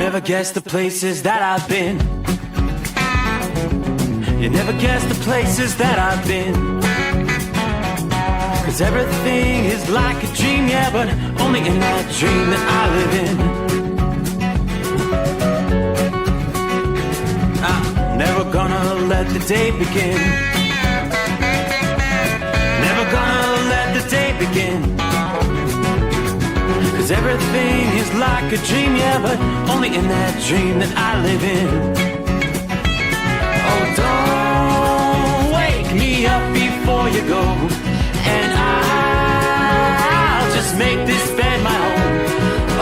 never guess the places that I've been. You never guess the places that I've been. 'Cause everything is like a dream, yeah, but only in that dream that I live in. I'm never gonna let the day begin. Never gonna let the day begin. 'Cause everything is like a dream, yeah, but only in that dream that I live in. Oh, don't wake me up before you go, and I'll just make this bed my home.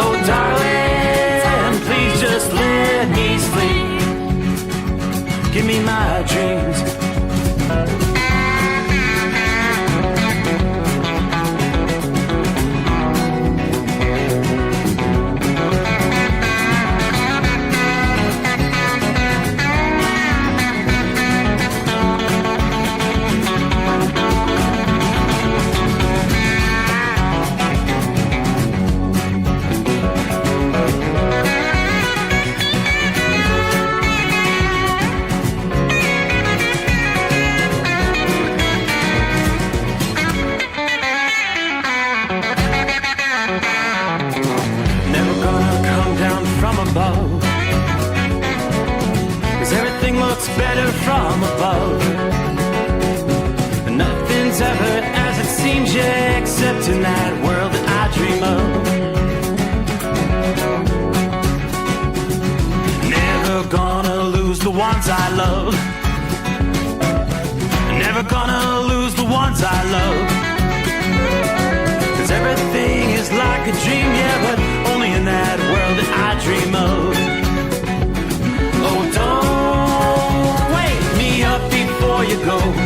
Oh, darling, please just let me sleep. Give me my dreams. Better from above. Nothing's ever as it seems, yeah, except in that world that I dream of. Never gonna lose the ones I love. Never gonna lose the ones I love. 'Cause everything is like a dream, yeah, but only in that world that I dream of. Oh, don't up before you go.